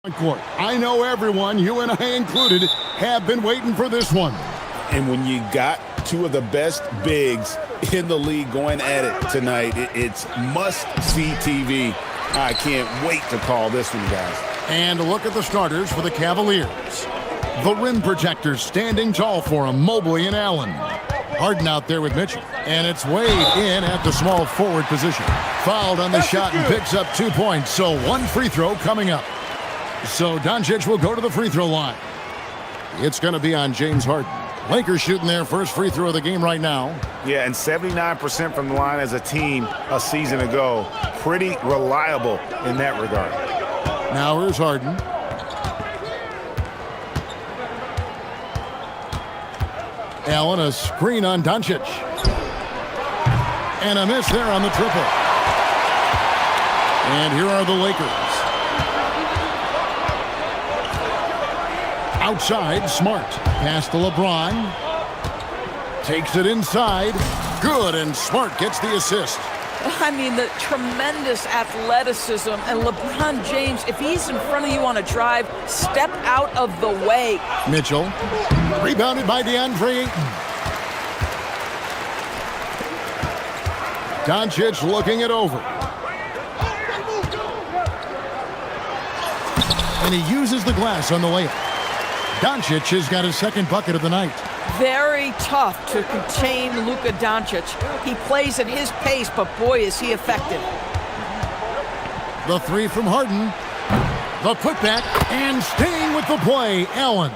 Court. I know everyone, you and I included, have been waiting for this one. And when you got two of the best bigs in the league going at it tonight, it's must-see TV. I can't wait to call this one, guys. And look at the starters for the Cavaliers. The rim protectors standing tall for them, Mobley and Allen. Harden out there with Mitchell. And it's Wade in at the small forward position. Fouled on the shot and picks up 2 points, so one free throw coming up. So Doncic will go to the free throw line. It's going to be on James Harden. Lakers shooting their first free throw of the game right now. Yeah, and 79% from the line as a team a season ago. Pretty reliable in that regard. Now here's Harden. Allen, a screen on Doncic. And a miss there on the triple. And here are the Lakers. Outside, Smart. Pass to LeBron. Takes it inside. Good, and Smart gets the assist. I mean, the tremendous athleticism. And LeBron James, if he's in front of you on a drive, step out of the way. Mitchell. Rebounded by DeAndre Ayton. Doncic looking it over. And he uses the glass on the layup. Doncic has got his second bucket of the night. Very tough to contain Luka Doncic. He plays at his pace, but boy, is he effective. The three from Harden. The putback, and staying with the play, Allen.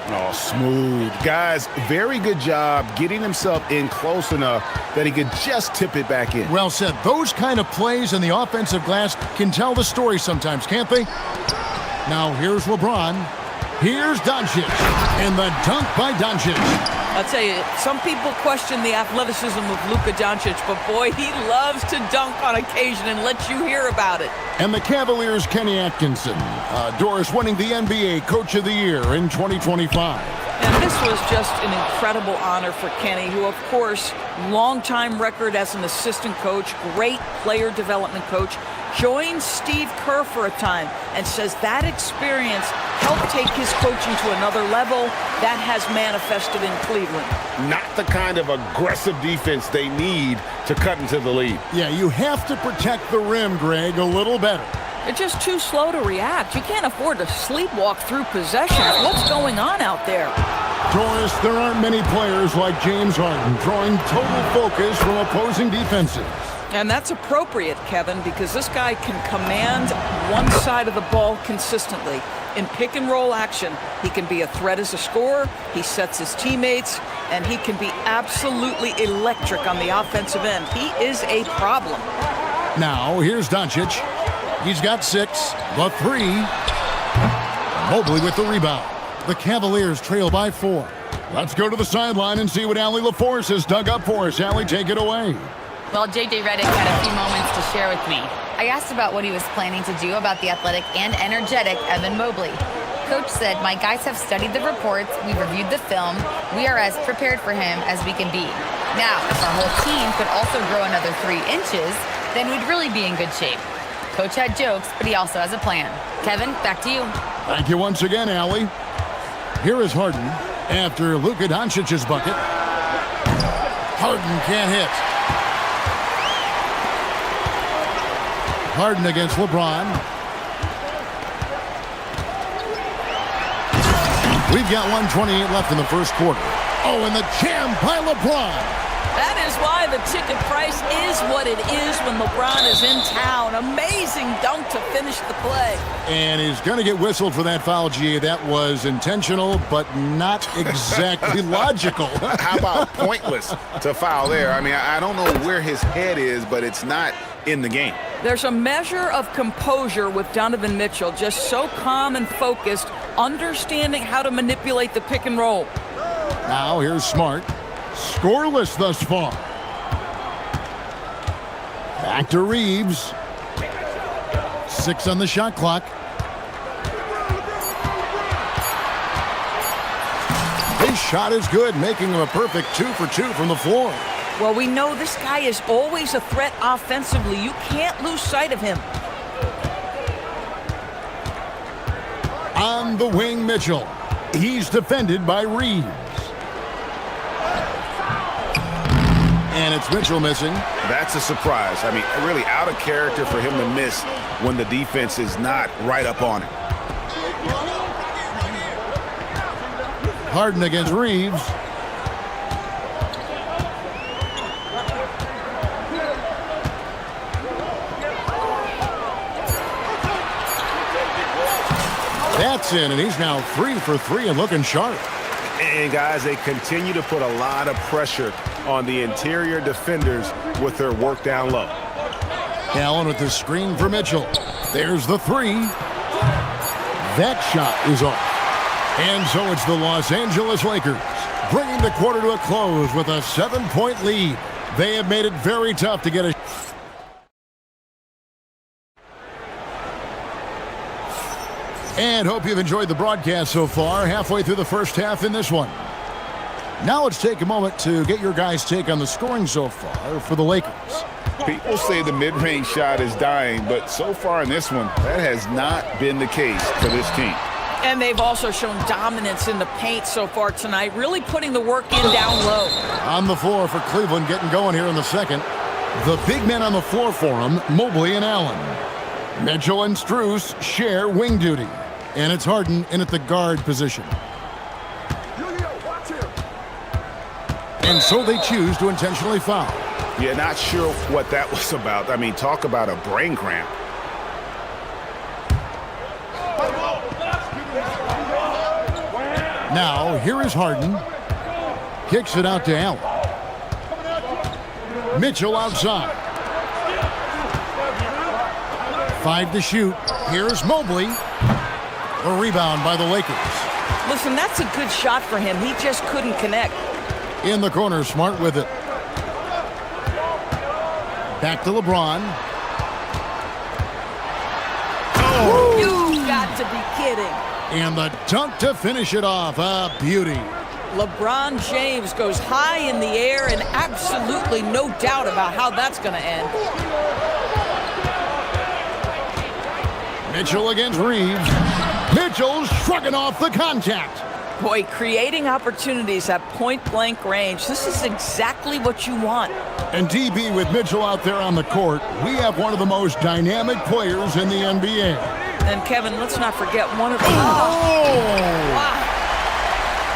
Oh, smooth. Guys, very good job getting himself in close enough that he could just tip it back in. Well said. Those kind of plays in the offensive glass can tell the story sometimes, can't they? Now here's LeBron. Here's Doncic, and the dunk by Doncic. I'll tell you, some people question the athleticism of Luka Doncic, but boy, he loves to dunk on occasion and let you hear about it. And the Cavaliers' Kenny Atkinson. Doris winning the NBA Coach of the Year in 2025. And this was just an incredible honor for Kenny, who, of course, longtime record as an assistant coach, great player development coach, joined Steve Kerr for a time and says that experience helped take his coaching to another level. That has manifested in Cleveland. Not the kind of aggressive defense they need to cut into the lead. Yeah, you have to protect the rim, Greg, a little better. They're just too slow to react. You can't afford to sleepwalk through possessions. What's going on out there? Doris, there aren't many players like James Harden drawing total focus from opposing defenses. And that's appropriate, Kevin, because this guy can command one side of the ball consistently. In pick and roll action, he can be a threat as a scorer, he sets his teammates, and he can be absolutely electric on the offensive end. He is a problem. Now, here's Doncic. He's got 6, the 3. Mobley with the rebound. The Cavaliers trail by 4. Let's go to the sideline and see what Allie LaForce has dug up for us. Allie, take it away. Well, J.J. Redick had a few moments to share with me. I asked about what he was planning to do about the athletic and energetic Evan Mobley. Coach said, my guys have studied the reports, we've reviewed the film, we are as prepared for him as we can be. Now, if our whole team could also grow another 3 inches, then we'd really be in good shape. Coach had jokes, but he also has a plan. Kevin, back to you. Thank you once again, Allie. Here is Harden after Luka Doncic's bucket. Harden can't hit. Harden against LeBron. We've got 1:28 left in the first quarter. Oh, and the jam by LeBron. That is why the ticket price is what it is when LeBron is in town. Amazing dunk to finish the play. And he's going to get whistled for that foul, G. That was intentional, but not exactly logical. How about pointless to foul there? I mean, I don't know where his head is, but it's not in the game. There's a measure of composure with Donovan Mitchell, just so calm and focused, understanding how to manipulate the pick and roll. Now here's Smart. Scoreless thus far. Back to Reeves. 6 on the shot clock. His shot is good, making him a perfect 2 for 2 from the floor. Well, we know this guy is always a threat offensively. You can't lose sight of him. On the wing, Mitchell. He's defended by Reeves. And it's Mitchell missing. That's a surprise. I mean, really out of character for him to miss when the defense is not right up on him. Harden against Reeves. That's in, and he's now 3 for 3 and looking sharp. And guys, they continue to put a lot of pressure on the interior defenders with their work down low. Allen with the screen for Mitchell. There's the 3. That shot is off. And so it's the Los Angeles Lakers, bringing the quarter to a close with a 7-point lead. They have made it very tough to get a... And hope you've enjoyed the broadcast so far, halfway through the first half in this one. Now let's take a moment to get your guys' take on the scoring so far for the Lakers. People say the mid-range shot is dying, but so far in this one, that has not been the case for this team. And they've also shown dominance in the paint so far tonight, really putting the work in down low. On the floor for Cleveland, getting going here in the second. The big men on the floor for him, Mobley and Allen. Mitchell and Strus share wing duty. And it's Harden in at the guard position. And so they choose to intentionally foul. Yeah, not sure what that was about. I mean, talk about a brain cramp. Now, here is Harden. Kicks it out to Allen. Mitchell outside. 5 to shoot. Here's Mobley. A rebound by the Lakers. Listen, that's a good shot for him. He just couldn't connect. In the corner, Smart with it. Back to LeBron. Oh, you got to be kidding. And the dunk to finish it off. A beauty. LeBron James goes high in the air, and absolutely no doubt about how that's going to end. Mitchell against Reeves. Mitchell shrugging off the contact. Boy, creating opportunities at point-blank range. This is exactly what you want. And DB with Mitchell out there on the court, we have one of the most dynamic players in the NBA. And Kevin, let's not forget one of the... Oh! Wow.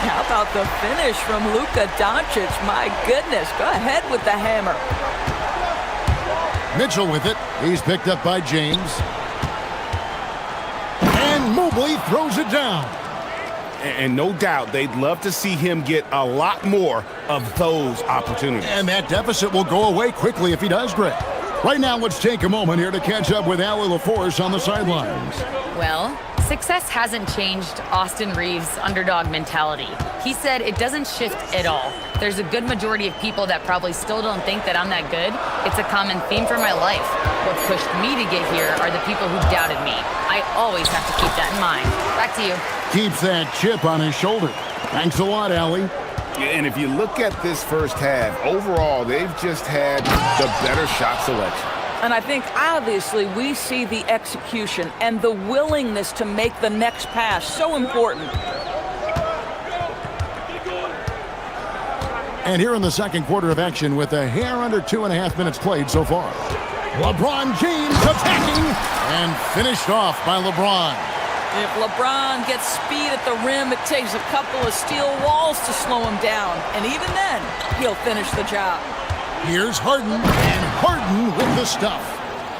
How about the finish from Luka Doncic? My goodness, go ahead with the hammer. Mitchell with it. He's picked up by James. And Mobley throws it down. And no doubt they'd love to see him get a lot more of those opportunities. And that deficit will go away quickly if he does, Greg. Right now, let's take a moment here to catch up with Allie LaForce on the sidelines. Well, success hasn't changed Austin Reeves' underdog mentality. He said it doesn't shift at all. There's a good majority of people that probably still don't think that I'm that good. It's a common theme for my life. What pushed me to get here are the people who doubted me. I always have to keep that in mind. Back to you. Keeps that chip on his shoulder. Thanks a lot, Allie. And if you look at this first half, overall, they've just had the better shot selection. And I think, obviously, we see the execution and the willingness to make the next pass so important. And here in the second quarter of action with a hair under 2.5 minutes played so far. LeBron James attacking and finished off by LeBron. If LeBron gets speed at the rim, it takes a couple of steel walls to slow him down. And even then, he'll finish the job. Here's Harden, and Harden with the stuff.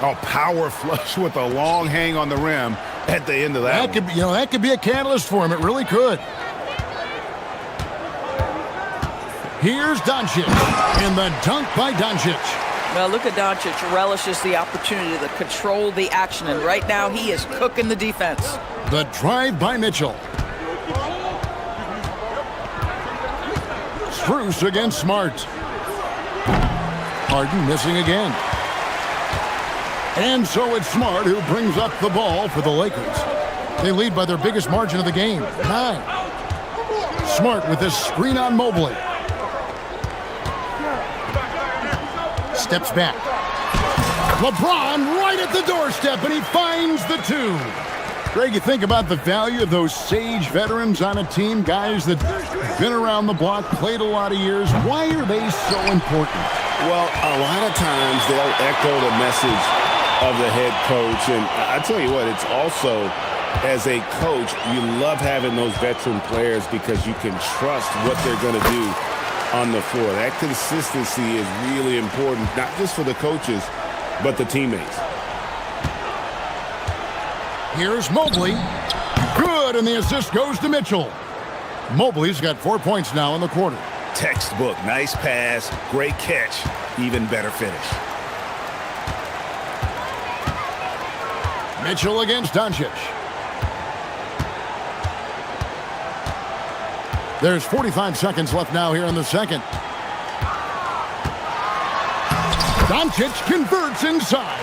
A power flush with a long hang on the rim at the end of that. That could be a catalyst for him. It really could. Here's Doncic, and the dunk by Doncic. Well, Luka Doncic relishes the opportunity to control the action, and right now he is cooking the defense. The drive by Mitchell. Strus against Smart. Harden missing again. And so it's Smart who brings up the ball for the Lakers. They lead by their biggest margin of the game, 9. Smart with this screen on Mobley. Steps back. LeBron right at the doorstep, and he finds the 2. Greg, you think about the value of those sage veterans on a team, guys that been around the block, played a lot of years. Why are they so important? Well, a lot of times they'll echo the message of the head coach. And I tell you what, it's also, as a coach, you love having those veteran players because you can trust what they're going to do on the floor. That consistency is really important, not just for the coaches, but the teammates. Here's Mobley. Good, and the assist goes to Mitchell. Mobley's got 4 points now in the quarter. Textbook, nice pass, great catch, even better finish. Mitchell against Doncic. There's 45 seconds left now here in the second. Doncic converts inside.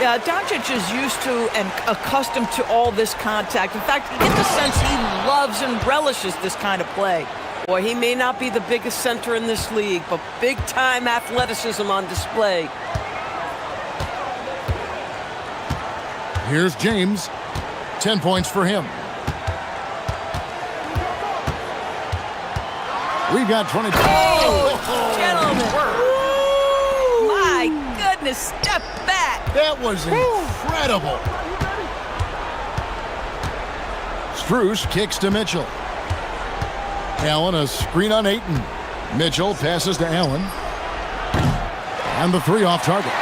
Yeah, Doncic is used to and accustomed to all this contact. In fact, you get the sense he loves and relishes this kind of play. Boy, he may not be the biggest center in this league, but big-time athleticism on display. Here's James. 10 points for him. We've got 20. Gentlemen. My goodness, step back. That was incredible. Strus kicks to Mitchell. Allen, a screen on Ayton. Mitchell passes to Allen. And the three off target.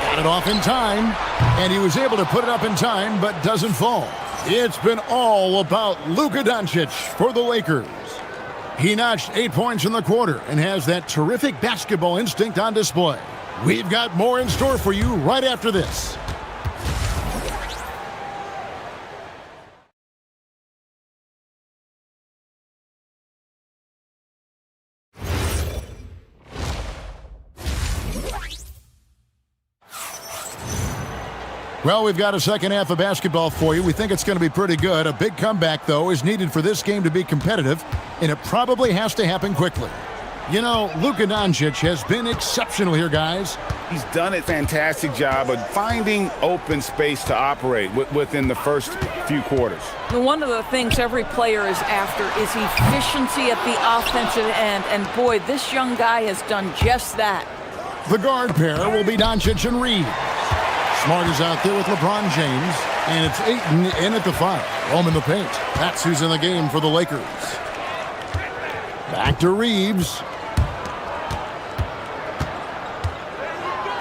Got it off in time. And he was able to put it up in time, but doesn't fall. It's been all about Luka Doncic for the Lakers. He notched 8 points in the quarter and has that terrific basketball instinct on display. We've got more in store for you right after this. Well, we've got a second half of basketball for you. We think it's going to be pretty good. A big comeback, though, is needed for this game to be competitive, and it probably has to happen quickly. You know, Luka Doncic has been exceptional here, guys. He's done a fantastic job of finding open space to operate within the first few quarters. One of the things every player is after is efficiency at the offensive end, and boy, this young guy has done just that. The guard pair will be Doncic and Reed. Smart is out there with LeBron James, and it's Ayton in at the 5. Home in the paint. That's who's in the game for the Lakers. Back to Reeves.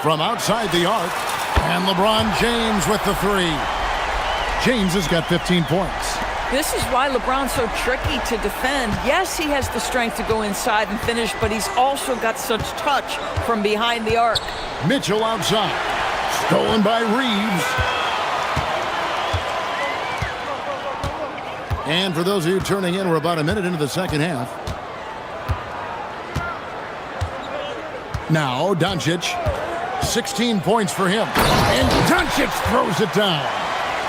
From outside the arc, and LeBron James with the 3. James has got 15 points. This is why LeBron's so tricky to defend. Yes, he has the strength to go inside and finish, but he's also got such touch from behind the arc. Mitchell outside. Stolen by Reeves. And for those of you turning in, we're about a minute into the second half. Now, Doncic. 16 points for him. And Doncic throws it down.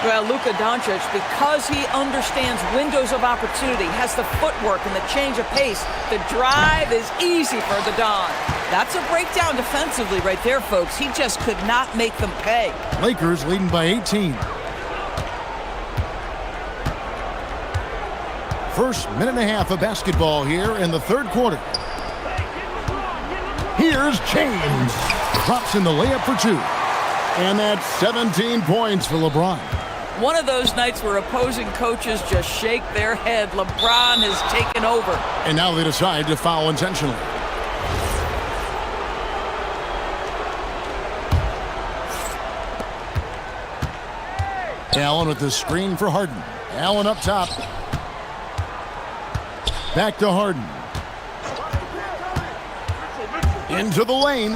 Well, Luka Doncic, because he understands windows of opportunity, has the footwork and the change of pace, the drive is easy for the Don. That's a breakdown defensively right there, folks. He just could not make them pay. Lakers leading by 18. First minute and a half of basketball here in the third quarter. Here's James. Drops in the layup for 2. And that's 17 points for LeBron. One of those nights where opposing coaches just shake their head. LeBron has taken over. And now they decide to foul intentionally. Allen with the screen for Harden. Allen up top. Back to Harden. Into the lane.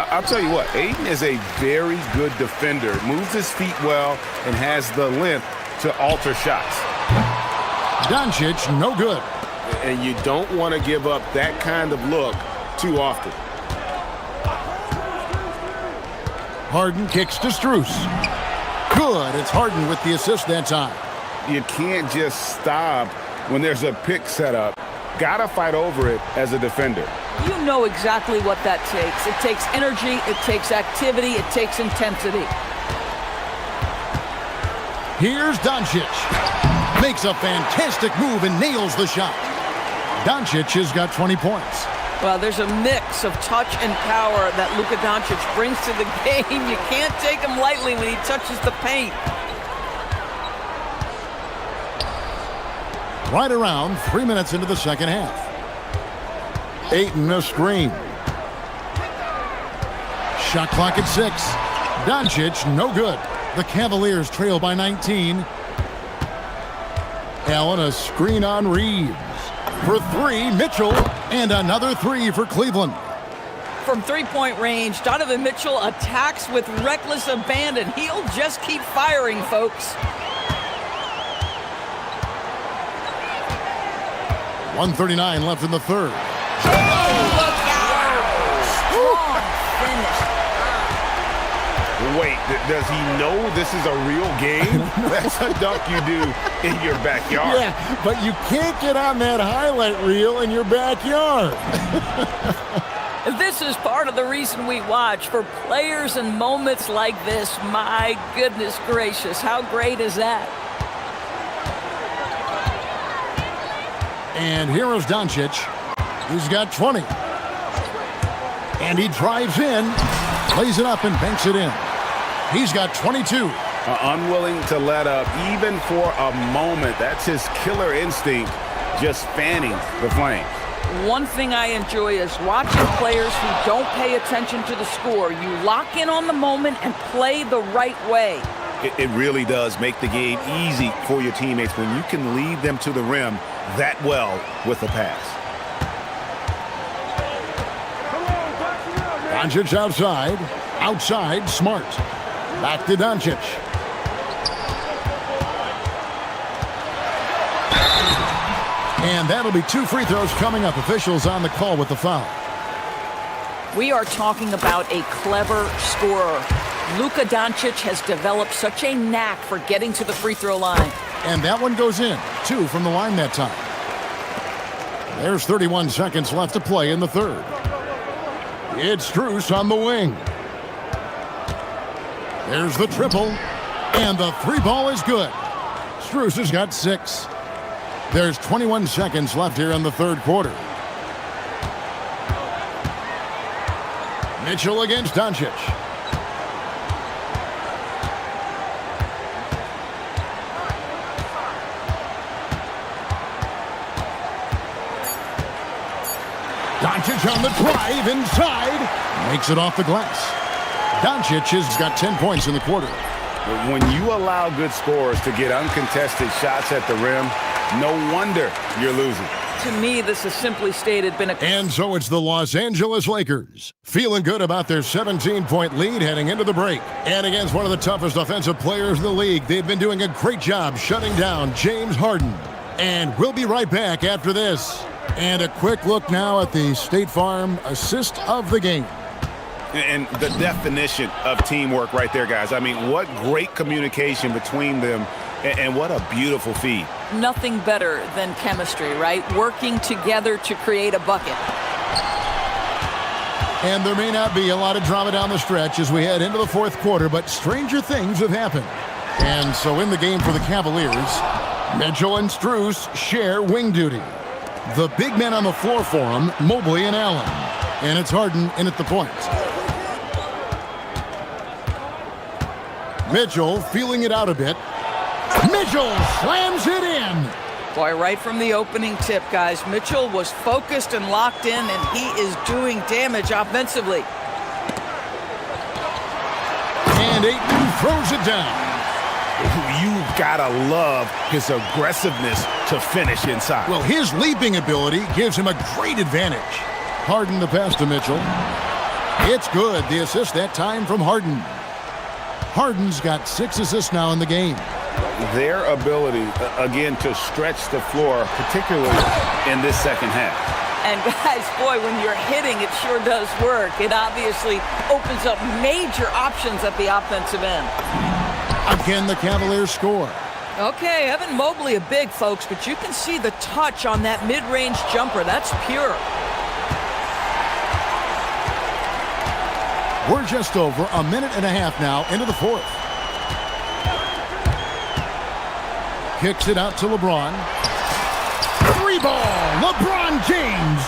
I'll tell you what, Ayton is a very good defender. Moves his feet well and has the length to alter shots. Doncic, no good. And you don't want to give up that kind of look too often. Harden kicks to Strus. Good. It's Harden with the assist that time. You can't just stop when there's a pick set up. Gotta fight over it as a defender. You know exactly what that takes. It takes energy, it takes activity, it takes intensity. Here's Doncic. Makes a fantastic move and nails the shot. Doncic has got 20 points. Well, there's a mix of touch and power that Luka Doncic brings to the game. You can't take him lightly when he touches the paint. Right around 3 minutes into the second half. Ayton a screen. Shot clock at 6. Doncic no good. The Cavaliers trail by 19. Allen a screen on Reeves. For 3, Mitchell, and another 3 for Cleveland. From three-point range, Donovan Mitchell attacks with reckless abandon. He'll just keep firing, folks. 1:39 left in the third. Look out! Strong finish. Wait, does he know this is a real game? That's a dunk you do in your backyard. Yeah, but you can't get on that highlight reel in your backyard. This is part of the reason we watch, for players and moments like this. My goodness gracious, how great is that? And here is Doncic. He's got 20. And he drives in, plays it up, and banks it in. He's got 22. Unwilling to let up, even for a moment. That's his killer instinct, just fanning the flames. One thing I enjoy is watching players who don't pay attention to the score. You lock in on the moment and play the right way. It really does make the game easy for your teammates when you can lead them to the rim that well with a pass. Doncic outside. Outside, Smart. Back to Doncic. And that'll be 2 free throws coming up. Officials on the call with the foul. We are talking about a clever scorer. Luka Doncic has developed such a knack for getting to the free throw line. And that one goes in. 2 from the line that time. There's 31 seconds left to play in the third. It's Strus on the wing. There's the triple. And the 3 ball is good. Strus has got 6. There's 21 seconds left here in the third quarter. Mitchell against Doncic. Doncic on the drive inside. Makes it off the glass. Doncic has got 10 points in the quarter. When you allow good scorers to get uncontested shots at the rim, no wonder you're losing. To me, this has simply stated been a... And so it's the Los Angeles Lakers, feeling good about their 17-point lead heading into the break. And against one of the toughest offensive players in the league, they've been doing a great job shutting down James Harden. And we'll be right back after this. And a quick look now at the State Farm assist of the game. And the definition of teamwork right there, guys. I mean, what great communication between them, and what a beautiful feed. Nothing better than chemistry, right? Working together to create a bucket. And there may not be a lot of drama down the stretch as we head into the fourth quarter, but stranger things have happened. And so in the game for the Cavaliers, Mitchell and Strus share wing duty. The big men on the floor for them, Mobley and Allen. And it's Harden in at the point. Mitchell feeling it out a bit. Mitchell slams it in. Boy, right from the opening tip, guys, Mitchell was focused and locked in, and he is doing damage offensively. And Ayton throws it down. You've got to love his aggressiveness to finish inside. Well, his leaping ability gives him a great advantage. Harden the pass to Mitchell. It's good. The assist that time from Harden. Harden's got 6 assists now in the game. Their ability, again, to stretch the floor, particularly in this second half. And guys, boy, when you're hitting, it sure does work. It obviously opens up major options at the offensive end. Again, the Cavaliers score. Okay, Evan Mobley a big, folks, but you can see the touch on that mid-range jumper. That's pure. We're just over a minute and a half now into the fourth. Kicks it out to LeBron. Three ball, LeBron James.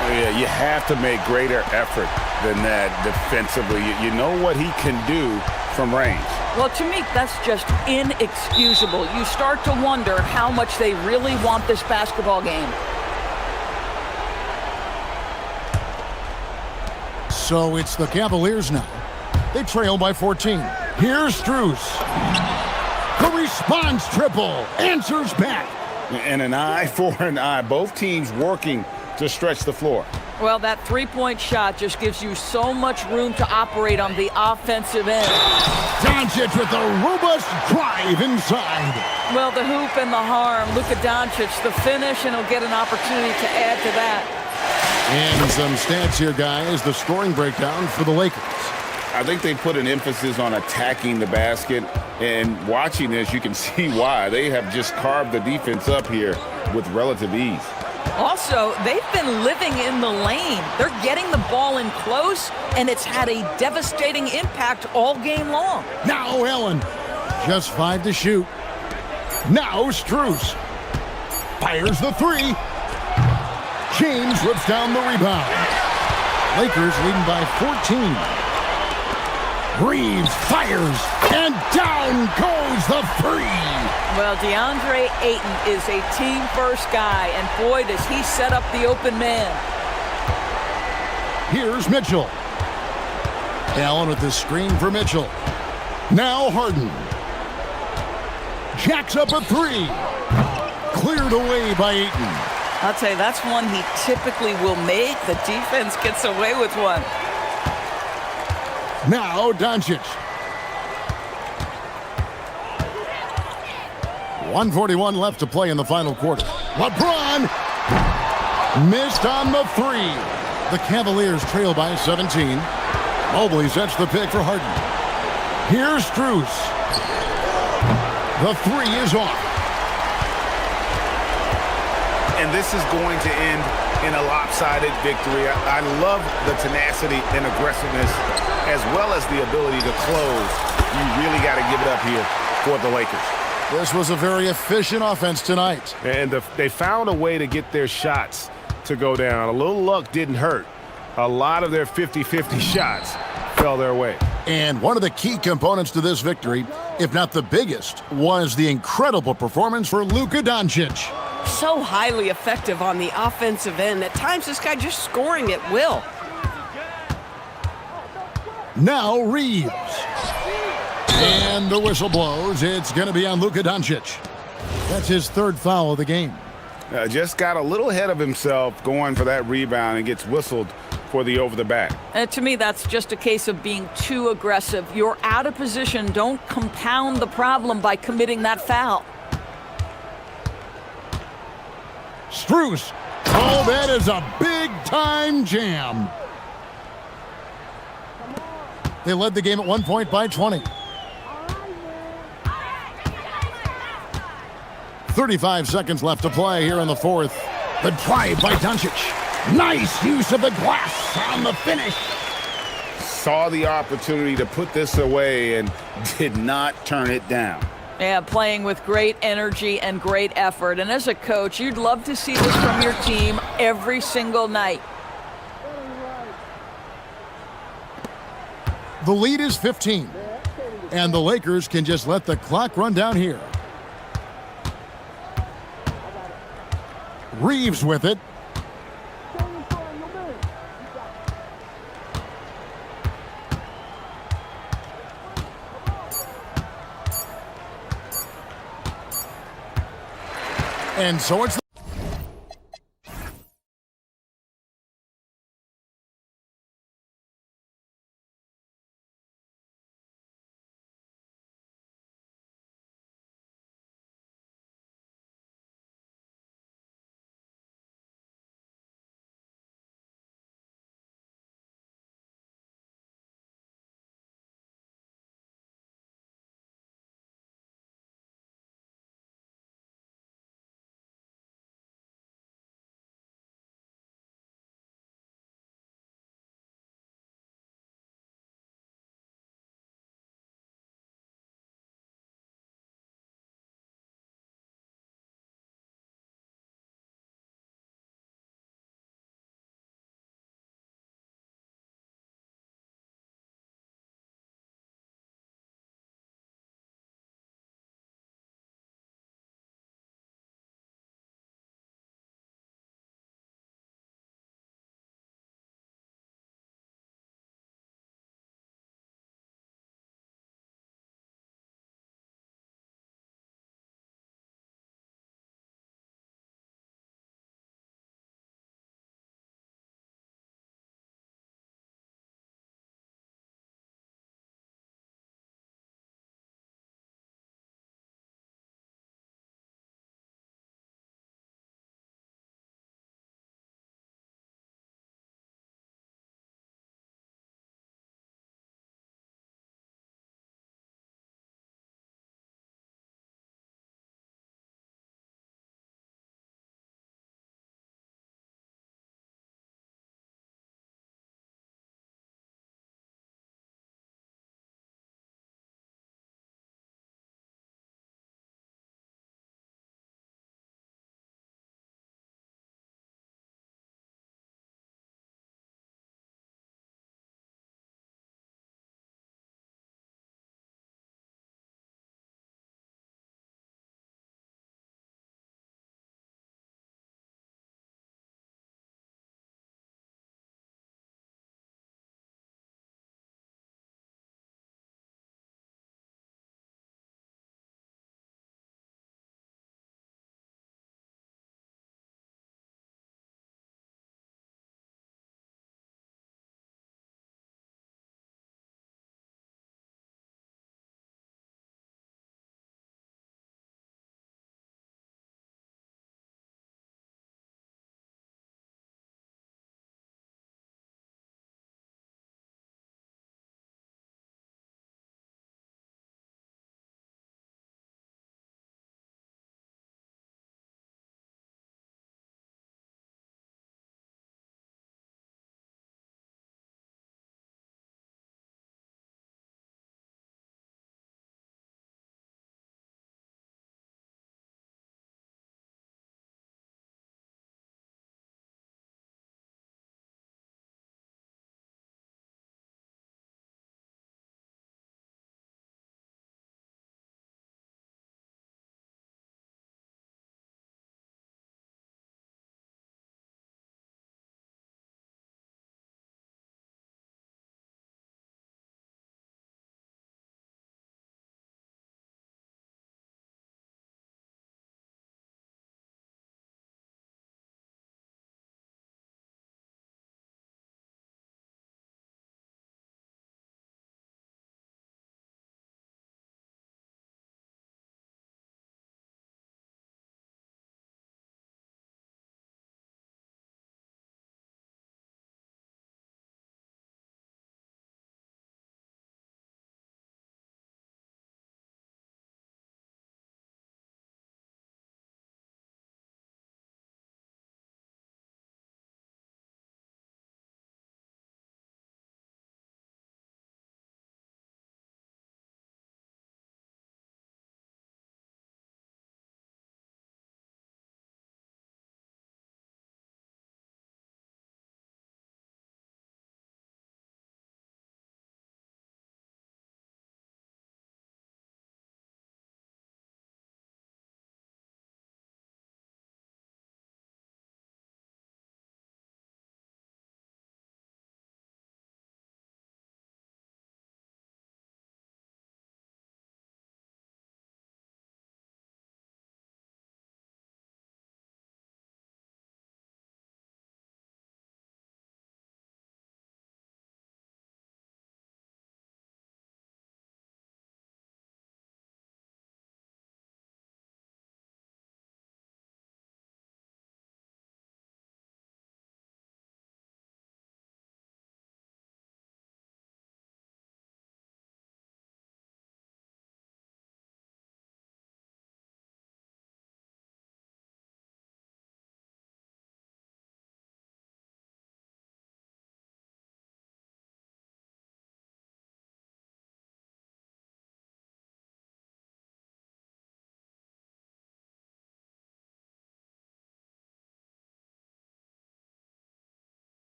Oh, yeah, you have to make greater effort than that defensively. You know what he can do from range. Well, to me, that's just inexcusable. You start to wonder how much they really want this basketball game. So it's the Cavaliers now. They trail by 14. Here's Strus. The response triple answers back. And an eye for an eye. Both teams working to stretch the floor. Well, that three-point shot just gives you so much room to operate on the offensive end. Doncic with a robust drive inside. Well, the hoop and the harm. Luka Doncic, the finish, and he'll get an opportunity to add to that. And some stats here, guys. The scoring breakdown for the Lakers. I think they put an emphasis on attacking the basket. And watching this, you can see why. They have just carved the defense up here with relative ease. Also, they've been living in the lane. They're getting the ball in close, and it's had a devastating impact all game long. Now Allen, just 5 to shoot. Now Strus fires the three. James rips down the rebound. Lakers leading by 14. Reeves fires, and down goes the three. Well, DeAndre Ayton is a team-first guy, and boy, does he set up the open man. Here's Mitchell. Allen with the screen for Mitchell. Now Harden. Jacks up a three. Cleared away by Ayton. I'll tell you, that's one he typically will make. The defense gets away with one. Now Doncic. 1:41 left to play in the final quarter. LeBron missed on the three. The Cavaliers trail by 17. Mobley sets the pick for Harden. Here's Strus. The three is off. And this is going to end in a lopsided victory. I love the tenacity and aggressiveness as well as the ability to close. You really got to give it up here for the Lakers. This was a very efficient offense tonight. And they found a way to get their shots to go down. A little luck didn't hurt. A lot of their 50-50 shots fell their way. And one of the key components to this victory, if not the biggest, was the incredible performance for Luka Doncic. So highly effective on the offensive end. At times, this guy just scoring at will. Now Reeves. And the whistle blows. It's going to be on Luka Doncic. That's his third foul of the game. Just got a little ahead of himself going for that rebound and gets whistled for the over-the-back. And to me, that's just a case of being too aggressive. You're out of position. Don't compound the problem by committing that foul. Strus. Oh, that is a big-time jam. They led the game at 1 point by 20. 35 seconds left to play here in the fourth. The drive by Doncic. Nice use of the glass on the finish. Saw the opportunity to put this away and did not turn it down. Yeah, playing with great energy and great effort. And as a coach, you'd love to see this from your team every single night. The lead is 15. And the Lakers can just let the clock run down here. Reeves with it. And so it's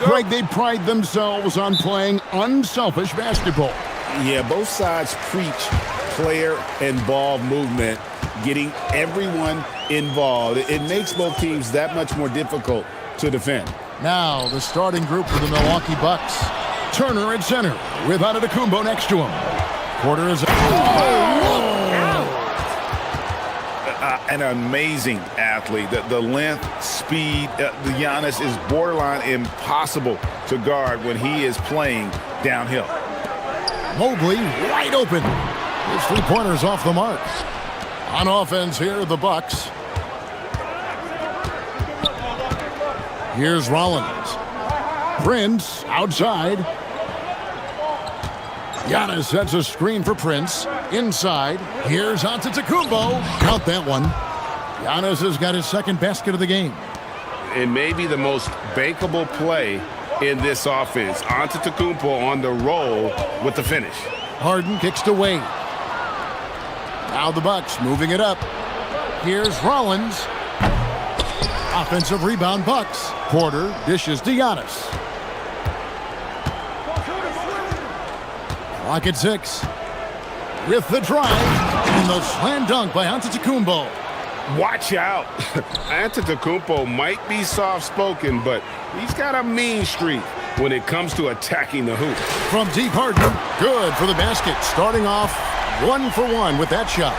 Greg, they pride themselves on playing unselfish basketball. Yeah, both sides preach player and ball movement, getting everyone involved. It makes both teams that much more difficult to defend. Now, the starting group for the Milwaukee Bucks. Turner at center with Antetokounmpo next to him. Porter is... An amazing athlete. The length, speed, the Giannis is borderline impossible to guard when he is playing downhill. Mobley wide open. His three-pointers off the mark. On offense here, the Bucks. Here's Rollins. Prince outside. Giannis sets a screen for Prince. Inside. Here's Antetokounmpo. Count that one. Giannis has got his second basket of the game. It may be the most bankable play in this offense. Antetokounmpo on the roll with the finish. Harden kicks to Wade. Now the Bucks moving it up. Here's Rollins. Offensive rebound Bucks. Porter dishes to Giannis. Clock at 6. With the drive and the slam dunk by Antetokounmpo. Watch out. Antetokounmpo might be soft-spoken, but he's got a mean streak when it comes to attacking the hoop. From deep, Harden. Good for the basket. Starting off 1 for 1 with that shot.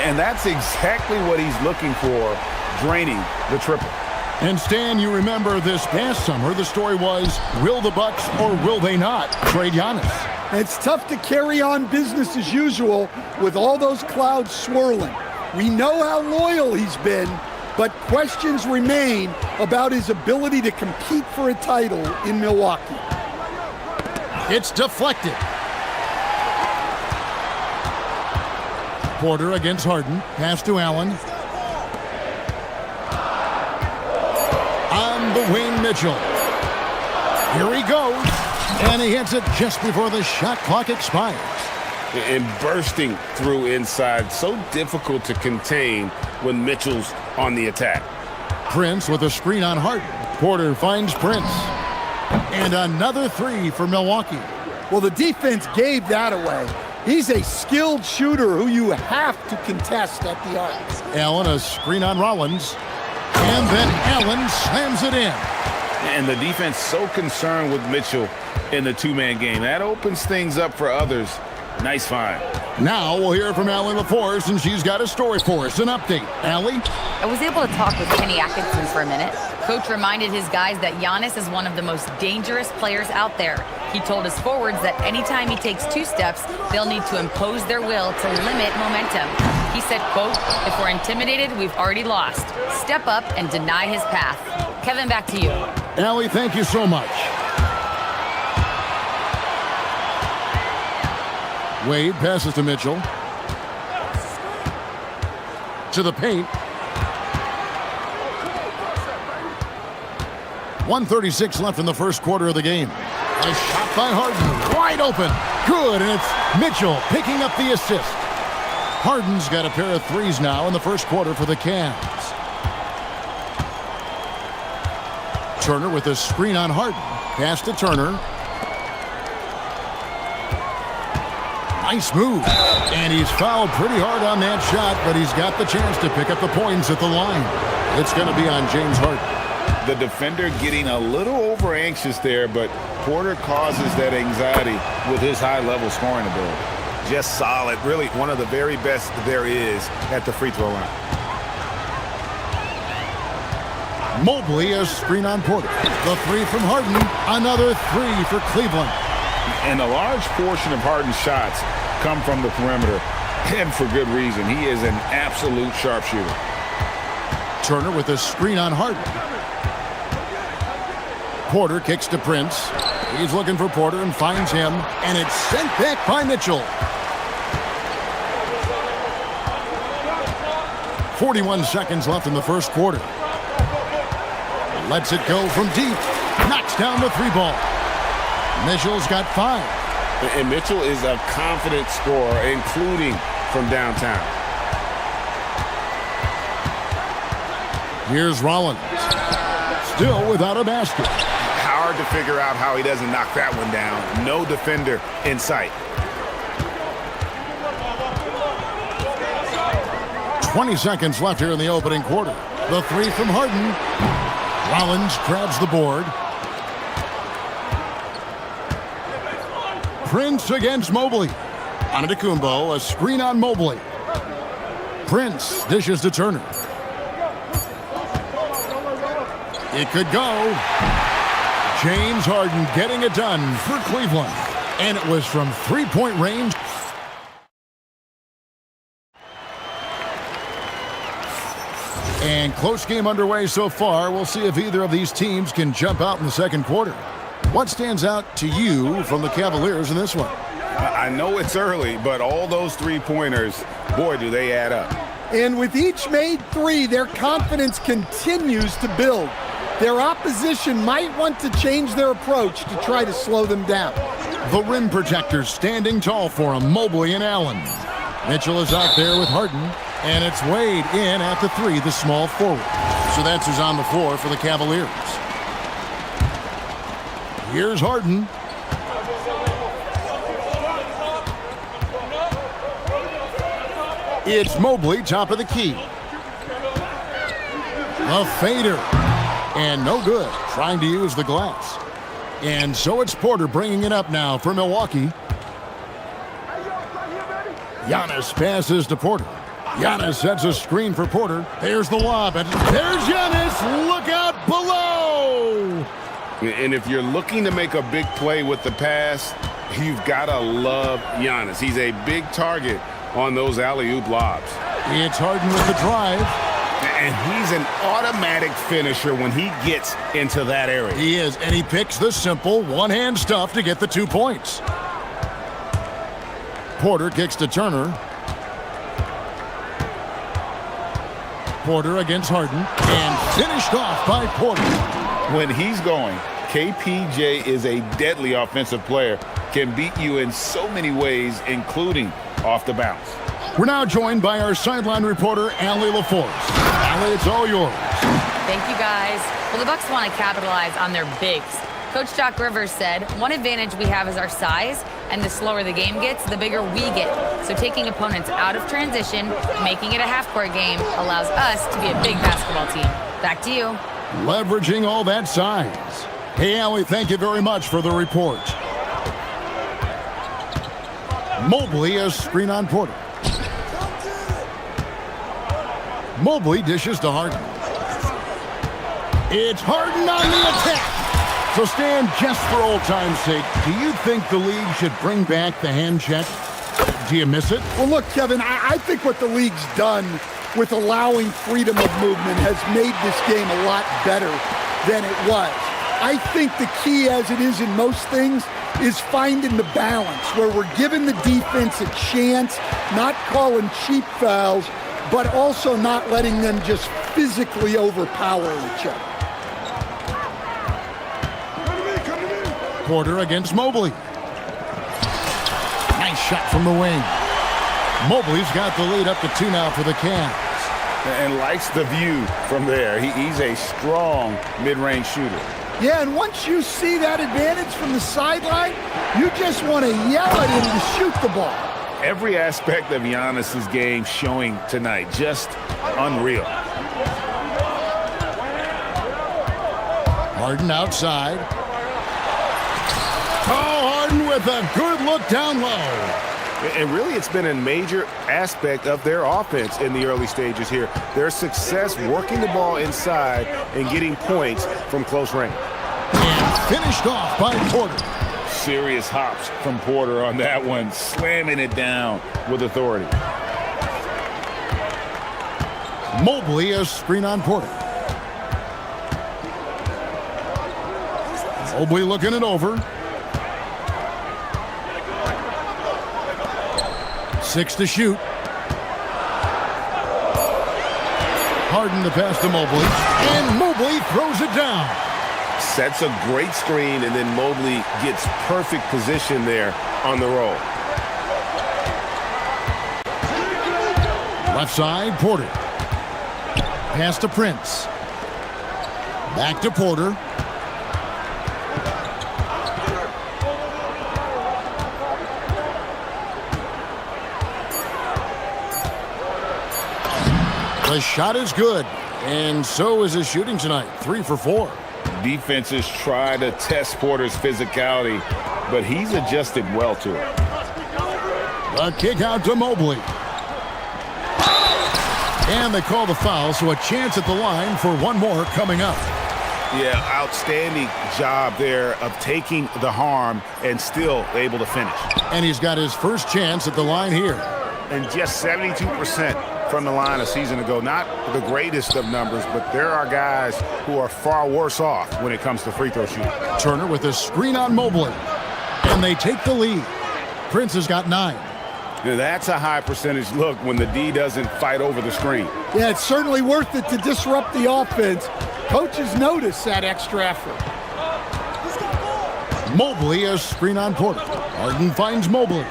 And that's exactly what he's looking for, draining the triple. And Stan, you remember this past summer, the story was, will the Bucks or will they not trade Giannis? It's tough to carry on business as usual with all those clouds swirling. We know how loyal he's been, but questions remain about his ability to compete for a title in Milwaukee. It's deflected. Porter against Harden. Pass to Allen. On the wing, Mitchell. Here he goes. And he hits it just before the shot clock expires. And bursting through inside. So difficult to contain when Mitchell's on the attack. Prince with a screen on Harden. Porter finds Prince. And another three for Milwaukee. Well, the defense gave that away. He's a skilled shooter who you have to contest at the arc. Allen, a screen on Rollins. And then Allen slams it in. And the defense so concerned with Mitchell in the two-man game. That opens things up for others. Nice find. Now we'll hear from Allie LaForce, and she's got a story for us. An update. Allie? I was able to talk with Kenny Atkinson for a minute. Coach reminded his guys that Giannis is one of the most dangerous players out there. He told his forwards that anytime he takes 2 steps, they'll need to impose their will to limit momentum. He said, quote, if we're intimidated, we've already lost. Step up and deny his path. Kevin, back to you. Allie, thank you so much. Wade passes to Mitchell. To the paint. 1:36 left in the first quarter of the game. A shot by Harden, wide open. Good, and it's Mitchell picking up the assist. Harden's got a pair of threes now in the first quarter for the Cavs. Turner with a screen on Harden. Pass to Turner. Nice move. And he's fouled pretty hard on that shot, but he's got the chance to pick up the points at the line. It's going to be on James Harden. The defender getting a little over anxious there, but Porter causes that anxiety with his high-level scoring ability. Just solid. Really one of the very best there is at the free throw line. Mobley, a screen on Porter. The three from Harden. Another three for Cleveland. And a large portion of Harden's shots come from the perimeter, and for good reason. He is an absolute sharpshooter. Turner with a screen on Harden. Porter kicks to Prince. He's looking for Porter and finds him, and it's sent back by Mitchell. 41 seconds left in the first quarter. Lets it go from deep. Knocks down the three ball. Mitchell's got 5. And Mitchell is a confident scorer, including from downtown. Here's Rollins. Still without a basket. How hard to figure out how he doesn't knock that one down. No defender in sight. 20 seconds left here in the opening quarter. The three from Harden. Rollins grabs the board. Prince against Mobley. Antetokounmpo, a screen on Mobley. Prince dishes to Turner. It could go. James Harden getting it done for Cleveland. And it was from three-point range. And close game underway so far. We'll see if either of these teams can jump out in the second quarter. What stands out to you from the Cavaliers in this one? I know it's early, but all those three-pointers, boy, do they add up. And with each made three, their confidence continues to build. Their opposition might want to change their approach to try to slow them down. The rim protectors standing tall for him, Mobley and Allen. Mitchell is out there with Harden, and it's Wade in at the three, the small forward. So that's who's on the floor for the Cavaliers. Here's Harden. It's Mobley, top of the key. A fader. And no good, trying to use the glass. And so it's Porter bringing it up now for Milwaukee. Giannis passes to Porter. Giannis sets a screen for Porter. There's the lob, and there's Giannis. Look out below! And if you're looking to make a big play with the pass, you've got to love Giannis. He's a big target on those alley-oop lobs. It's Harden with the drive. And he's an automatic finisher when he gets into that area. He is, and he picks the simple one-hand stuff to get the 2 points. Porter kicks to Turner. Porter against Harden, and finished off by Porter. When he's going, KPJ is a deadly offensive player, can beat you in so many ways, including off the bounce. We're now joined by our sideline reporter, Allie LaForce. Allie, it's all yours. Thank you, guys. Well, the Bucks want to capitalize on their bigs. Coach Doc Rivers said, one advantage we have is our size, and the slower the game gets, the bigger we get. So taking opponents out of transition, making it a half-court game, allows us to be a big basketball team. Back to you. Leveraging all that size. Hey, Allie, thank you very much for the report. Mobley, a screen on Porter. Mobley dishes to Harden. It's Harden on the attack. So, Stan, just for old time's sake, do you think the league should bring back the hand check? Do you miss it? Well, look, Kevin, I think what the league's done with allowing freedom of movement has made this game a lot better than it was. I think the key, as it is in most things, is finding the balance where we're giving the defense a chance, not calling cheap fouls, but also not letting them just physically overpower each other. Porter against Mobley. Nice shot from the wing. Mobley's got the lead up to 2 now for the Cavs. And likes the view from there. He's a strong mid-range shooter. Yeah, and once you see that advantage from the sideline, you just want to yell at him to shoot the ball. Every aspect of Giannis's game showing tonight. Just unreal. Harden outside. Oh, Harden with a good look down low. And really, it's been a major aspect of their offense in the early stages here. Their success working the ball inside and getting points from close range. And finished off by Porter. Serious hops from Porter on that one, slamming it down with authority. Mobley, a screen on Porter. Mobley looking it over. 6 to shoot. Harden the pass to Mobley, and Mobley throws it down. Sets a great screen, and then Mobley gets perfect position there on the roll. Left side, Porter. Pass to Prince. Back to Porter. The shot is good, and so is his shooting tonight, 3 for 4. Defenses try to test Porter's physicality, but he's adjusted well to it. The kick out to Mobley. And they call the foul, so a chance at the line for one more coming up. Yeah, outstanding job there of taking the harm and still able to finish. And he's got his first chance at the line here. And just 72% from the line a season ago. Not the greatest of numbers, but there are guys who are far worse off when it comes to free throw shooting. Turner with a screen on Mobley. And they take the lead. Prince has got 9. Now that's a high percentage look when the D doesn't fight over the screen. Yeah, it's certainly worth it to disrupt the offense. Coaches notice that extra effort. Mobley, a screen on Porter. Harden finds Mobley.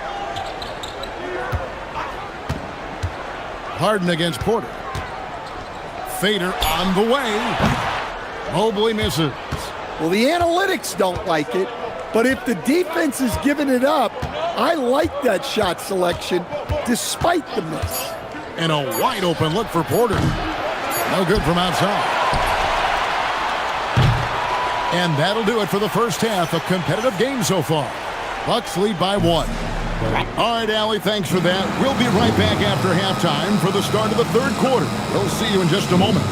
Harden against Porter. Fader on the way. Mobley misses. Well, the analytics don't like it, but if the defense is giving it up, I like that shot selection despite the miss. And a wide open look for Porter. No good from outside. And that'll do it for the first half. A competitive game so far. Bucks lead by 1. All right, Allie, thanks for that. We'll be right back after halftime for the start of the third quarter. We'll see you in just a moment.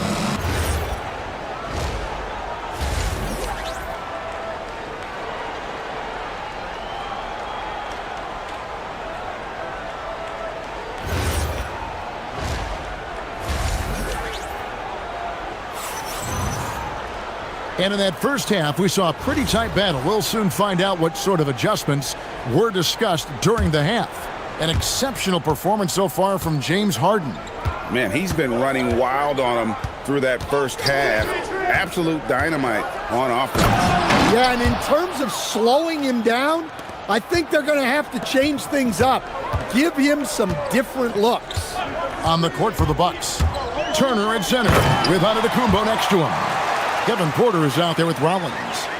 And in that first half, we saw a pretty tight battle. We'll soon find out what sort of adjustments were discussed during the half. An exceptional performance so far from James Harden. Man, he's been running wild on him through that first half. Absolute dynamite on offense. Yeah, and in terms of slowing him down, I think they're going to have to change things up. Give him some different looks. On the court for the Bucks. Turner at center with Antetokounmpo next to him. Kevin Porter is out there with Rollins,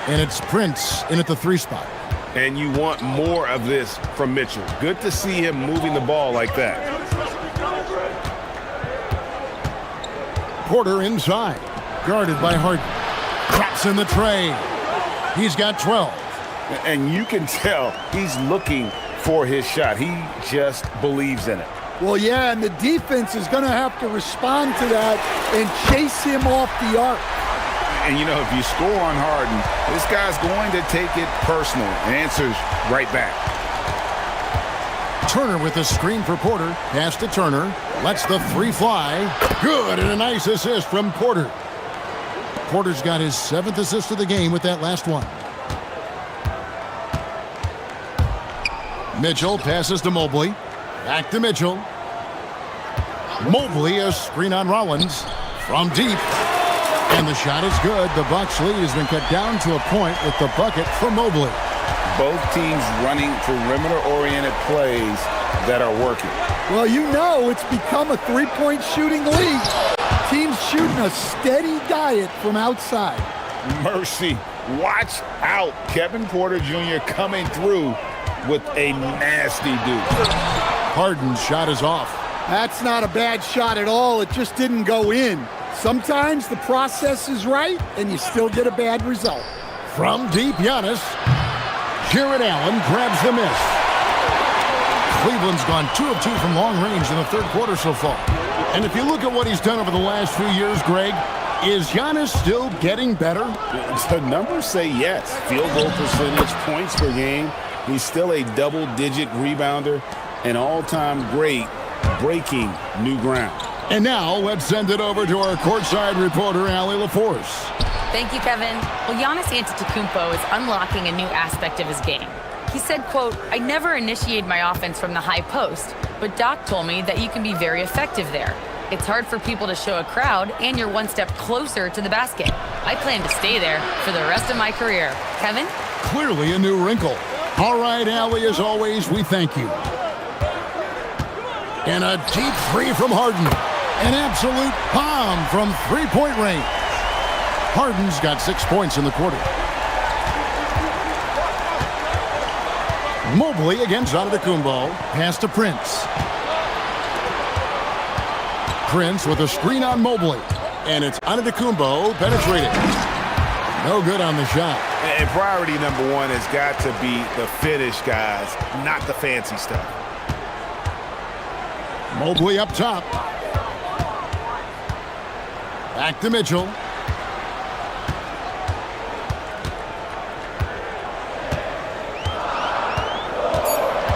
and it's Prince in at the 3 spot. And you want more of this from Mitchell. Good to see him moving the ball like that. Porter inside, guarded by Harden. Drops in the tray. He's got 12. And you can tell he's looking for his shot. He just believes in it. Well, yeah, and the defense is going to have to respond to that and chase him off the arc. And, you know, if you score on Harden, this guy's going to take it personal and answers right back. Turner with the screen for Porter. Pass to Turner. Lets the 3 fly. Good, and a nice assist from Porter. Porter's got his 7th assist of the game with that last one. Mitchell passes to Mobley. Back to Mitchell. Mobley, a screen on Rollins. From deep. And the shot is good. The Bucks lead has been cut down to a point with the bucket from Mobley. Both teams running perimeter-oriented plays that are working. Well, you know it's become a three-point shooting league. Teams shooting a steady diet from outside. Mercy. Watch out. Kevin Porter Jr. coming through with a nasty deuce. Harden's shot is off. That's not a bad shot at all. It just didn't go in. Sometimes the process is right, and you still get a bad result. From deep, Giannis. Jared Allen grabs the miss. Cleveland's gone 2 of 2 from long range in the third quarter so far. And if you look at what he's done over the last few years, Greg, is Giannis still getting better? The numbers say yes. Field goal percentage, points per game. He's still a double-digit rebounder, an all-time great, breaking new ground. And now, let's send it over to our courtside reporter, Allie LaForce. Thank you, Kevin. Well, Giannis Antetokounmpo is unlocking a new aspect of his game. He said, quote, "I never initiate my offense from the high post, but Doc told me that you can be very effective there. It's hard for people to show a crowd, and you're one step closer to the basket. I plan to stay there for the rest of my career." Kevin? Clearly a new wrinkle. All right, Allie, as always, we thank you. And a deep 3 from Harden. An absolute bomb from 3-point range. Harden's got 6 points in the quarter. Mobley against Antetokounmpo. Pass to Prince. Prince with a screen on Mobley. And it's Antetokounmpo penetrating. No good on the shot. And priority number one has got to be the finish, guys, not the fancy stuff. Mobley up top. Back to Mitchell.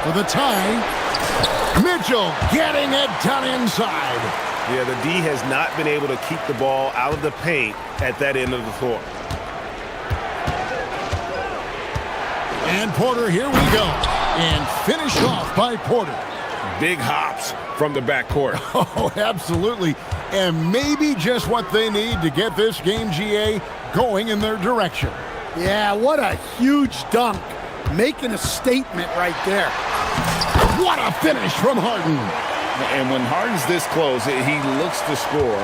For the tie. Mitchell getting it done inside. Yeah, the D has not been able to keep the ball out of the paint at that end of the floor. And Porter, here we go. And finished off by Porter. Big hops from the backcourt. Oh, absolutely. And maybe just what they need to get this game, GA, going in their direction. Yeah, what a huge dunk. Making a statement right there. What a finish from Harden. And when Harden's this close, he looks to score.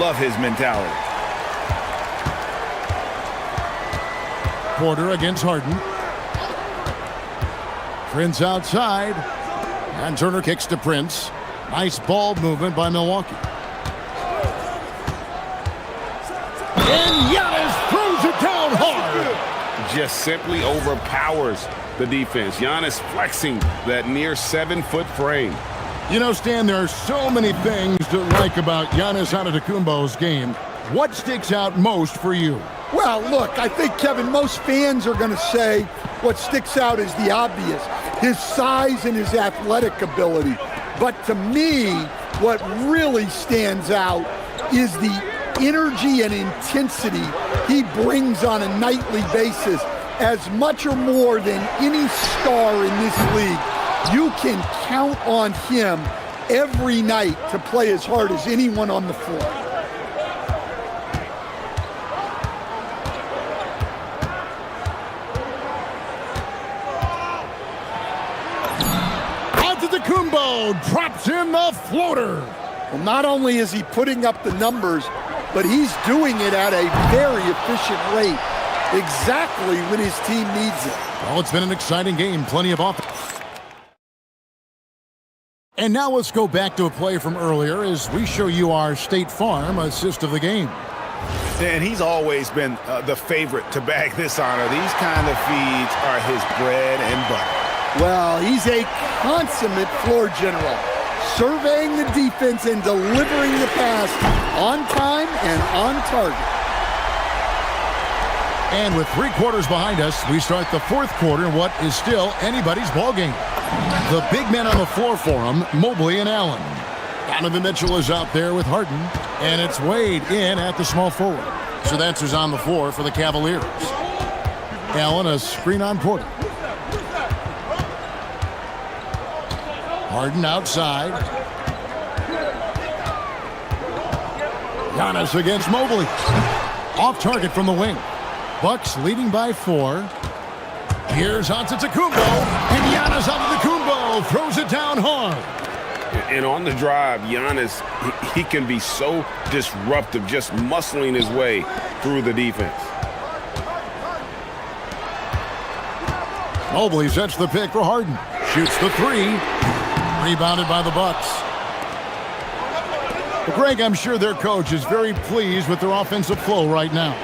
Love his mentality. Porter against Harden. Prince outside. And Turner kicks to Prince. Nice ball movement by Milwaukee. And Giannis throws it down hard. Just simply overpowers the defense. Giannis flexing that near 7-foot frame. You know, Stan, there are so many things to like about Giannis Antetokounmpo's game. What sticks out most for you? Well, look, I think, Kevin, most fans are going to say what sticks out is the obvious, his size and his athletic ability. But to me, what really stands out is the energy and intensity he brings on a nightly basis, as much or more than any star in this league. You can count on him every night to play as hard as anyone on the floor. Antetokounmpo drops in the floater. Well, not only is he putting up the numbers, but he's doing it at a very efficient rate, exactly when his team needs it. Well, it's been an exciting game. Plenty of offense. And now let's go back to a play from earlier as we show you our State Farm assist of the game. And he's always been the favorite to bag this honor. These kind of feeds are his bread and butter. Well, he's a consummate floor general, surveying the defense and delivering the pass on time and on target. And with 3 quarters behind us, we start the 4th quarter in what is still anybody's ball game. The big men on the floor for him, Mobley and Allen. Donovan Mitchell is out there with Harden, and it's Wade in at the small forward. So that's who's on the floor for the Cavaliers. Allen, a screen on Porter. Harden outside. Giannis against Mobley. Off target from the wing. Bucks leading by 4. Here's Antetokounmpo, and Giannis Antetokounmpo throws it down hard. And on the drive, Giannis, he can be so disruptive, just muscling his way through the defense. Mobley sets the pick for Harden. Shoots the 3. Rebounded by the Bucks. Well, Greg, I'm sure their coach is very pleased with their offensive flow right now.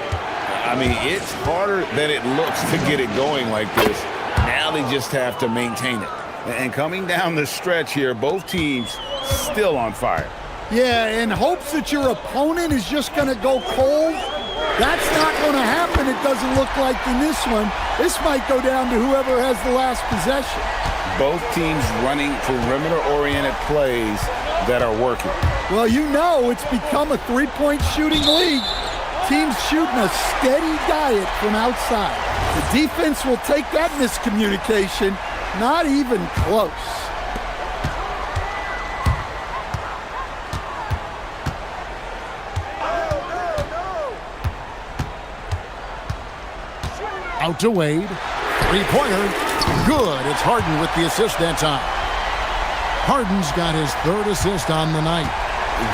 I mean, it's harder than it looks to get it going like this. Now they just have to maintain it. And coming down the stretch here, both teams still on fire. Yeah, in hopes that your opponent is just going to go cold. That's not going to happen, it doesn't look like in this one. This might go down to whoever has the last possession. Both teams running perimeter-oriented plays that are working. Well, you know it's become a three-point shooting league. Teams shooting a steady diet from outside. The defense will take that miscommunication. Not even close. Out to Wade. 3-pointer. Good. It's Harden with the assist that time. Harden's got his 3rd assist on the night.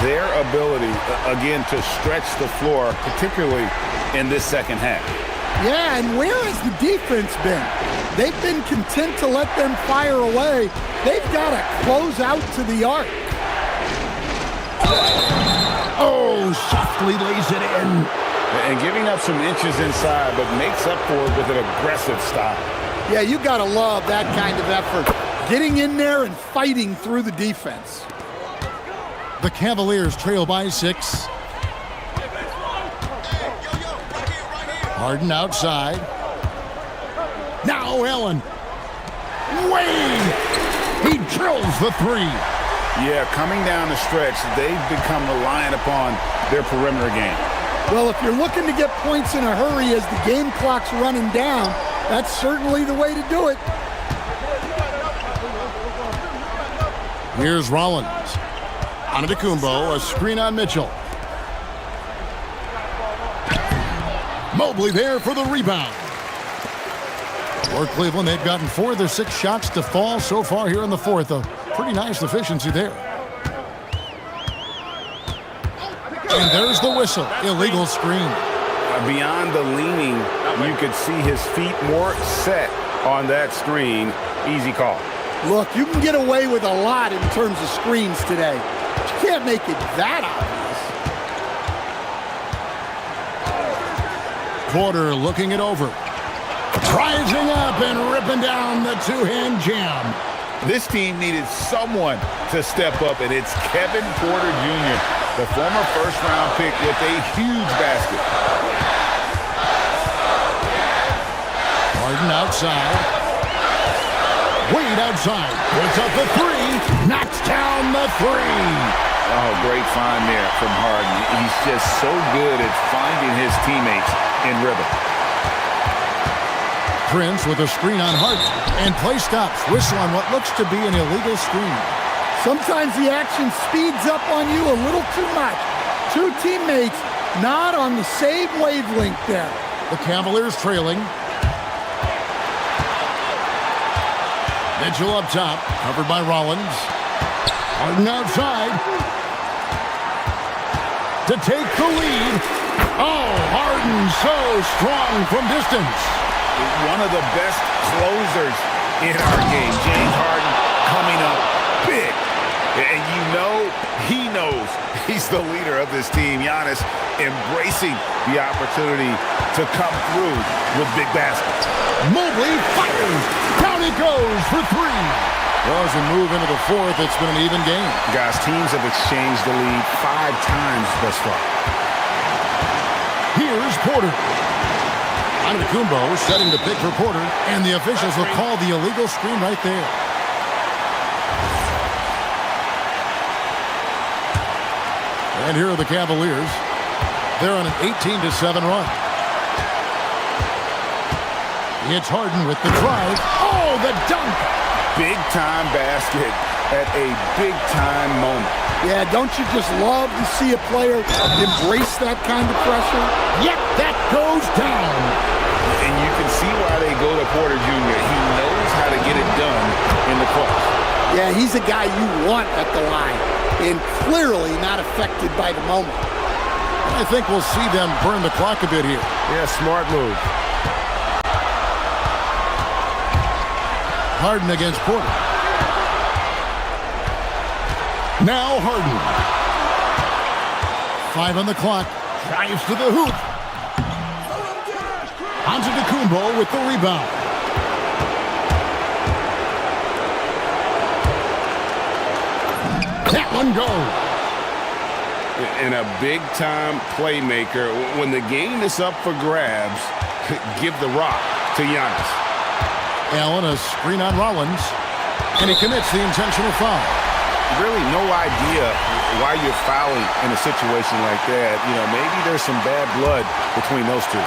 Their ability, again, to stretch the floor, particularly in this second half. Yeah, and where has the defense been? They've been content to let them fire away. They've got to close out to the arc. and giving up some inches inside, but makes up for it with an aggressive stop. Yeah, you got to love that kind of effort. Getting in there and fighting through the defense. The Cavaliers trail by 6. Harden outside. Now Allen. Wade! He drills the 3. Yeah, coming down the stretch, they've become reliant upon their perimeter game. Well, if you're looking to get points in a hurry as the game clock's running down, that's certainly the way to do it. Here's Rollins. Antetokounmpo, a screen on Mitchell. Mobley there for the rebound. For Cleveland, they've gotten 4 of their 6 shots to fall so far here in the fourth. A pretty nice efficiency there. And there's the whistle. Illegal screen. Beyond the leaning, you could see his feet more set on that screen. Easy call. Look, you can get away with a lot in terms of screens today. But you can't make it that obvious. Porter looking it over. Rising up and ripping down the two-hand jam. This team needed someone to step up, and it's Kevin Porter Jr., the former first-round pick with a huge basket. Harden outside. Wade outside. Puts up the 3. Knocks down the 3. Oh, great find there from Harden. He's just so good at finding his teammates in rhythm. Prince with a screen on Harden. And play stops. Whistle on what looks to be an illegal screen. Sometimes the action speeds up on you a little too much. 2 teammates not on the same wavelength there. The Cavaliers trailing. Mitchell up top, covered by Rollins. Harden outside. To take the lead. Oh, Harden so strong from distance. One of the best closers in our game. James Harden coming up big. And you know he knows he's the leader of this team. Giannis embracing the opportunity to come through with big baskets. Mobley fires. Down it goes for 3. Well, as we move into the fourth, it's been an even game. Guys, teams have exchanged the lead 5 times thus far. Here's Porter. Antetokounmpo setting the pick for Porter, and the officials will call the illegal screen right there. And here are the Cavaliers. They're on an 18-7 run. It's Harden with the drive. Oh, the dunk! Big-time basket at a big-time moment. Yeah, don't you just love to see a player embrace that kind of pressure? Yep, that goes down. And you can see why they go to Porter Jr. He knows how to get it done in the clutch. Yeah, he's a guy you want at the line, and clearly not affected by the moment. I think we'll see them burn the clock a bit here. Yeah, smart move. Harden against Porter. Now Harden. 5 on the clock. Drives to the hoop. Antetokounmpo with the rebound. That one goes. And a big-time playmaker. When the game is up for grabs, give the rock to Giannis. Allen, a screen on Rollins. And he commits the intentional foul. Really no idea why you're fouling in a situation like that. You know, maybe there's some bad blood between those two.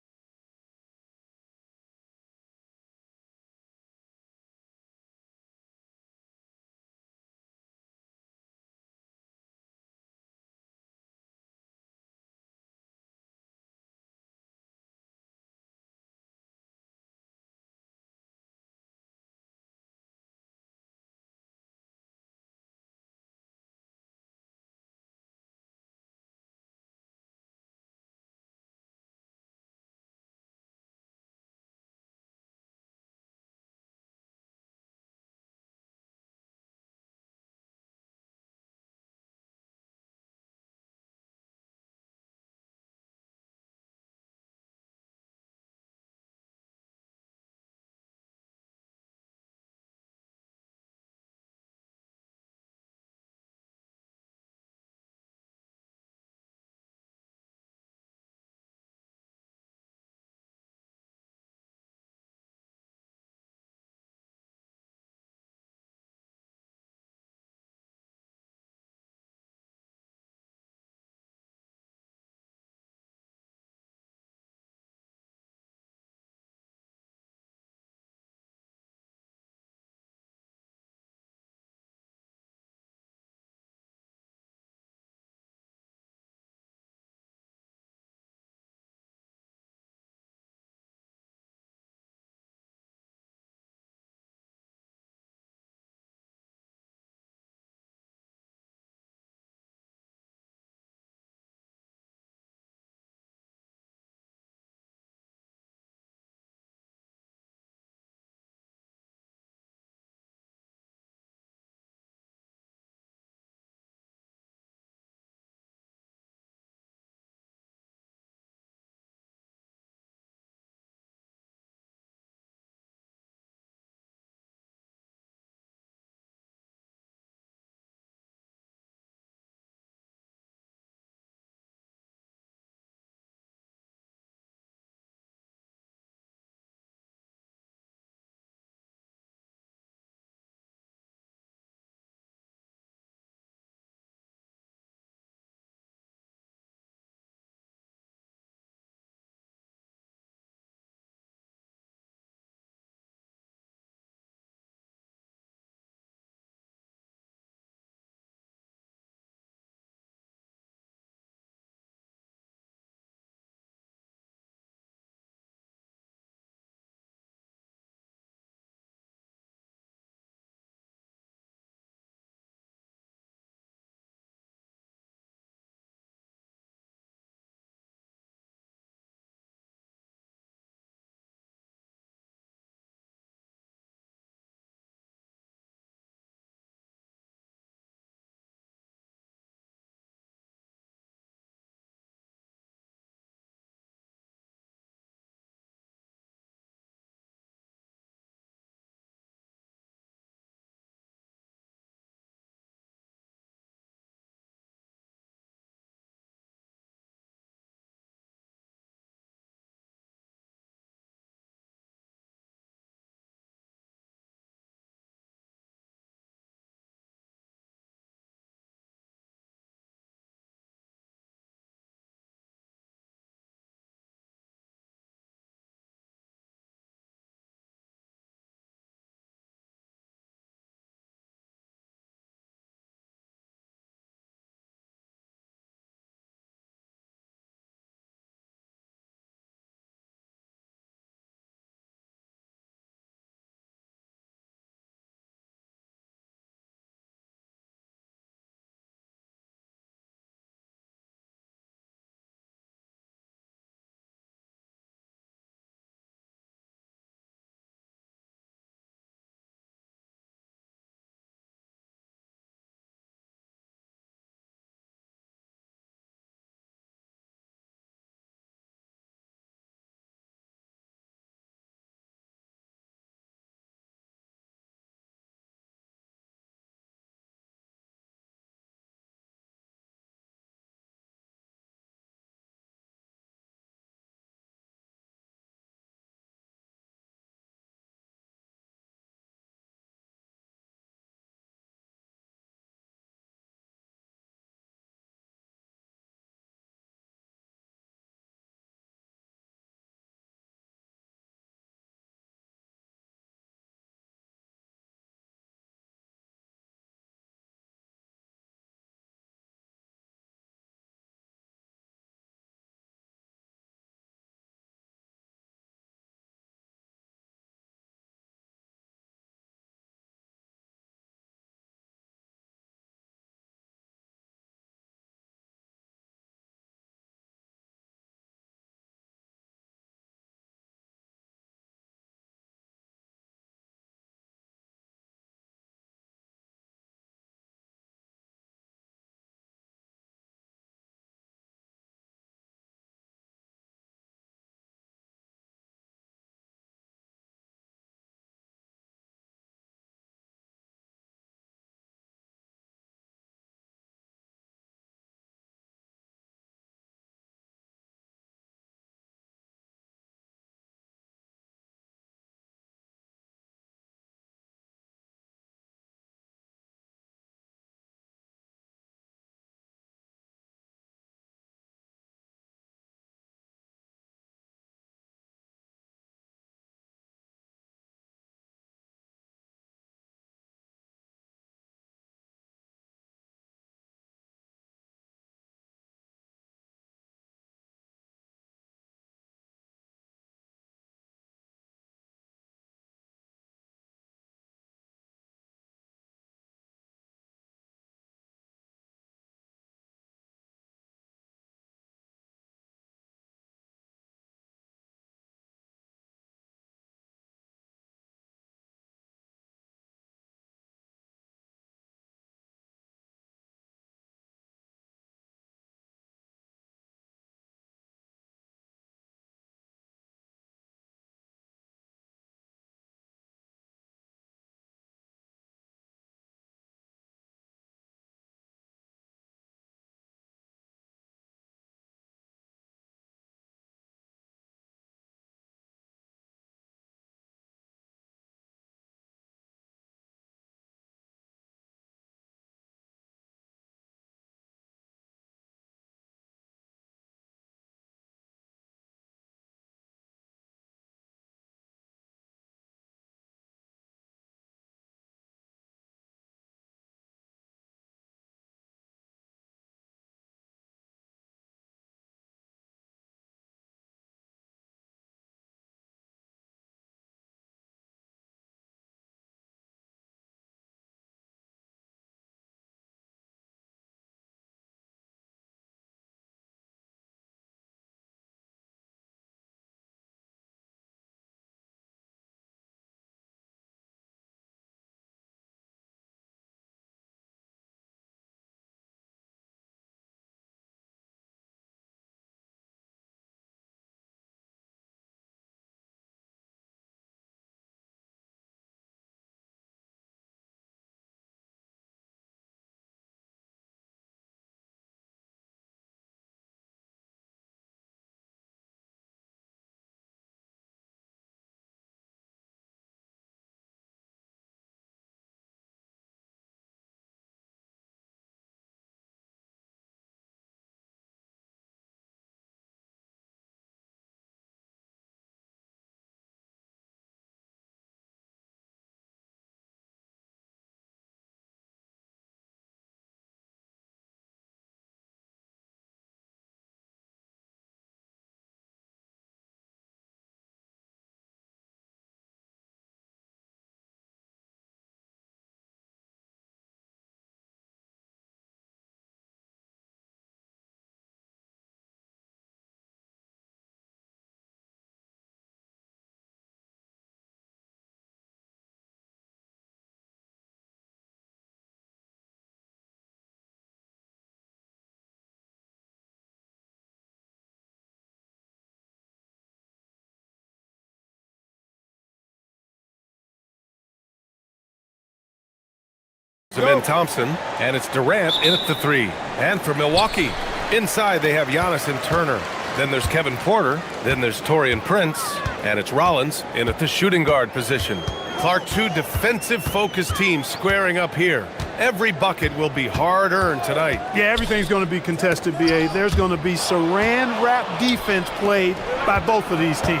Ben Thompson, and it's Durant in at the three. And for Milwaukee, inside they have Giannis and Turner. Then there's Kevin Porter. Then there's Taurean Prince. And it's Rollins in at the shooting guard position. Clark, two defensive-focused teams squaring up here. Every bucket will be hard-earned tonight. Yeah, everything's going to be contested, B.A. There's going to be saran wrap defense played by both of these teams.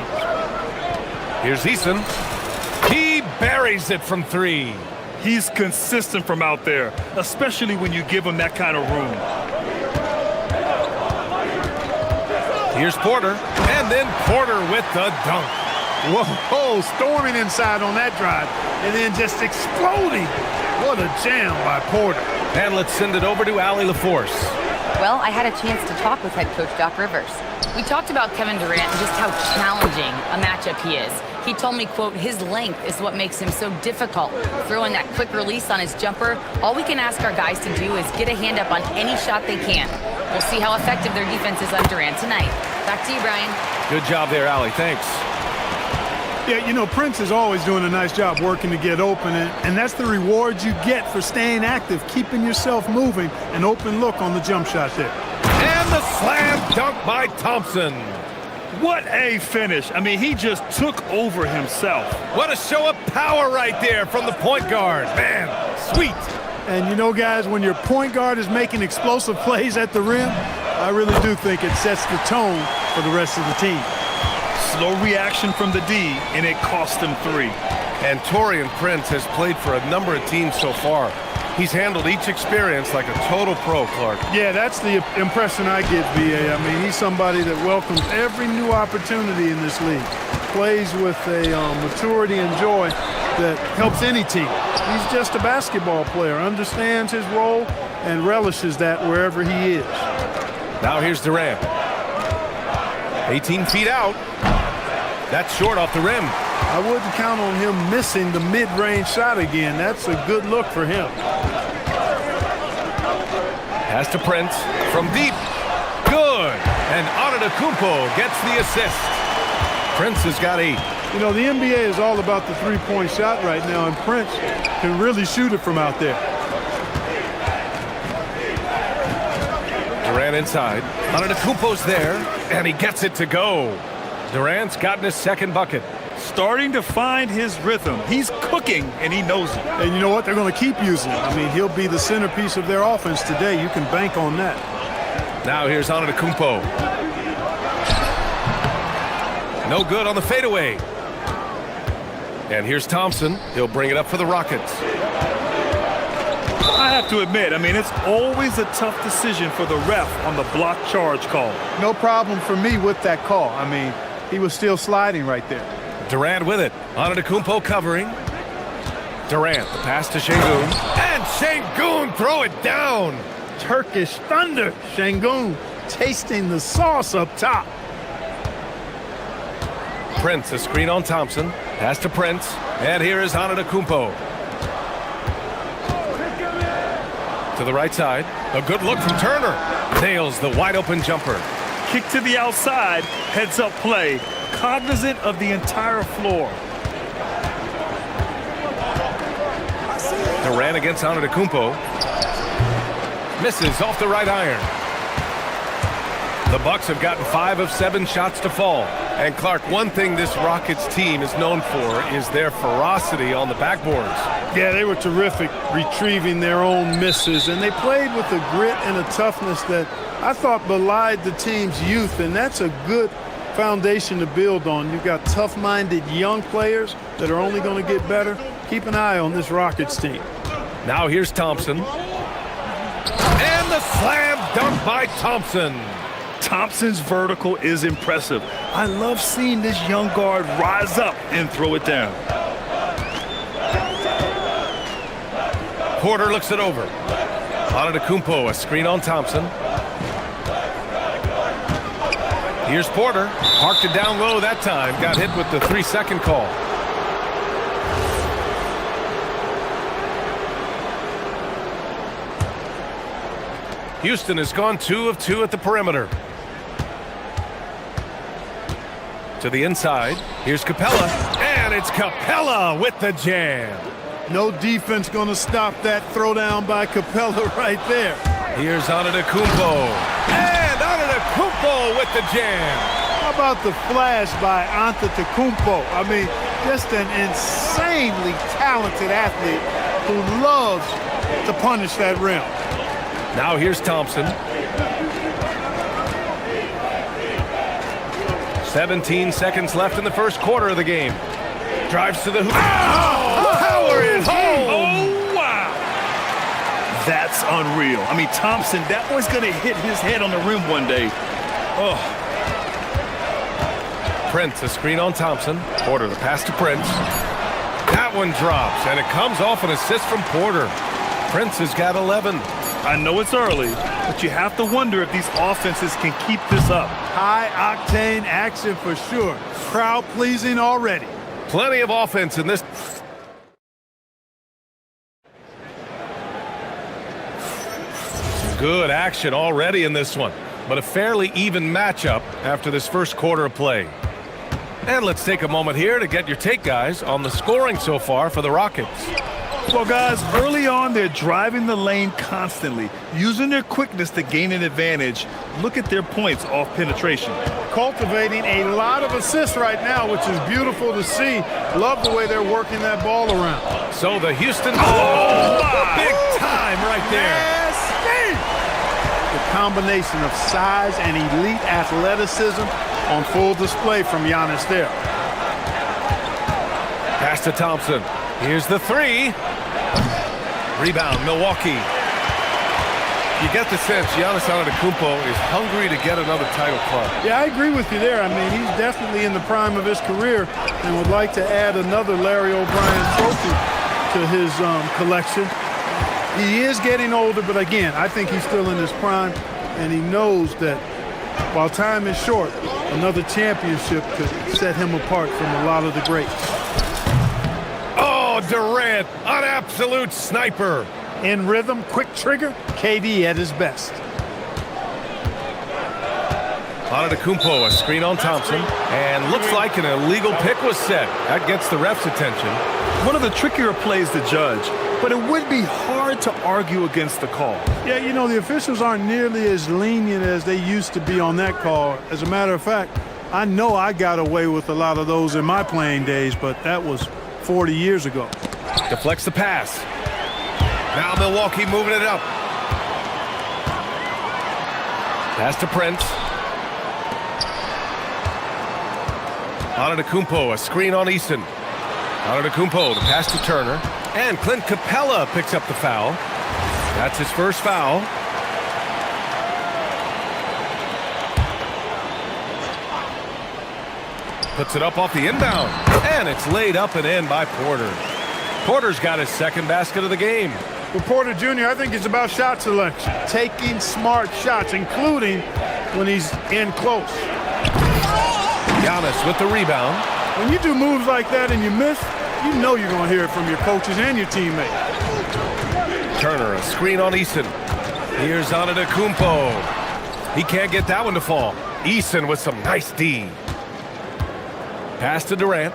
Here's Eason. He buries it from three. He's consistent from out there, especially when you give him that kind of room. Here's Porter, and then Porter with the dunk. Whoa, storming inside on that drive, and then just exploding. What a jam by Porter. And let's send it over to Allie LaForce. Well, I had a chance to talk with head coach Doc Rivers. We talked about Kevin Durant and just how challenging a matchup he is. He told me, quote, his length is what makes him so difficult. Throwing that quick release on his jumper, all we can ask our guys to do is get a hand up on any shot they can. We'll see how effective their defense is on Durant tonight. Back to you, Brian. Good job there, Allie. Thanks. Yeah, you know, Prince is always doing a nice job working to get open, and that's the reward you get for staying active, keeping yourself moving, an open look on the jump shot there. And the slam dunk by Thompson. What a finish. I mean, he just took over himself. What a show of power right there from the point guard. Man, sweet. And you know, guys, when your point guard is making explosive plays at the rim, I really do think it sets the tone for the rest of the team. Slow reaction from the D, and it cost him three. And Taurean Prince has played for a number of teams so far. He's handled each experience like a total pro, Clark. Yeah, that's the impression I get, B.A. I mean, he's somebody that welcomes every new opportunity in this league. Plays with a maturity and joy that helps any team. He's just a basketball player, understands his role, and relishes that wherever he is. Now here's Durant. 18 feet out. That's short off the rim. I wouldn't count on him missing the mid-range shot again. That's a good look for him. Pass to Prince from deep. Good. And Antetokounmpo gets the assist. Prince has got 8. You know, the NBA is all about the three-point shot right now, and Prince can really shoot it from out there. Durant inside. Antetokounmpo's there, and he gets it to go. Durant's gotten his second bucket. Starting to find his rhythm. He's cooking, and he knows it. And you know what? They're going to keep using it. I mean, he'll be the centerpiece of their offense today. You can bank on that. Now here's Antetokounmpo. No good on the fadeaway. And here's Thompson. He'll bring it up for the Rockets. I have to admit, I mean, it's always a tough decision for the ref on the block charge call. No problem for me with that call. I mean, he was still sliding right there. Durant with it. Antetokounmpo covering. Durant, the pass to Şengün. And Şengün throw it down. Turkish thunder. Şengün tasting the sauce up top. Prince, a screen on Thompson. Pass to Prince. And here is Antetokounmpo. To the right side. A good look from Turner. Nails the wide open jumper. Kick to the outside. Heads up play. Cognizant of the entire floor. Durant against Antetokounmpo. Misses off the right iron. The Bucks have gotten 5 of 7 shots to fall. And Clark, one thing this Rockets team is known for is their ferocity on the backboards. Yeah, they were terrific retrieving their own misses, and they played with a grit and a toughness that I thought belied the team's youth, and that's a good foundation to build on. You've got tough-minded young players that are only going to get better. Keep an eye on this Rockets team. Now here's Thompson. And the slam dunk by Thompson. Thompson's vertical is impressive. I love seeing this young guard rise up and throw it down. Porter looks it over. Antetokounmpo, a screen on Thompson. Here's Porter. Parked it down low that time. Got hit with the 3-second call. Houston has gone 2 of 2 at the perimeter. To the inside. Here's Capella. And it's Capella with the jam. No defense going to stop that throwdown by Capella right there. Here's Antetokounmpo. And Antetokounmpo with the jam. How about the flash by Antetokounmpo? I mean, just an insanely talented athlete who loves to punish that rim. Now here's Thompson. 17 seconds left in the first quarter of the game. Drives to the hoop. Oh! Power is home! Oh, wow! That's unreal. I mean, Thompson, that one's going to hit his head on the rim one day. Oh. Prince, a screen on Thompson. Porter, the pass to Prince. That one drops, and it comes off an assist from Porter. Prince has got 11. I know it's early, but you have to wonder if these offenses can keep this up. High-octane action for sure. Crowd-pleasing already. Plenty of offense in this. Good action already in this one, but a fairly even matchup after this first quarter of play. And let's take a moment here to get your take, guys, on the scoring so far for the Rockets. Well, guys, early on, they're driving the lane constantly, using their quickness to gain an advantage. Look at their points off penetration. Cultivating a lot of assists right now, which is beautiful to see. Love the way they're working that ball around. So the Houston... big time right there. The combination of size and elite athleticism on full display from Giannis there. Pass to Thompson. Here's the three. Rebound, Milwaukee. You get the sense Giannis Antetokounmpo is hungry to get another title club. Yeah, I agree with you there. I mean, he's definitely in the prime of his career and would like to add another Larry O'Brien trophy to his collection. He is getting older, but again, I think he's still in his prime, and he knows that while time is short, another championship could set him apart from a lot of the greats. Oh, Durant, an absolute sniper. In rhythm, quick trigger, KD at his best. Antetokounmpo, a screen on Thompson, and looks like an illegal pick was set. That gets the ref's attention. One of the trickier plays to judge, but it would be hard to argue against the call. Yeah, you know, the officials aren't nearly as lenient as they used to be on that call. As a matter of fact, I know I got away with a lot of those in my playing days, but that was 40 years ago. Deflects the pass. Now Milwaukee moving it up. Pass to Prince. Antetokounmpo, a screen on Easton. Antetokounmpo, the pass to Turner. And Clint Capella picks up the foul. That's his first foul. Puts it up off the inbound. And it's laid up and in by Porter. Porter's got his second basket of the game. For Porter Jr., I think it's about shot selection. Taking smart shots, including when he's in close. Giannis with the rebound. When you do moves like that and you miss, you know you're going to hear it from your coaches and your teammates. Turner, a screen on Easton. Here's Antetokounmpo. He can't get that one to fall. Easton with some nice D. Pass to Durant.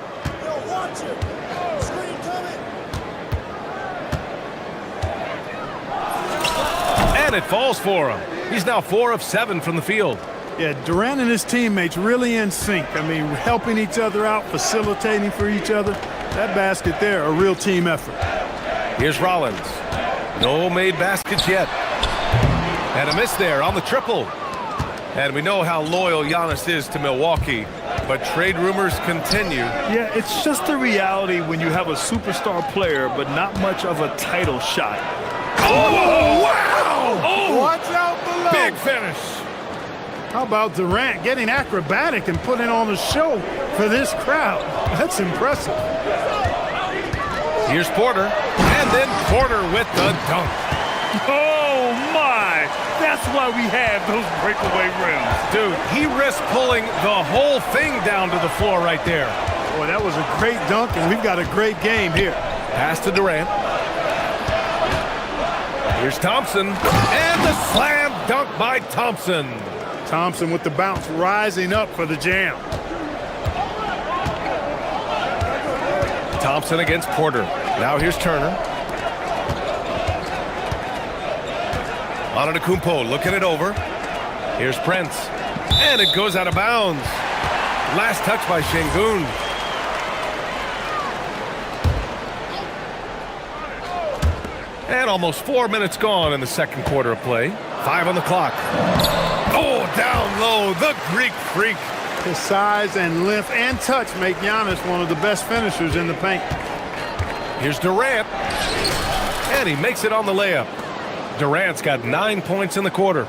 And it falls for him. He's now 4 of 7 from the field. Yeah, Durant and his teammates really in sync. I mean, helping each other out, facilitating for each other. That basket there, a real team effort. Here's Rollins. No made baskets yet. And a miss there on the triple. And we know how loyal Giannis is to Milwaukee, but trade rumors continue. Yeah, it's just the reality when you have a superstar player, but not much of a title shot. Oh, wow! Oh, watch out below. Big finish. How about Durant getting acrobatic and putting on a show for this crowd? That's impressive. Here's Porter, and then Porter with the dunk. Oh, my! That's why we have those breakaway rims. Dude, he risked pulling the whole thing down to the floor right there. Boy, that was a great dunk, and we've got a great game here. Pass to Durant. Here's Thompson, and the slam dunk by Thompson. Thompson with the bounce, rising up for the jam. Thompson against Porter. Now here's Turner. Antetokounmpo looking it over. Here's Prince. And it goes out of bounds. Last touch by Şengün. And almost 4 minutes gone in the second quarter of play. 5 on the clock. Oh, down low, the Greek freak. His size and length and touch make Giannis one of the best finishers in the paint. Here's Durant. And he makes it on the layup. Durant's got 9 points in the quarter.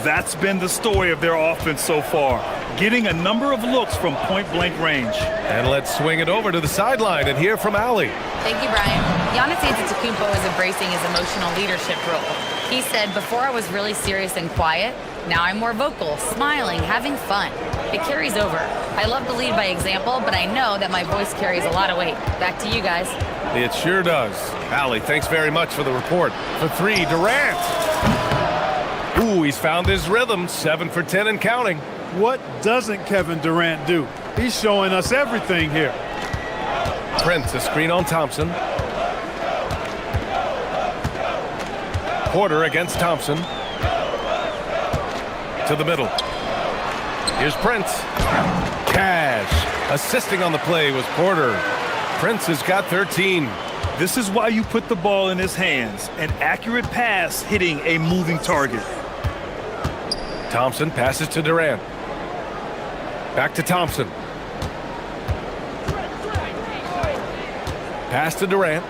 That's been the story of their offense so far, getting a number of looks from point-blank range. And let's swing it over to the sideline and hear from Allie. Thank you, Brian. Giannis Antetokounmpo is embracing his emotional leadership role. He said, before I was really serious and quiet, now I'm more vocal, smiling, having fun. It carries over. I love to lead by example, but I know that my voice carries a lot of weight. Back to you guys. It sure does. Allie, thanks very much for the report. For 3, Durant. Ooh, he's found his rhythm. 7 for 10 and counting. What doesn't Kevin Durant do? He's showing us everything here. Prince, a screen on Thompson. Porter against Thompson. To the middle. Here's Prince. Cash. Assisting on the play was Porter. Prince has got 13. This is why you put the ball in his hands. An accurate pass hitting a moving target. Thompson passes to Durant. Back to Thompson. Pass to Durant.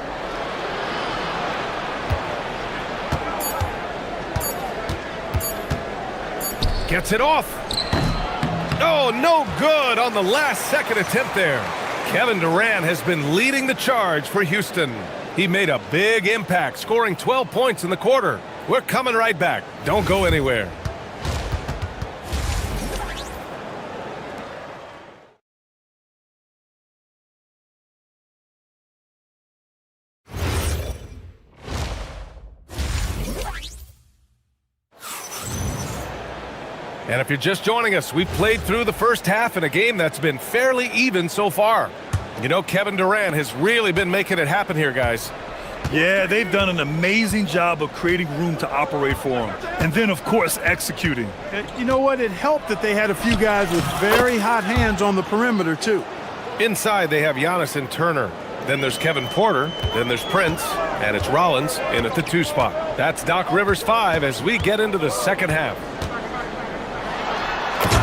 Gets it off. Oh, no good on the last second attempt there. Kevin Durant has been leading the charge for Houston. He made a big impact, scoring 12 points in the quarter. We're coming right back. Don't go anywhere. And if you're just joining us, we've played through the first half in a game that's been fairly even so far. You know, Kevin Durant has really been making it happen here, guys. Yeah, they've done an amazing job of creating room to operate for him. And then, of course, executing. You know what? It helped that they had a few guys with very hot hands on the perimeter, too. Inside, they have Giannis and Turner. Then there's Kevin Porter. Then there's Prince. And it's Rollins in at the 2 spot. That's Doc Rivers' 5 as we get into the second half.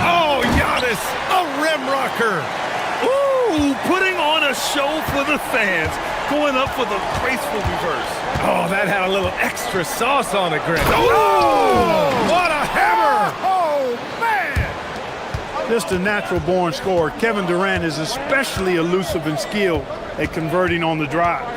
Oh, Giannis, a rim rocker. Ooh, putting on a show for the fans. Going up for the graceful reverse. Oh, that had a little extra sauce on it, Grant. Oh, what a hammer. Oh, man! Just a natural-born scorer. Kevin Durant is especially elusive and skilled at converting on the drive.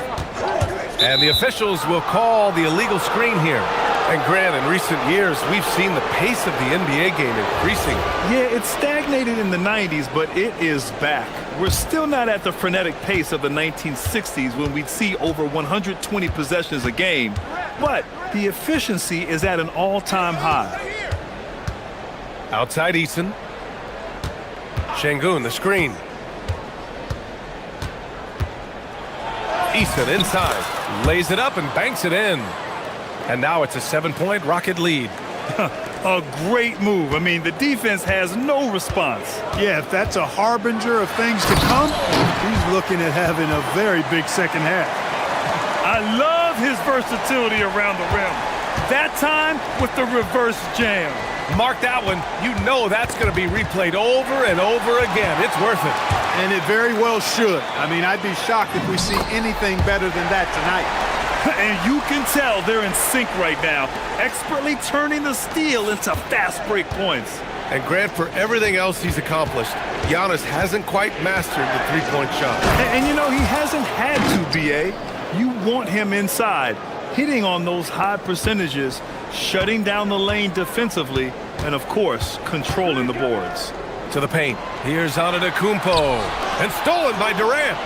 And the officials will call the illegal screen here. And Grant, in recent years, we've seen the pace of the NBA game increasing. Yeah, it stagnated in the 90s, but it is back. We're still not at the frenetic pace of the 1960s when we'd see over 120 possessions a game, but the efficiency is at an all-time high. Outside Eason. Şengün, the screen. Eason inside, lays it up and banks it in. And now it's a 7-point Rocket lead. A great move. I mean, the defense has no response. Yeah, if that's a harbinger of things to come, he's looking at having a very big second half. I love his versatility around the rim. That time with the reverse jam. Mark that one. You know that's going to be replayed over and over again. It's worth it. And it very well should. I mean, I'd be shocked if we see anything better than that tonight. And you can tell they're in sync right now, expertly turning the steal into fast break points. And Grant, for everything else he's accomplished, Giannis hasn't quite mastered the three-point shot. And you know, he hasn't had to, B.A. You want him inside, hitting on those high percentages, shutting down the lane defensively, and of course, controlling the boards. To the paint. Here's Antetokounmpo. And stolen by Durant.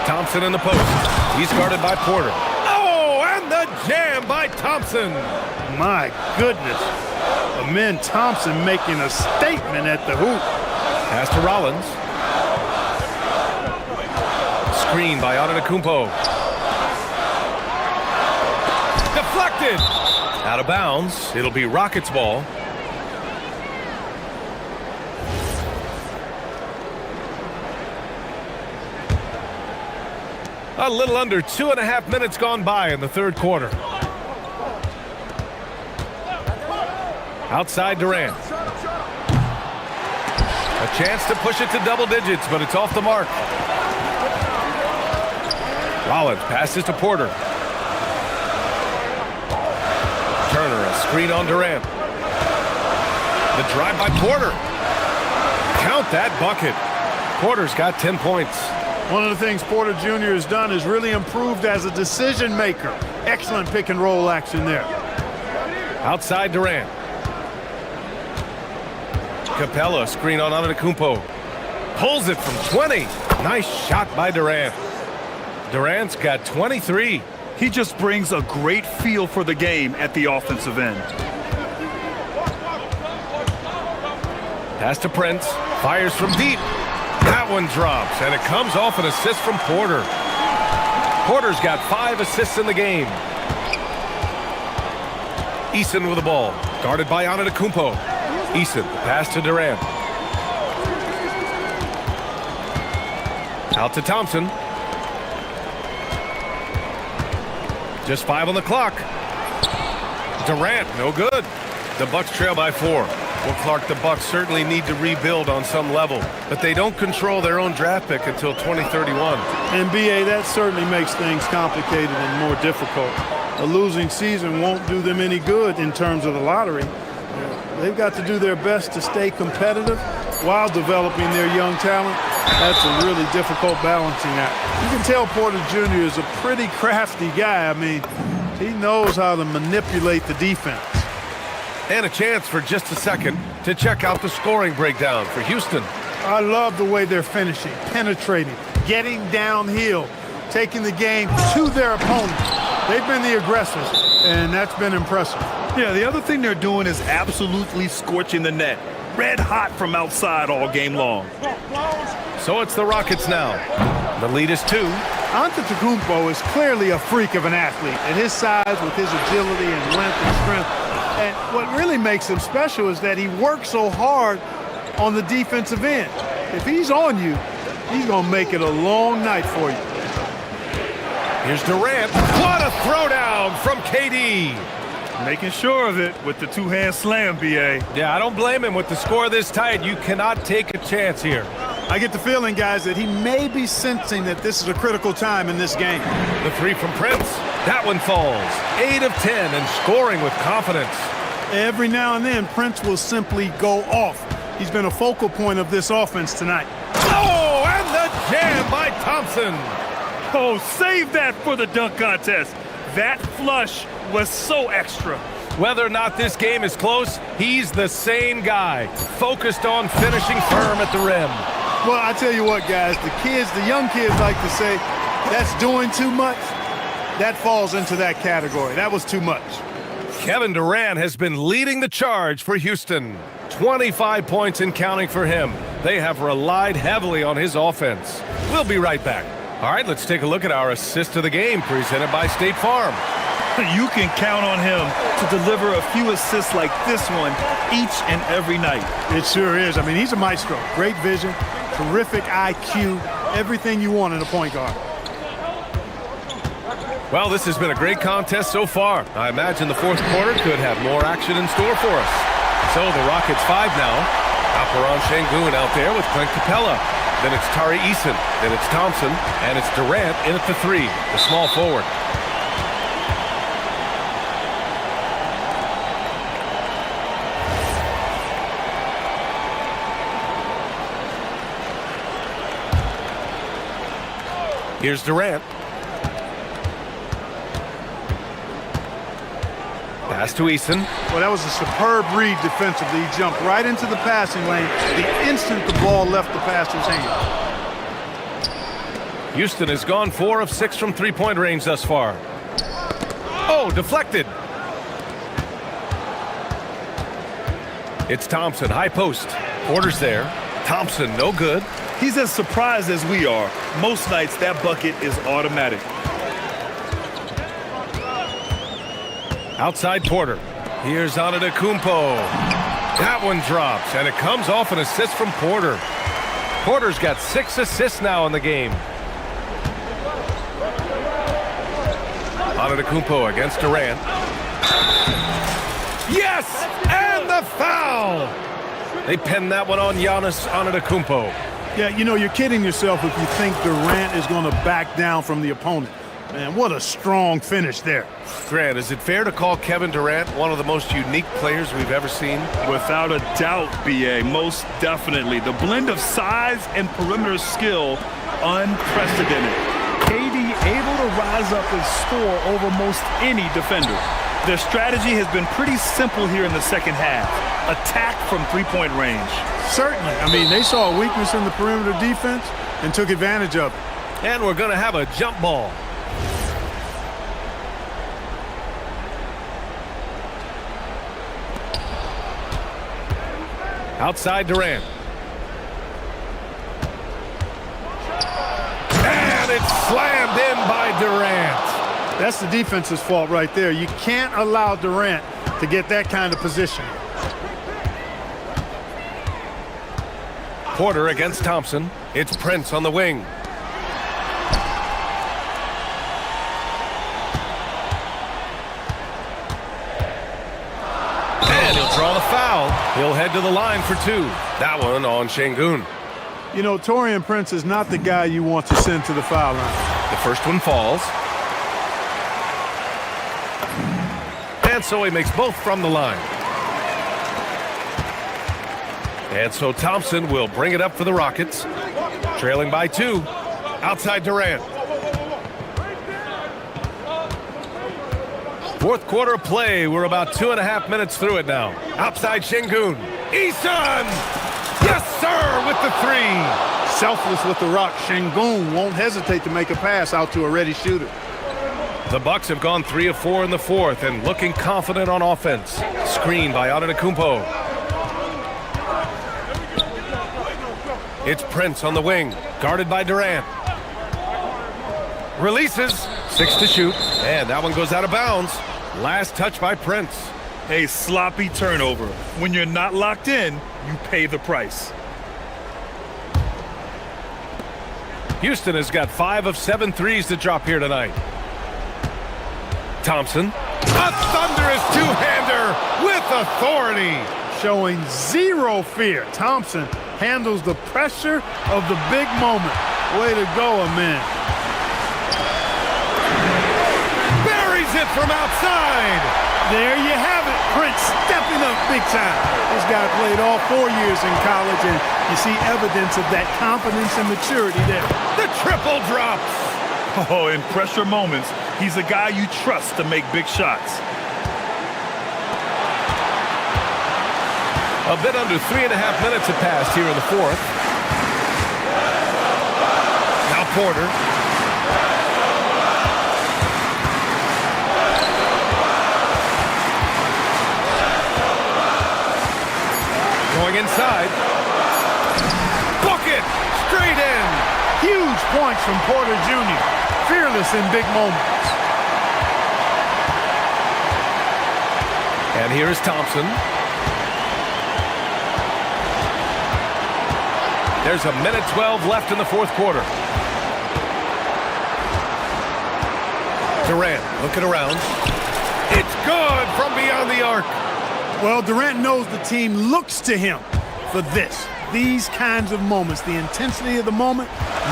Thompson in the post. He's guarded by Porter. Oh, and the jam by Thompson. My goodness. Amen Thompson making a statement at the hoop. Pass to Rollins. screen by Antetokounmpo. Deflected! Out of bounds. It'll be Rockets ball. A little under 2.5 minutes gone by in the third quarter. Outside Durant. A chance to push it to double digits, but it's off the mark. Rollins passes to Porter. Turner, a screen on Durant. The drive by Porter. Count that bucket. Porter's got 10 points. One of the things Porter Jr. has done is really improved as a decision maker. Excellent pick and roll action there. Outside Durant. Capella, screen on Antetokounmpo. Pulls it from 20. Nice shot by Durant. Durant's got 23. He just brings a great feel for the game at the offensive end. Pass to Prince. Fires from deep. That one drops, and it comes off an assist from Porter. Porter's got 5 assists in the game. Eason with the ball. Guarded by Antetokounmpo. Eason, pass to Durant. Out to Thompson. Just 5 on the clock. Durant, no good. The Bucks trail by 4. Well, Clark, the Bucks certainly need to rebuild on some level, but they don't control their own draft pick until 2031. And BA, that certainly makes things complicated and more difficult. A losing season won't do them any good in terms of the lottery. They've got to do their best to stay competitive while developing their young talent. That's a really difficult balancing act. You can tell Porter Jr. is a pretty crafty guy. I mean, he knows how to manipulate the defense. And a chance for just a second to check out the scoring breakdown for Houston. I love the way they're finishing, penetrating, getting downhill, taking the game to their opponents. They've been the aggressors, and that's been impressive. Yeah, the other thing they're doing is absolutely scorching the net. Red hot from outside all game long. So it's the Rockets now. The lead is 2. Antetokounmpo is clearly a freak of an athlete at his size with his agility and length and strength. And what really makes him special is that he works so hard on the defensive end. If he's on you, he's going to make it a long night for you. Here's Durant. What a throwdown from KD. Making sure of it with the two-hand slam, BA. Yeah, I don't blame him. With the score this tight, you cannot take a chance here. I get the feeling, guys, that he may be sensing that this is a critical time in this game. The 3 from Prince. That one falls. 8 of 10 and scoring with confidence. Every now and then, Prince will simply go off. He's been a focal point of this offense tonight. Oh, and the jam by Thompson. Oh, save that for the dunk contest. That flush was so extra. Whether or not this game is close, he's the same guy, focused on finishing firm at the rim. Well, I tell you what, guys, the young kids like to say, that's doing too much. That falls into that category. That was too much. Kevin Durant has been leading the charge for Houston. 25 points and counting for him. They have relied heavily on his offense. We'll be right back. All right, let's take a look at our assist of the game presented by State Farm. You can count on him to deliver a few assists like this one each and every night. It sure is. I mean, he's a maestro. Great vision, terrific IQ, everything you want in a point guard. Well, this has been a great contest so far. I imagine the fourth quarter could have more action in store for us. So the Rockets 5 now. Alperon Şengün out there with Clint Capella. Then it's Tari Eason. Then it's Thompson. And it's Durant in at the 3, the small forward. Here's Durant. Pass to Eason. Well, that was a superb read defensively. He jumped right into the passing lane the instant the ball left the passer's hand. Houston has gone 4 of 6 from three-point range thus far. Oh, deflected. It's Thompson, high post. Porter's there. Thompson, no good. He's as surprised as we are. Most nights, that bucket is automatic. Outside Porter. Here's Antetokounmpo. That one drops, and it comes off an assist from Porter. Porter's got 6 assists now in the game. Antetokounmpo against Durant. Yes! And the foul! They pinned that one on Giannis Antetokounmpo. Yeah, you know, you're kidding yourself if you think Durant is going to back down from the opponent. Man, what a strong finish there. Grant, is it fair to call Kevin Durant one of the most unique players we've ever seen? Without a doubt, B.A., most definitely. The blend of size and perimeter skill, unprecedented. KD able to rise up and score over most any defender. Their strategy has been pretty simple here in the second half. Attack from three-point range. Certainly. I mean, they saw a weakness in the perimeter defense and took advantage of it. And we're going to have a jump ball. Outside Durant. And it's slammed in by Durant. That's the defense's fault right there. You can't allow Durant to get that kind of position. Porter against Thompson. It's Prince on the wing. And he'll draw the foul. He'll head to the line for 2. That one on Şengün. You know, Taurean Prince is not the guy you want to send to the foul line. The first one falls. And so he makes both from the line. And so Thompson will bring it up for the Rockets. Trailing by 2. Outside Durant. Fourth quarter of play. We're about 2.5 minutes through it now. Outside Şengün. Eason! Yes, sir, with the 3. Selfless with the rock. Şengün won't hesitate to make a pass out to a ready shooter. The Bucks have gone 3 of 4 in the fourth and looking confident on offense. Screen by Antetokounmpo. It's Prince on the wing, guarded by Durant. Releases, 6 to shoot, and that one goes out of bounds. Last touch by Prince. A sloppy turnover. When you're not locked in, you pay the price. Houston has got 5 of 7 threes to drop here tonight. Thompson, a thunderous two-hander with authority. Showing zero fear. Thompson handles the pressure of the big moment. Way to go, man. Buries it from outside. There you have it. Prince stepping up big time. This guy played all 4 years in college, and you see evidence of that confidence and maturity there. The triple drops. Oh, in pressure moments, he's a guy you trust to make big shots. A bit under 3.5 minutes have passed here in the fourth. Now Porter. Going inside. Book it! Straight in! Huge points from Porter Jr. Fearless in big moments. And here's Thompson. There's 1:12 left in the fourth quarter. Durant looking around. It's good from beyond the arc. Well, Durant knows the team looks to him for this. These kinds of moments, the intensity of the moment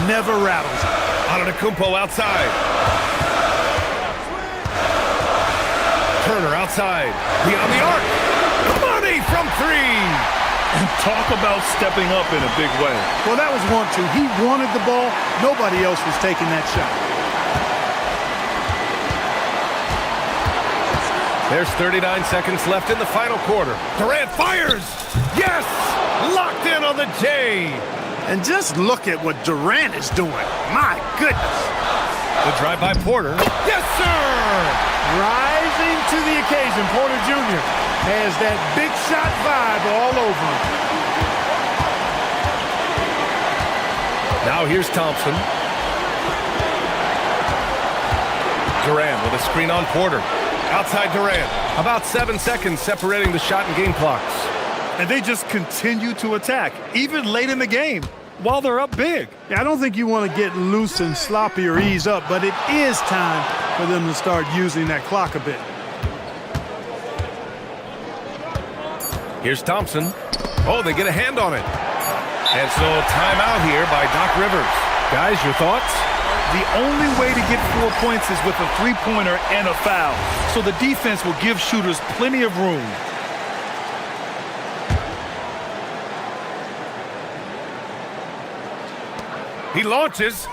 never rattles him. Antetokounmpo outside. Turner outside. Beyond the arc. Money from 3. And talk about stepping up in a big way. Well, that was 1-2. He wanted the ball. Nobody else was taking that shot. There's 39 seconds left in the final quarter. Durant fires! Yes! Locked in on the J! And just look at what Durant is doing. My goodness. The drive by Porter. Yes, sir! Rising to the occasion, Porter Jr. has that big shot vibe all over him. Now here's Thompson. Durant with a screen on Porter. Outside Durant. About 7 seconds separating the shot and game clocks. And they just continue to attack, even late in the game, while they're up big. Yeah, I don't think you want to get loose and sloppy or ease up, but it is time for them to start using that clock a bit. Here's Thompson. Oh, they get a hand on it. And so timeout here by Doc Rivers. Guys, your thoughts? The only way to get 4 points is with a three-pointer and a foul. So the defense will give shooters plenty of room. He launches.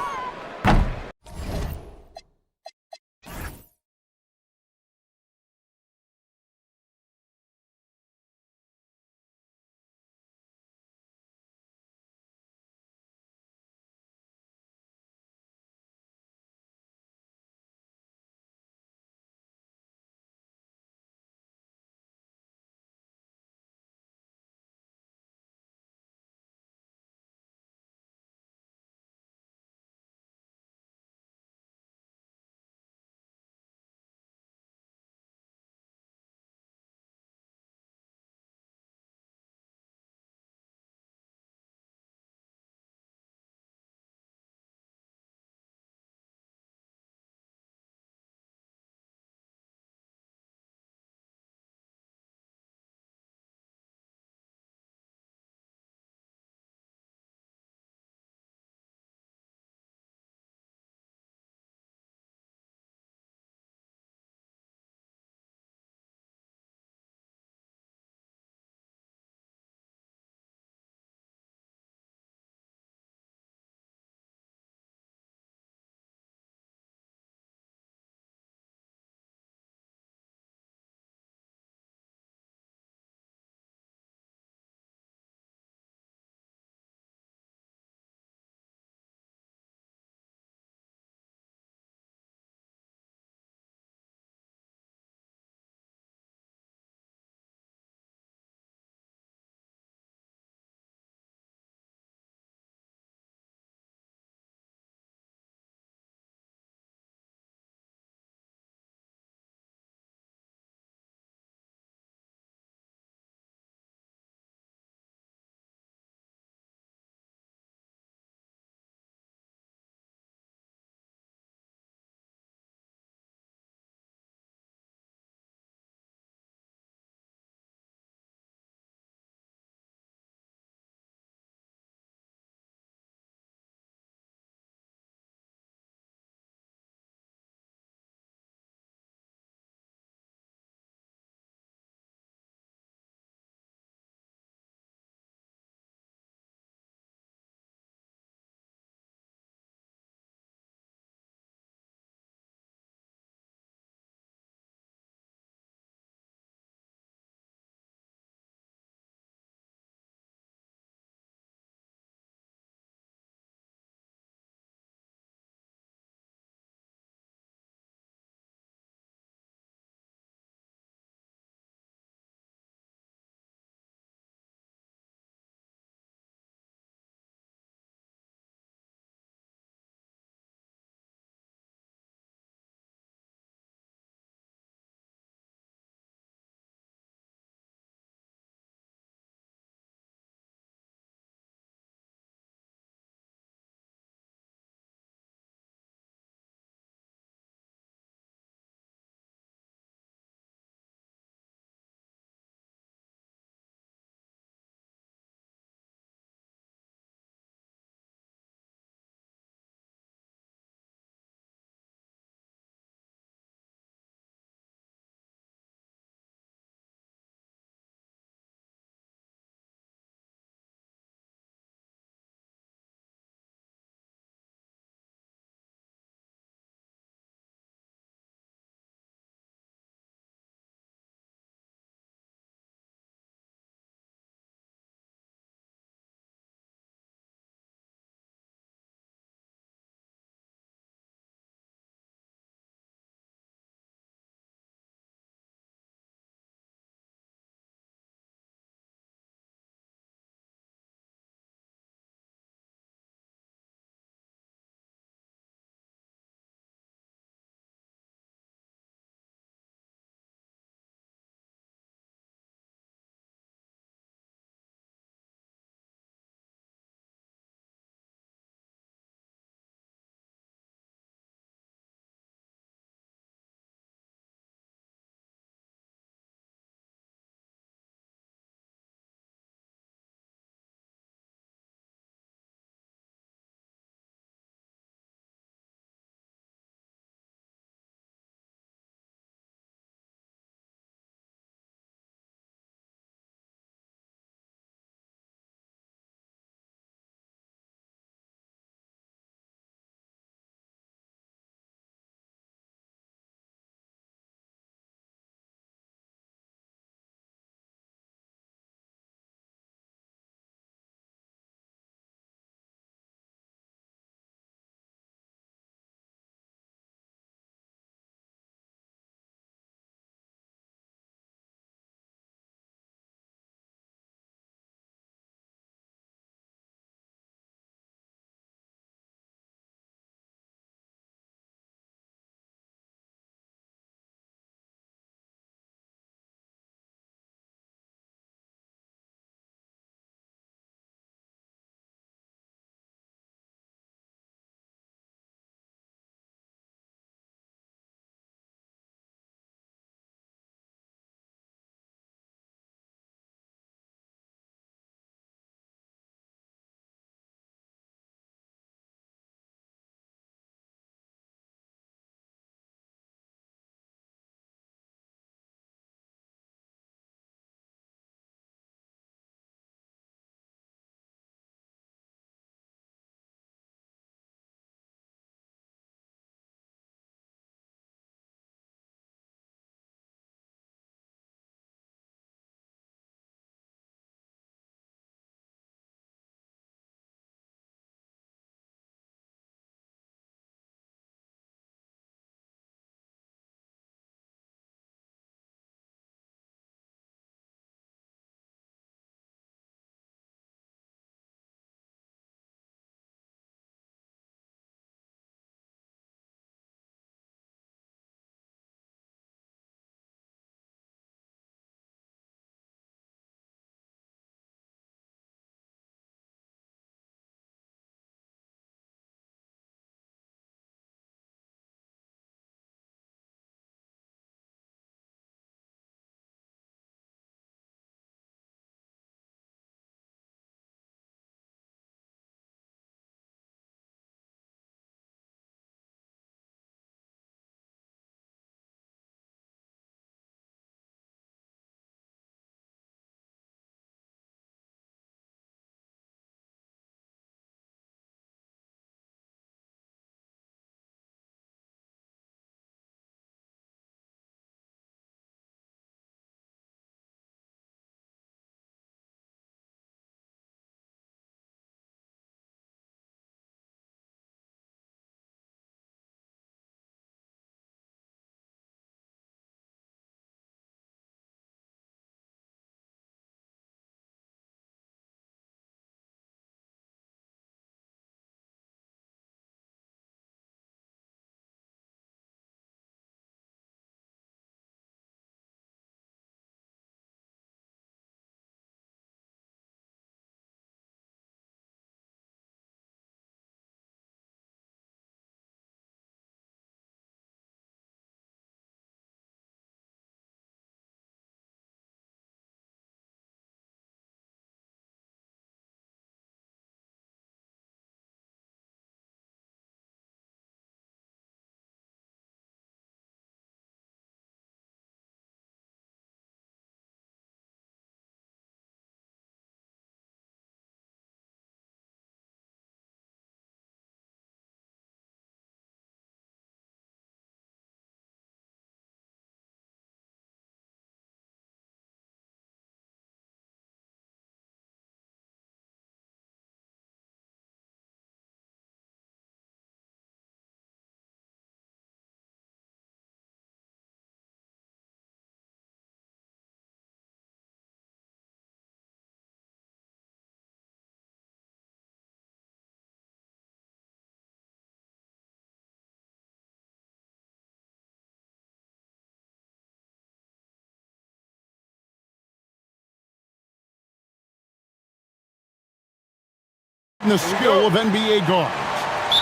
The skill of NBA guards.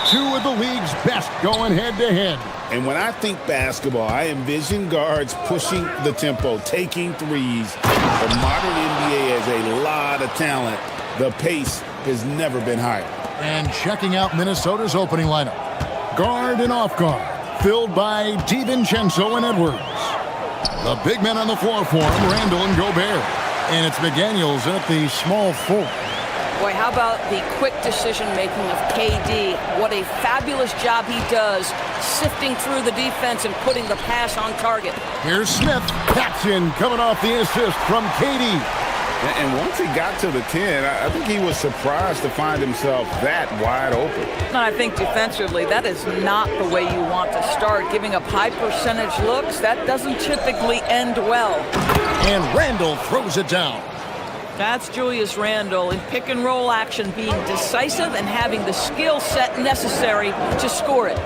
Two of the league's best going head-to-head. And when I think basketball, I envision guards pushing the tempo, taking threes. The modern NBA has a lot of talent. The pace has never been higher. And checking out Minnesota's opening lineup. Guard and off guard, filled by DiVincenzo and Edwards. The big men on the floor for him, Randall and Gobert. And it's McDaniels at the small forward. Boy, how about the quick decision-making of KD? What a fabulous job he does sifting through the defense and putting the pass on target. Here's Smith. That's in, coming off the assist from KD. And once he got to the 10, I think he was surprised to find himself that wide open. And I think defensively, that is not the way you want to start. Giving up high percentage looks, that doesn't typically end well. And Randall throws it down. That's Julius Randle in pick and roll action, being decisive and having the skill set necessary to score it.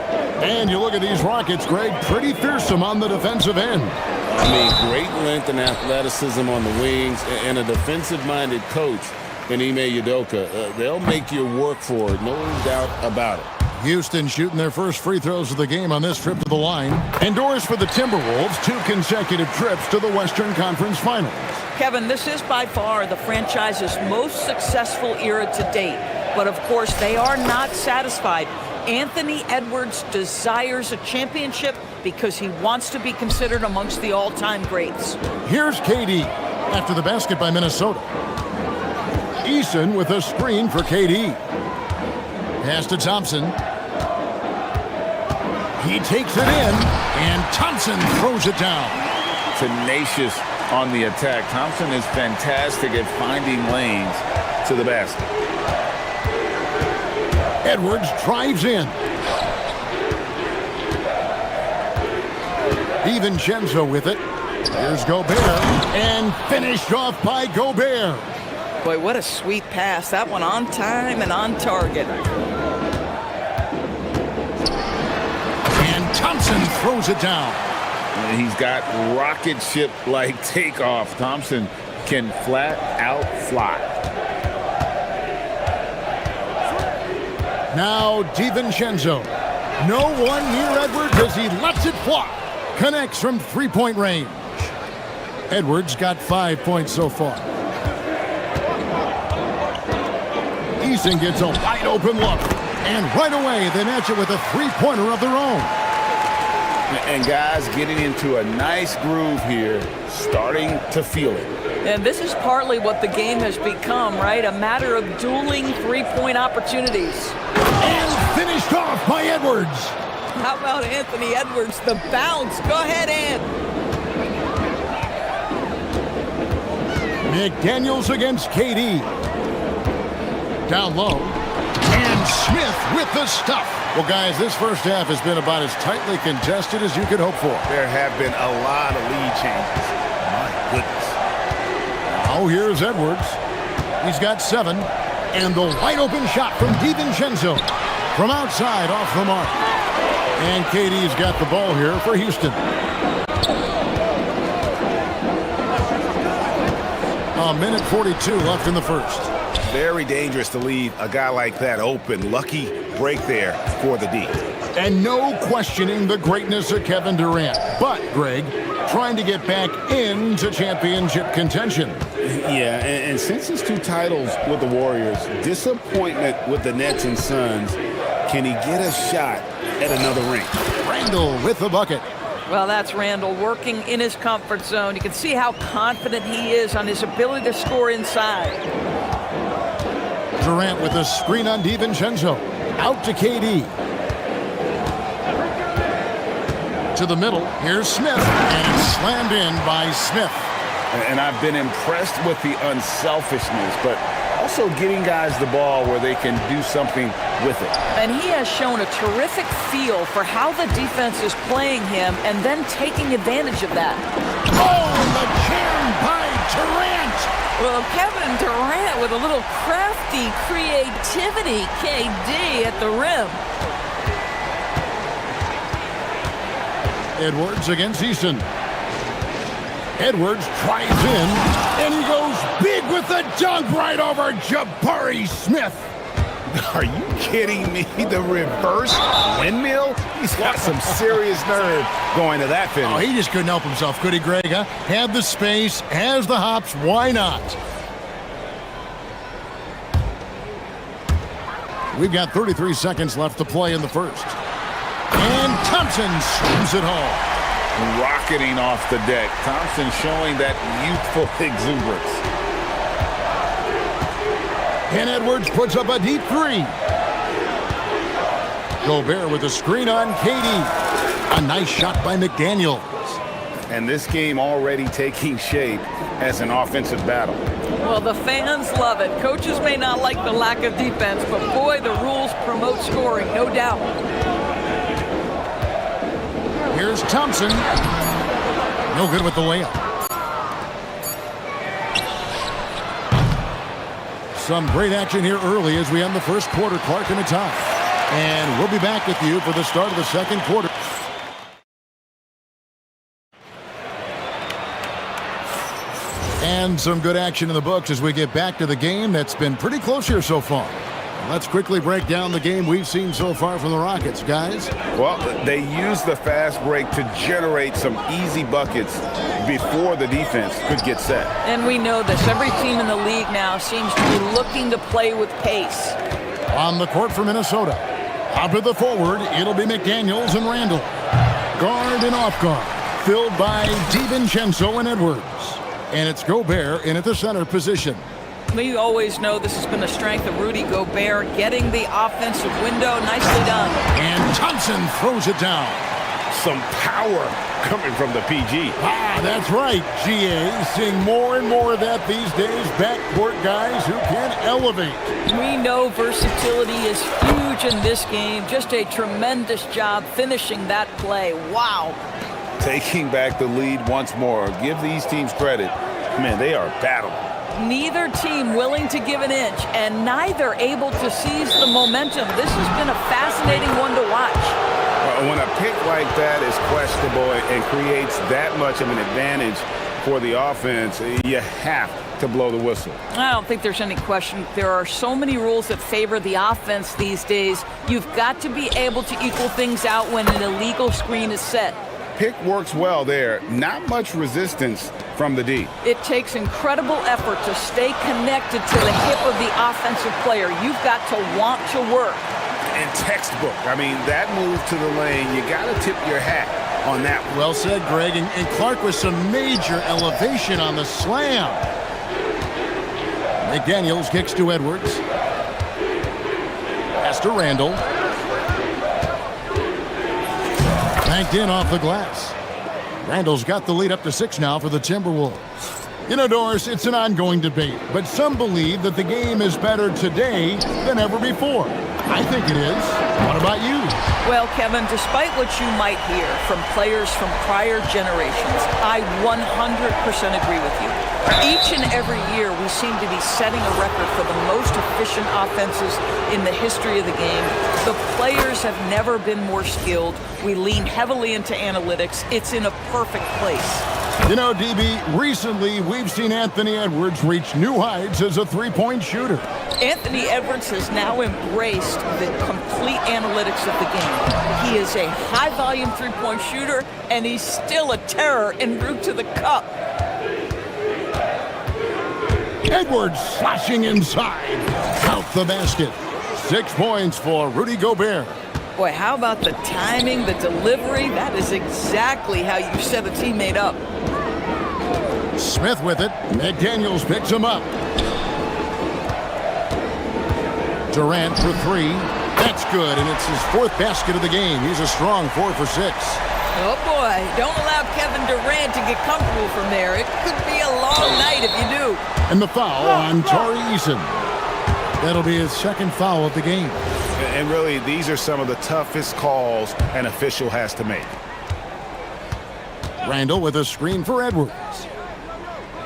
And you look at these Rockets, Greg, pretty fearsome on the defensive end. I mean, great length and athleticism on the wings, and a defensive-minded coach in Ime Udoka. They'll make you work for it, no doubt about it. Houston shooting their first free throws of the game on this trip to the line. Endorse for the Timberwolves, 2 consecutive trips to the Western Conference Finals. Kevin, this is by far the franchise's most successful era to date. But of course, they are not satisfied. Anthony Edwards desires a championship because he wants to be considered amongst the all-time greats. Here's KD after the basket by Minnesota. Eason with a screen for KD. Pass to Thompson. He takes it in, and Thompson throws it down. Tenacious on the attack. Thompson is fantastic at finding lanes to the basket. Edwards drives in. DiVincenzo with it. Here's Gobert, and finished off by Gobert. Boy, what a sweet pass. That one on time and on target. And Thompson throws it down. And he's got rocket ship-like takeoff. Thompson can flat out fly. Now DiVincenzo. No one near Edwards as he lets it fly. Connects from three-point range. Edwards got 5 points so far. Eason gets a wide open look. And right away, they match it with a three-pointer of their own. And guys getting into a nice groove here, starting to feel it. And this is partly what the game has become, right? A matter of dueling three-point opportunities. And finished off by Edwards. How about Anthony Edwards, the bounce? Go ahead, Ant. McDaniels against KD. Down low. And Smith with the stuff. Well, guys, this first half has been about as tightly contested as you could hope for. There have been a lot of lead changes. My goodness. Now here's Edwards. He's got 7. And the wide open shot from DiVincenzo. From outside, off the mark. And KD's got the ball here for Houston. A minute 42 left in the first. Very dangerous to leave a guy like that open. Lucky break there for the D. And no questioning the greatness of Kevin Durant. But, Greg, trying to get back into championship contention. Yeah, and since his 2 titles with the Warriors, disappointment with the Nets and Suns, can he get a shot at another ring? Randall with the bucket. Well, that's Randall working in his comfort zone. You can see how confident he is on his ability to score inside. Durant with a screen on DiVincenzo. Out to KD. To the middle. Here's Smith. And slammed in by Smith. And I've been impressed with the unselfishness, but also getting guys the ball where they can do something with it. And he has shown a terrific feel for how the defense is playing him and then taking advantage of that. Oh, the jam by Durant. Well, Kevin Durant with a little crafty creativity. KD at the rim. Edwards against Eason. Edwards tries in, and he goes big with the dunk right over Jabari Smith. Are you kidding me? The reverse windmill? He's got some serious nerve going to that finish. Oh, he just couldn't help himself, could he, Greg? Huh? Had the space, has the hops, why not? We've got 33 seconds left to play in the first. And Thompson swings it home. Rocketing off the deck. Thompson showing that youthful exuberance. And Edwards puts up a deep three. Gobert with a screen on Katie. A nice shot by McDaniels. And this game already taking shape as an offensive battle. Well, the fans love it. Coaches may not like the lack of defense, but boy, the rules promote scoring, no doubt. Here's Thompson. No good with the layup. Some great action here early as we end the first quarter. Clark in the top. And we'll be back with you for the start of the second quarter. And some good action in the books as we get back to the game that's been pretty close here so far. Let's quickly break down the game we've seen so far from the Rockets, guys. Well, they used the fast break to generate some easy buckets before the defense could get set. And we know this. Every team in the league now seems to be looking to play with pace. On the court for Minnesota. Up to the forward, it'll be McDaniels and Randall. Guard and off guard. Filled by DiVincenzo and Edwards. And it's Gobert in at the center position. We always know this has been a strength of Rudy Gobert, getting the offensive window. Nicely done. And Thompson throws it down. Some power coming from the PG. Ah, that's right, GA. Seeing more and more of that these days. Backcourt guys who can elevate. We know versatility is huge in this game. Just a tremendous job finishing that play. Wow. Taking back the lead once more. Give these teams credit. Man, they are battling. Neither team willing to give an inch, and neither able to seize the momentum. This has been a fascinating one to watch. When a pick like that is questionable and creates that much of an advantage for the offense, you have to blow the whistle. I don't think there's any question. There are so many rules that favor the offense these days. You've got to be able to equal things out when an illegal screen is set. Pick works well there. Not much resistance from the D. It takes incredible effort to stay connected to the hip of the offensive player. You've got to want to work. And textbook. I mean, that move to the lane, you got to tip your hat on that one. Well said, Greg. And Clark with some major elevation on the slam. McDaniels kicks to Edwards. Pass to Randall. Banked in off the glass. Randall's got the lead up to 6 now for the Timberwolves. You know, Doris, it's an ongoing debate, but some believe that the game is better today than ever before. I think it is. What about you? Well, Kevin, despite what you might hear from players from prior generations, I 100% agree with you. Each and every year, we seem to be setting a record for the most efficient offenses in the history of the game. The players have never been more skilled. We lean heavily into analytics. It's in a perfect place. You know, DB, recently we've seen Anthony Edwards reach new heights as a three-point shooter. Anthony Edwards has now embraced the complete analytics of the game. He is a high-volume three-point shooter, and he's still a terror en route to the cup. Edwards slashing inside. Out the basket. 6 points for Rudy Gobert. Boy, how about the timing, the delivery? That is exactly how you set a teammate up. Smith with it. McDaniels picks him up. Durant for 3. That's good, and it's his 4th basket of the game. He's a strong 4 for 6. Oh, boy. Don't allow Kevin Durant to get comfortable from there. It could be a long night if you do. And the foul on Tari Eason. That'll be his 2nd foul of the game. And really, these are some of the toughest calls an official has to make. Randall with a screen for Edwards.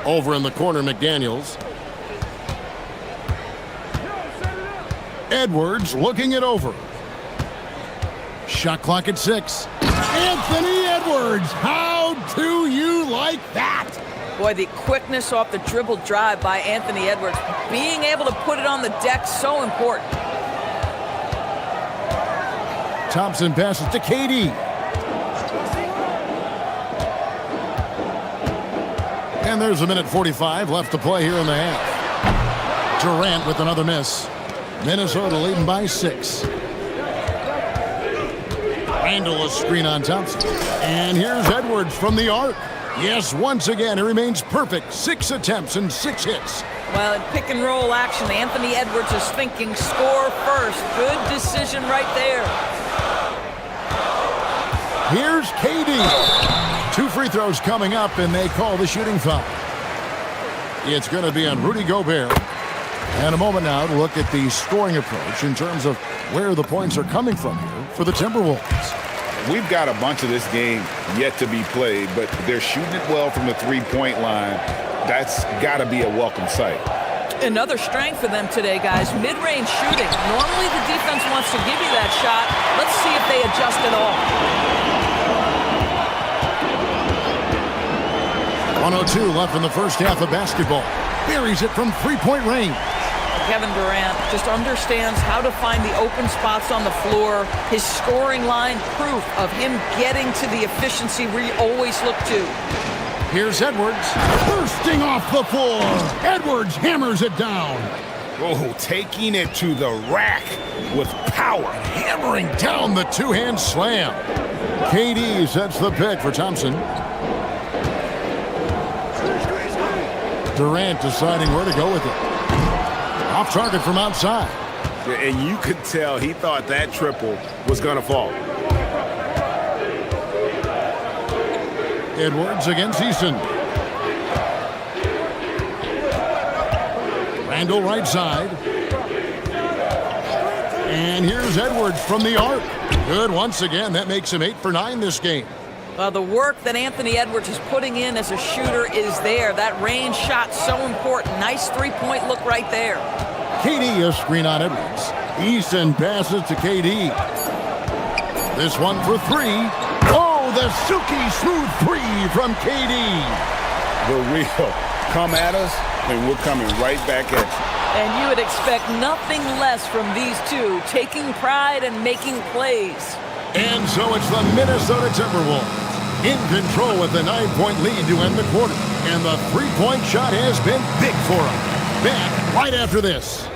Over in the corner, McDaniels. Edwards looking it over. Shot clock at 6. Anthony Edwards, how do you like that? Boy, the quickness off the dribble drive by Anthony Edwards. Being able to put it on the deck, so important. Thompson passes to KD. And there's a minute 45 left to play here in the half. Durant with another miss. Minnesota leading by 6. Randall a screen on Thompson. And here's Edwards from the arc. Yes, once again, he remains perfect. 6 attempts and 6 hits. Well, in pick and roll action, Anthony Edwards is thinking score first. Good decision right there. Here's KD. 2 free throws coming up, and they call the shooting foul. It's going to be on Rudy Gobert. And a moment now to look at the scoring approach in terms of where the points are coming from here for the Timberwolves. We've got a bunch of this game yet to be played, but they're shooting it well from the three-point line. That's got to be a welcome sight. Another strength for them today, guys. Mid-range shooting. Normally the defense wants to give you that shot. Let's see if they adjust at all. 102 left in the first half of basketball. Buries it from three-point range. Kevin Durant just understands how to find the open spots on the floor. His scoring line, proof of him getting to the efficiency we always look to. Here's Edwards, bursting off the floor. Edwards hammers it down. Oh, taking it to the rack with power. Hammering down the two-hand slam. KD sets the pick for Thompson. Durant deciding where to go with it. Off target from outside. And you could tell he thought that triple was going to fall. Edwards against Eason. Randall right side. And here's Edwards from the arc. Good once again. That makes him 8 for 9 this game. The work that Anthony Edwards is putting in as a shooter is there. That range shot so important. Nice three-point look right there. KD a screen on Edwards. Eason passes to KD. This one for 3. Oh, the silky smooth 3 from KD. The real come at us, and we're coming right back at you. And you would expect nothing less from these two, taking pride and making plays. And so it's the Minnesota Timberwolves in control with a 9-point lead to end the quarter. And the three-point shot has been big for them. Back right after this.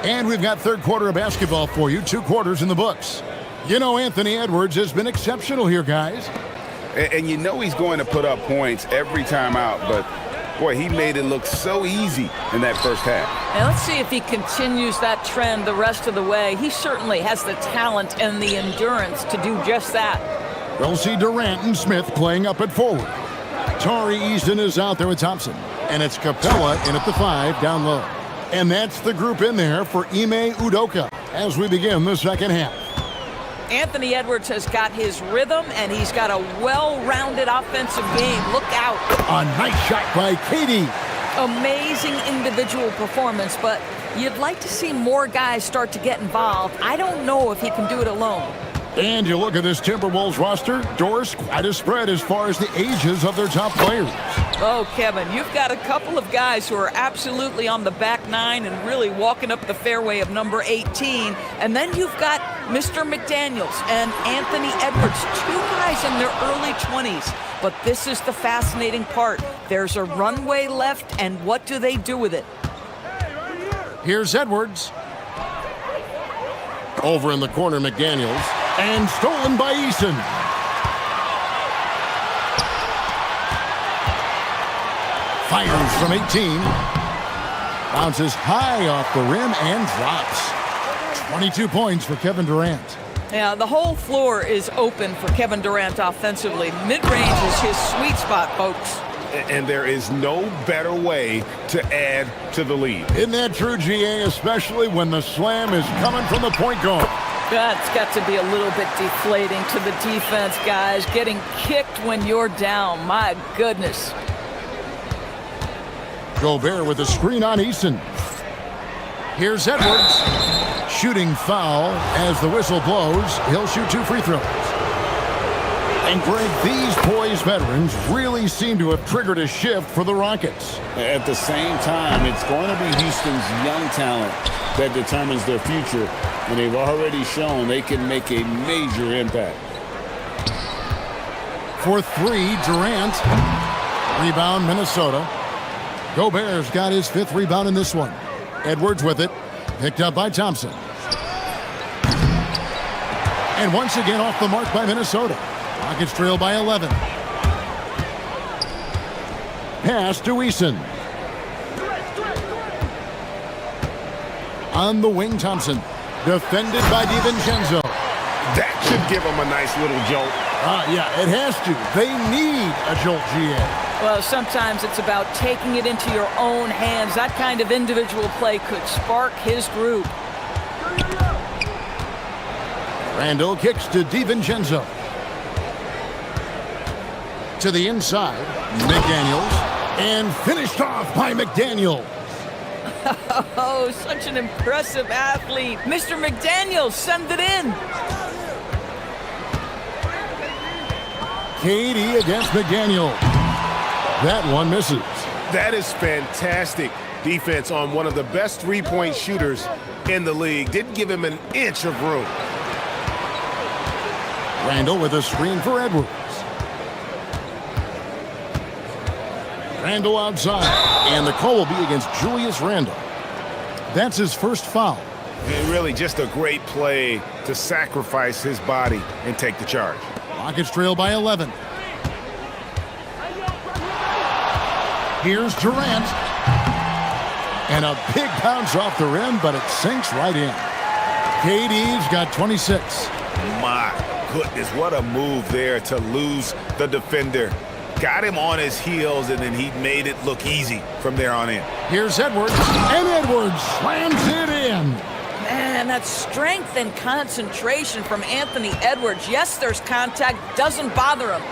And we've got third quarter of basketball for you. 2 quarters in the books. You know, Anthony Edwards has been exceptional here, guys. And you know he's going to put up points every time out, but boy, he made it look so easy in that first half. Now let's see if he continues that trend the rest of the way. He certainly has the talent and the endurance to do just that. We'll see Durant and Smith playing up at forward. Tari Easton is out there with Thompson. And it's Capella in at the 5 down low. And that's the group in there for Ime Udoka as we begin the second half. Anthony Edwards has got his rhythm, and he's got a well-rounded offensive game. Look out. A nice shot by KD. Amazing individual performance, but you'd like to see more guys start to get involved. I don't know if he can do it alone. And you look at this Timberwolves roster, Doris, quite a spread as far as the ages of their top players. Oh, Kevin, you've got a couple of guys who are absolutely on the back 9 and really walking up the fairway of number 18. And then you've got Mr. McDaniels and Anthony Edwards, 2 guys in their early 20s. But this is the fascinating part. There's a runway left, and what do they do with it? Here's Edwards. Over in the corner, McDaniels. And stolen by Eason. Fires from 18. Bounces high off the rim and drops. 22 points for Kevin Durant. Yeah, the whole floor is open for Kevin Durant offensively. Mid-range is his sweet spot, folks. And there is no better way to add to the lead. Isn't that true, GA, especially when the slam is coming from the point guard? That's got to be a little bit deflating to the defense, guys. Getting kicked when you're down. My goodness. Gobert with a screen on Eason. Here's Edwards. shooting foul. As the whistle blows, he'll shoot 2 free throws. And Greg, these poised veterans really seem to have triggered a shift for the Rockets. At the same time, it's going to be Houston's young talent that determines their future, and they've already shown they can make a major impact. For 3, Durant. Rebound, Minnesota. Gobert's got his 5th rebound in this one. Edwards with it. Picked up by Thompson. And once again off the mark by Minnesota. Rockets trail by 11. Pass to Eason. On the wing, Thompson. Defended by DiVincenzo. That should give them a nice little jolt. Yeah, it has to. They need a jolt, GA. Well, sometimes it's about taking it into your own hands. That kind of individual play could spark his group. Randall kicks to DiVincenzo. To the inside, McDaniels. And finished off by McDaniels. Oh, such an impressive athlete. Mr. McDaniels, send it in. KD against McDaniels. That one misses. That is fantastic defense on one of the best three-point shooters in the league. Didn't give him an inch of room. Randall with a screen for Edwards. Randall outside. And the call will be against Julius Randall. That's his first foul. And really just a great play to sacrifice his body and take the charge. Rockets trail by 11. Here's Durant. And a big bounce off the rim, but it sinks right in. KD's got 26. My goodness, what a move there to lose the defender. Got him on his heels, and then he made it look easy from there on in. Here's Edwards, and Edwards slams it in. Man, that's strength and concentration from Anthony Edwards. Yes, there's contact, doesn't bother him.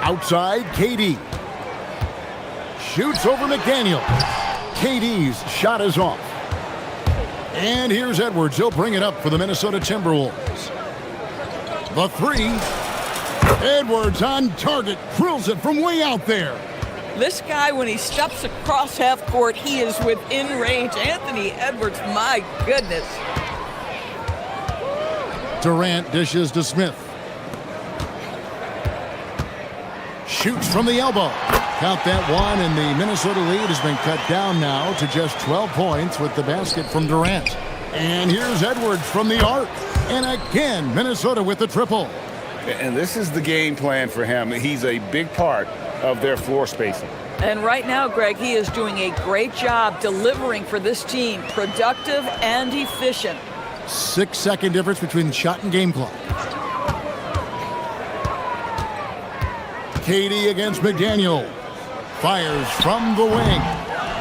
Outside, KD. Shoots over McDaniel. KD's shot is off. And here's Edwards. He'll bring it up for the Minnesota Timberwolves. The 3. Edwards on target. Drills it from way out there. This guy, when he steps across half court, he is within range. Anthony Edwards, my goodness. Durant dishes to Smith. Shoots from the elbow. Count that one, and the Minnesota lead has been cut down now to just 12 points with the basket from Durant. And here's Edwards from the arc. And again, Minnesota with the triple. And this is the game plan for him. He's a big part of their floor spacing. And right now, Greg, he is doing a great job delivering for this team. Productive and efficient. 6-second difference between shot and game clock. KD against McDaniel. Fires from the wing.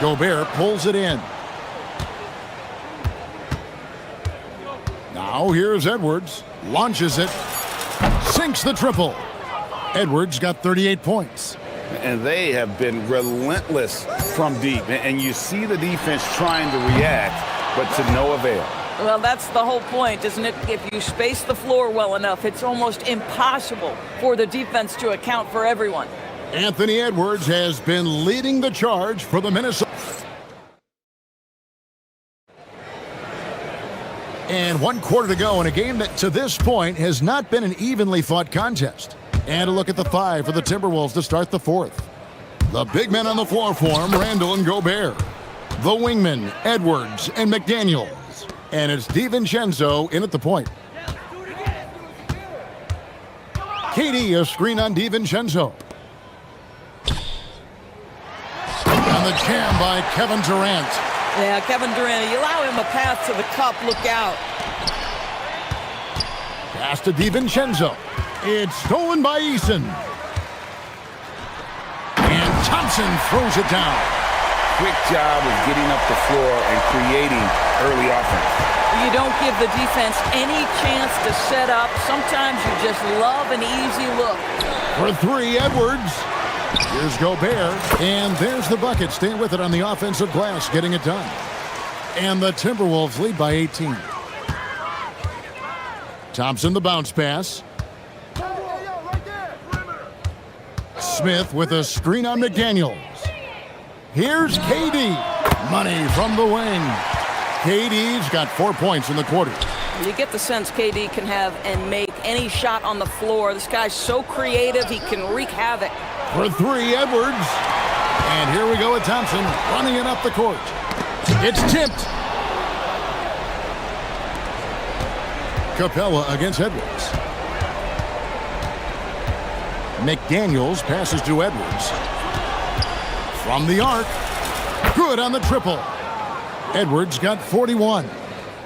Gobert pulls it in. Now here's Edwards. Launches it. Sinks the triple. Edwards got 38 points. And they have been relentless from deep. And you see the defense trying to react, but to no avail. Well, that's the whole point, isn't it? If you space the floor well enough, it's almost impossible for the defense to account for everyone. Anthony Edwards has been leading the charge for the Minnesota. And 1 quarter to go in a game that to this point has not been an evenly fought contest. And a look at the 5 for the Timberwolves to start the 4th. The big men on the floor for him, Randall and Gobert. The wingmen, Edwards and McDaniels. And it's DiVincenzo in at the point. KD, a screen on DiVincenzo. On the jam by Kevin Durant. Yeah, Kevin Durant, you allow him a path to the cup, look out. Pass to DiVincenzo. It's stolen by Eason. And Thompson throws it down. Quick job of getting up the floor and creating early offense. You don't give the defense any chance to set up. Sometimes you just love an easy look. For 3, Edwards. Here's Gobert. And there's the bucket. Staying with it on the offensive glass, getting it done. And the Timberwolves lead by 18. Thompson the bounce pass. Smith with a screen on McDaniels. Here's KD. Money from the wing. KD's got 4 points in the quarter. You get the sense KD can have and make any shot on the floor. This guy's so creative, he can wreak havoc. For three, Edwards. And here we go with Thompson running it up the court. It's tipped. Capella against Edwards. McDaniels passes to Edwards. From the arc. Good on the triple. Edwards got 41.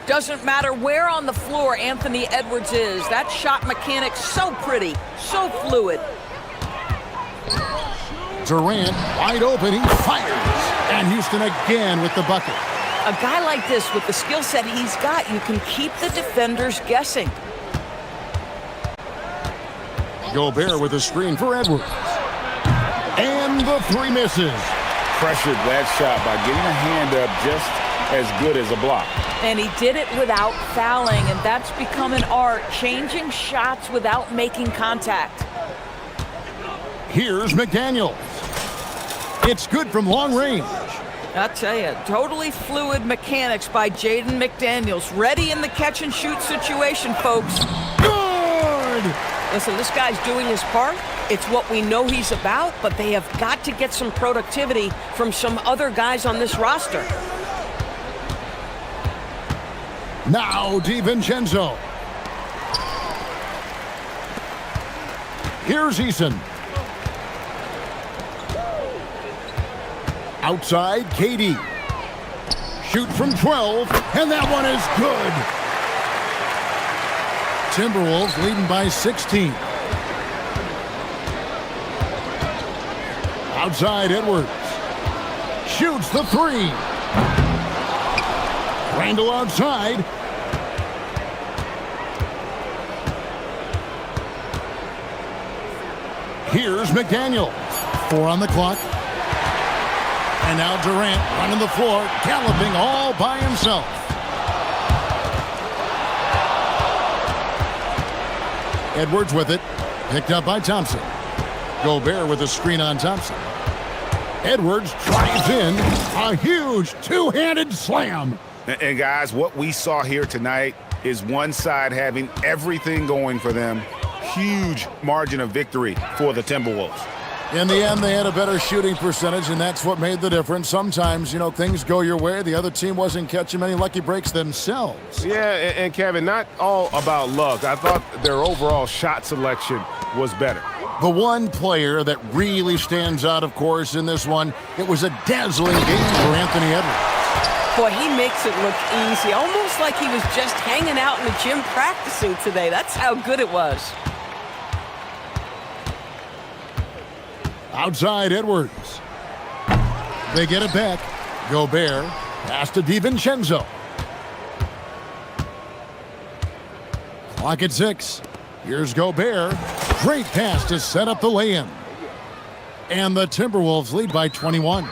Doesn't matter where on the floor Anthony Edwards is. That shot mechanic's so pretty, so fluid. Durant wide open, he fires. And Houston again with the bucket. A guy like this, with the skill set he's got, you can keep the defenders guessing. Gobert with a screen for Edwards. And the three misses. Pressured that shot by getting a hand up just as good as a block. And he did it without fouling, and that's become an art, changing shots without making contact. Here's McDaniels. It's good from long range. I'll tell you, totally fluid mechanics by Jaden McDaniels. Ready in the catch-and-shoot situation, folks. Good! Listen, this guy's doing his part. It's what we know he's about, but they have got to get some productivity from some other guys on this roster. Now DiVincenzo. Here's Eason. Outside, KD. Shoot from 12, and that one is good. Timberwolves leading by 16. Outside, Edwards. Shoots the three. Randall outside. Here's McDaniel. 4 on the clock. And now Durant running the floor, galloping all by himself. Edwards with it. Picked up by Thompson. Gobert with a screen on Thompson. Edwards drives in. A huge two-handed slam. And guys, what we saw here tonight is one side having everything going for them. Huge margin of victory for the Timberwolves. In the end, they had a better shooting percentage, and that's what made the difference. Sometimes, you know, things go your way. The other team wasn't catching many lucky breaks themselves. Yeah, and Kevin, not all about luck. I thought their overall shot selection was better. The one player that really stands out, of course, in this one, it was a dazzling game for Anthony Edwards. Boy, he makes it look easy, almost like he was just hanging out in the gym practicing today. That's how good it was. Outside, Edwards. They get it back. Gobert, pass to DiVincenzo. Clock at 6. Here's Gobert. Great pass to set up the lay-in. And the Timberwolves lead by 21.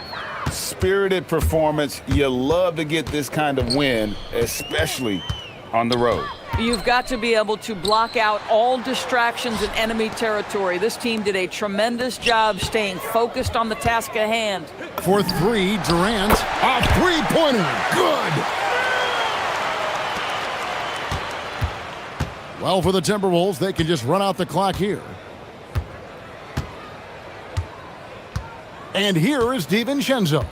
Spirited performance. You love to get this kind of win, especially on the road. You've got to be able to block out all distractions in enemy territory. This team did a tremendous job staying focused on the task at hand. For 3, Durant. A three-pointer. Good. Well, for the Timberwolves, they can just run out the clock here. And here is DiVincenzo.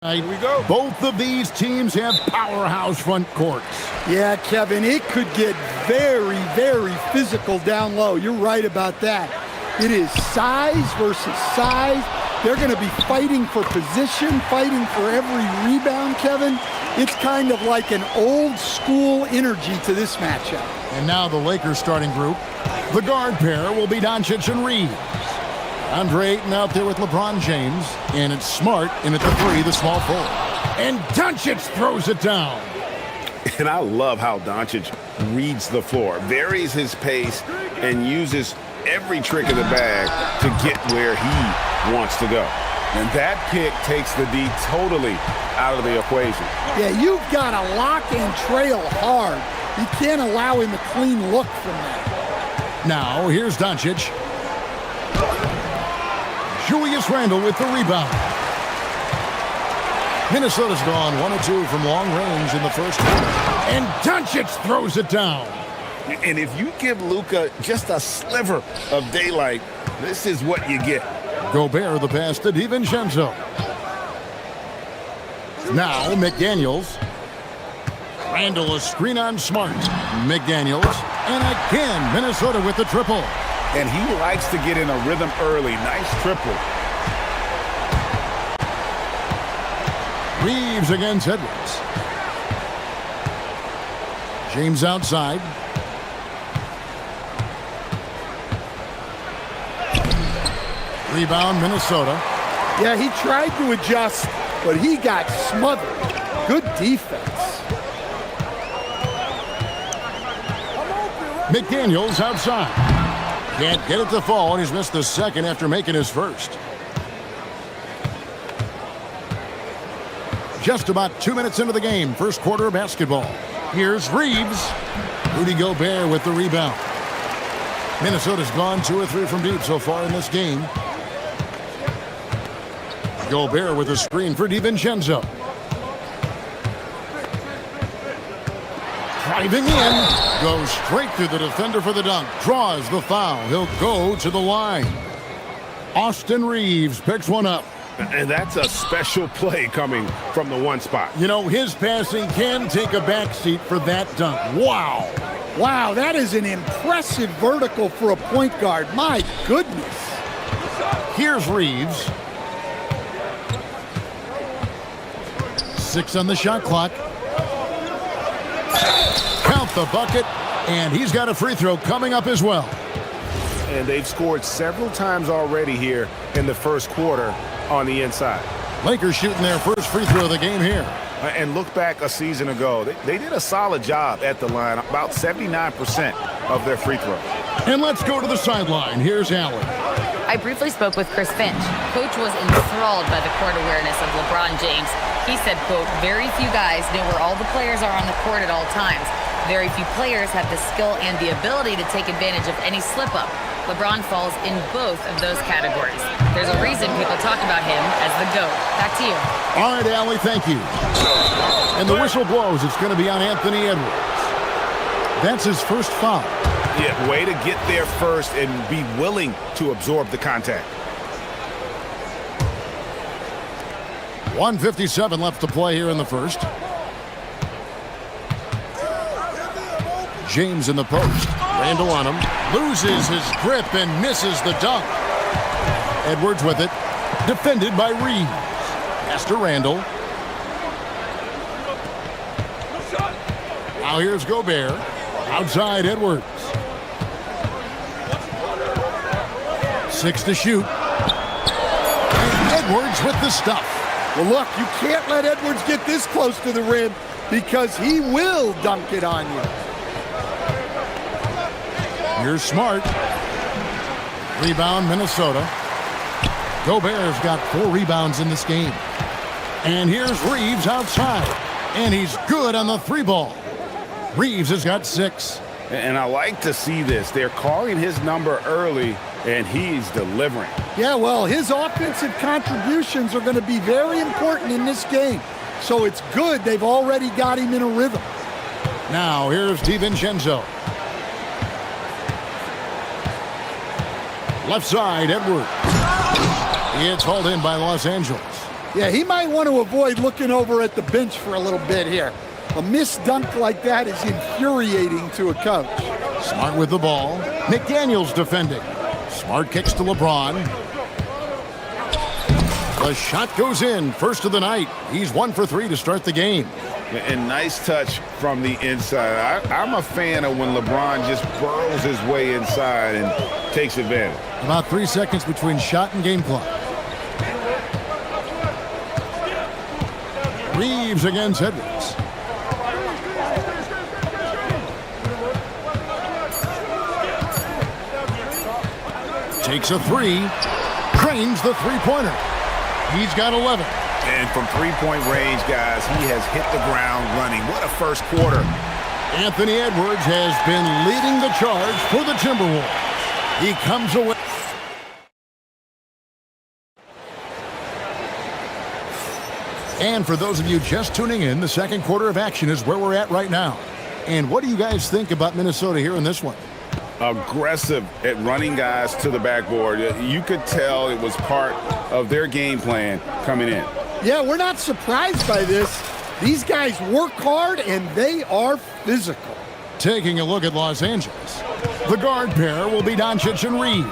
Here we go. Both of these teams have powerhouse front courts. Yeah, Kevin, it could get very, very physical down low. You're right about that. It is size versus size. They're going to be fighting for position, fighting for every rebound, Kevin. It's kind of like an old school energy to this matchup. And now the Lakers starting group. The guard pair will be Doncic and Reeves. Andre Ayton out there with LeBron James. And it's Smart in at the three, the small forward. And Doncic throws it down. And I love how Doncic reads the floor, varies his pace, and uses every trick of the bag to get where he wants to go. And that pick takes the D totally out of the equation. Yeah, you've got to lock and trail hard. You can't allow him a clean look from that. Now, here's Doncic. Julius Randle with the rebound. Minnesota's gone 1 of 2 from long range in the first quarter. And Doncic throws it down. And if you give Luka just a sliver of daylight, this is what you get. Gobert the pass to DiVincenzo. Now McDaniels. Randle a screen on Smart. McDaniels. And again, Minnesota with the triple. And he likes to get in a rhythm early. Nice triple. Reeves against Edwards. James outside. Rebound, Minnesota. Yeah, he tried to adjust, but he got smothered. Good defense. McDaniels outside. Can't get it to fall, and he's missed the second after making his first. Just about 2 minutes into the game, first quarter of basketball. Here's Reeves. Rudy Gobert with the rebound. Minnesota's gone 2 or 3 from deep so far in this game. Gobert with a screen for DiVincenzo. Driving in. Goes straight through the defender for the dunk. Draws the foul. He'll go to the line. Austin Reeves picks one up. And that's a special play coming from the one spot. You know, his passing can take a backseat for that dunk. Wow. Wow, that is an impressive vertical for a point guard. My goodness. Here's Reeves. 6 on the shot clock. Count the bucket, and he's got a free throw coming up as well. And they've scored several times already here in the first quarter on the inside. Lakers shooting their first free throw of the game here. And look back a season ago. They did a solid job at the line, about 79% of their free throws. And let's go to the sideline. Here's Allen. I briefly spoke with Chris Finch. Coach was enthralled by the court awareness of LeBron James. He said, quote, very few guys know where all the players are on the court at all times. Very few players have the skill and the ability to take advantage of any slip-up. LeBron falls in both of those categories. There's a reason people talk about him as the GOAT. Back to you. All right, Allie, thank you. And the whistle blows. It's going to be on Anthony Edwards. That's his first foul. Yeah, way to get there first and be willing to absorb the contact. 1:57 left to play here in the first. James in the post. Randle on him. Loses his grip and misses the dunk. Edwards with it. Defended by Reeves. Pass to Randle. Now here's Gobert. Outside Edwards. 6 to shoot. And Edwards with the stuff. Well, look, you can't let Edwards get this close to the rim because he will dunk it on you. Here's Smart. Rebound, Minnesota. Gobert's got 4 rebounds in this game. And here's Reeves outside. And he's good on the 3 ball. Reeves has got 6. And I like to see this. They're calling his number early, and he's delivering. Yeah, well, his offensive contributions are going to be very important in this game. So it's good they've already got him in a rhythm. Now, here's DiVincenzo. Left side, Edwards. It's hauled in by Los Angeles. Yeah, he might want to avoid looking over at the bench for a little bit here. A missed dunk like that is infuriating to a coach. Smart with the ball. McDaniels defending. Smart kicks to LeBron. The shot goes in. First of the night. He's 1 for 3 to start the game. And nice touch from the inside. I'm a fan of when LeBron just burrows his way inside and takes advantage. About 3 seconds between shot and game clock. Reeves against Edwards. Takes a three. Cranes the three-pointer. He's got 11. And from three-point range, guys, he has hit the ground running. What a first quarter. Anthony Edwards has been leading the charge for the Timberwolves. He comes away. And for those of you just tuning in, the second quarter of action is where we're at right now. And what do you guys think about Minnesota here in this one? Aggressive at running guys to the backboard. You could tell it was part of their game plan coming in. Yeah, we're not surprised by this. These guys work hard and they are physical. Taking a look at Los Angeles. The guard pair will be Doncic and Reeves.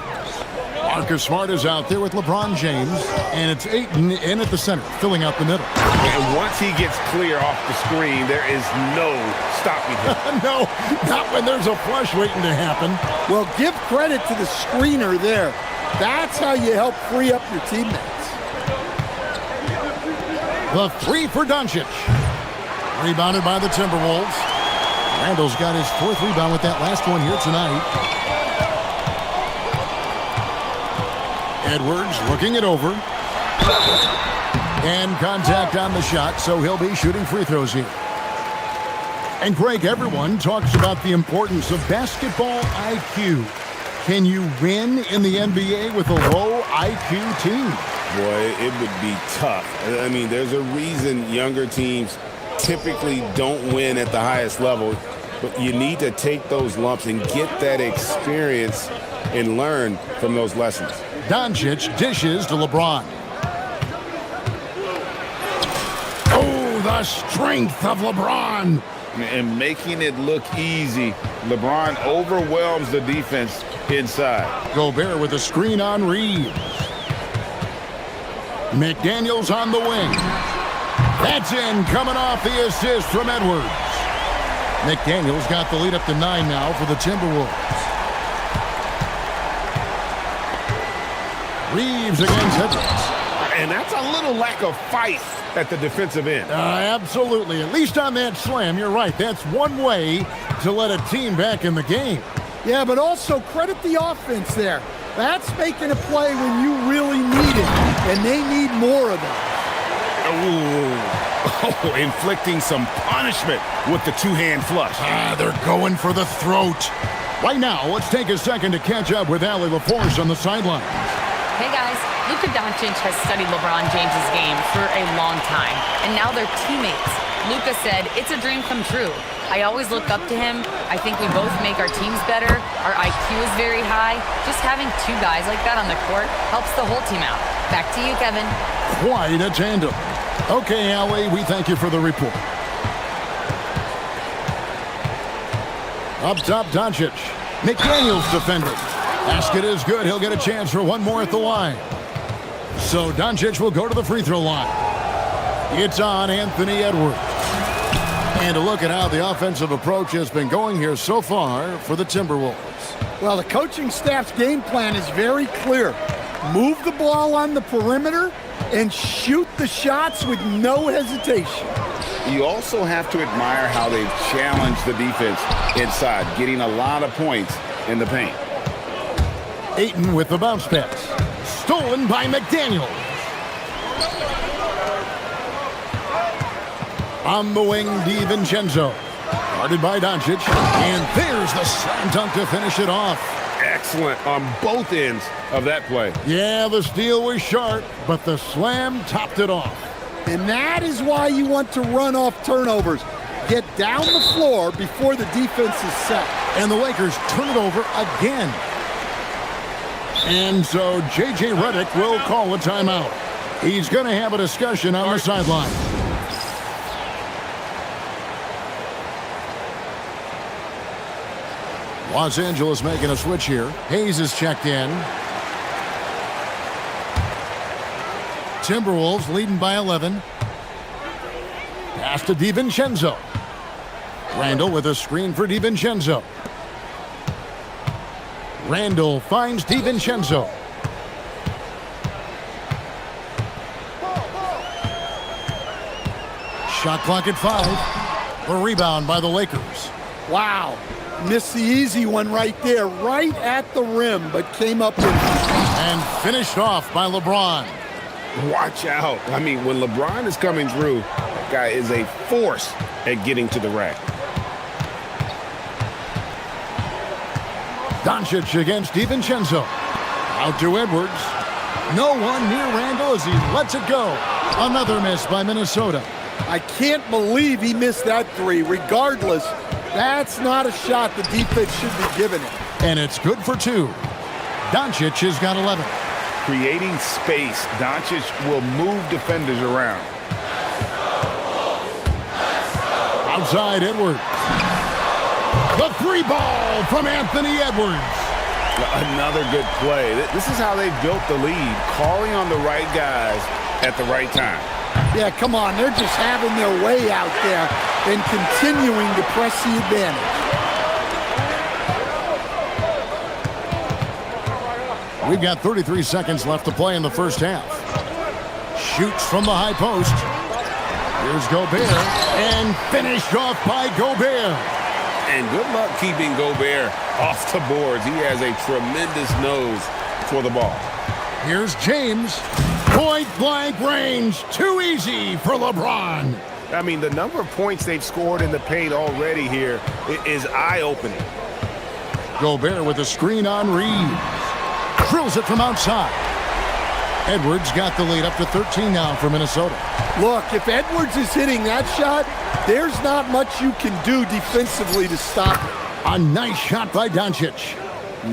Marcus Smart is out there with LeBron James, and it's Ayton in at the center, filling out the middle. And once he gets clear off the screen, there is no stopping him. No, not when there's a flush waiting to happen. Well, give credit to the screener there. That's how you help free up your teammates. The three for Doncic. Rebounded by the Timberwolves. Randall's got his 4th rebound with that last one here tonight. Edwards looking it over. And contact on the shot, so he'll be shooting free throws here. And Greg, everyone talks about the importance of basketball IQ. Can you win in the NBA with a low IQ team? Boy, it would be tough. I mean, there's a reason younger teams typically don't win at the highest level, but you need to take those lumps and get that experience and learn from those lessons. Doncic dishes to LeBron. Oh, the strength of LeBron. And making it look easy. LeBron overwhelms the defense inside. Gobert with a screen on Reeves. McDaniels on the wing. That's in, coming off the assist from Edwards. McDaniels got the lead up to 9 now for the Timberwolves. Reeves against Edwards. And that's a little lack of fight at the defensive end. Absolutely. At least on that slam, you're right. That's one way to let a team back in the game. Yeah, but also credit the offense there. That's making a play when you really need it, and they need more of that. Oh, inflicting some punishment with the two-hand flush. They're going for the throat. Right now, let's take a second to catch up with Allie LaForce on the sideline. Hey guys, Luka Doncic has studied LeBron James's game for a long time, and now they're teammates. Luka said, "It's a dream come true. I always look up to him. I think we both make our teams better. Our IQ is very high. Just having two guys like that on the court helps the whole team out." Back to you, Kevin. Quite a tandem. Okay, Allie, we thank you for the report. Up top, Doncic. McDaniels defending. Basket is good. He'll get a chance for one more at the line. So Doncic will go to the free throw line. It's on Anthony Edwards. And a look at how the offensive approach has been going here so far for the Timberwolves. Well, the coaching staff's game plan is very clear. Move the ball on the perimeter and shoot the shots with no hesitation. You also have to admire how they've challenged the defense inside, getting a lot of points in the paint. Ayton with the bounce pass. Stolen by McDaniels. On the wing, DiVincenzo. Guarded by Doncic. And there's the slam dunk to finish it off. Excellent on both ends of that play. Yeah, the steal was sharp, but the slam topped it off. And that is why you want to run off turnovers. Get down the floor before the defense is set. And the Lakers turn it over again. And so J.J. Redick will call a timeout. He's going to have a discussion on the sideline. Los Angeles making a switch here. Hayes is checked in. Timberwolves leading by 11. Pass to DiVincenzo. Randall with a screen for DiVincenzo. Randall finds DiVincenzo. Shot clock at 5. A rebound by the Lakers. Wow. Missed the easy one right there, right at the rim, but came up with it. And finished off by LeBron. Watch out. I mean, when LeBron is coming through, that guy is a force at getting to the rack. Doncic against DiVincenzo. Out to Edwards. No one near Randall as he lets it go. Another miss by Minnesota. I can't believe he missed that three. Regardless, that's not a shot the defense should be giving it. And it's good for 2. Doncic has got 11. Creating space, Doncic will move defenders around. Outside Edwards. The 3 ball from Anthony Edwards. Another good play. This is how they built the lead, calling on the right guys at the right time. Yeah, come on. They're just having their way out there and continuing to press the advantage. We've got 33 seconds left to play in the first half. Shoots from the high post. Here's Gobert. And finished off by Gobert. And good luck keeping Gobert off the boards. He has a tremendous nose for the ball. Here's James. Point-blank range. Too easy for LeBron. I mean, the number of points they've scored in the paint already here is eye-opening. Gobert with a screen on Reeves. Drills it from outside. Edwards got the lead up to 13 now for Minnesota. Look, if Edwards is hitting that shot, there's not much you can do defensively to stop it. A nice shot by Doncic.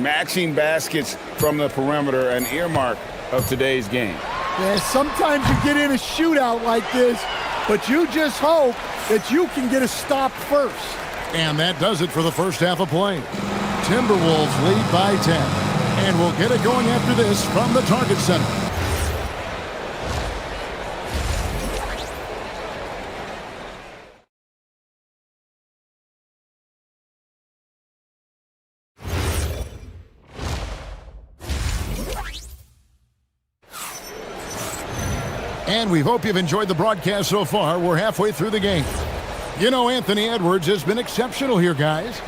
Matching baskets from the perimeter, an earmark of today's game. Yeah, sometimes you get in a shootout like this, but you just hope that you can get a stop first. And that does it for the first half of play. Timberwolves lead by 10. And we'll get it going after this from the Target Center. And we hope you've enjoyed the broadcast so far. We're halfway through the game. You know, Anthony Edwards has been exceptional here, guys.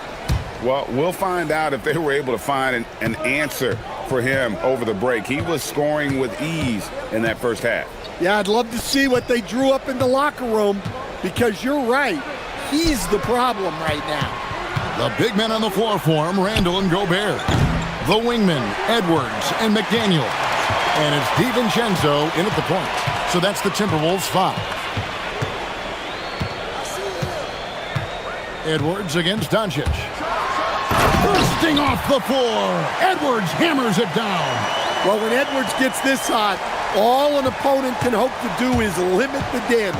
Well, we'll find out if they were able to find an answer for him over the break. He was scoring with ease in that first half. Yeah, I'd love to see what they drew up in the locker room, because you're right. He's the problem right now. The big men on the floor for him, Randall and Gobert. The wingmen, Edwards and McDaniel. And it's DiVincenzo in at the point. So that's the Timberwolves 5. Edwards against Doncic. Bursting off the floor. Edwards hammers it down. Well, when Edwards gets this hot, all an opponent can hope to do is limit the damage.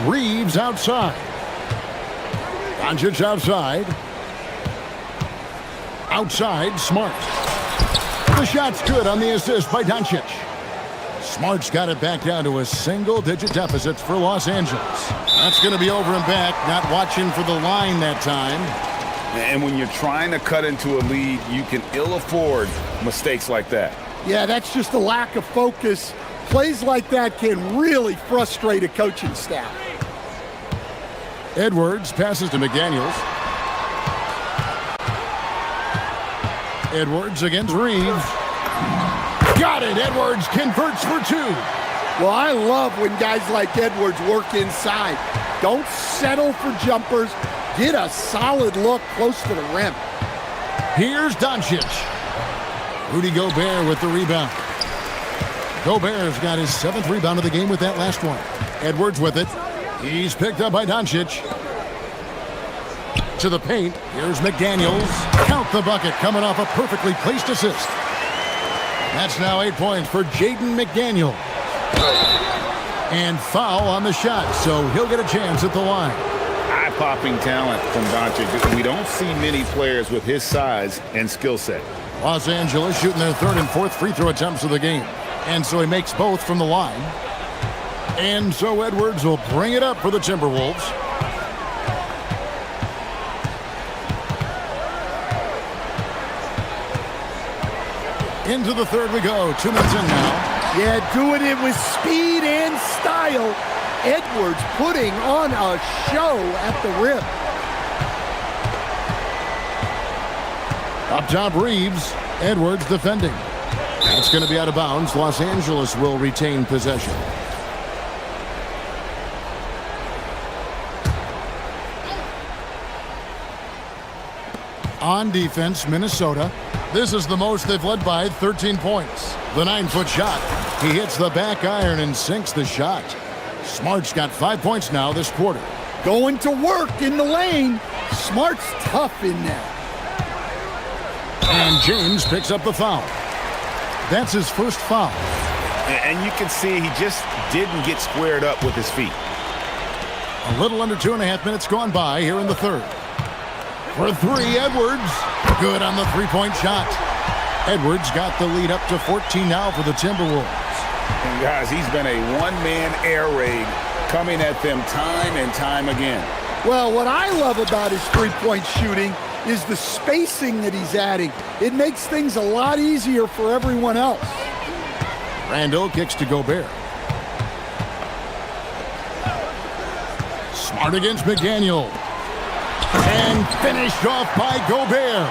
Reeves outside. Doncic outside. Outside, Smart. The shot's good on the assist by Doncic. Smart's got it back down to a single-digit deficit for Los Angeles. That's going to be over and back, not watching for the line that time. And when you're trying to cut into a lead, you can ill afford mistakes like that. Yeah, that's just a lack of focus. Plays like that can really frustrate a coaching staff. Edwards passes to McDaniels. Edwards against Reeves. Got it. Edwards converts for 2. Well, I love when guys like Edwards work inside. Don't settle for jumpers. Get a solid look close to the rim. Here's Doncic. Rudy Gobert with the rebound. Gobert's got his 7th rebound of the game with that last one. Edwards with it. He's picked up by Doncic. To the paint. Here's McDaniels. Count the bucket, coming off a perfectly placed assist. That's now 8 points for Jaden McDaniel. And foul on the shot, so he'll get a chance at the line. Eye-popping talent from Doncic. We don't see many players with his size and skill set. Los Angeles shooting their third and fourth free throw attempts of the game. And so he makes both from the line. And so Edwards will bring it up for the Timberwolves. Into the third we go. 2 minutes in now. Yeah, doing it with speed and style. Edwards putting on a show at the rim. Up top, Reeves. Edwards defending. That's going to be out of bounds. Los Angeles will retain possession. On defense, Minnesota. This is the most they've led by, 13 points. The 9-foot shot. He hits the back iron and sinks the shot. Smart's got 5 points now this quarter. Going to work in the lane. Smart's tough in there. And James picks up the foul. That's his first foul. And you can see he just didn't get squared up with his feet. A little under 2.5 minutes gone by here in the third. For three, Edwards. Good on the three-point shot. Edwards got the lead up to 14 now for the Timberwolves. And guys, he's been a one-man air raid coming at them time and time again. Well, what I love about his three-point shooting is the spacing that he's adding. It makes things a lot easier for everyone else. Randall kicks to Gobert. Smart against McDaniel. And finished off by Gobert.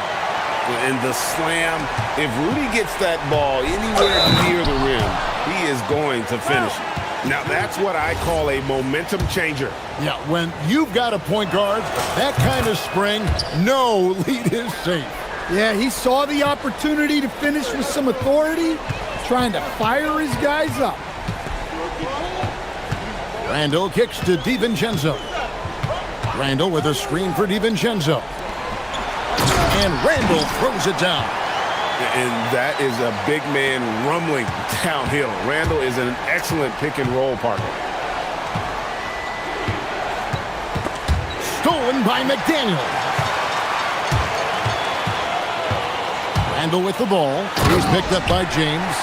And the slam, if Rudy gets that ball anywhere near the rim, he is going to finish it. Now, that's what I call a momentum changer. Yeah, when you've got a point guard, that kind of spring, no lead is safe. Yeah, he saw the opportunity to finish with some authority, trying to fire his guys up. Randall kicks to DiVincenzo. Randall with a screen for DiVincenzo. And Randall throws it down. And that is a big man rumbling downhill. Randall is an excellent pick-and-roll partner. Stolen by McDaniel. Randall with the ball. He's picked up by James.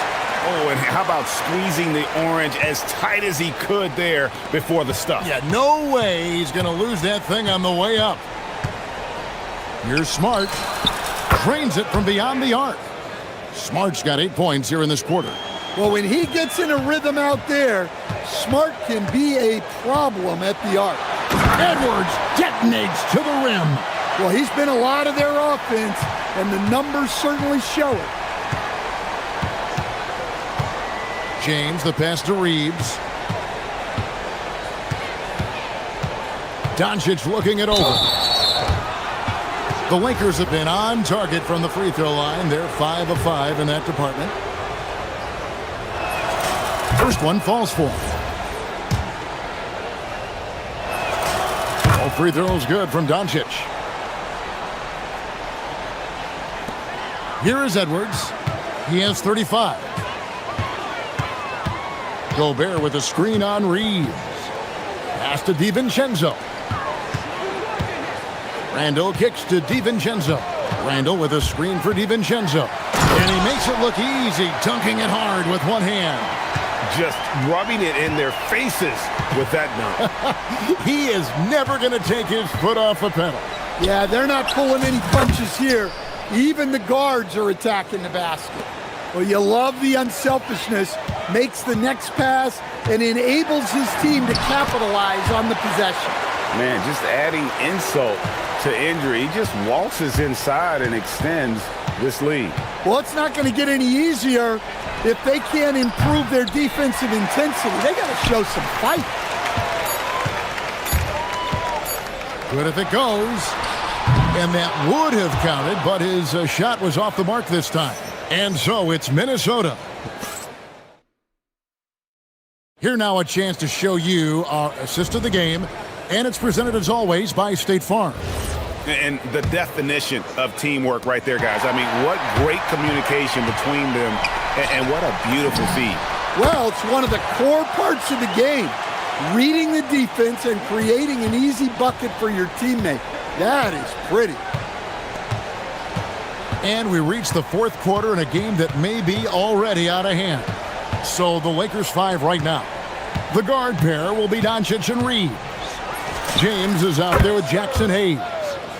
Oh, and how about squeezing the orange as tight as he could there before the stuff? Yeah, no way he's going to lose that thing on the way up. Here's Smart. Drains it from beyond the arc. Smart's got 8 points here in this quarter. Well, when he gets in a rhythm out there, Smart can be a problem at the arc. Edwards detonates to the rim. Well, he's been a lot of their offense, and the numbers certainly show it. James, the pass to Reeves. Doncic looking it over. The Lakers have been on target from the free throw line. They're 5 of 5 in that department. First one falls for. All free throws good from Doncic. Here is Edwards. He has 35. Gobert with a screen on Reeves. Pass to DiVincenzo. Randall kicks to DiVincenzo. Randall with a screen for DiVincenzo. And he makes it look easy, dunking it hard with one hand. Just rubbing it in their faces with that dunk. He is never going to take his foot off the pedal. Yeah, they're not pulling any punches here. Even the guards are attacking the basket. Well, you love the unselfishness, makes the next pass, and enables his team to capitalize on the possession. Man, just adding insult to injury. He just waltzes inside and extends this lead. Well, it's not going to get any easier if they can't improve their defensive intensity. They got to show some fight. Good if it goes. And that would have counted, but his shot was off the mark this time. And so it's Minnesota. Here now a chance to show you our assist of the game. And it's presented as always by State Farm. And the definition of teamwork right there, guys. I mean, what great communication between them, and what a beautiful feed. Well, it's one of the core parts of the game. Reading the defense and creating an easy bucket for your teammate. That is pretty. And we reach the fourth quarter in a game that may be already out of hand. So the Lakers 5 right now. The guard pair will be Doncic and Reeves. James is out there with Jackson Hayes.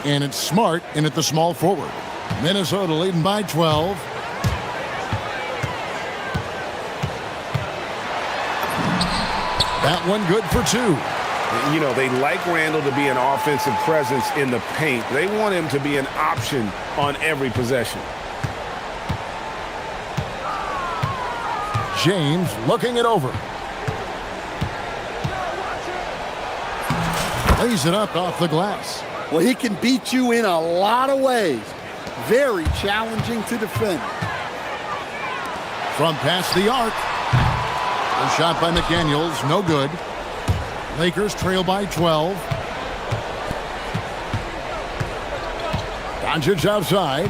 And it's Smart in at the small forward. Minnesota leading by 12. That one good for 2. You know, they like Randall to be an offensive presence in the paint. They want him to be an option on every possession. James looking it over. Lays it up off the glass. Well, he can beat you in a lot of ways. Very challenging to defend. From past the arc. A shot by McDaniels, no good. Lakers trail by 12. Doncic outside.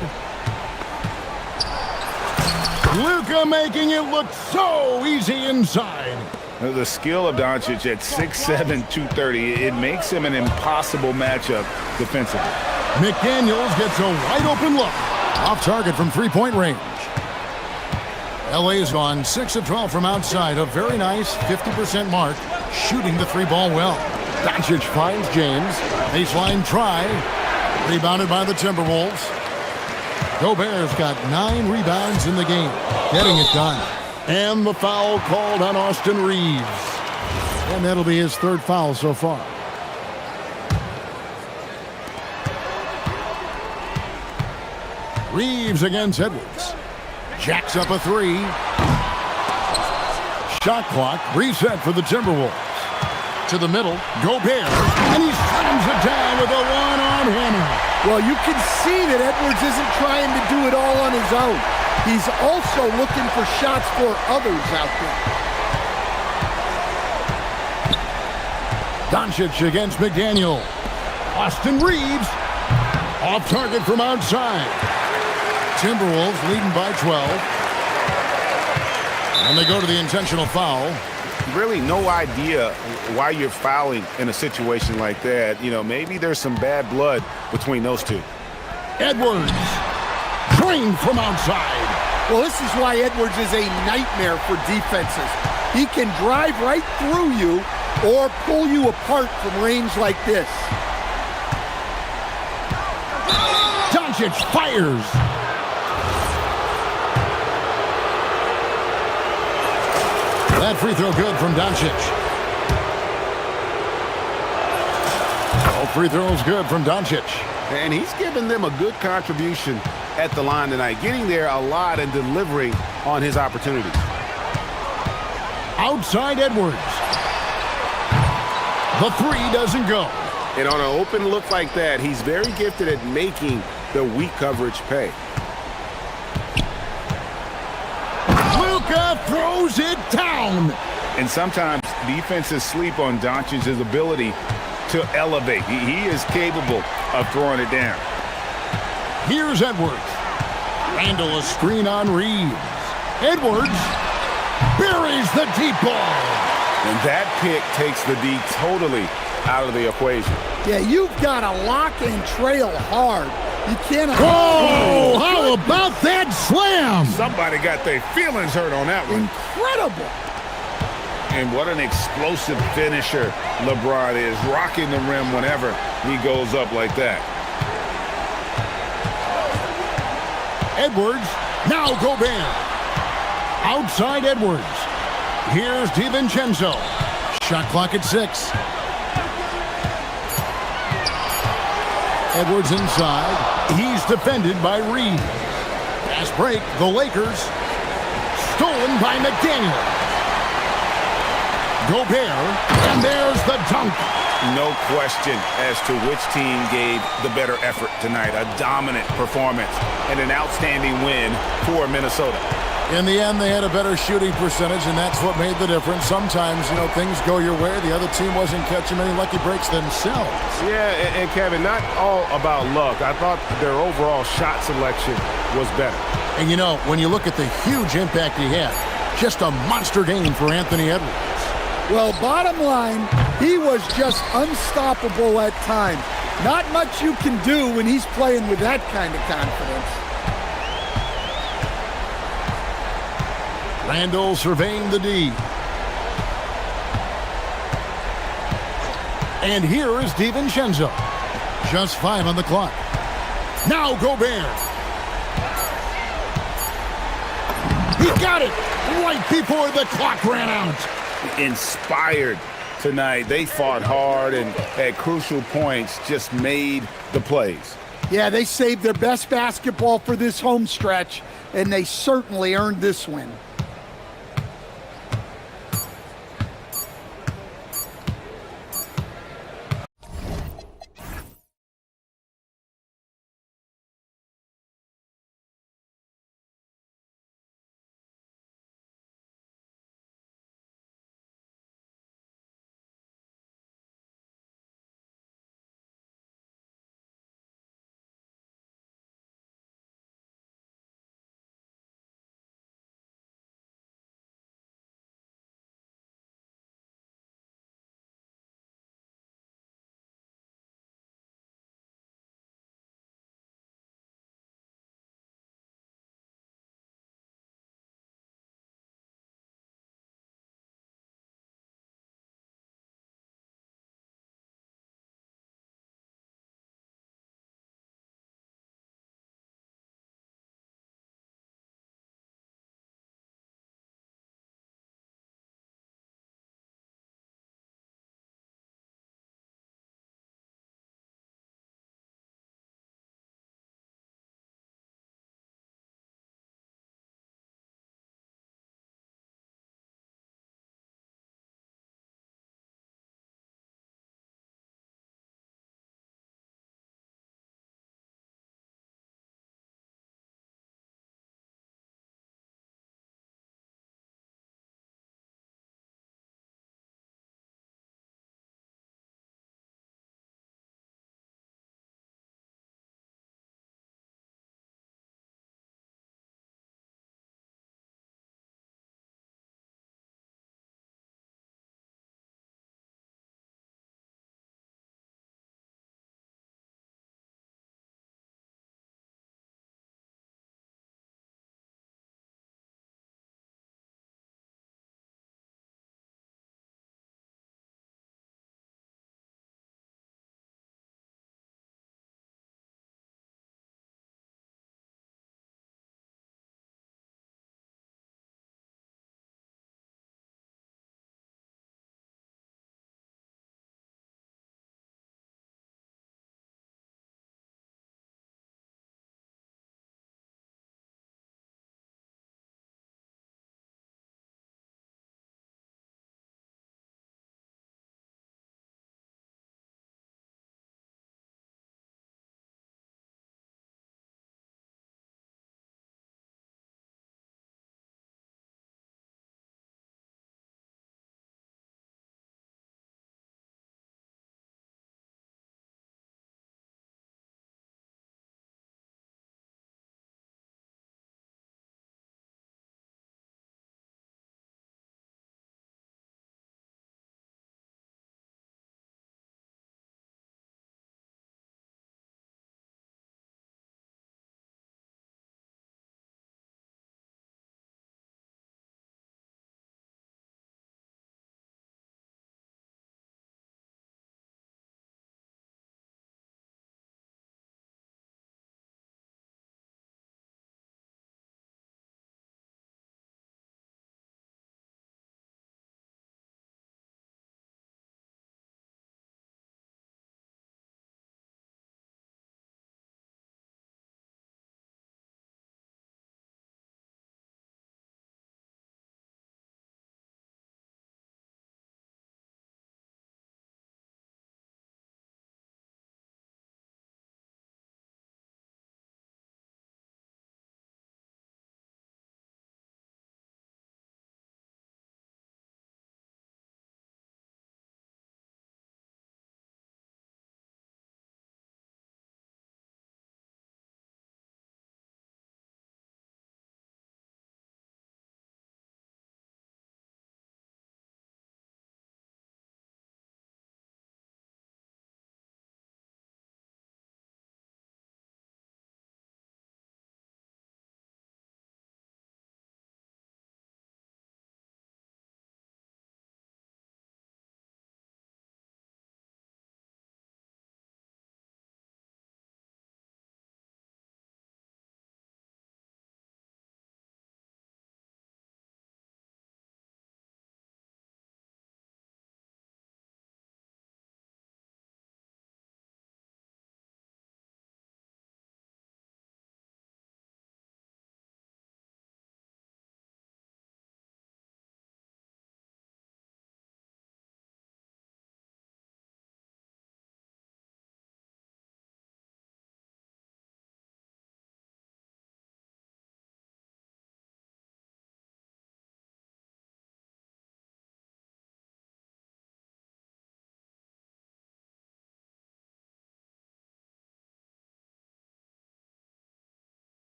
Luka making it look so easy inside. The skill of Doncic at 6'7", 230, it makes him an impossible matchup defensively. McDaniels gets a wide open look. Off target from three-point range. LA's gone 6 of 12 from outside. A very nice 50% mark. Shooting the three ball well. Doncic finds James. Baseline try. Rebounded by the Timberwolves. Gobert's got 9 rebounds in the game. Getting it done. And the foul called on Austin Reeves. And that'll be his 3rd foul so far. Reeves against Edwards. Jacks up a 3. Shot clock reset for the Timberwolves. To the middle, Gobert, and he slams it down with a one-arm hammer. Well, you can see that Edwards isn't trying to do it all on his own. He's also looking for shots for others out there. Doncic against McDaniel. Austin Reeves off target from outside. Timberwolves leading by 12. And they go to the intentional foul. Really no idea why you're fouling in a situation like that. You know, maybe there's some bad blood between those two. Edwards, drained from outside. Well, this is why Edwards is a nightmare for defenses. He can drive right through you or pull you apart from range like this. Doncic fires. That free throw good from Doncic. All free throws good from Doncic. And he's given them a good contribution at the line tonight, getting there a lot and delivering on his opportunities. Outside Edwards. The 3 doesn't go. And on an open look like that, he's very gifted at making the weak coverage pay. Luka throws it down. And sometimes defenses sleep on Doncic's ability to elevate. He is capable of throwing it down. Here's Edwards. Randall a screen on Reeves. Edwards buries the deep ball. And that pick takes the D totally out of the equation. Yeah, you've got to lock and trail hard. You cannot. Oh, how about that slam? Somebody got their feelings hurt on that one. Incredible. And what an explosive finisher LeBron is, rocking the rim whenever he goes up like that. Edwards, now Gobert. Outside Edwards. Here's DiVincenzo. Shot clock at 6. Edwards inside. He's defended by Reeves. Fast break, the Lakers. Stolen by McDaniel. Gobert, and there's the dunk. No question as to which team gave the better effort tonight. A dominant performance and an outstanding win for Minnesota. In the end, they had a better shooting percentage, and that's what made the difference. Sometimes, things go your way. The other team wasn't catching many lucky breaks themselves. Yeah, and Kevin, not all about luck. I thought their overall shot selection was better. And when you look at the huge impact he had, just a monster game for Anthony Edwards. Well, bottom line, he was just unstoppable at times. Not much you can do when he's playing with that kind of confidence. Randall surveying the D. And here is DiVincenzo. Just 5 on the clock. Now Gobert. He got it right before the clock ran out. Inspired tonight. They fought hard and at crucial points just made the plays. Yeah, they saved their best basketball for this home stretch, and they certainly earned this win.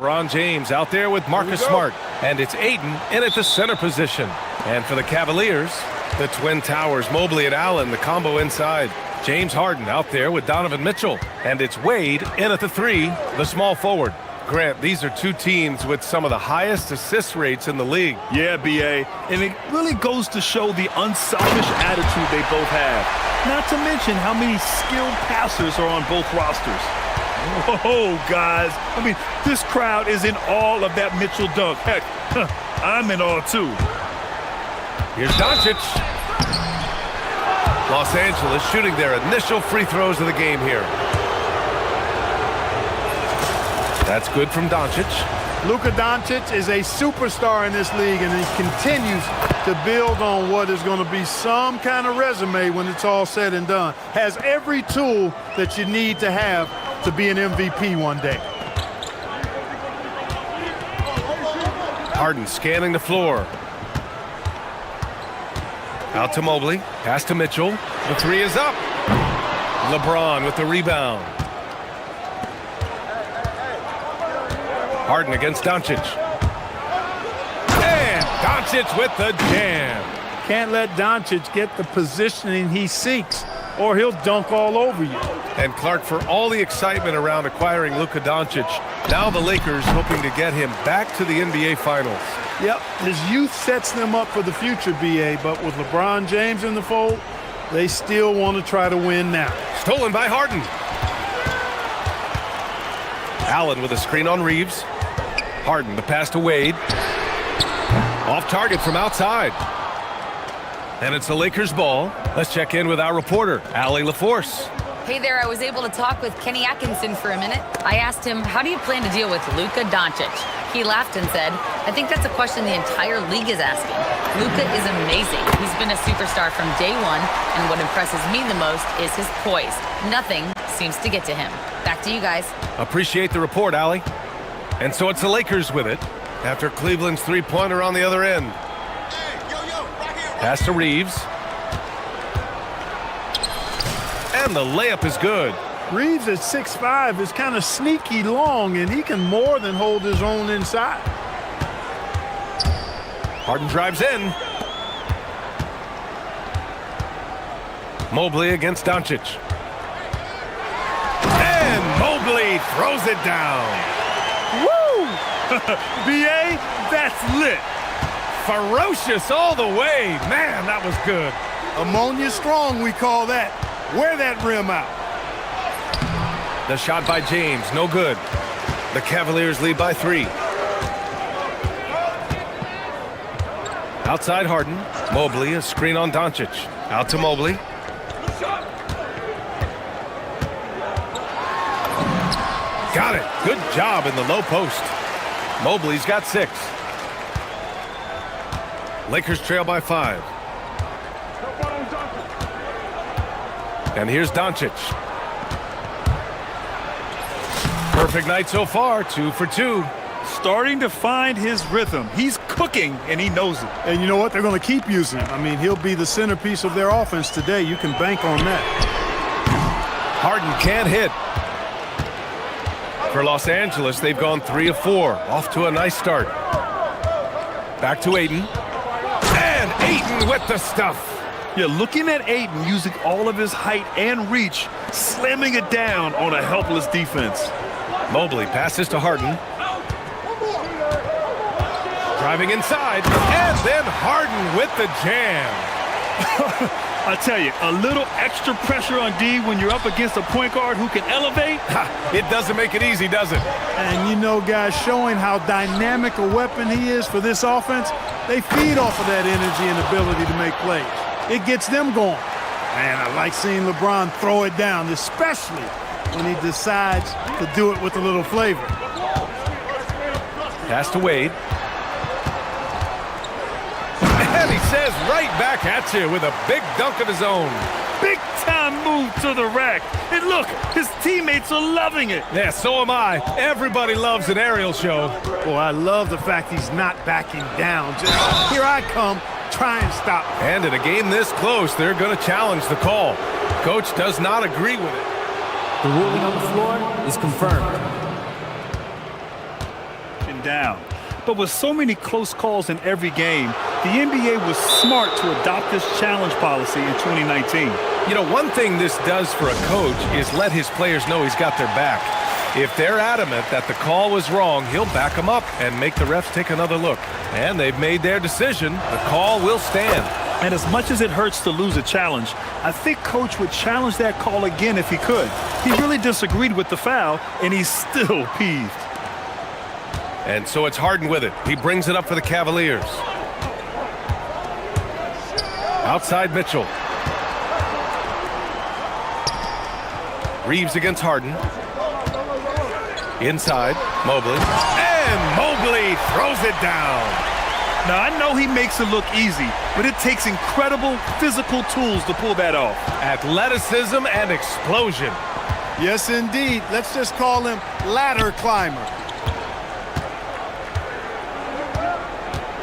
Ron James out there with Marcus Smart. And it's Ayton in at the center position. And for the Cavaliers, the Twin Towers, Mobley and Allen, the combo inside. James Harden out there with Donovan Mitchell. And it's Wade in at the 3, the small forward. Grant, these are two teams with some of the highest assist rates in the league. Yeah, B.A., and it really goes to show the unselfish attitude they both have. Not to mention how many skilled passers are on both rosters. Whoa, guys. I mean, this crowd is in awe of that Mitchell dunk. Heck, I'm in awe, too. Here's Doncic. Los Angeles shooting their initial free throws of the game here. That's good from Doncic. Luka Doncic is a superstar in this league, and he continues to build on what is going to be some kind of resume when it's all said and done. Has every tool that you need to have to be an MVP one day. Harden scanning the floor. Out to Mobley. Pass to Mitchell. The 3 is up. LeBron with the rebound. Harden against Doncic. And Doncic with the jam. Can't let Doncic get the positioning he seeks, or he'll dunk all over you. And Clark, for all the excitement around acquiring Luka Doncic, now the Lakers hoping to get him back to the NBA Finals. Yep, his youth sets them up for the future, B.A., but with LeBron James in the fold, they still want to try to win now. Stolen by Harden. Allen with a screen on Reeves. Harden, the pass to Wade. Off target from outside. And it's the Lakers' ball. Let's check in with our reporter, Allie LaForce. Hey there, I was able to talk with Kenny Atkinson for a minute. I asked him, how do you plan to deal with Luka Doncic? He laughed and said, I think that's a question the entire league is asking. Luka is amazing. He's been a superstar from day one, and what impresses me the most is his poise. Nothing seems to get to him. Back to you guys. Appreciate the report, Allie. And so it's the Lakers with it, after Cleveland's three-pointer on the other end. Pass to Reeves. And the layup is good. Reeves at 6'5" is kind of sneaky long, and he can more than hold his own inside. Harden drives in. Mobley against Doncic. And Mobley throws it down. Woo! B.A., that's lit. Ferocious all the way. Man, that was good. Ammonia strong, we call that. Wear that rim out. The shot by James, no good. The Cavaliers lead by 3. Outside Harden. Mobley, a screen on Doncic. Out to Mobley. Got it. Good job in the low post. Mobley's got 6. Lakers trail by 5. And here's Doncic. Perfect night so far, 2 for 2. Starting to find his rhythm. He's cooking, and he knows it. And you know what? They're going to keep using him. I mean, he'll be the centerpiece of their offense today. You can bank on that. Harden can't hit. For Los Angeles, they've gone 3 of 4. Off to a nice start. Back to Ayton. And Ayton with the stuff. You're looking at Ayton using all of his height and reach, slamming it down on a helpless defense. Mobley passes to Harden. Driving inside, and then Harden with the jam. I tell you, a little extra pressure on D when you're up against a point guard who can elevate. It doesn't make it easy, does it? And you know, guys, showing how dynamic a weapon he is for this offense, they feed off of that energy and ability to make plays. It gets them going. Man, I like seeing LeBron throw it down, especially when he decides to do it with a little flavor. Pass to Wade. And he says right back at you with a big dunk of his own. Big time move to the rack. And look, his teammates are loving it. Yeah, so am I. Everybody loves an aerial show. Boy, I love the fact he's not backing down. Just here I come. Try and stop. And in a game this close, they're going to challenge the call. Coach does not agree with it. The ruling on the floor is confirmed. him down. But with so many close calls in every game, the NBA was smart to adopt this challenge policy in 2019. You know, one thing this does for a coach is let his players know he's got their back. If they're adamant that the call was wrong, he'll back them up and make the refs take another look. And they've made their decision. The call will stand. And as much as it hurts to lose a challenge, I think Coach would challenge that call again if he could. He really disagreed with the foul, and he's still peeved. And so it's Harden with it. He brings it up for the Cavaliers. Outside Mitchell. Reeves against Harden. Inside, Mobley. And Mobley throws it down. Now, I know he makes it look easy, but it takes incredible physical tools to pull that off. Athleticism and explosion. Yes, indeed. Let's just call him ladder climber.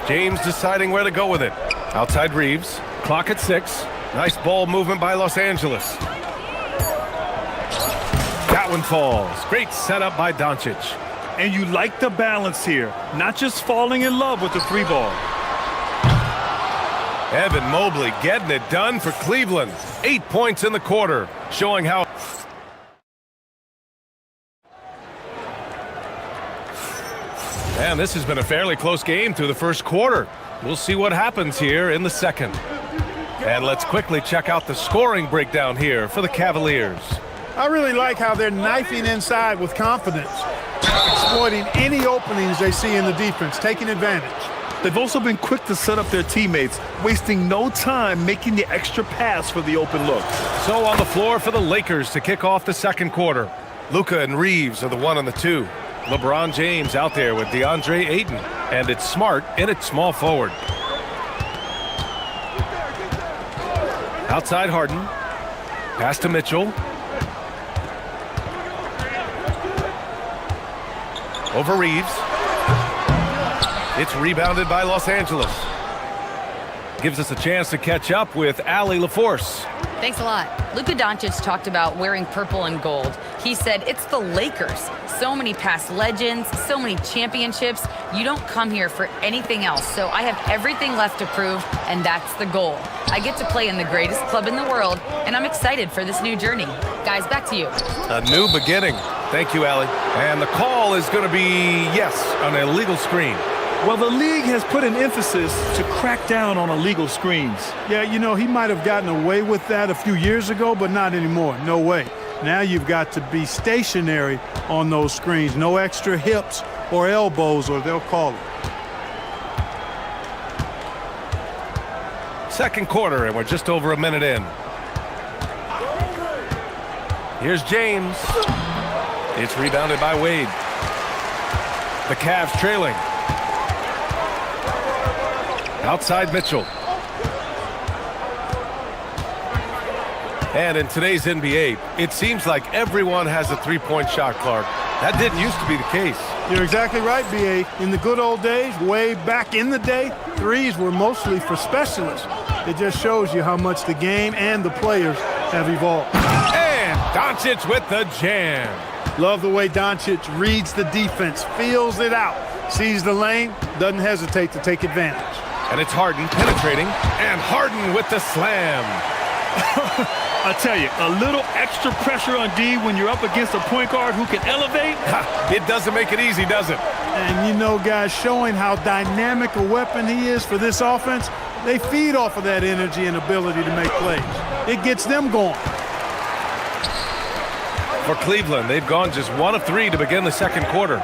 James deciding where to go with it. Outside Reeves. Clock at 6. Nice ball movement by Los Angeles. That one falls. Great setup by Doncic. And you like the balance here, not just falling in love with the three ball. Evan Mobley getting it done for Cleveland. 8 points in the quarter, showing how... And this has been a fairly close game through the first quarter. We'll see what happens here in the second. And let's quickly check out the scoring breakdown here for the Cavaliers. I really like how they're knifing inside with confidence, exploiting any openings they see in the defense, taking advantage. They've also been quick to set up their teammates, wasting no time making the extra pass for the open look. So on the floor for the Lakers to kick off the second quarter. Luka and Reeves are the 1 and the 2. LeBron James out there with DeAndre Ayton. And it's Smart in at small forward. Outside Harden. Pass to Mitchell. Over Reeves. It's rebounded by Los Angeles. Gives us a chance to catch up with Allie LaForce. Thanks a lot. Luka Doncic talked about wearing purple and gold. He said it's the Lakers. So many past legends, so many championships. You don't come here for anything else. So I have everything left to prove, and that's the goal. I get to play in the greatest club in the world, and I'm excited for this new journey. Guys, back to you. A new beginning. Thank you, Allie. And the call is going to be, yes, an illegal screen. Well, the league has put an emphasis to crack down on illegal screens. Yeah, you know, he might have gotten away with that a few years ago, but not anymore. No way. Now you've got to be stationary on those screens. No extra hips or elbows, or they'll call it. Second quarter, and we're just over a minute in. Here's James. It's rebounded by Wade. The Cavs trailing. Outside Mitchell. And in today's NBA, it seems like everyone has a three-point shot, Clark. That didn't used to be the case. You're exactly right, B.A. In the good old days, way back in the day, threes were mostly for specialists. It just shows you how much the game and the players have evolved. And Doncic with the jam. Love the way Doncic reads the defense, feels it out, sees the lane, doesn't hesitate to take advantage. And it's Harden penetrating, and Harden with the slam. I tell you, a little extra pressure on D when you're up against a point guard who can elevate. It doesn't make it easy, does it? And you know, guys, showing how dynamic a weapon he is for this offense, they feed off of that energy and ability to make plays. It gets them going. For Cleveland, they've gone just 1 of 3 to begin the second quarter.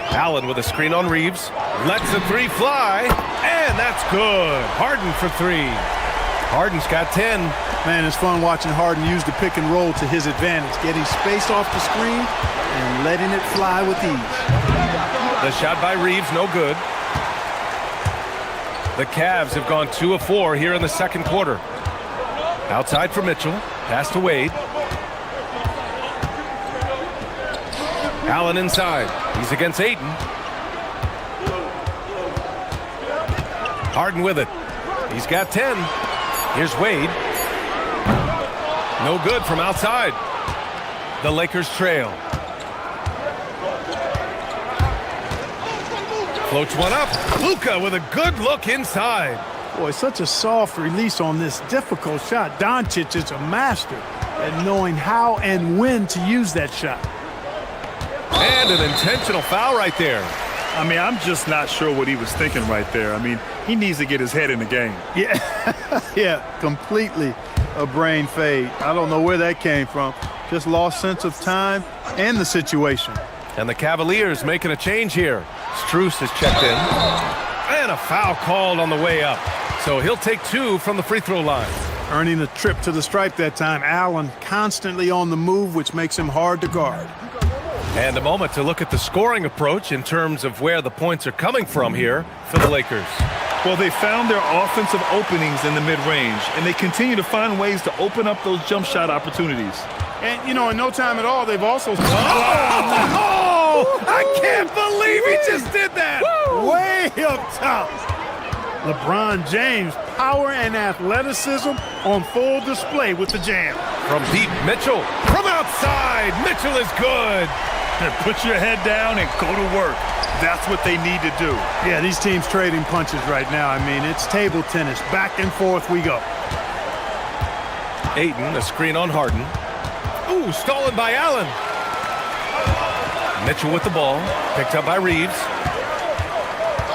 Allen with a screen on Reeves. Lets the three fly, and that's good. Harden for 3. Harden's got 10. Man, it's fun watching Harden use the pick and roll to his advantage, getting space off the screen and letting it fly with ease. The shot by Reeves, no good. The Cavs have gone 2 of 4 here in the second quarter. Outside for Mitchell. Pass to Wade. Allen inside. He's against Ayton. Harden with it. He's got 10. Here's Wade. No good from outside. The Lakers trail. Floats one up. Luka with a good look inside. Boy, such a soft release on this difficult shot. Doncic is a master at knowing how and when to use that shot. And an intentional foul right there. I mean, I'm just not sure what he was thinking right there. I mean, he needs to get his head in the game. Yeah, yeah, completely a brain fade. I don't know where that came from. Just lost sense of time and the situation. And the Cavaliers making a change here. Strus has checked in. And a foul called on the way up. So he'll take 2 from the free throw line. Earning a trip to the stripe that time. Allen constantly on the move, which makes him hard to guard. And a moment to look at the scoring approach in terms of where the points are coming from here for the Lakers. Well, they found their offensive openings in the mid-range, and they continue to find ways to open up those jump shot opportunities. And, you know, in no time at all, they've also... Oh! I can't believe he just did that! Way up top. LeBron James, power and athleticism on full display with the jam. From deep, Mitchell. From outside, Mitchell is good. Put your head down and go to work. That's what they need to do. Yeah, these teams trading punches right now. I mean, it's table tennis. Back and forth we go. Ayton, a screen on Harden. Ooh, stolen by Allen. Mitchell with the ball. Picked up by Reeves.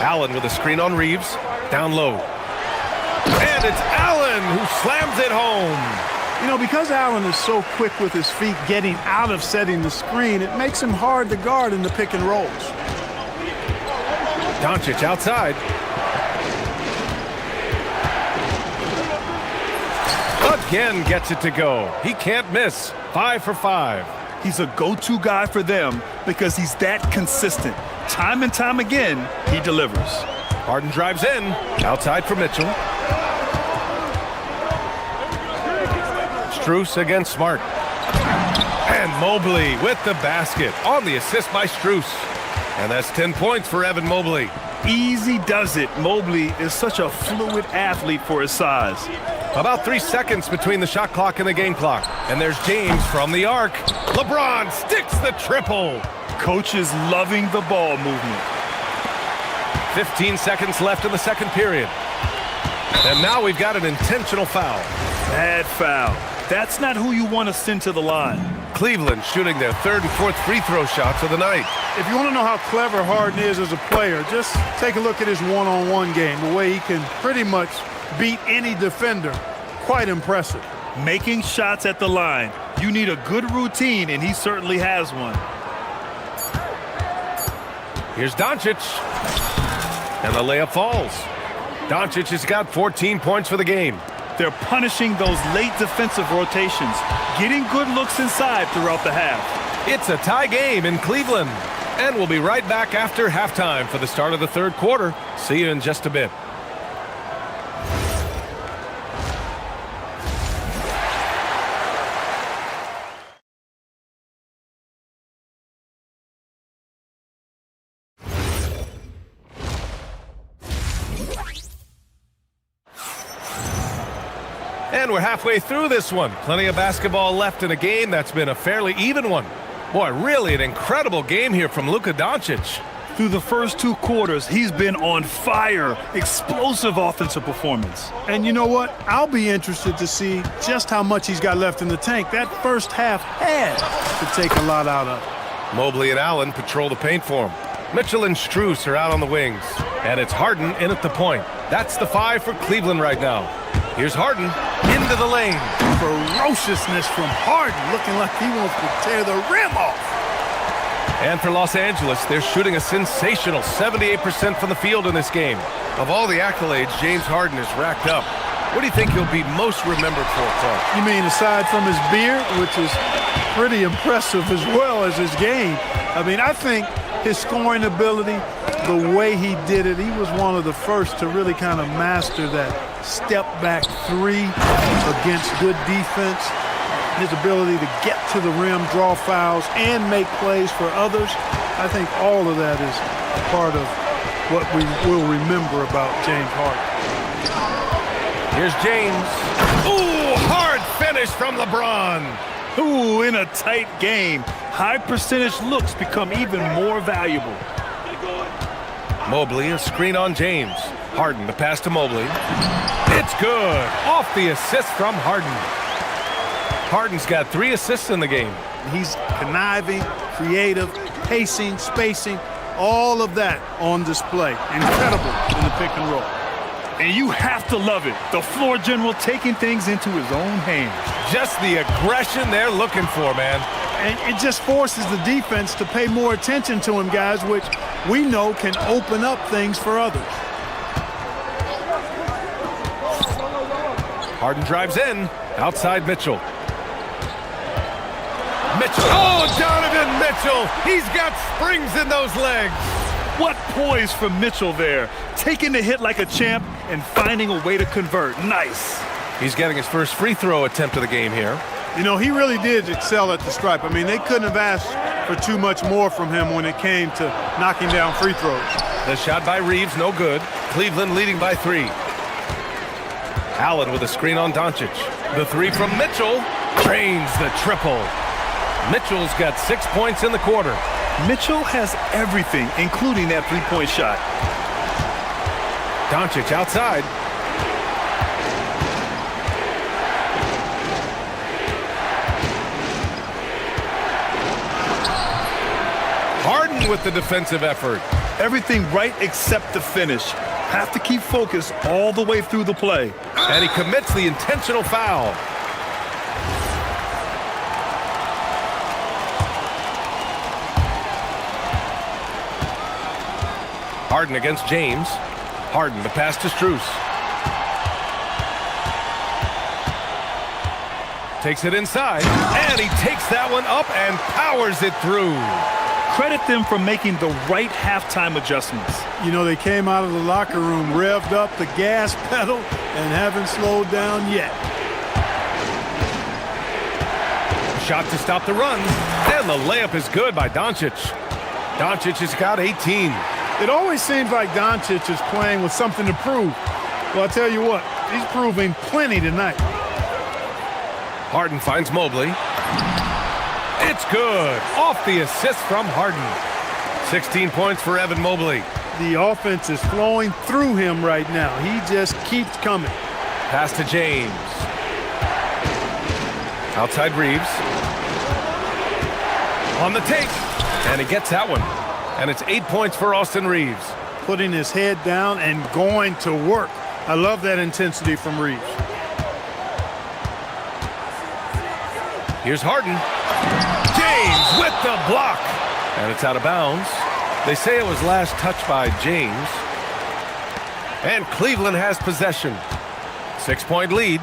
Allen with a screen on Reeves. Down low. And it's Allen who slams it home. You know, because Allen is so quick with his feet getting out of setting the screen, it makes him hard to guard in the pick and rolls. Doncic outside. Again gets it to go. He can't miss. 5 for 5. He's a go-to guy for them because he's that consistent. Time and time again, he delivers. Harden drives in. Outside for Mitchell. Strus against Smart. And Mobley with the basket on the assist by Strus. And that's 10 points for Evan Mobley. Easy does it. Mobley is such a fluid athlete for his size. About 3 seconds between the shot clock and the game clock. And there's James from the arc. LeBron sticks the triple. Coach is loving the ball movement. 15 seconds left in the second period. And now we've got an intentional foul. Bad foul. That's not who you want to send to the line. Cleveland shooting their 3rd and 4th free throw shots of the night. If you want to know how clever Harden is as a player, just take a look at his one-on-one game, the way he can pretty much beat any defender. Quite impressive. Making shots at the line. You need a good routine, and he certainly has one. Here's Doncic. And the layup falls. Doncic has got 14 points for the game. They're punishing those late defensive rotations, getting good looks inside throughout the half. It's a tie game in Cleveland. And we'll be right back after halftime for the start of the 3rd quarter. See you in just a bit. And we're halfway through this one. Plenty of basketball left in a game that's been a fairly even one. Boy, really an incredible game here from Luka Doncic. Through the first 2 quarters, he's been on fire. Explosive offensive performance. And you know what? I'll be interested to see just how much he's got left in the tank. That first half had to take a lot out of it. Mobley and Allen patrol the paint for him. Mitchell and Strus are out on the wings. And it's Harden in at the point. That's the 5 for Cleveland right now. Here's Harden into the lane. Ferociousness from Harden, looking like he wants to tear the rim off. And for Los Angeles, they're shooting a sensational 78% from the field in this game. Of all the accolades James Harden has racked up, what do you think he'll be most remembered for, Clark? You mean aside from his beard, which is pretty impressive as well as his game? I mean, I think his scoring ability, the way he did it, he was one of the first to really kind of master that step-back 3 against good defense. His ability to get to the rim, draw fouls, and make plays for others. I think all of that is part of what we will remember about James Harden. Here's James. Ooh, hard finish from LeBron. Ooh, in a tight game, high percentage looks become even more valuable. Mobley, a screen on James. Harden, the pass to Mobley. It's good. Off the assist from Harden. Harden's got 3 assists in the game. He's conniving, creative, pacing, spacing, all of that on display. Incredible in the pick and roll. And you have to love it. The floor general taking things into his own hands. Just the aggression they're looking for, man. And it just forces the defense to pay more attention to him, guys, which we know can open up things for others. Harden drives in. Outside Mitchell. Mitchell. Oh, Donovan Mitchell. He's got springs in those legs. What poise from Mitchell there. Taking the hit like a champ and finding a way to convert. Nice. He's getting his first free throw attempt of the game here. You know, he really did excel at the stripe. I mean, they couldn't have asked for too much more from him when it came to knocking down free throws. The shot by Reeves, no good. Cleveland leading by 3. Allen with a screen on Doncic. The 3 from Mitchell drains the triple. Mitchell's got 6 points in the quarter. Mitchell has everything, including that three-point shot. Doncic outside. Harden with the defensive effort. Everything right except the finish. Have to keep focused all the way through the play. And he commits the intentional foul. Harden against James. Harden, the pass to Strus. Takes it inside, and he takes that one up and powers it through. Credit them for making the right halftime adjustments. You know, they came out of the locker room, revved up the gas pedal, and haven't slowed down yet. Shot to stop the run, and the layup is good by Doncic. Doncic has got 18. It always seems like Doncic is playing with something to prove. Well, I'll tell you what, he's proving plenty tonight. Harden finds Mobley. It's good. Off the assist from Harden. 16 points for Evan Mobley. The offense is flowing through him right now. He just keeps coming. Pass to James. Outside Reeves. On the take. And he gets that one. And it's 8 points for Austin Reeves. Putting his head down and going to work. I love that intensity from Reeves. Here's Harden. James with the block. And it's out of bounds. They say it was last touched by James. And Cleveland has possession. 6-point lead.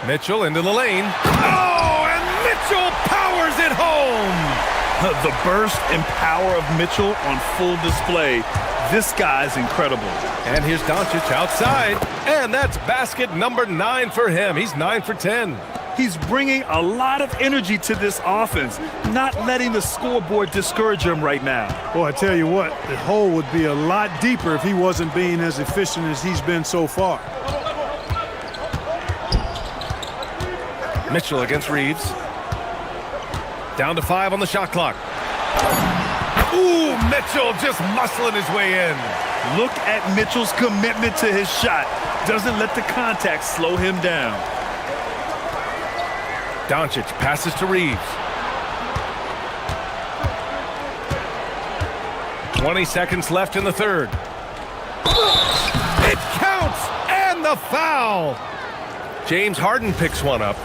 Mitchell into the lane. Oh, and Mitchell powers it home. The burst and power of Mitchell on full display. This guy's incredible. And here's Doncic outside. And that's basket number 9 for him. He's 9 for 10. He's bringing a lot of energy to this offense, not letting the scoreboard discourage him right now. Boy, I tell you what, the hole would be a lot deeper if he wasn't being as efficient as he's been so far. Mitchell against Reeves. Down to 5 on the shot clock. Ooh, Mitchell just muscling his way in. Look at Mitchell's commitment to his shot. Doesn't let the contact slow him down. Doncic passes to Reeves. 20 seconds left in the third. It counts, and the foul. James Harden picks one up.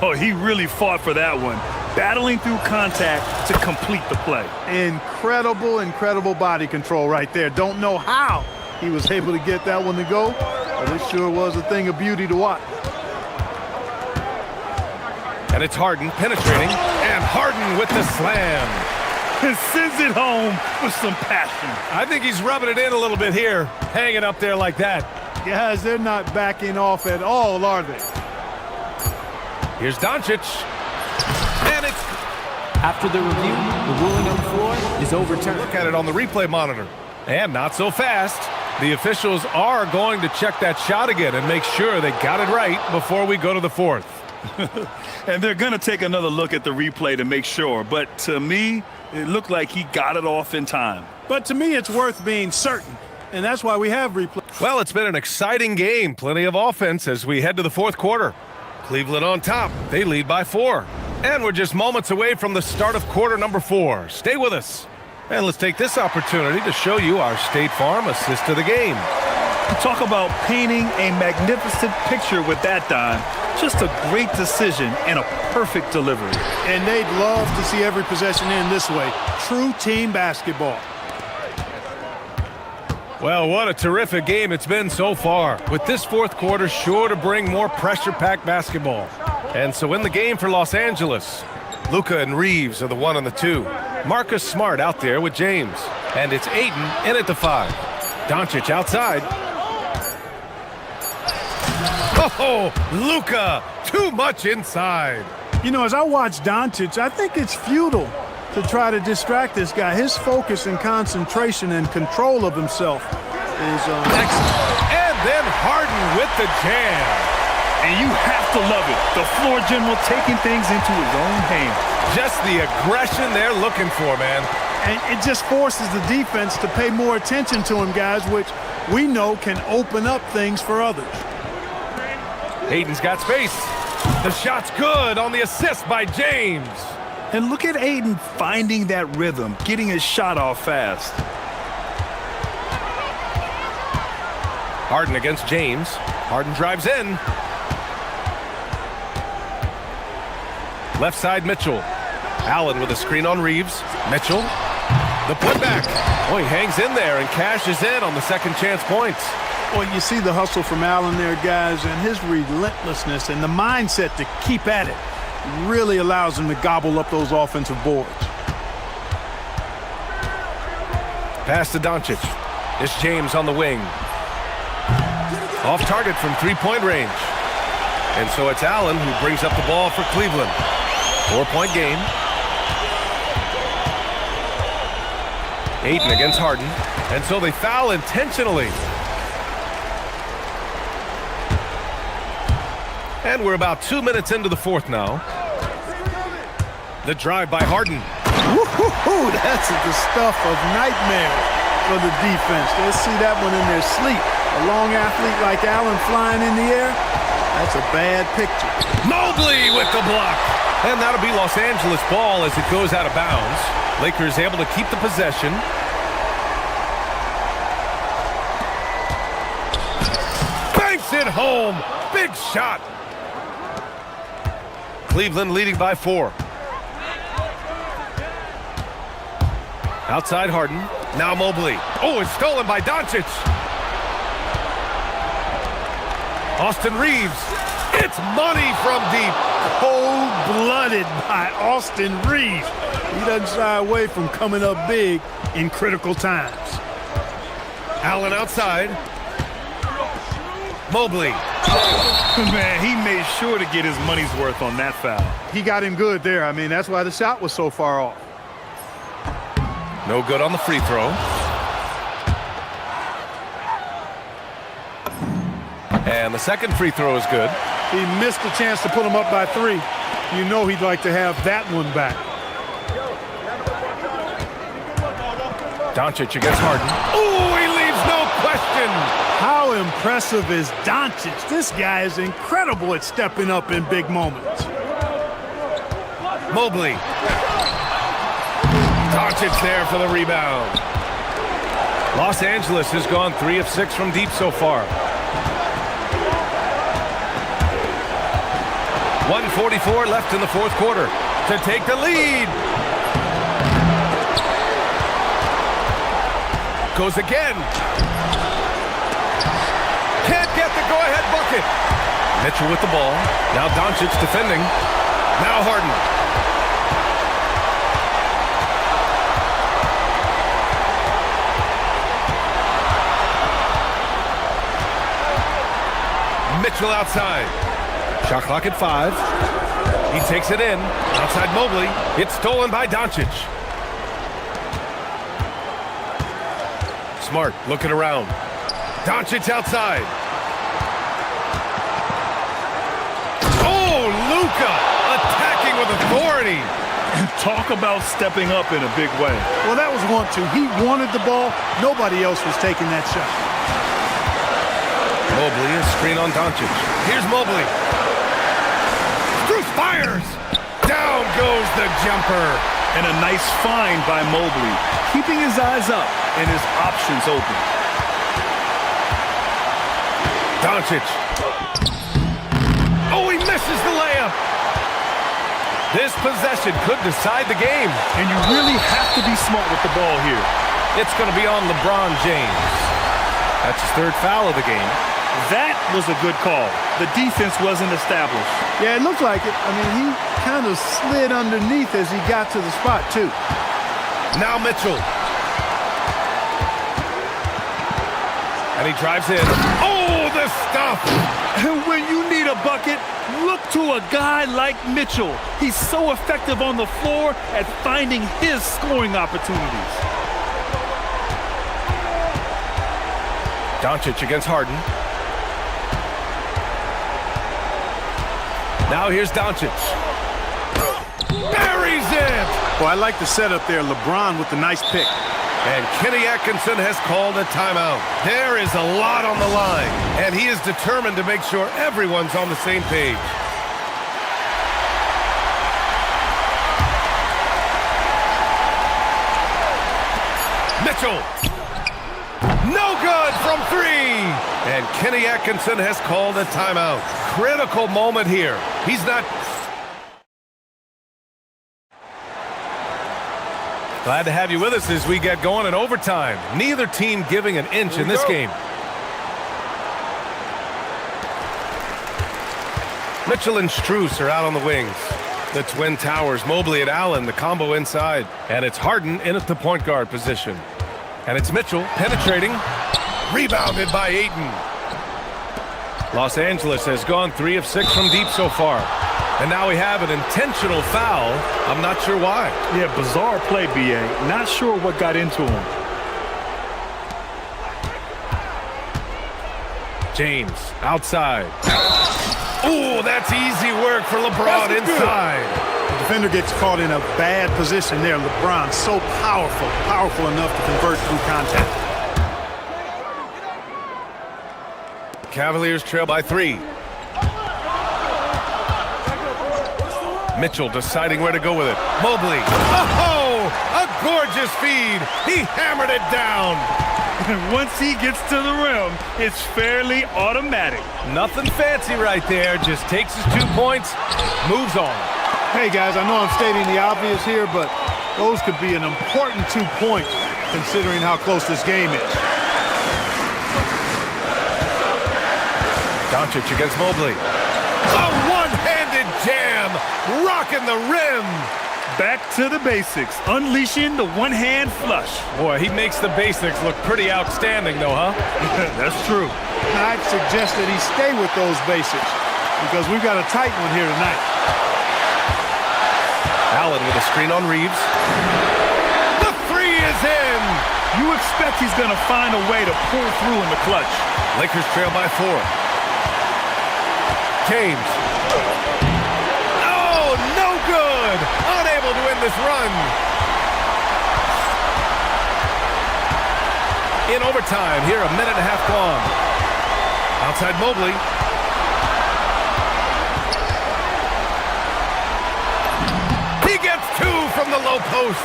Oh, he really fought for that one. Battling through contact to complete the play. Incredible, incredible body control right there. Don't know how he was able to get that one to go, but it sure was a thing of beauty to watch. And it's Harden penetrating, and Harden with the slam. And sends it home with some passion. I think he's rubbing it in a little bit here, hanging up there like that. Guys, they're not backing off at all, are they? Here's Doncic. And it's... After the review, the ruling on the floor is overturned. Look at it on the replay monitor. And not so fast. The officials are going to check that shot again and make sure they got it right before we go to the fourth. And they're going to take another look at the replay to make sure. But to me, it looked like he got it off in time. But to me, it's worth being certain. And that's why we have replay. Well, it's been an exciting game. Plenty of offense as we head to the fourth quarter. Cleveland on top. They lead by 4. And we're just moments away from the start of quarter number 4. Stay with us. And let's take this opportunity to show you our State Farm assist to the game. Talk about painting a magnificent picture with that dime. Just a great decision and a perfect delivery. And they'd love to see every possession end this way. True team basketball. Well, what a terrific game it's been so far, with this fourth quarter sure to bring more pressure-packed basketball. And so in the game for Los Angeles, Luka and Reeves are the 1 and the 2. Marcus Smart out there with James. And it's Ayton in at the 5. Doncic outside. Oh, Luka, too much inside. You know, as I watch Doncic, I think it's futile to try to distract this guy. His focus and concentration and control of himself is excellent. And then Harden with the jam. And you have to love it. The floor general taking things into his own hands. Just the aggression they're looking for, man. And it just forces the defense to pay more attention to him, guys, which we know can open up things for others. Hayden's got space. The shot's good on the assist by James. And look at Ayton finding that rhythm, getting his shot off fast. Harden against James. Harden drives in. Left side, Mitchell. Allen with a screen on Reeves. Mitchell. The putback. Oh, he hangs in there and cashes in on the second chance points. Well, you see the hustle from Allen there, guys, and his relentlessness and the mindset to keep at it really allows him to gobble up those offensive boards. Pass to Doncic. It's James on the wing. Off target from three-point range. And so it's Allen who brings up the ball for Cleveland. 4-point game. Ayton against Harden. And so they foul intentionally. And we're about 2 minutes into the fourth now. The drive by Harden. Woo-hoo-hoo, that's the stuff of nightmare for the defense. They'll see that one in their sleep. A long athlete like Allen flying in the air, that's a bad picture. Mobley with the block. And that'll be Los Angeles ball as it goes out of bounds. Lakers able to keep the possession. Banks it home. Big shot. Cleveland leading by 4. Outside Harden. Now Mobley. Oh, it's stolen by Doncic. Austin Reeves. It's money from deep. Cold-blooded by Austin Reeves. He doesn't shy away from coming up big in critical times. Allen outside. Mobley. Man, he made sure to get his money's worth on that foul. He got him good there. I mean, that's why the shot was so far off. No good on the free throw. And the second free throw is good. He missed the chance to put him up by 3. You know he'd like to have that one back. Doncic against Harden. Oh, he leaves no question. How impressive is Doncic? This guy is incredible at stepping up in big moments. Mobley. Doncic there for the rebound. Los Angeles has gone 3 of 6 from deep so far. 1:44 left in the fourth quarter to take the lead. Goes again. Can't get the go-ahead bucket. Mitchell with the ball. Now Doncic defending. Now Harden. Mitchell outside. Shot clock at 5. He takes it in. Outside Mobley. It's stolen by Doncic. Smart looking around. Doncic outside. Oh, with authority. Talk about stepping up in a big way. Well, that was 1-2. He wanted the ball. Nobody else was taking that shot. Mobley, a screen on Doncic. Here's Mobley. Strus fires. Down goes the jumper. And a nice find by Mobley, keeping his eyes up and his options open. Doncic. Oh, he misses the layup. This possession could decide the game. And you really have to be smart with the ball here. It's going to be on LeBron James. That's his third foul of the game. That was a good call. The defense wasn't established. Yeah, it looked like it. I mean, he kind of slid underneath as he got to the spot, too. Now Mitchell. And he drives in. Oh, the stuff! And when you need a bucket, look to a guy like Mitchell. He's so effective on the floor at finding his scoring opportunities. Doncic against Harden. Now here's Doncic. Buries it! Well, I like the setup there. LeBron with the nice pick. And Kenny Atkinson has called a timeout. There is a lot on the line, and he is determined to make sure everyone's on the same page. Mitchell. No good from three. And Kenny Atkinson has called a timeout. Critical moment here. He's not... Glad to have you with us as we get going in overtime. Neither team giving an inch in this game. Mitchell and Strus are out on the wings. The Twin Towers, Mobley and Allen, the combo inside. And it's Harden in at the point guard position. And it's Mitchell penetrating. Rebounded by Ayton. Los Angeles has gone 3 of 6 from deep so far. And now we have an intentional foul. I'm not sure why. Yeah, bizarre play, B.A. Not sure what got into him. James, outside. Oh, that's easy work for LeBron inside. The defender gets caught in a bad position there. LeBron, so powerful enough to convert through contact. Cavaliers trail by 3. Mitchell deciding where to go with it. Mobley. Oh, a gorgeous feed. He hammered it down. And once he gets to the rim, it's fairly automatic. Nothing fancy right there. Just takes his 2 points, moves on. Hey, guys, I know I'm stating the obvious here, but those could be an important 2 points considering how close this game is. Doncic against Mobley. A one-handed jam, rocking the rim. Back to the basics, unleashing the one-hand flush. Boy, he makes the basics look pretty outstanding, though, huh? That's true. I'd suggest that he stay with those basics because we've got a tight one here tonight. Allen with a screen on Reeves. The three is in. You expect he's going to find a way to pull through in the clutch. Lakers trail by 4. James. Oh, no good. Unable to win this run. In overtime, here a minute and a half gone. Outside Mobley. He gets 2 from the low post.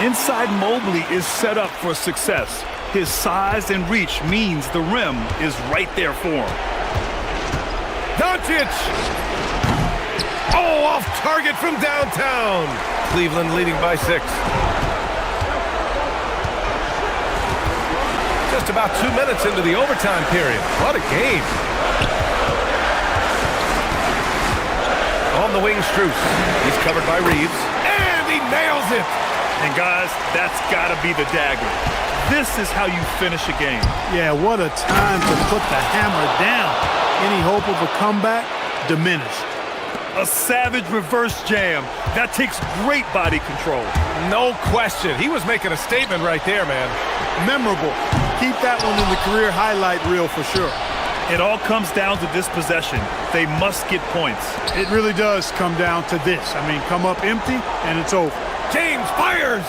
Inside Mobley is set up for success. His size and reach means the rim is right there for him. Doncic! Oh, off target from downtown. Cleveland leading by 6. Just about 2 minutes into the overtime period. What a game. On the wing, Strus. He's covered by Reeves. And he nails it. And guys, that's got to be the dagger. This is how you finish a game. Yeah, what a time to put the hammer down. Any hope of a comeback? Diminished. A savage reverse jam. That takes great body control. No question. He was making a statement right there, man. Memorable. Keep that one in the career highlight reel for sure. It all comes down to this possession. They must get points. It really does come down to this. I mean, come up empty, and it's over. James fires.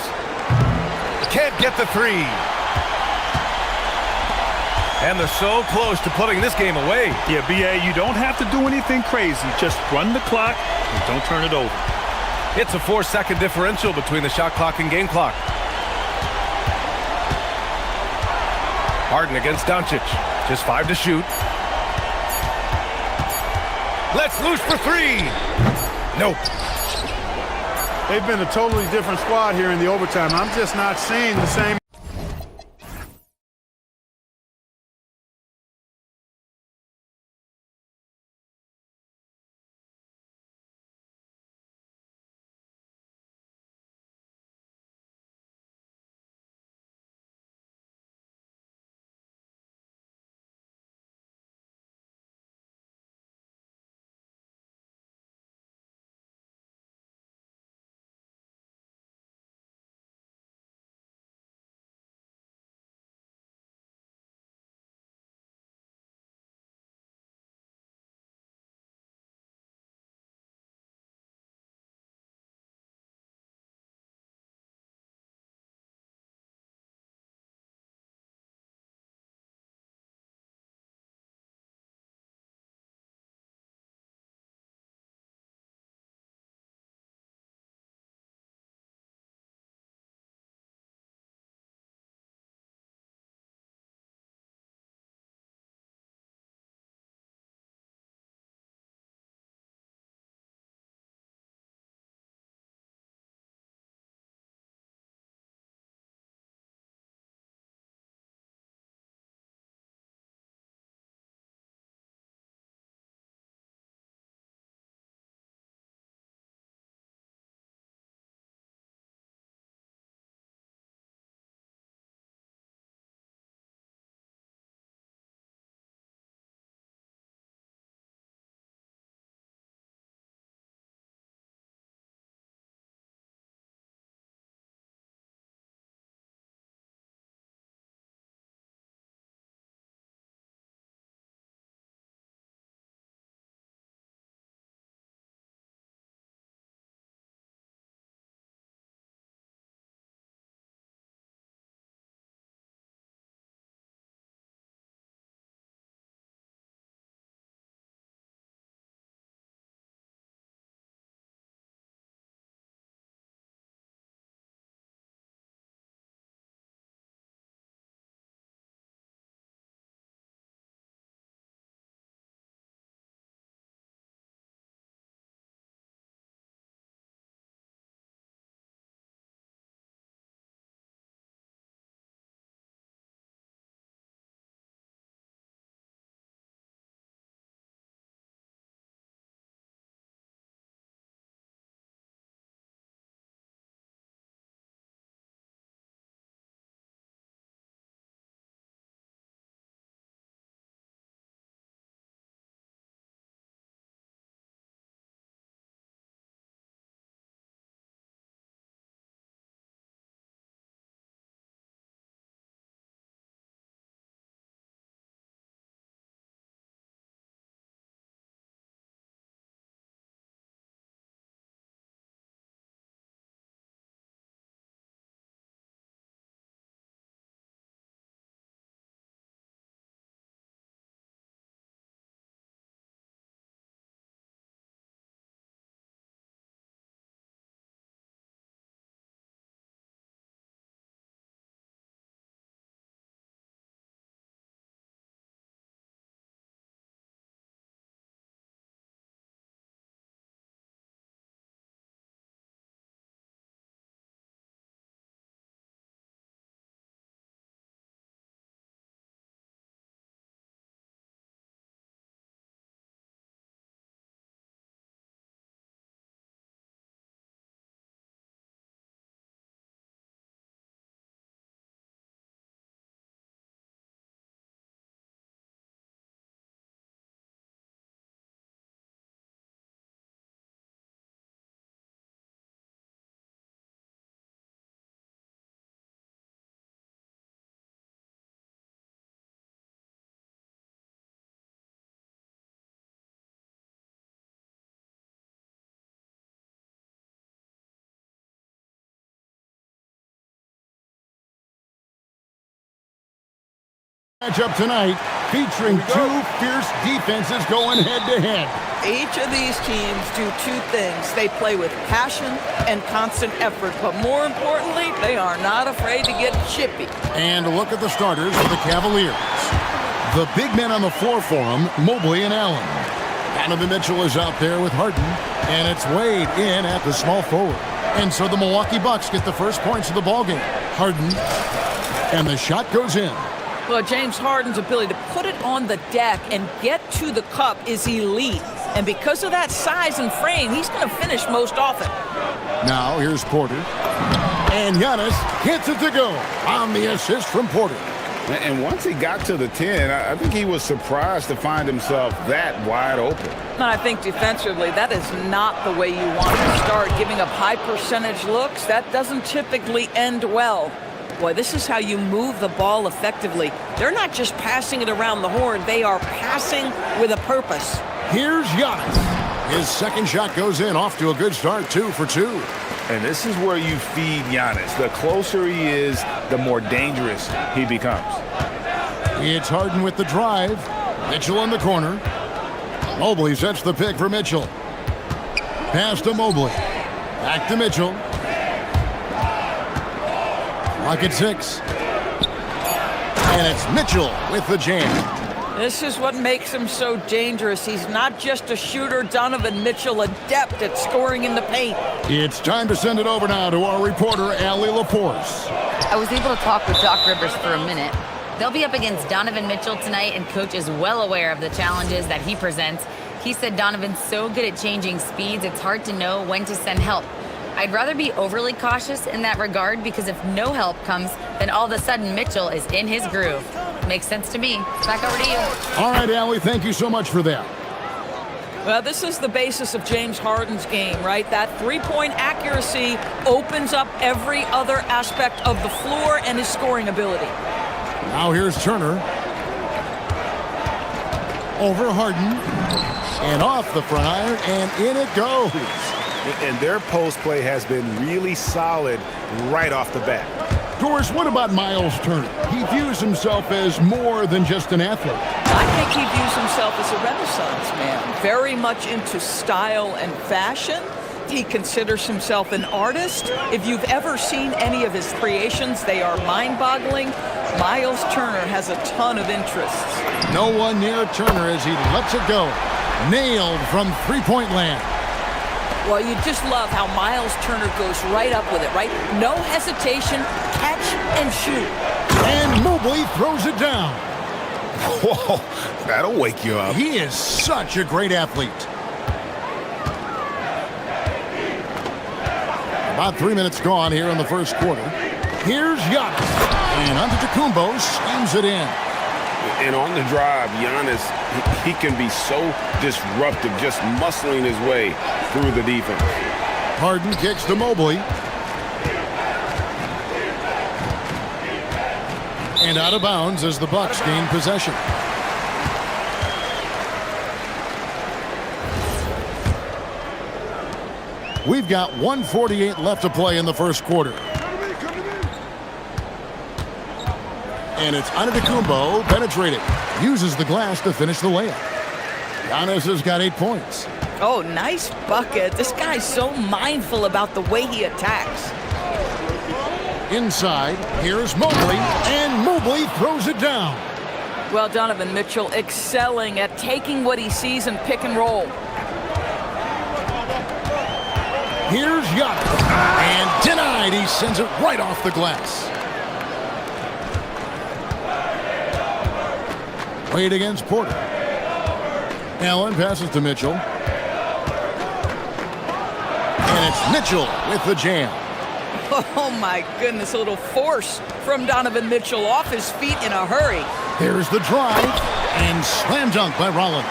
Can't get the three. And they're so close to putting this game away. Yeah, B.A., you don't have to do anything crazy. Just run the clock and don't turn it over. It's a 4-second differential between the shot clock and game clock. Harden against Doncic. Just 5 to shoot. Let's loose for 3. Nope. They've been a totally different squad here in the overtime. I'm just not seeing the same Matchup tonight featuring two fierce defenses going head-to-head. Each of these teams do two things. They play with passion and constant effort, but more importantly, they are not afraid to get chippy. And a look at the starters for the Cavaliers. The big men on the floor for them, Mobley and Allen. Donovan Mitchell is out there with Harden, and it's Wade in at the small forward. And so the Milwaukee Bucks get the first points of the ballgame. Harden, and the shot goes in. Well, James Harden's ability to put it on the deck and get to the cup is elite. And because of that size and frame, he's going to finish most often. Now here's Porter. And Giannis hits it to go on the assist from Porter. And once he got to the 10, I think he was surprised to find himself that wide open. And I think defensively, that is not the way you want to start. Giving up high percentage looks, that doesn't typically end well. Boy, this is how you move the ball effectively. They're not just passing it around the horn. They are passing with a purpose. Here's Giannis. His second shot goes in, off to a good start, 2 for 2. And this is where you feed Giannis. The closer he is, the more dangerous he becomes. It's Harden with the drive. Mitchell in the corner. Mobley sets the pick for Mitchell. Pass to Mobley. Back to Mitchell. Clock at 6. And it's Mitchell with the jam. This is what makes him so dangerous. He's not just a shooter. Donovan Mitchell, adept at scoring in the paint. It's time to send it over now to our reporter, Allie Laforce. I was able to talk with Doc Rivers for a minute. They'll be up against Donovan Mitchell tonight, and Coach is well aware of the challenges that he presents. He said Donovan's so good at changing speeds, it's hard to know when to send help. I'd rather be overly cautious in that regard, because if no help comes, then all of a sudden Mitchell is in his groove. Makes sense to me. Back over to you. All right, Allie, thank you so much for that. Well, this is the basis of James Harden's game, right? That three-point accuracy opens up every other aspect of the floor and his scoring ability. Now here's Turner. Over Harden. And off the front iron, and in it goes. And their post play has been really solid right off the bat. Doris, what about Miles Turner? He views himself as more than just an athlete. I think he views himself as a Renaissance man, very much into style and fashion. He considers himself an artist. If you've ever seen any of his creations, they are mind-boggling. Miles Turner has a ton of interests. No one near Turner as he lets it go. Nailed from three-point land. Well, you just love how Miles Turner goes right up with it, right? No hesitation, catch and shoot. And Mobley throws it down. Whoa, that'll wake you up. He is such a great athlete. About 3 minutes gone here in the first quarter. Here's Giannis. And Antetokounmpo slams it in. And on the drive, Giannis, he can be so disruptive, just muscling his way through the defense. Harden kicks to Mobley. And out of bounds as the Bucks gain possession. We've got 1:48 left to play in the first quarter. And it's Antetokounmpo penetrating. Uses the glass to finish the layup. Giannis has got 8 points. Oh, nice bucket. This guy's so mindful about the way he attacks. Inside, here's Mobley, and Mobley throws it down. Well, Donovan Mitchell excelling at taking what he sees and pick and roll. Here's Giannis, and denied. He sends it right off the glass. Wade against Porter. Allen passes to Mitchell. And it's Mitchell with the jam. Oh, my goodness. A little force from Donovan Mitchell, off his feet in a hurry. There's the drive, and slam dunk by Rollins.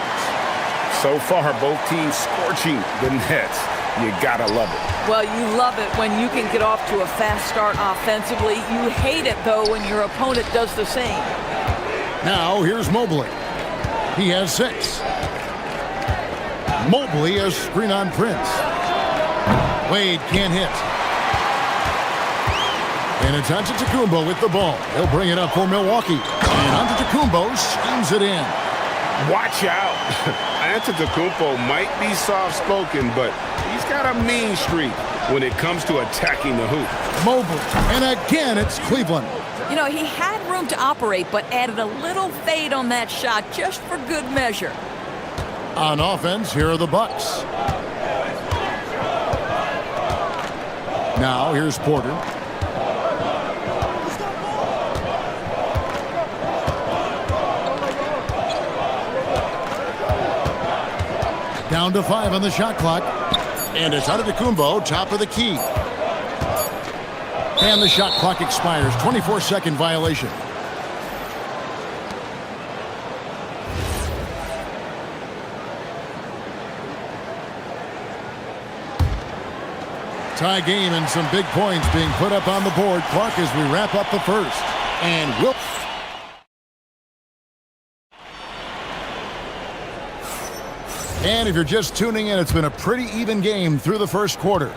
So far, both teams scorching the nets. You gotta love it. Well, you love it when you can get off to a fast start offensively. You hate it, though, when your opponent does the same. Now, here's Mobley. He has 6. Mobley a screen on Prince. Wade can't hit. And it's Antetokounmpo with the ball. He'll bring it up for Milwaukee. And Antetokounmpo schemes it in. Watch out. Antetokounmpo might be soft-spoken, but he's got a mean streak when it comes to attacking the hoop. Mobley. And again, it's Cleveland. You know, he had room to operate, but added a little fade on that shot just for good measure. On offense, here are the Bucks. Now, here's Porter. Down to 5 on the shot clock. And it's Antetokounmpo, top of the key. And the shot clock expires. 24-second violation. Tie game and some big points being put up on the board. Clark as we wrap up the first. And we'll... And if you're just tuning in, it's been a pretty even game through the first quarter.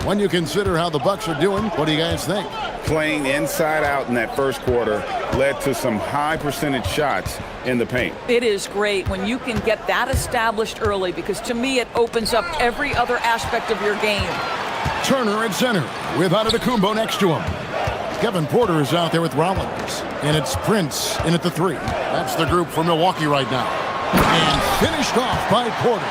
When you consider how the Bucks are doing, what do you guys think? Playing inside out in that first quarter led to some high percentage shots in the paint. It is great when you can get that established early, because to me it opens up every other aspect of your game. Turner at center with Antetokounmpo next to him. Kevin Porter is out there with Rollins. And it's Prince in at the 3. That's the group for Milwaukee right now. And finished off by Porter.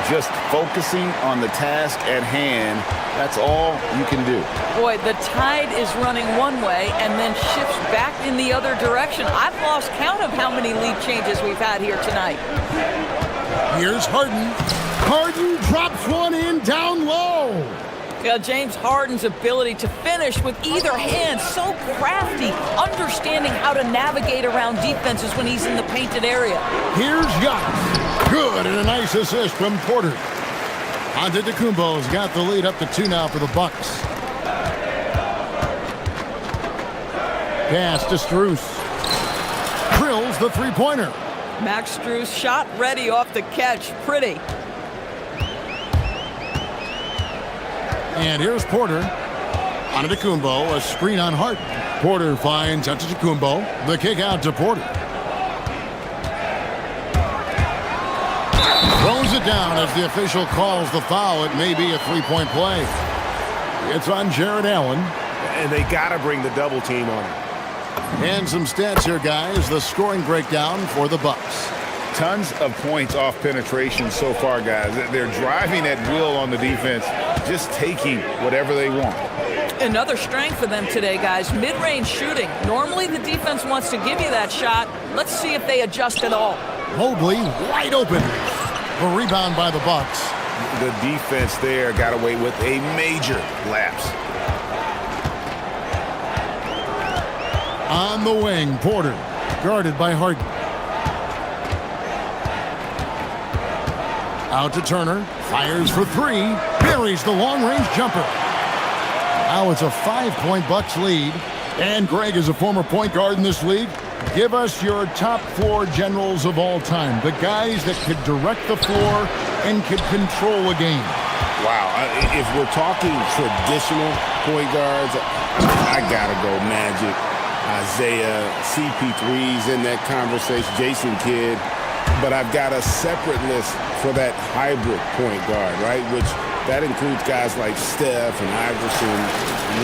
Just focusing on the task at hand, that's all you can do. Boy, the tide is running one way and then shifts back in the other direction. I've lost count of how many lead changes we've had here tonight. Here's Harden. Harden drops one in down low. Yeah, James Harden's ability to finish with either hand, so crafty, understanding how to navigate around defenses when he's in the painted area. Here's Giannis. Good, and a nice assist from Porter. Antetokounmpo's got the lead up to 2 now for the Bucks. Pass to Strus. Drills the three-pointer. Max Strus shot ready off the catch. Pretty. And here's Porter. Antetokounmpo, a screen on Harden. Porter finds Antetokounmpo. The kick out to Porter. Throws it down as the official calls the foul. It may be a three-point play. It's on Jared Allen. And they got to bring the double team on him. And some stats here, guys. The scoring breakdown for the Bucks. Tons of points off penetration so far, guys. They're driving at will on the defense, just taking whatever they want. Another strength for them today, guys. Mid-range shooting. Normally the defense wants to give you that shot. Let's see if they adjust at all. Mobley wide open. A rebound by the Bucks. The defense there got away with a major lapse. On the wing, Porter, guarded by Harden. Out to Turner, fires for 3, buries the long-range jumper. Now it's a 5-point Bucks lead. And Greg is a former point guard in this league. Give us your top floor generals of all time. The guys that could direct the floor and could control a game. Wow, if we're talking traditional point guards, I gotta go Magic, Isaiah, CP3's in that conversation, Jason Kidd. But I've got a separate list for that hybrid point guard, right? Which that includes guys like Steph and Iverson,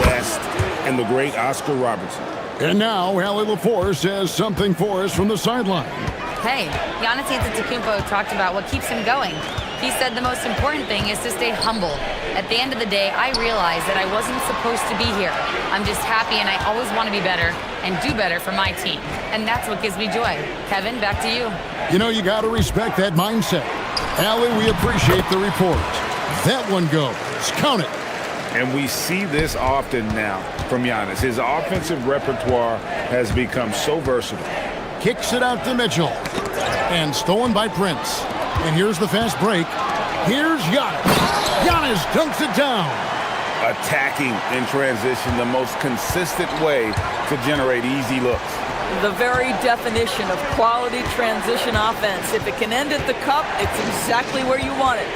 West, and the great Oscar Robertson. And now, Allie LaForce has something for us from the sideline. Hey, Giannis Antetokounmpo talked about what keeps him going. He said the most important thing is to stay humble. At the end of the day, I realized that I wasn't supposed to be here. I'm just happy, and I always want to be better and do better for my team. And that's what gives me joy. Kevin, back to you. You know, you got to respect that mindset. Allie, we appreciate the report. That one goes. Count it. And we see this often now from Giannis. His offensive repertoire has become so versatile. Kicks it out to Mitchell. And stolen by Prince. And here's the fast break. Here's Giannis. Giannis dunks it down. Attacking in transition, the most consistent way to generate easy looks. The very definition of quality transition offense. If it can end at the cup, it's exactly where you want it.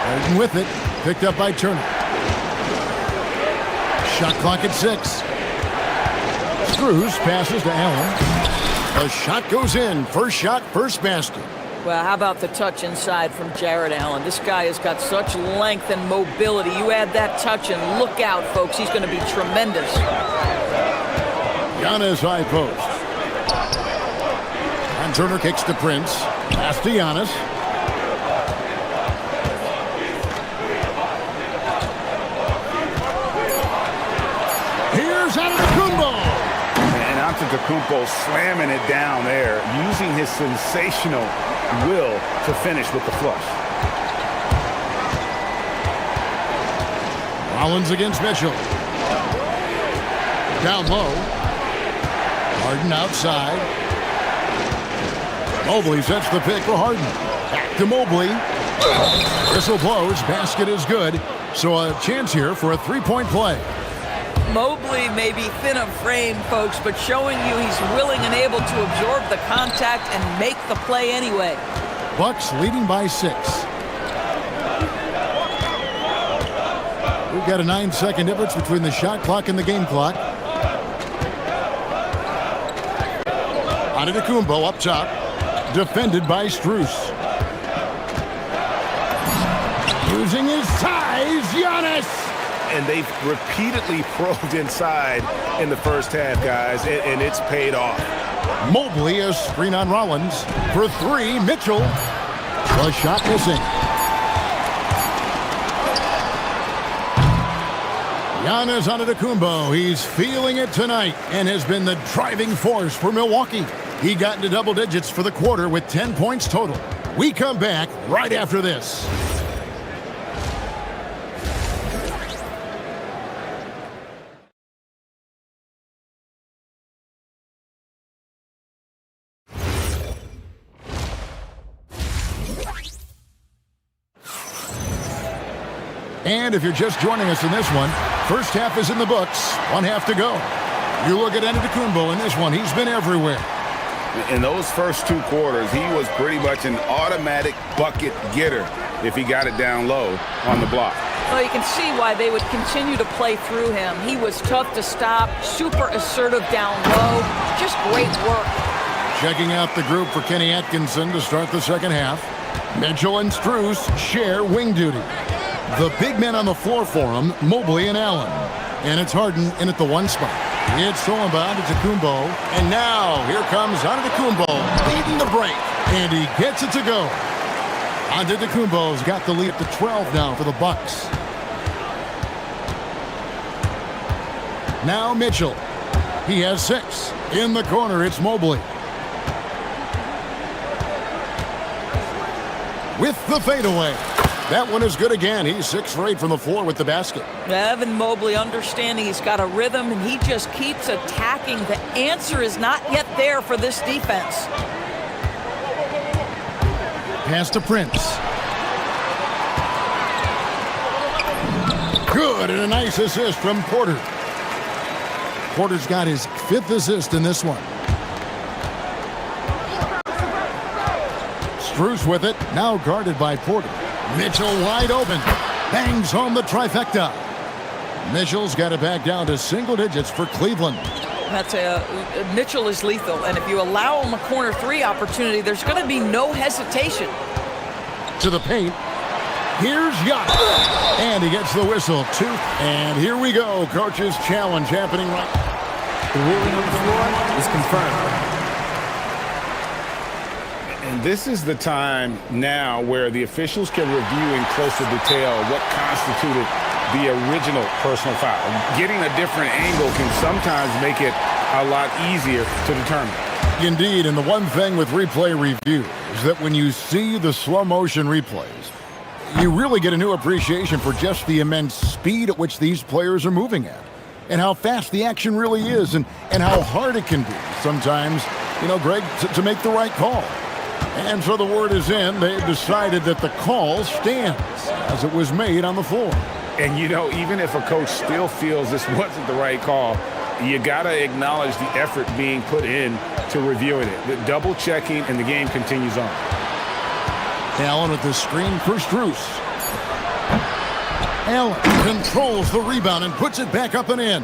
Harden with it. Picked up by Turner. Shot clock at 6. Strus passes to Allen. The shot goes in. First shot, first basket. Well, how about the touch inside from Jared Allen? This guy has got such length and mobility. You add that touch and look out, folks. He's going to be tremendous. Giannis high post. And Turner kicks to Prince. Pass to Giannis. Here's Antetokounmpo. And Antetokounmpo slamming it down there, using his sensational will to finish with the flush. Rollins against Mitchell. Down low. Harden outside. Mobley sets the pick for Harden. Back to Mobley. Whistle blows. Basket is good. So a chance here for a three-point play. Mobley may be thin of frame, folks, but showing you he's willing and able to absorb the contact and make the play anyway. Bucks leading by 6. We've got a 9-second difference between the shot clock and the game clock. Antetokounmpo up top, defended by Strus. Using his size, Giannis! And they've repeatedly probed inside in the first half, guys, and it's paid off. Mobley a screen on Rollins. For 3, Mitchell. The shot missing. Giannis Antetokounmpo, he's feeling it tonight and has been the driving force for Milwaukee. He got into double digits for the quarter with 10 points total. We come back right after this. And if you're just joining us in this one, first half is in the books. 1 half to go. You look at Antetokounmpo in this one. He's been everywhere. In those first 2 quarters, he was pretty much an automatic bucket getter if he got it down low on the block. Well, you can see why they would continue to play through him. He was tough to stop, super assertive down low. Just great work. Checking out the group for Kenny Atkinson to start the second half. Mitchell and Strus share wing duty. The big men on the floor for him, Mobley and Allen. And it's Harden in at the 1 spot. It's Solomon to Antetokounmpo. And now here comes Antetokounmpo leading the break. And he gets it to go. Antetokounmpo's got the lead up to 12 now for the Bucks. Now Mitchell. He has 6. In the corner, it's Mobley. With the fadeaway. That one is good again. He's 6 for 8 from the floor with the basket. Evan Mobley understanding he's got a rhythm, and he just keeps attacking. The answer is not yet there for this defense. Pass to Prince. Good, and a nice assist from Porter. Porter's got his 5th assist in this one. Strus with it, now guarded by Porter. Mitchell wide open. Bangs home the trifecta. Mitchell's got it back down to single digits for Cleveland. Mitchell is lethal, and if you allow him a corner 3 opportunity, there's going to be no hesitation. To the paint. Here's Giannis. And he gets the whistle. 2. And here we go. Coach's challenge happening right. The ruling on the floor is confirmed. And this is the time now where the officials can review in closer detail what constituted the original personal foul. Getting a different angle can sometimes make it a lot easier to determine. Indeed, and the one thing with replay review is that when you see the slow motion replays, you really get a new appreciation for just the immense speed at which these players are moving at, and how fast the action really is, and how hard it can be sometimes, Greg, to make the right call. And so the word is in. They've decided that the call stands as it was made on the floor. And, even if a coach still feels this wasn't the right call, you got to acknowledge the effort being put in to reviewing it. The double checking, and the game continues on. Allen with the screen for Strus. Allen controls the rebound and puts it back up and in.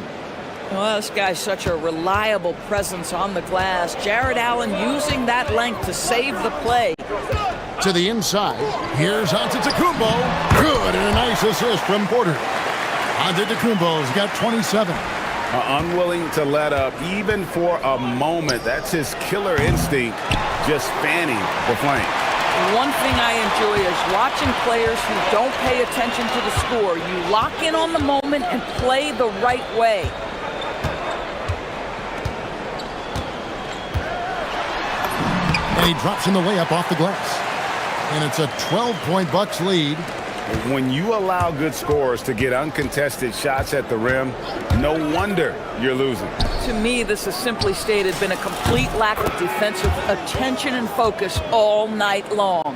Well, this guy's such a reliable presence on the glass. Jared Allen using that length to save the play. To the inside. Here's Antetokounmpo. Good, and a nice assist from Porter. Antetokounmpo's got 27. Unwilling to let up even for a moment. That's his killer instinct, just fanning the flank. One thing I enjoy is watching players who don't pay attention to the score. You lock in on the moment and play the right way. And he drops in the layup off the glass. And it's a 12-point Bucks lead. When you allow good scorers to get uncontested shots at the rim, no wonder you're losing. To me, this has simply stated been a complete lack of defensive attention and focus all night long.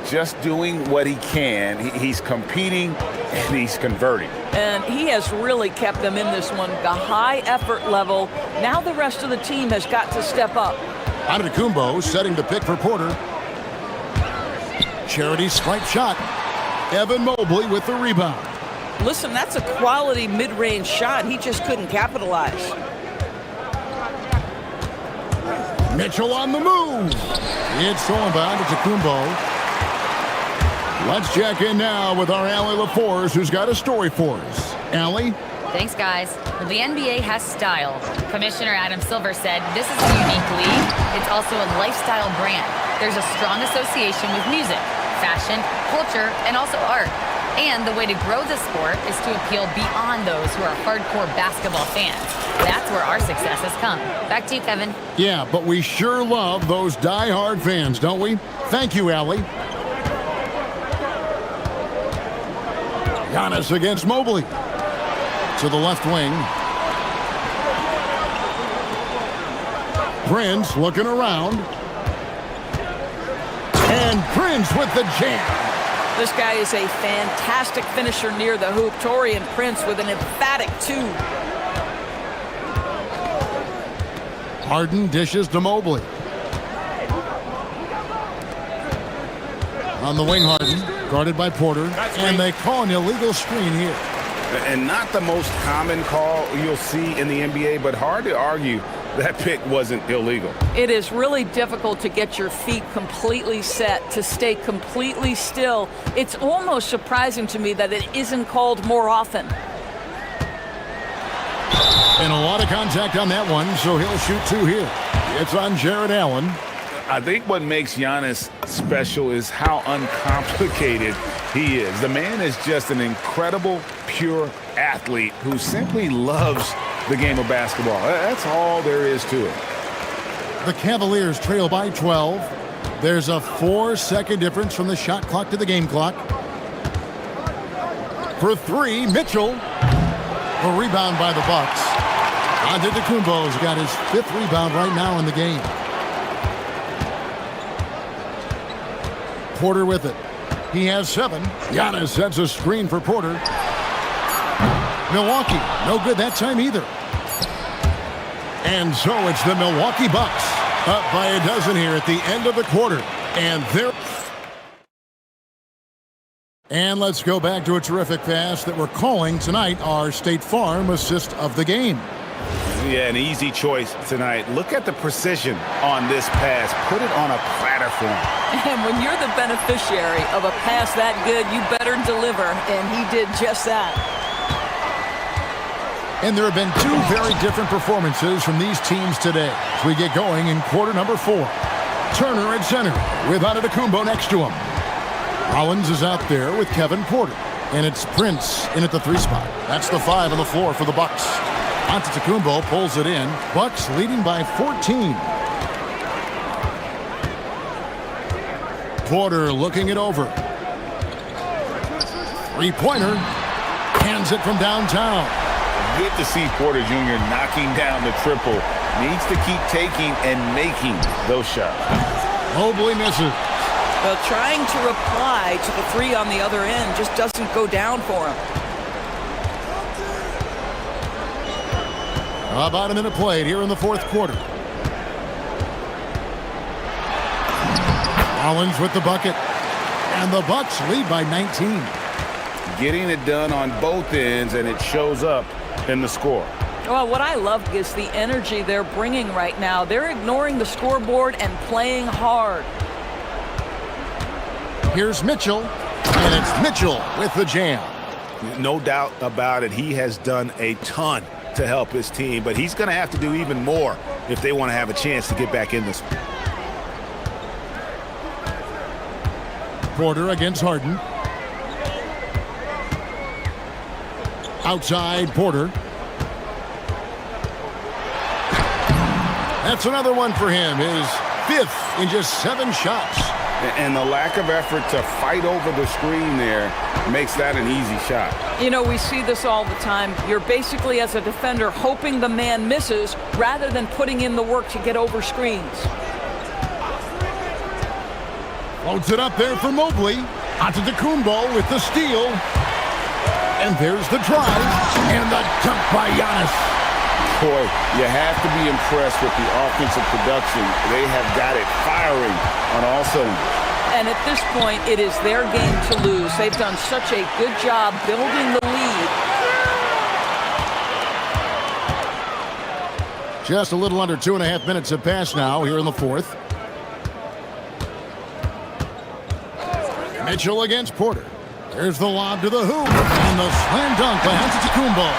Just doing what he can. He's competing and he's converting. And he has really kept them in this one. The high effort level. Now the rest of the team has got to step up. Antetokounmpo setting the pick for Porter. Charity stripe shot. Evan Mobley with the rebound. Listen, that's a quality mid-range shot. He just couldn't capitalize. Mitchell on the move. It's stolen by Antetokounmpo. Let's check in now with our Allie LaForce, who's got a story for us. Allie? Thanks, guys. Well, the NBA has style. Commissioner Adam Silver said this is a unique league. It's also a lifestyle brand. There's a strong association with music, fashion, culture, and also art. And the way to grow the sport is to appeal beyond those who are hardcore basketball fans. That's where our success has come. Back to you, Kevin. Yeah, but we sure love those die-hard fans, don't we? Thank you, Allie. Giannis against Mobley. To the left wing. Prince looking around. And Prince with the jam. This guy is a fantastic finisher near the hoop. Taurean Prince with an emphatic 2. Harden dishes to Mobley. On the wing, Harden, guarded by Porter, and they call an illegal screen here. And not the most common call you'll see in the NBA, but hard to argue that pick wasn't illegal. It is really difficult to get your feet completely set, to stay completely still. It's almost surprising to me that it isn't called more often. And a lot of contact on that one, so he'll shoot 2 here. It's on Jared Allen. I think what makes Giannis special is how uncomplicated he is. The man is just an incredible, pure athlete who simply loves the game of basketball. That's all there is to it. The Cavaliers trail by 12. There's a 4-second difference from the shot clock to the game clock. For 3, Mitchell. A rebound by the Bucks. Antetokounmpo's got his 5th rebound right now in the game. Porter with it. He has 7. Giannis sets a screen for Porter. Milwaukee, no good that time either. And so it's the Milwaukee Bucks up by a dozen here at the end of the quarter. And let's go back to a terrific pass that we're calling tonight our State Farm assist of the game. Yeah, an easy choice tonight. Look at the precision on this pass. Put it on a platter for him. And when you're the beneficiary of a pass that good, you better deliver, and he did just that. And there have been 2 very different performances from these teams today as we get going in quarter number 4. Turner at center with Antetokounmpo next to him. Rollins is out there with Kevin Porter. And it's Prince in at the 3 spot. That's the 5 on the floor for the Bucks. Antetokounmpo pulls it in. Bucks leading by 14. Porter looking it over. 3-pointer. Hands it from downtown. Good to see Porter Jr. knocking down the triple. Needs to keep taking and making those shots. Mobley misses. Well, trying to reply to the 3 on the other end just doesn't go down for him. About a minute played here in the 4th quarter. Rollins with the bucket. And the Bucks lead by 19. Getting it done on both ends, and it shows up in the score. Well, what I love is the energy they're bringing right now. They're ignoring the scoreboard and playing hard. Here's Mitchell, and it's Mitchell with the jam. No doubt about it. He has done a ton to help his team, but he's going to have to do even more if they want to have a chance to get back in this one. Porter against Harden. Outside Porter. That's another one for him. His 5th in just 7 shots. And the lack of effort to fight over the screen there makes that an easy shot. You know, we see this all the time. You're basically, as a defender, hoping the man misses rather than putting in the work to get over screens. Floats it up there for Mobley. Antetokounmpo with the steal. And there's the drive. And the dunk by Giannis. Boy, you have to be impressed with the offensive production. They have got it firing on all cylinders. And at this point, it is their game to lose. They've done such a good job building the lead. Just a little under 2.5 minutes have passed now here in the 4th. Mitchell against Porter. There's the lob to the hoop. And the slam dunk by Antetokounmpo.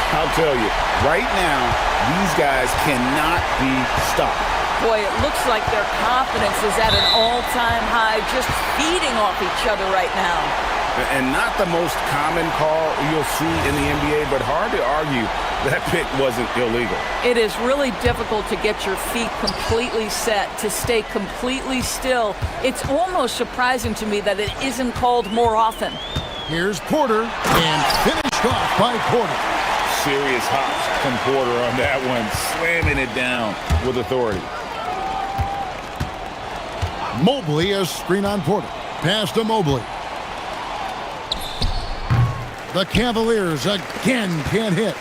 I'll tell you, right now, these guys cannot be stopped. Boy, it looks like their confidence is at an all-time high, just feeding off each other right now. And not the most common call you'll see in the NBA, but hard to argue that pick wasn't illegal. It is really difficult to get your feet completely set, to stay completely still. It's almost surprising to me that it isn't called more often. Here's Porter, and finished off by Porter. Serious hops from Porter on that one, slamming it down with authority. Mobley, a screen on Porter. Pass to Mobley. The Cavaliers again can't hit.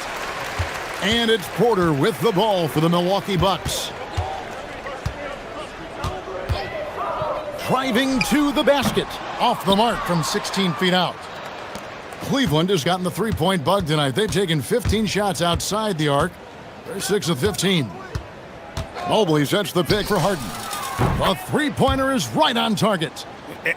And it's Porter with the ball for the Milwaukee Bucks. Driving to the basket. Off the mark from 16 feet out. Cleveland has gotten the three-point bug tonight. They've taken 15 shots outside the arc. They're 6 of 15. Mobley sets the pick for Harden. The three-pointer is right on target.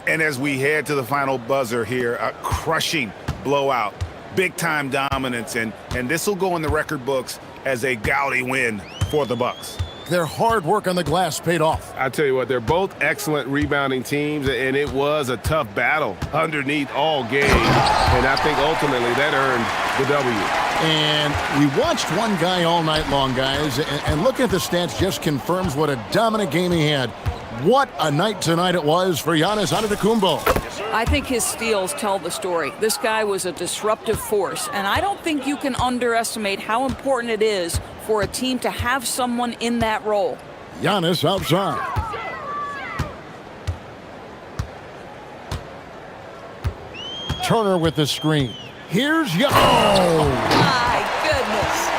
And as we head to the final buzzer here, a crushing blowout. Big-time dominance, and this will go in the record books as a gaudy win for the Bucks. Their hard work on the glass paid off. I tell you what, they're both excellent rebounding teams, and it was a tough battle underneath all game. And I think ultimately that earned the W. And we watched one guy all night long, guys, and looking at the stats just confirms what a dominant game he had. What a night tonight it was for Giannis Antetokounmpo. I think his steals tell the story. This guy was a disruptive force, and I don't think you can underestimate how important it is for a team to have someone in that role. Giannis outside. Turner with the screen. Here's Giannis. Oh, my goodness.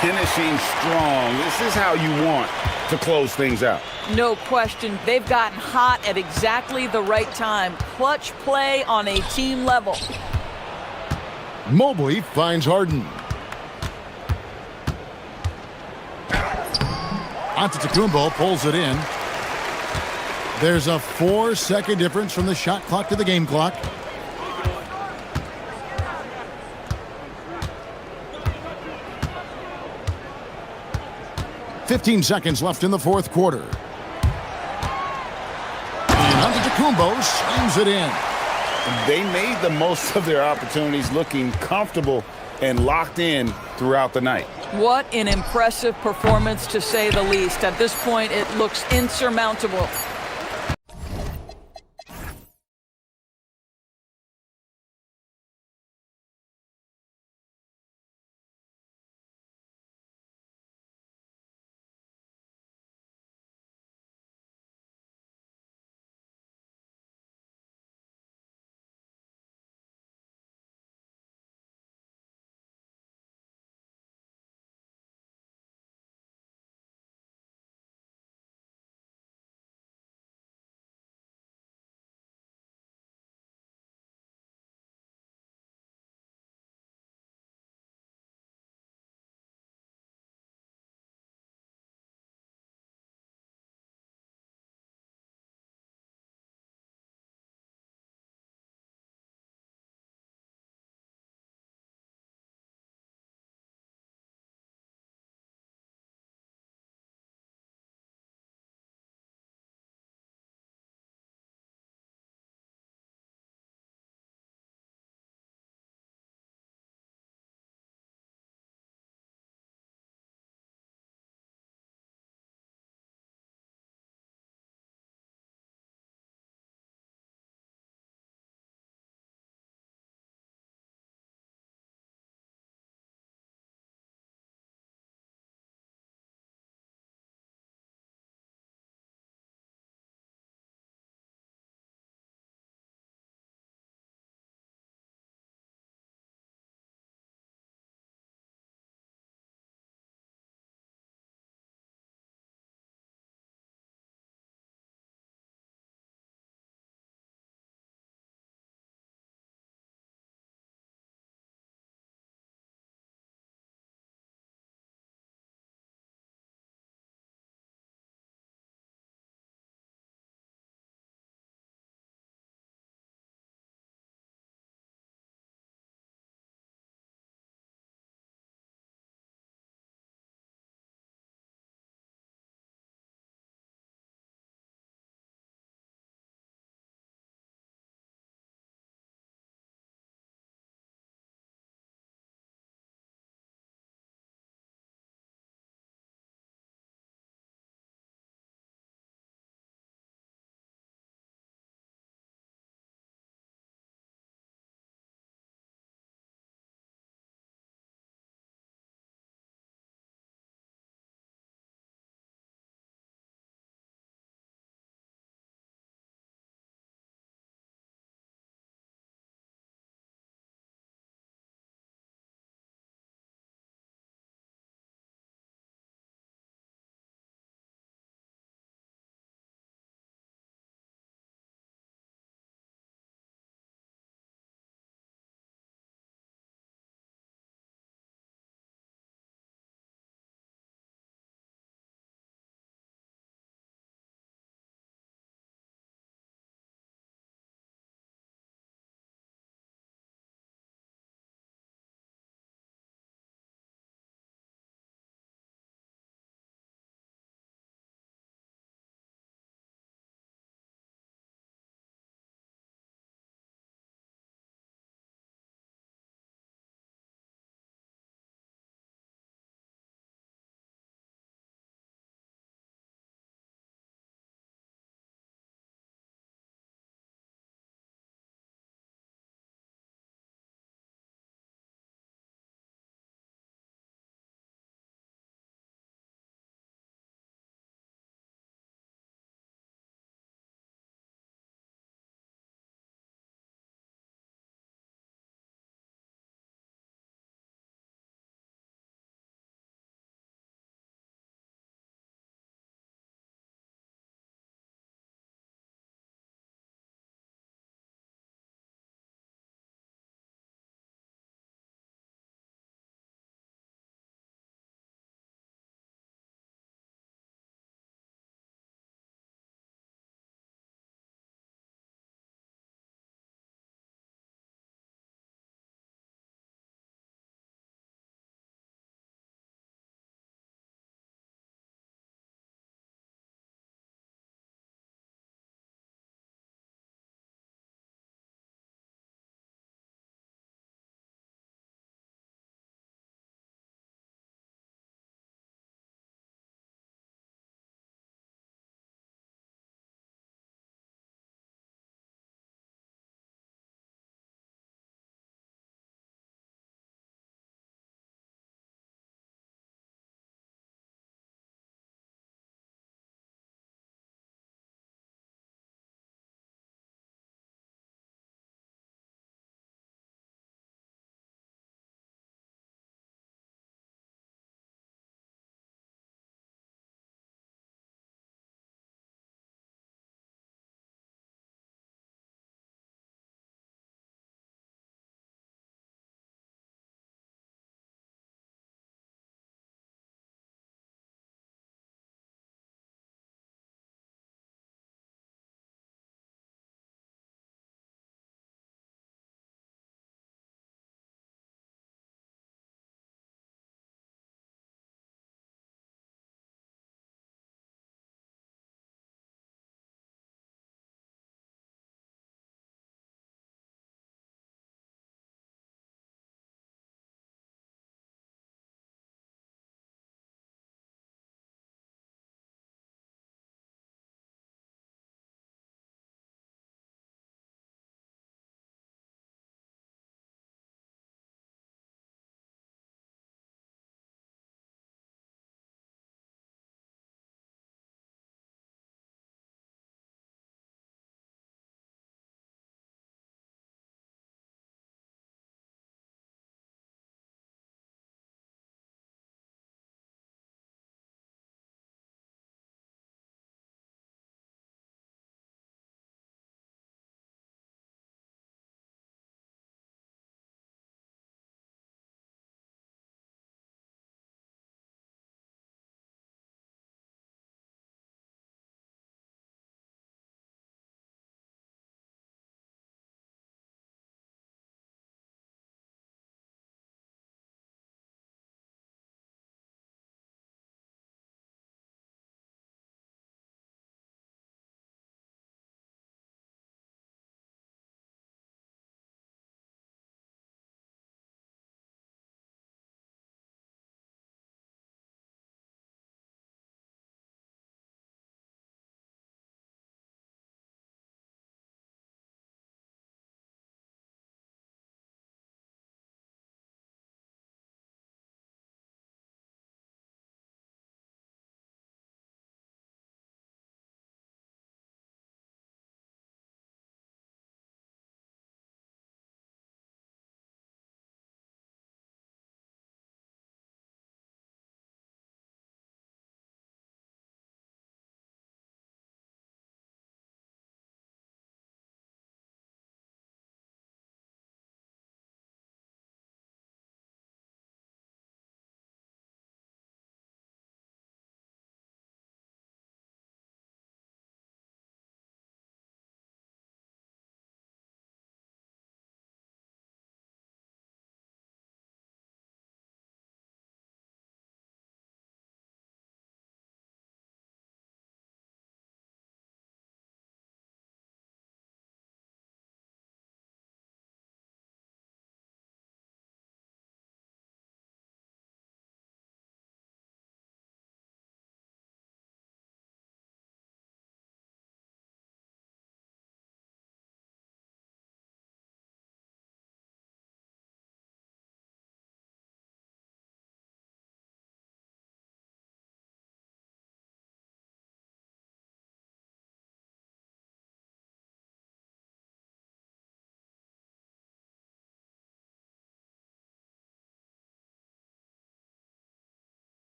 Finishing strong. This is how you want to close things out. No question. They've gotten hot at exactly the right time. Clutch play on a team level. Mobley finds Harden. Antetokounmpo pulls it in. There's a 4-second difference from the shot clock to the game clock. "15 seconds left in the fourth quarter. And Antetokounmpo slams it in. They made the most of their opportunities, looking comfortable and locked in throughout the night. What an impressive performance, to say the least. At this point, it looks insurmountable.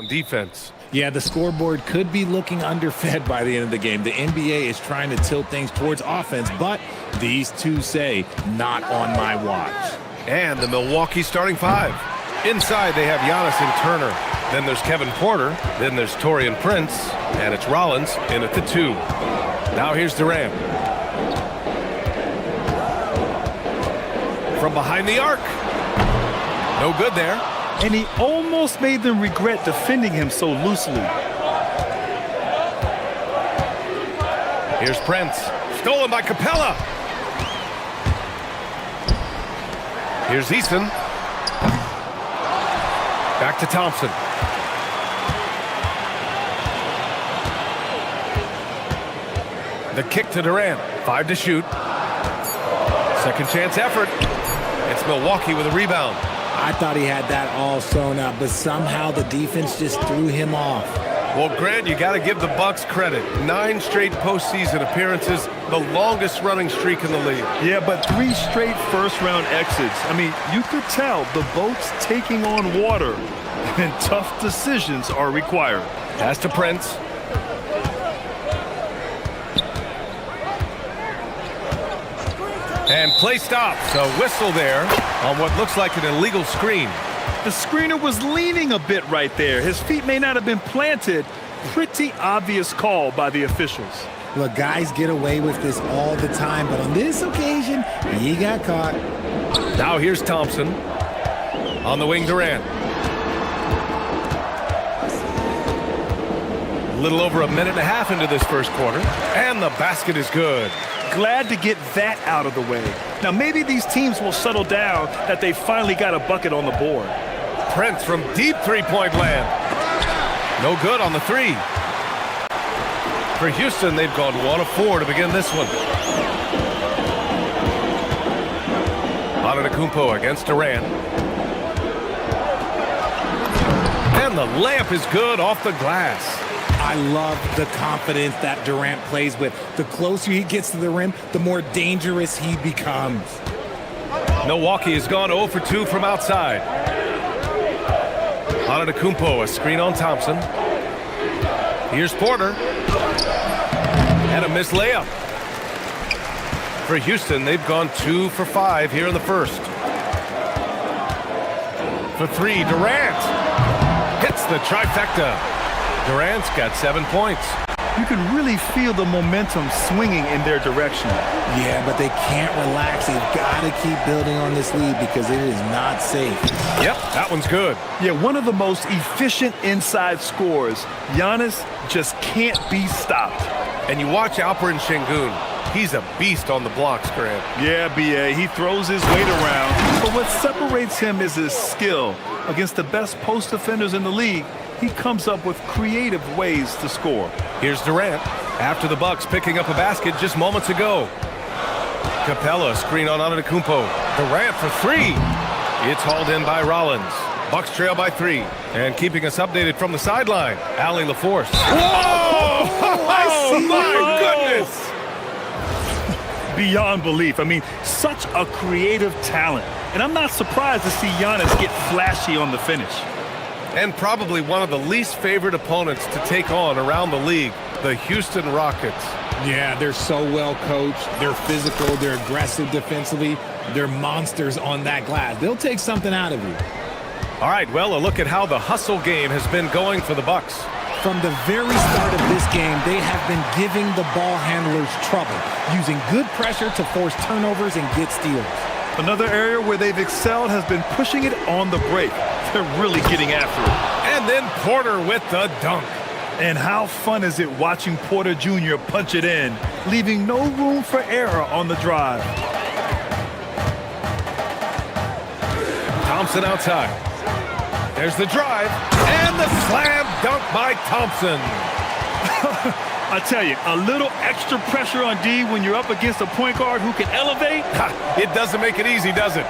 on defense. Yeah, the scoreboard could be looking underfed by the end of the game. The NBA is trying to tilt things towards offense, but these two say, not on my watch. And the Milwaukee starting five. Inside, they have Giannis and Turner. Then there's Kevin Porter. Then there's Taurean Prince. And it's Rollins in at the 2. Now here's Durant. From behind the arc. No good there. And he almost made them regret defending him so loosely. Here's Prince. Stolen by Capella. Here's Eason. Back to Thompson. The kick to Durant. 5 to shoot. Second chance effort. It's Milwaukee with a rebound. I thought he had that all sewn up, but somehow the defense just threw him off. Well, Grant, you got to give the Bucks credit. 9 straight postseason appearances, the longest running streak in the league. Yeah, but 3 straight first-round exits. I mean, you could tell the boat's taking on water, and tough decisions are required. Pass to Prince. And play stops. A whistle there on what looks like an illegal screen. The screener was leaning a bit right there. His feet may not have been planted. Pretty obvious call by the officials. Look, guys get away with this all the time, but on this occasion, he got caught. Now here's Thompson. On the wing, Durant. A little over a minute and a half into this first quarter. And the basket is good. Glad to get that out of the way. Now maybe these teams will settle down that they finally got a bucket on the board. Prince from deep three-point land. No good on the 3. For Houston, they've gone 1 of 4 to begin this one. Antetokounmpo against Durant. And the layup is good off the glass. I love the confidence that Durant plays with. The closer he gets to the rim, the more dangerous he becomes. Milwaukee has gone 0 for 2 from outside. Antetokounmpo, a screen on Thompson. Here's Porter. And a missed layup. For Houston, they've gone 2 for 5 here in the first. For 3, Durant. Hits the trifecta. Durant's got 7 points. You can really feel the momentum swinging in their direction. Yeah, but they can't relax. They've got to keep building on this lead because it is not safe. Yep, that one's good. Yeah, one of the most efficient inside scorers. Giannis just can't be stopped. And you watch Alperen Şengün. He's a beast on the blocks, Grant. Yeah, B.A., he throws his weight around. But what separates him is his skill. Against the best post defenders in the league, he comes up with creative ways to score. Here's Durant. After the Bucks picking up a basket just moments ago. Capella, screen on Antetokounmpo. Durant for 3. It's hauled in by Rollins. Bucks trail by 3. And keeping us updated from the sideline, Allie LaForce. Whoa! Oh, my goodness! Beyond belief. I mean, such a creative talent. And I'm not surprised to see Giannis get flashy on the finish. And probably one of the least favorite opponents to take on around the league, the Houston Rockets. Yeah, they're so well coached. They're physical. They're aggressive defensively. They're monsters on that glass. They'll take something out of you. All right, well, a look at how the hustle game has been going for the Bucks. From the very start of this game, they have been giving the ball handlers trouble, using good pressure to force turnovers and get steals. Another area where they've excelled has been pushing it on the break. They're really getting after it. And then Porter with the dunk. And how fun is it watching Porter Jr. punch it in, leaving no room for error on the drive. Thompson outside. There's the drive. And the slam dunk by Thompson. I tell you, a little extra pressure on D when you're up against a point guard who can elevate. It doesn't make it easy, does it?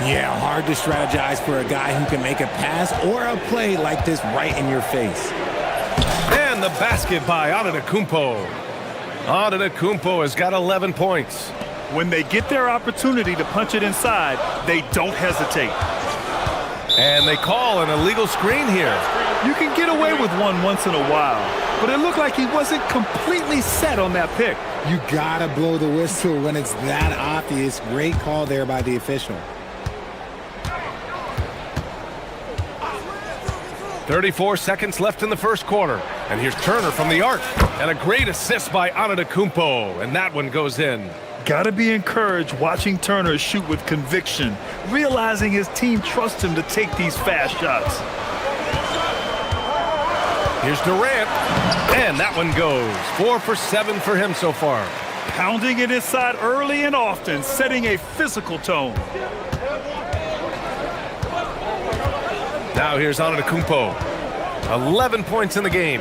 Yeah, hard to strategize for a guy who can make a pass or a play like this right in your face. And the basket by Antetokounmpo. Antetokounmpo has got 11 points. When they get their opportunity to punch it inside, they don't hesitate. And they call an illegal screen here. You can get away with one once in a while, but it looked like he wasn't completely set on that pick. You gotta blow the whistle when it's that obvious. Great call there by the official. 34 seconds left in the first quarter. And here's Turner from the arc. And a great assist by Antetokounmpo. And that one goes in. Gotta be encouraged watching Turner shoot with conviction, realizing his team trusts him to take these fast shots. Here's Durant. And that one goes. 4 for 7 for him so far. Pounding it inside early and often, setting a physical tone. Now here's Antetokounmpo. 11 points in the game.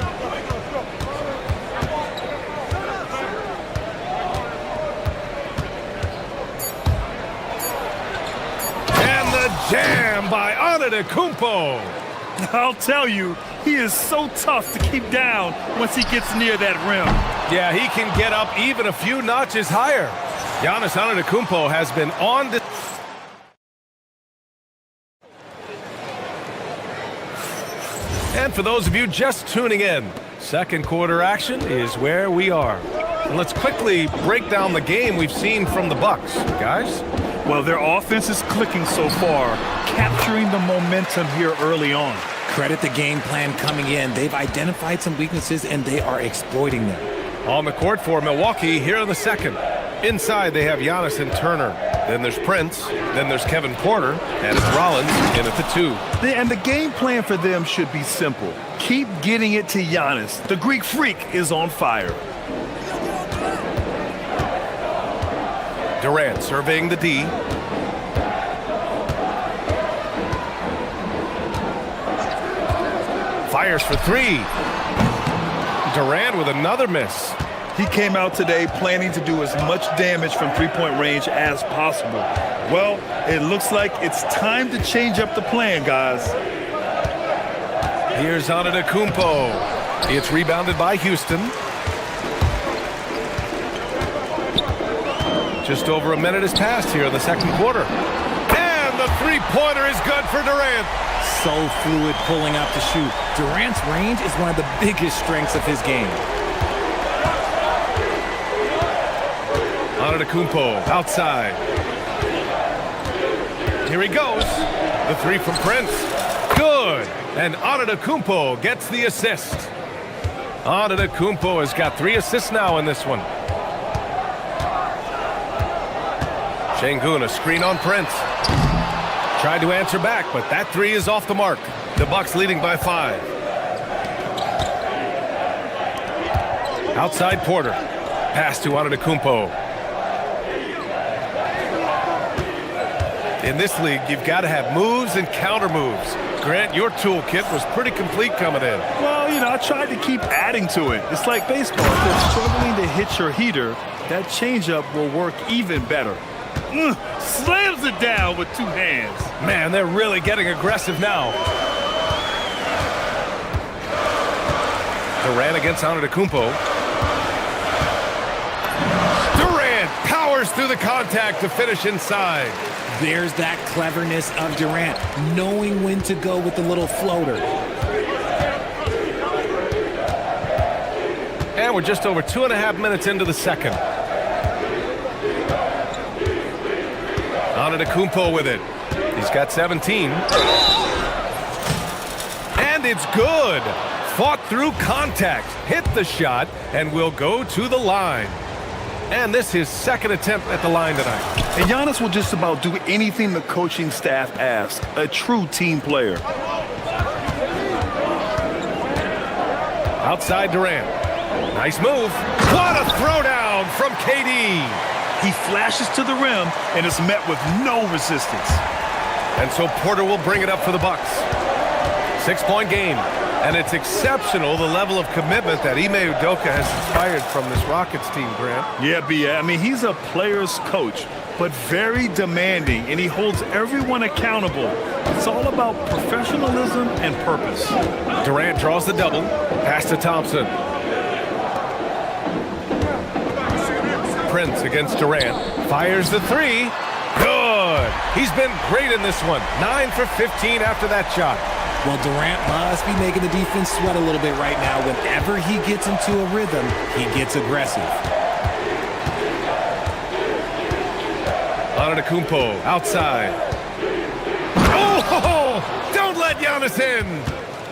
And the jam by Antetokounmpo. I'll tell you, he is so tough to keep down once he gets near that rim. Yeah, he can get up even a few notches higher. Giannis Antetokounmpo has been on the... And for those of you just tuning in, second quarter action is where we are. And let's quickly break down the game we've seen from the Bucks, guys. Well, their offense is clicking so far, capturing the momentum here early on. Credit the game plan coming in. They've identified some weaknesses, and they are exploiting them. On the court for Milwaukee here in the second. Inside, they have Giannis and Turner. Then there's Prince. Then there's Kevin Porter. And it's Rollins in at the 2. And the game plan for them should be simple. Keep getting it to Giannis. The Greek freak is on fire. Durant surveying the D. Fires for 3. Durant with another miss. He came out today planning to do as much damage from three-point range as possible. Well, it looks like it's time to change up the plan, guys. Here's Antetokounmpo. It's rebounded by Houston. Just over a minute has passed here in the second quarter. And the three-pointer is good for Durant. So fluid pulling up to shoot. Durant's range is one of the biggest strengths of his game. Antetokounmpo outside. Here he goes. The 3 from Prince. Good. And Antetokounmpo gets the assist. Antetokounmpo has got 3 assists now in this one. Şengün, a screen on Prince. Tried to answer back, but that 3 is off the mark. The Bucks leading by 5. Outside Porter. Pass to Antetokounmpo. In this league, you've got to have moves and counter moves. Grant, your toolkit was pretty complete coming in. Well, you know, I tried to keep adding to it. It's like baseball. If you're struggling to hit your heater, that changeup will work even better. Slams it down with 2 hands. Man, they're really getting aggressive now. Durant against Antetokounmpo. Durant powers through the contact to finish inside. There's that cleverness of Durant, knowing when to go with the little floater. And we're just over 2.5 minutes into the second. Antetokounmpo with it. He's got 17. And it's good. Fought through contact, hit the shot, and will go to the line. And this is his second attempt at the line tonight. And Giannis will just about do anything the coaching staff asks. A true team player. Outside Durant. Nice move. What a throwdown from KD. He flashes to the rim and is met with no resistance. And so Porter will bring it up for the Bucks. 6-point game. And it's exceptional, the level of commitment that Ime Udoka has inspired from this Rockets team, Grant. Yeah, I mean, he's a player's coach, but very demanding, and he holds everyone accountable. It's all about professionalism and purpose. Durant draws the double. Pass to Thompson. Prince against Durant. Fires the 3. Good. He's been great in this one. 9 for 15 after that shot. Well, Durant must be making the defense sweat a little bit right now. Whenever he gets into a rhythm, he gets aggressive. Antetokounmpo outside. Oh, don't let Giannis in.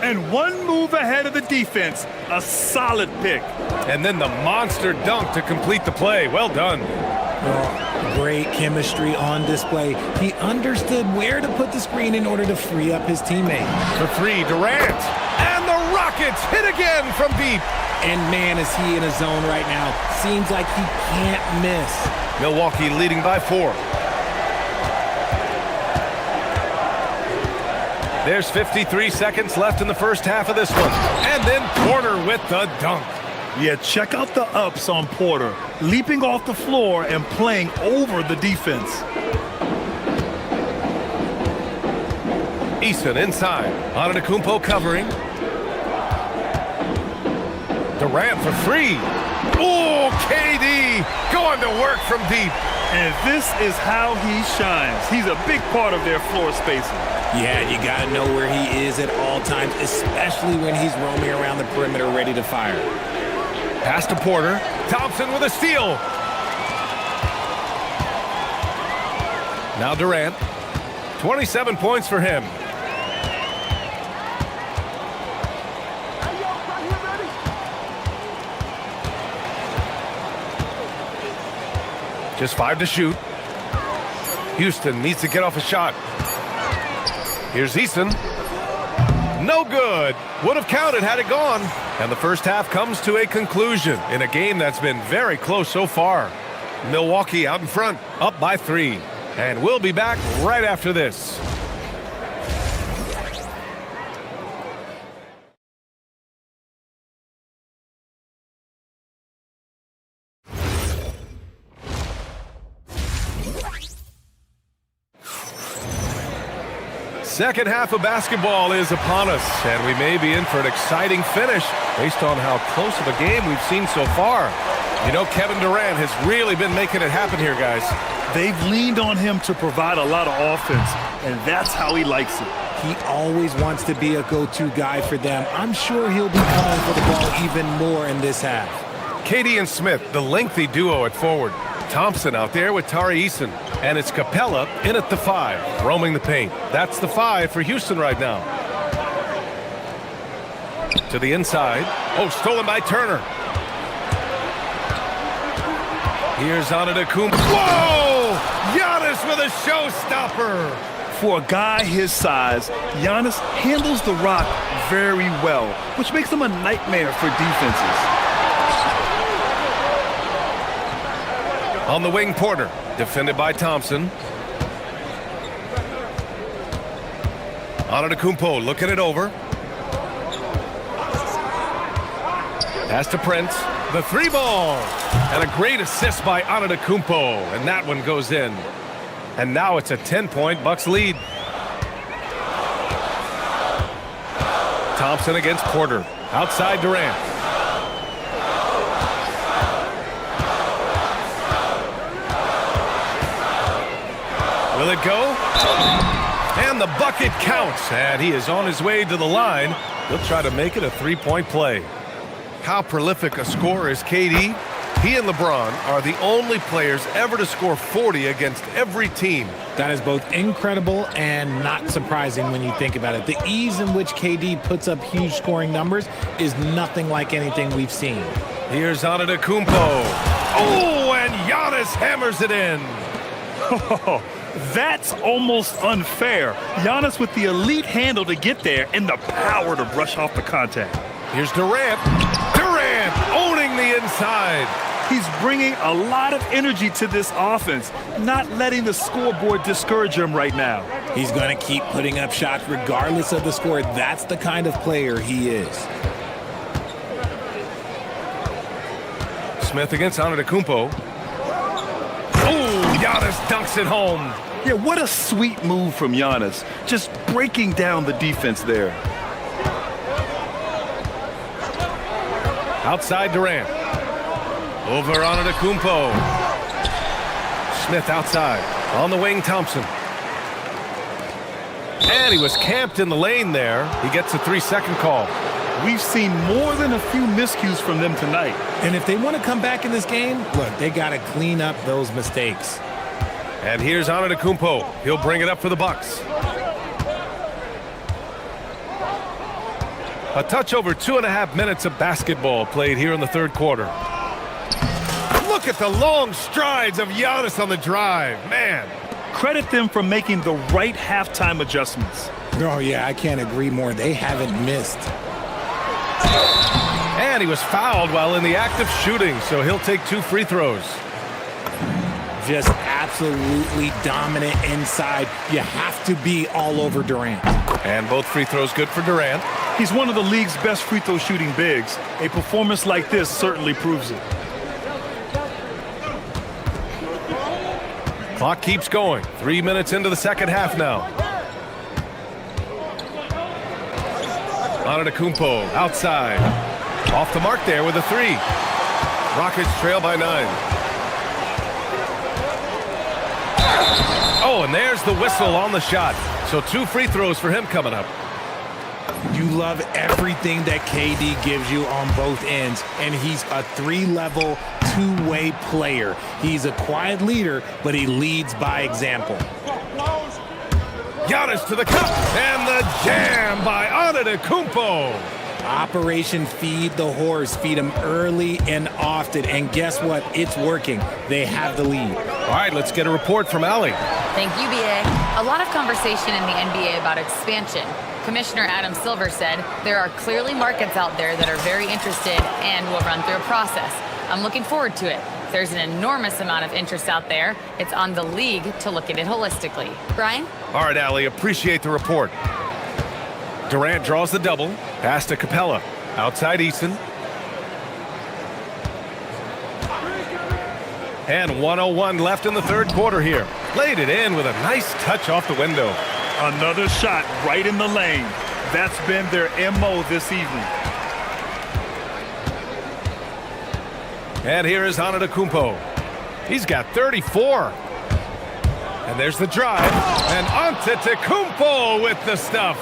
And one move ahead of the defense, a solid pick. And then the monster dunk to complete the play. Well done. Well, great chemistry on display. He understood where to put the screen in order to free up his teammate. For three, Durant. And the Rockets hit again from deep. And man, is he in a zone right now. Seems like he can't miss. Milwaukee leading by 4. There's 53 seconds left in the first half of this one. And then Porter with the dunk. Yeah, check out the ups on Porter. Leaping off the floor and playing over the defense. Eason inside. Antetokounmpo covering. Durant for 3. Oh, KD going to work from deep. And this is how he shines. He's a big part of their floor spacing. Yeah, you got to know where he is at all times, especially when he's roaming around the perimeter ready to fire. Pass to Porter. Thompson with a steal. Now Durant. 27 points for him. Just 5 to shoot. Houston needs to get off a shot. Here's Eason. No good. Would have counted had it gone. And the first half comes to a conclusion in a game that's been very close so far. Milwaukee out in front, up by 3. And we'll be back right after this. Second half of basketball is upon us, and we may be in for an exciting finish based on how close of a game we've seen so far. You know, Kevin Durant has really been making it happen here, guys. They've leaned on him to provide a lot of offense, and that's how he likes it. He always wants to be a go-to guy for them. I'm sure he'll be calling for the ball even more in this half. KD and Smith, the lengthy duo at forward. Thompson out there with Tari Eason. And it's Capella in at the 5, roaming the paint. That's the 5 for Houston right now. To the inside. Oh, stolen by Turner. Here's Antetokounmpo. Whoa! Giannis with a showstopper. For a guy his size, Giannis handles the rock very well, which makes him a nightmare for defenses. On the wing, Porter. Defended by Thompson. Antetokounmpo looking it over. Pass to Prince. The 3 ball. And a great assist by Antetokounmpo. And that one goes in. And now it's a 10-point Bucks lead. Thompson against Porter. Outside Durant. Will it go? And the bucket counts. And he is on his way to the line. He'll try to make it a 3-point play. How prolific a scorer is KD? He and LeBron are the only players ever to score 40 against every team. That is both incredible and not surprising when you think about it. The ease in which KD puts up huge scoring numbers is nothing like anything we've seen. Here's Antetokounmpo. Oh, and Giannis hammers it in. That's almost unfair. Giannis with the elite handle to get there and the power to brush off the contact. Here's Durant. Durant owning the inside. He's bringing a lot of energy to this offense, not letting the scoreboard discourage him right now. He's going to keep putting up shots regardless of the score. That's the kind of player he is. Smith against Antetokounmpo. Oh, Giannis dunks it home. Yeah, what a sweet move from Giannis. Just breaking down the defense there. Outside Durant. Over Antetokounmpo. Smith outside. On the wing, Thompson. And he was camped in the lane there. He gets a 3-second call. We've seen more than a few miscues from them tonight. And if they want to come back in this game, look, they got to clean up those mistakes. And here's Antetokounmpo. He'll bring it up for the Bucks. A touch over 2.5 minutes of basketball played here in the third quarter. Look at the long strides of Giannis on the drive. Man. Credit them for making the right halftime adjustments. Oh, yeah, I can't agree more. They haven't missed. And he was fouled while in the act of shooting, so he'll take 2 free throws. Just absolutely dominant inside. You have to be all over Durant. And both free throws good for Durant. He's one of the league's best free throw shooting bigs. A performance like this certainly proves it. Clock keeps going. 3 minutes into the second half now. Antetokounmpo outside. Off the mark there with a 3. Rockets trail by 9. Oh, and there's the whistle on the shot. So 2 free throws for him coming up. You love everything that KD gives you on both ends, and he's a 3-level, 2-way player. He's a quiet leader, but he leads by example. Giannis to the cup, and the jam by Antetokounmpo. Operation Feed the Horse. Feed him early and often, and guess what? It's working. They have the lead. All right, let's get a report from Allie. Thank you, BA. A lot of conversation in the NBA about expansion. Commissioner Adam Silver said there are clearly markets out there that are very interested and will run through a process. I'm looking forward to it. There's an enormous amount of interest out there. It's on the league to look at it holistically. Brian? All right, Allie, appreciate the report. Durant draws the double. Pass to Capella. Outside Eason. And 1:01 left in the third quarter here. Laid it in with a nice touch off the window. Another shot right in the lane. That's been their MO this evening. And here is Antetokounmpo. He's got 34. And there's the drive. And Antetokounmpo with the stuff.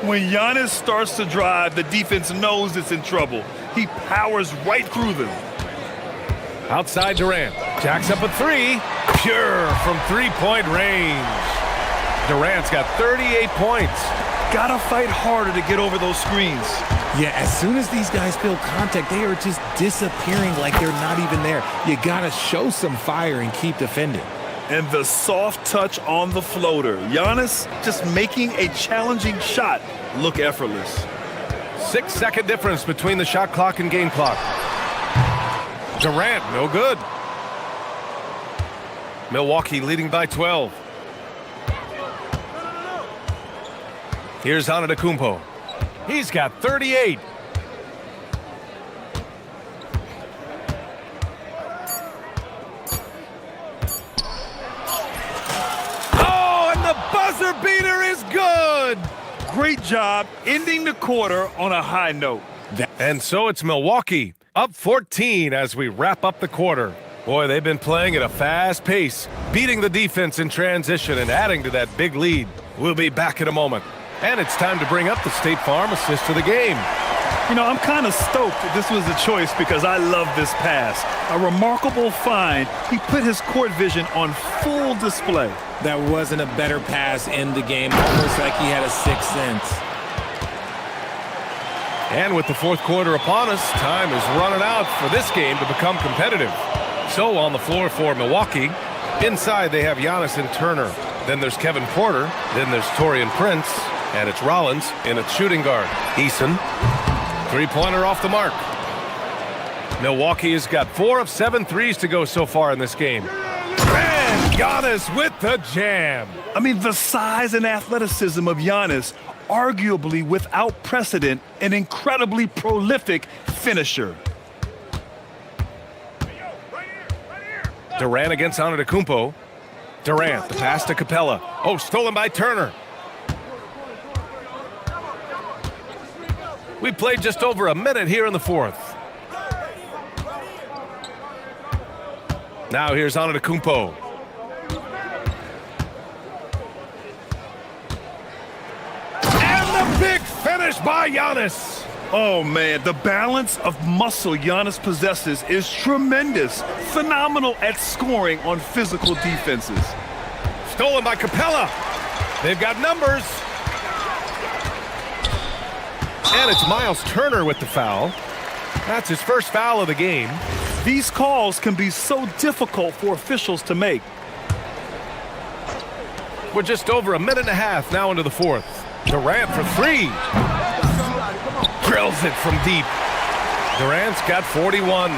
When Giannis starts to drive, the defense knows it's in trouble. He powers right through them. Outside Durant. Jacks up a 3. Pure from 3-point range. Durant's got 38 points. Gotta fight harder to get over those screens. Yeah, as soon as these guys feel contact, they are just disappearing like they're not even there. You gotta show some fire and keep defending. And the soft touch on the floater. Giannis just making a challenging shot look effortless. 6-second difference between the shot clock and game clock. Durant, no good. Milwaukee leading by 12. Here's Antetokounmpo. He's got 38. Oh, and the buzzer beater is good. Great job ending the quarter on a high note. And so it's Milwaukee up 14 as we wrap up the quarter. Boy, they've been playing at a fast pace, beating the defense in transition and adding to that big lead. We'll be back in a moment. And it's time to bring up the State Farm assist of the game. You know, I'm kind of stoked that this was a choice because I love this pass. A remarkable find. He put his court vision on full display. That wasn't a better pass in the game, almost like he had a sixth sense. And with the fourth quarter upon us, time is running out for this game to become competitive. So on the floor for Milwaukee, inside they have Giannis and Turner. Then there's Kevin Porter. Then there's Taurean Prince. And it's Rollins in at shooting guard. Eason, three-pointer off the mark. Milwaukee has got 4 of 7 threes to go so far in this game. And Giannis with the jam. I mean, the size and athleticism of Giannis, arguably without precedent, an incredibly prolific finisher. Durant against Antetokounmpo. Durant, the pass to Capella. Oh, stolen by Turner. We played just over a minute here in the fourth. Now here's Antetokounmpo. finish by Giannis. Oh, man, the balance of muscle Giannis possesses is tremendous. Phenomenal at scoring on physical defenses. Stolen by Capella. They've got numbers. And it's Miles Turner with the foul. That's his first foul of the game. These calls can be so difficult for officials to make. We're just over a minute and a half now into the fourth. Durant for three. Drills it from deep. Durant's got 41.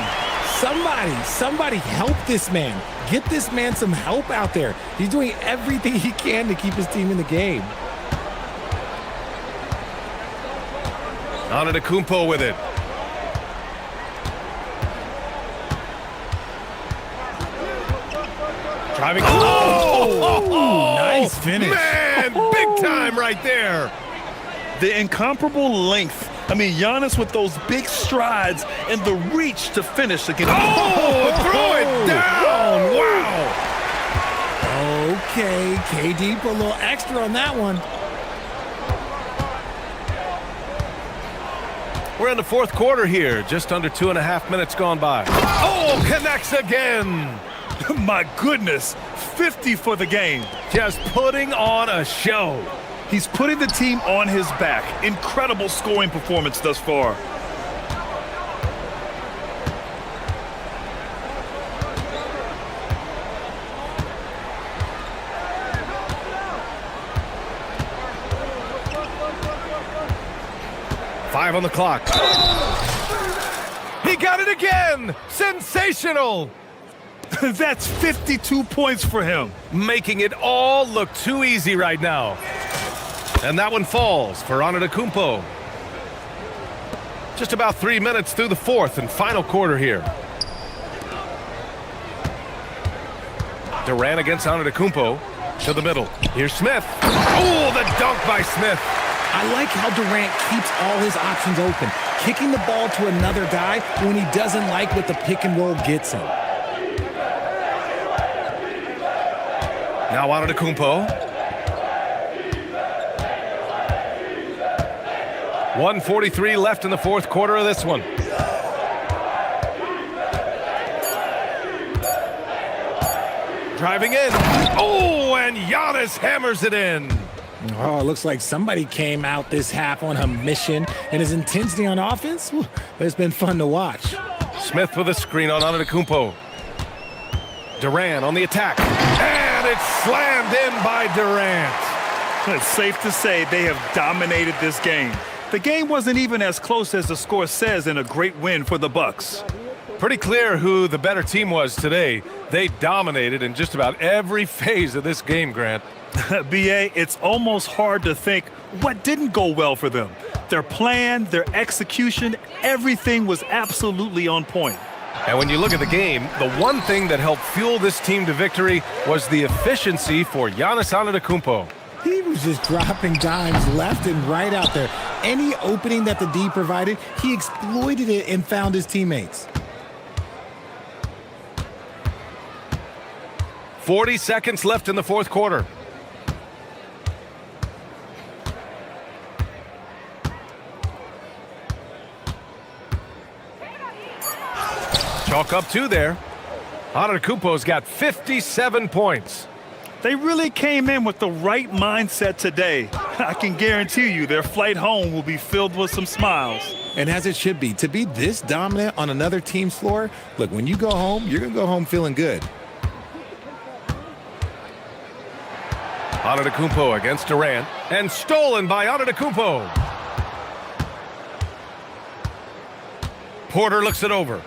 Somebody help this man. Get this man some help out there. He's doing everything he can to keep his team in the game. Antetokounmpo with it. Driving. Oh! Nice finish. Man, big time right there. The incomparable length. I mean, Giannis with those big strides and the reach to finish against. Oh, throw it down. Wow. Okay, KD put a little extra on that one. We're in the fourth quarter here. Just under 2.5 minutes gone by. Oh, connects again. My goodness, 50 for the game. Just putting on a show. He's putting the team on his back. Incredible scoring performance thus far. Five on the clock. He got it again. Sensational. That's 52 points for him. Making it all look too easy right now. And that one falls for Antetokounmpo. Just about 3 minutes through the fourth and final quarter here. Durant against Antetokounmpo to the middle. Here's Smith. Oh, the dunk by Smith. I like how Durant keeps all his options open, kicking the ball to another guy when he doesn't like what the pick and roll gets him. Now Antetokounmpo. 1:43 left in the fourth quarter of this one. Driving in. Oh, and Giannis hammers it in. Oh, it looks like somebody came out this half on a mission, and his intensity on offense, whew, it's been fun to watch. Smith with a screen on Antetokounmpo. Durant on the attack. And it's slammed in by Durant. It's safe to say they have dominated this game. The game wasn't even as close as the score says in a great win for the Bucks. Pretty clear who the better team was today. They dominated in just about every phase of this game, Grant. B.A., it's almost hard to think what didn't go well for them. Their plan, their execution, everything was absolutely on point. And when you look at the game, the one thing that helped fuel this team to victory was the efficiency for Giannis Antetokounmpo. He was just dropping dimes left and right out there. Any opening that the D provided, he exploited it and found his teammates. 40 seconds left in the fourth quarter. Chalk up two there. Antetokounmpo's got 57 points. They really came in with the right mindset today. I can guarantee you their flight home will be filled with some smiles. And as it should be, to be this dominant on another team's floor, look, when you go home, you're going to go home feeling good. Antetokounmpo against Durant, and stolen by Antetokounmpo. Porter looks it over.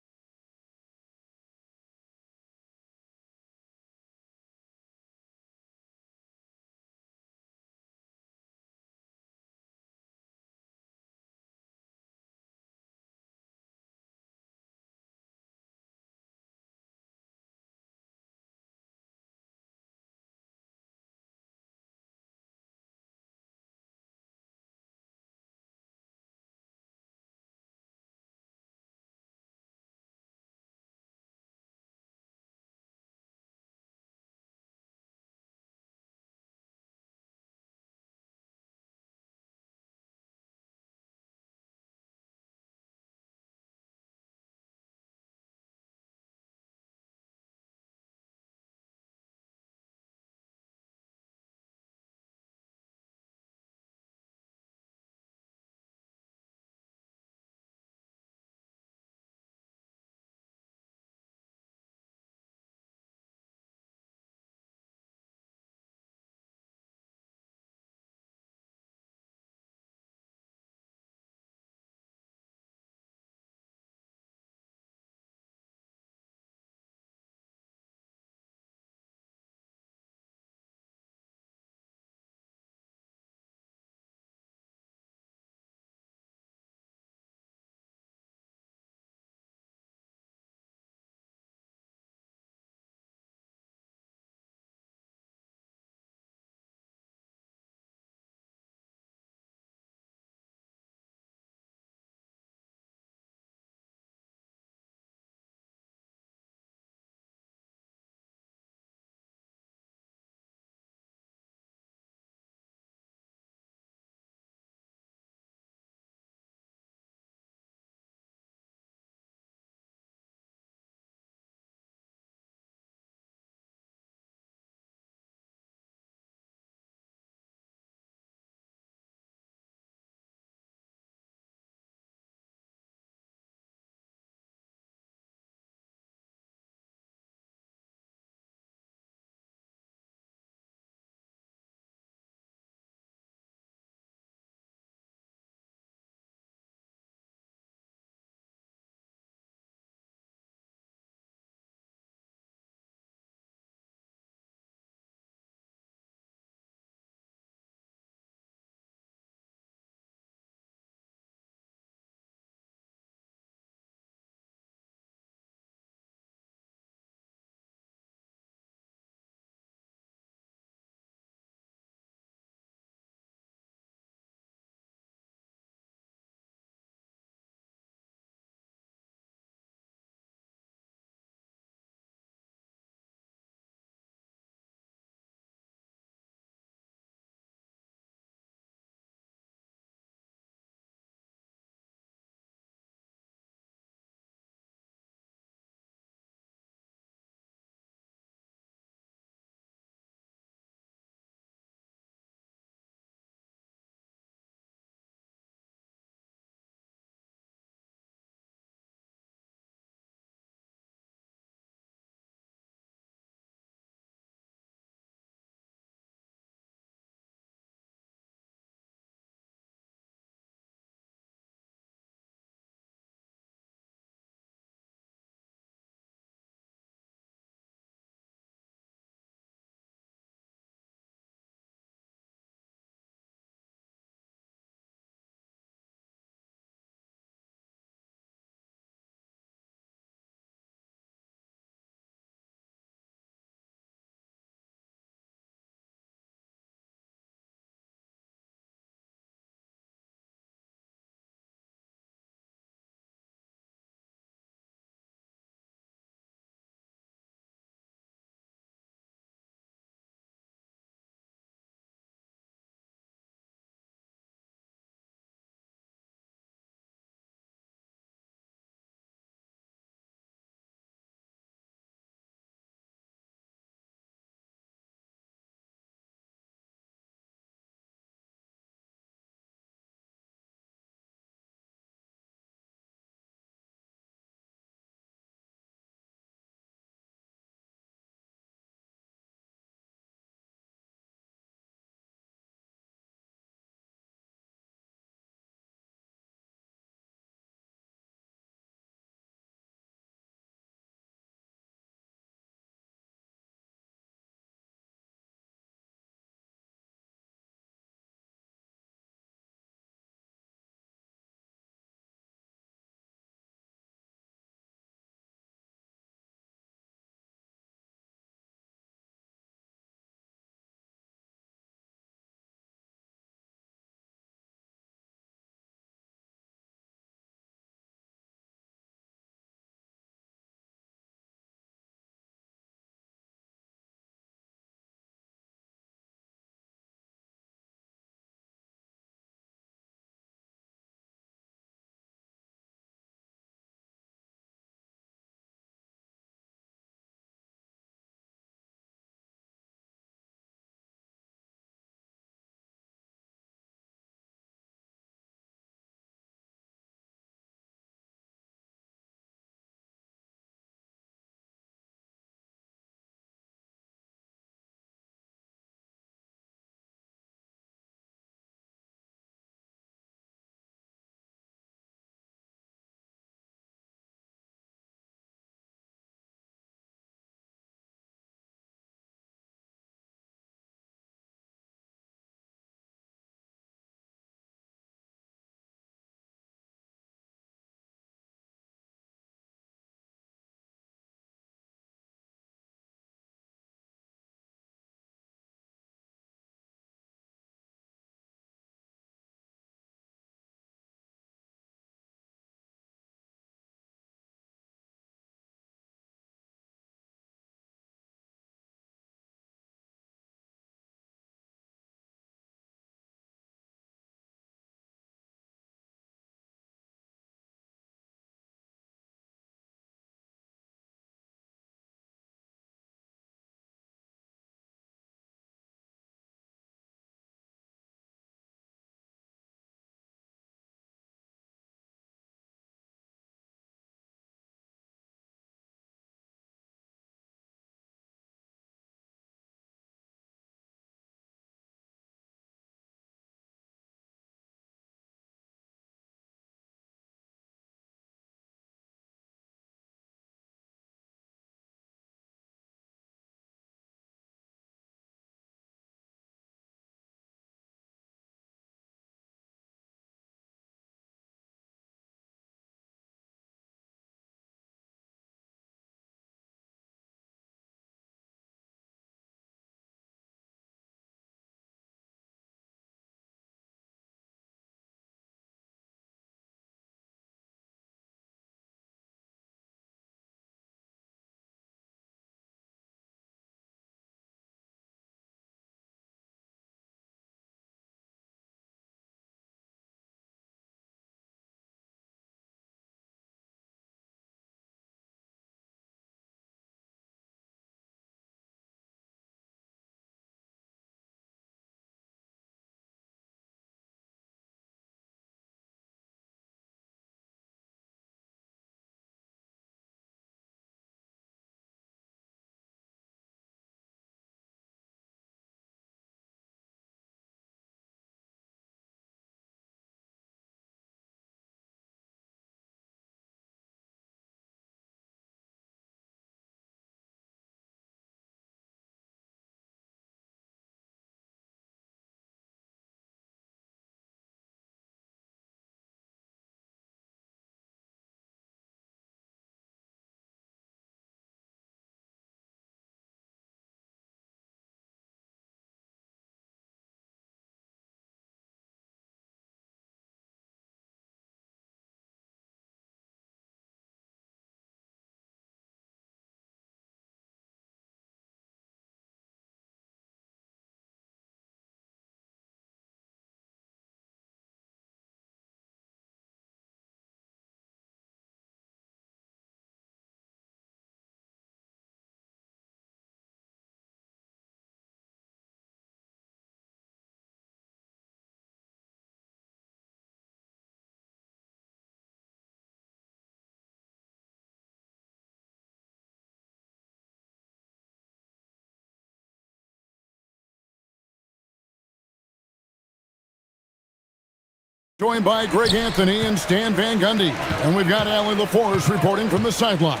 Joined by Greg Anthony and Stan Van Gundy. And we've got Allie LaForce reporting from the sideline.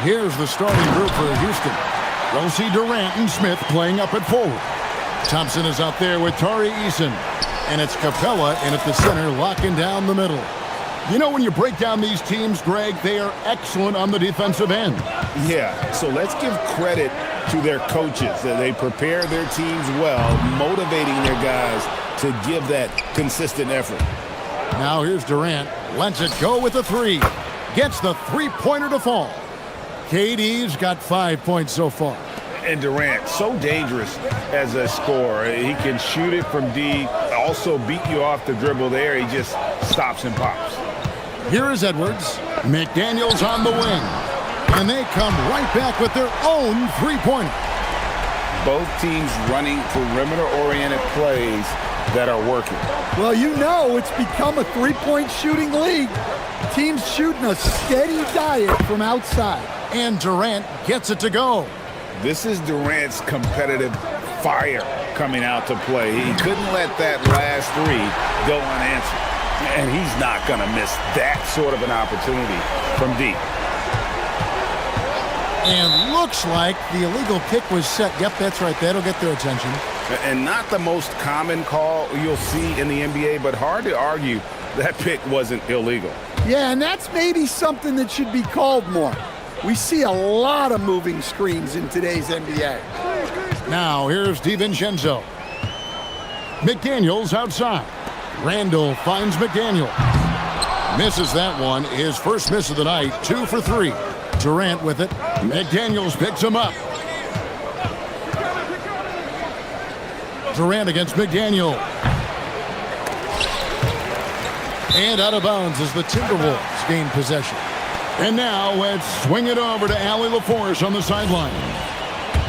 Here's the starting group for Houston. We'll see Durant and Smith playing up at forward. Thompson is out there with Tari Eason. And it's Capella in at the center, locking down the middle. You know, when you break down these teams, Greg, they are excellent on the defensive end. Yeah, so let's give credit to their coaches. They prepare their teams well, motivating their guys to give that consistent effort. Now here's Durant. Lets it go with a three. Gets the three-pointer to fall. KD's got 5 points so far. And Durant, so dangerous as a scorer. He can shoot it from deep, also beat you off the dribble there. He just stops and pops. Here is Edwards. McDaniels on the wing. And they come right back with their own three-pointer. Both teams running perimeter-oriented plays that are working. Well, you know it's become a three-point shooting league. Teams shooting a steady diet from outside. And Durant gets it to go. This is Durant's competitive fire coming out to play. He couldn't let that last three go unanswered. And he's not going to miss that sort of an opportunity from deep. And looks like the illegal kick was set. Yep, that's right. That'll get their attention. And not the most common call you'll see in the NBA, but hard to argue that pick wasn't illegal. Yeah, and that's maybe something that should be called more. We see a lot of moving screens in today's NBA. Now, here's DiVincenzo. McDaniels outside. Randall finds McDaniel. Misses that one. His first miss of the night. 2 for 3. Durant with it. McDaniels picks him up. Durant against McDaniel. And out of bounds as the Timberwolves gain possession. And now let's swing it over to Allie LaForce on the sideline.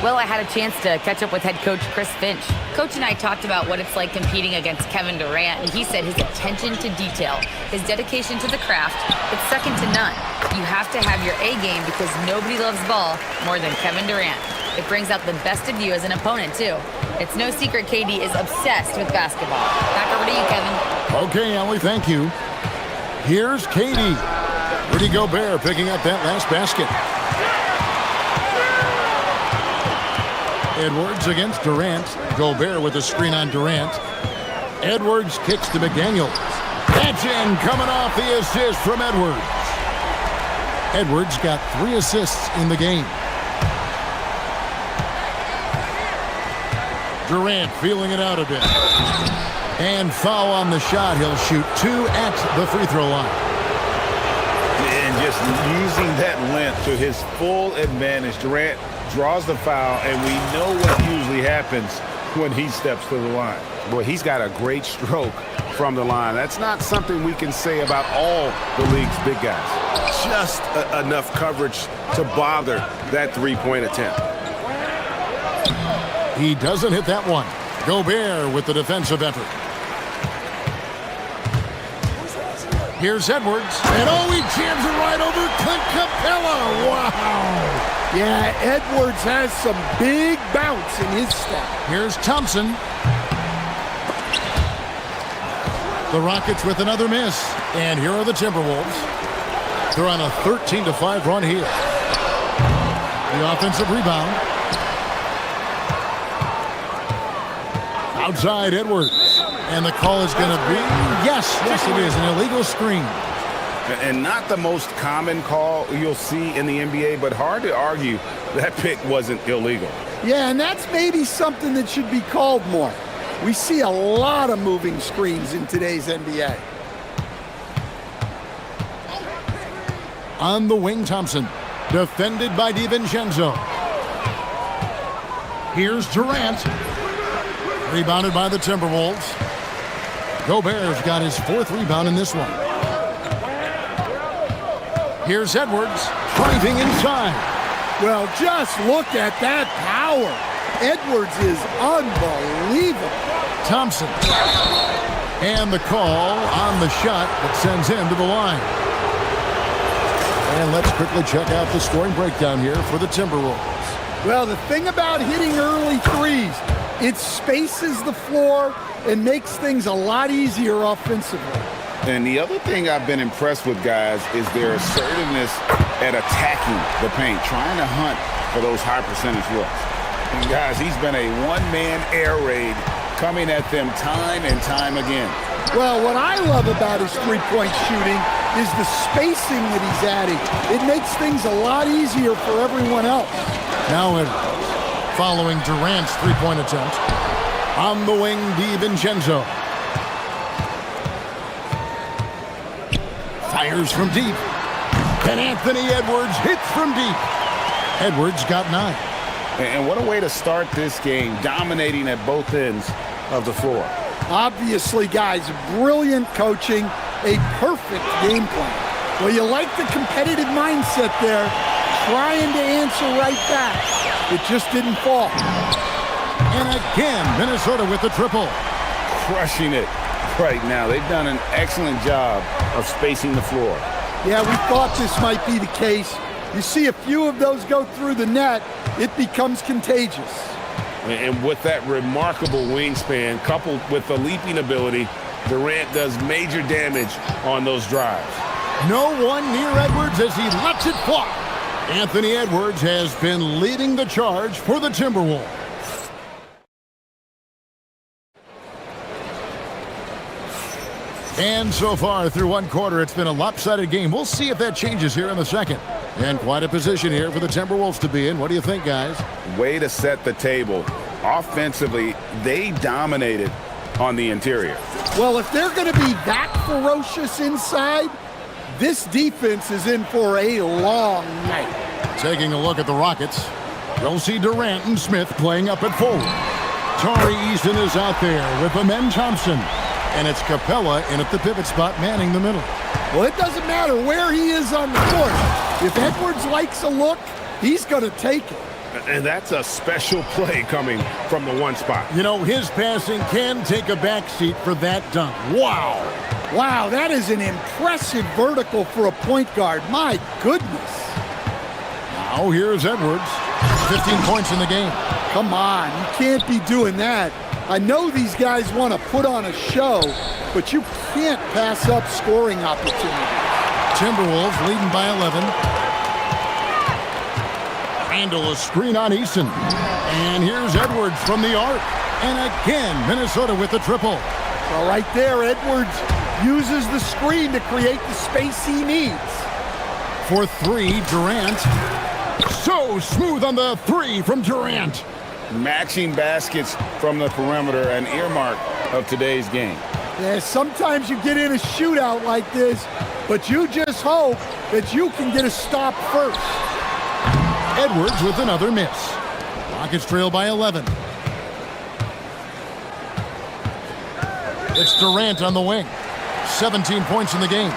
Well, I had a chance to catch up with head coach Chris Finch. Coach and I talked about what it's like competing against Kevin Durant, and he said his attention to detail, his dedication to the craft, it's second to none. You have to have your A game because nobody loves ball more than Kevin Durant. It brings out the best of you as an opponent, too. It's no secret KD is obsessed with basketball. Back over to you, Kevin. Okay, Allie, thank you. Here's KD. Rudy Gobert picking up that last basket. Edwards against Durant. Gobert with a screen on Durant. Edwards kicks to McDaniels. That's in, coming off the assist from Edwards. Edwards got 3 assists in the game. Durant feeling it out a bit. And foul on the shot. He'll shoot 2 at the free throw line. And just using that length to his full advantage. Durant draws the foul, and we know what usually happens when he steps to the line. Boy, he's got a great stroke from the line. That's not something we can say about all the league's big guys. Just enough coverage to bother that three-point attempt. He doesn't hit that one. Gobert with the defensive effort. Here's Edwards. And he jams it right over Clint Capella. Wow. Yeah, Edwards has some big bounce in his step. Here's Thompson. The Rockets with another miss. And here are the Timberwolves. They're on a 13-5 run here. The offensive rebound. Outside Edwards. And the call is going to be, yes, it is, an illegal screen. And not the most common call you'll see in the NBA, but hard to argue that pick wasn't illegal. Yeah, and that's maybe something that should be called more. We see a lot of moving screens in today's NBA. On the wing, Thompson. Defended by DiVincenzo. Here's Durant. Rebounded by the Timberwolves. Gobert's got his 4th rebound in this one. Here's Edwards, driving inside. Well, just look at that power. Edwards is unbelievable. Thompson. And the call on the shot that sends him to the line. And let's quickly check out the scoring breakdown here for the Timberwolves. Well, the thing about hitting early threes, it spaces the floor and makes things a lot easier offensively. And the other thing I've been impressed with, guys, is their assertiveness at attacking the paint, trying to hunt for those high percentage looks. And guys, he's been a one-man air raid coming at them time and time again. Well, what I love about his three-point shooting is the spacing that he's adding. It makes things a lot easier for everyone else. Now following Durant's three-point attempt. On the wing, DiVincenzo. Fires from deep. And Anthony Edwards hits from deep. Edwards got 9. And what a way to start this game, dominating at both ends of the floor. Obviously, guys, brilliant coaching, a perfect game plan. Well, you like the competitive mindset there, trying to answer right back. It just didn't fall. And again, Minnesota with the triple. Crushing it right now. They've done an excellent job of spacing the floor. Yeah, we thought this might be the case. You see a few of those go through the net, it becomes contagious. And with that remarkable wingspan, coupled with the leaping ability, Durant does major damage on those drives. No one near Edwards as he lets it fly. Anthony Edwards has been leading the charge for the Timberwolves. And so far through one quarter, it's been a lopsided game. We'll see if that changes here in the second. And quite a position here for the Timberwolves to be in. What do you think, guys? Way to set the table. Offensively, they dominated on the interior. Well, if they're going to be that ferocious inside, this defense is in for a long night. Taking a look at the Rockets, you'll see Durant and Smith playing up at forward. Tari Eason is out there with Amen Thompson. And it's Capella in at the pivot spot, manning the middle. Well, it doesn't matter where he is on the court. If Edwards likes a look, he's going to take it. And that's a special play coming from the one spot. You know, his passing can take a backseat for that dunk. Wow. Wow, that is an impressive vertical for a point guard. My goodness. Now here's Edwards. 15 points in the game. Come on, you can't be doing that. I know these guys want to put on a show, but you can't pass up scoring opportunities. Timberwolves leading by 11. Handle a screen on Eason. And here's Edwards from the arc. And again, Minnesota with the triple. Well, right there, Edwards uses the screen to create the space he needs. For 3, Durant. So smooth on the 3 from Durant. Matching baskets from the perimeter, an earmark of today's game. Yeah, sometimes you get in a shootout like this, but you just hope that you can get a stop first. Edwards with another miss. Rockets trail by 11. It's Durant on the wing. 17 points in the game.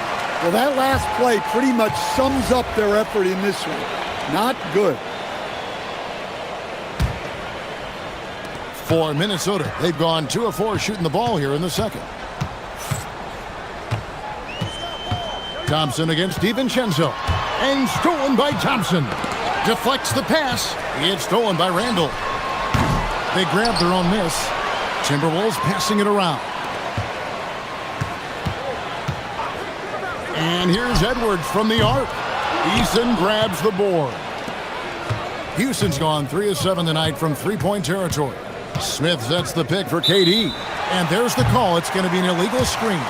Well, that last play pretty much sums up their effort in this one. Not good. For Minnesota, they've gone 2 of 4 shooting the ball here in the second. Thompson against DiVincenzo. And stolen by Thompson. Deflects the pass. It's stolen by Randall. They grab their own miss. Timberwolves passing it around. And here's Edwards from the arc. Eason grabs the board. Houston's gone 3 of 7 tonight from three-point territory. Smith sets the pick for KD. And there's the call. It's going to be an illegal screen.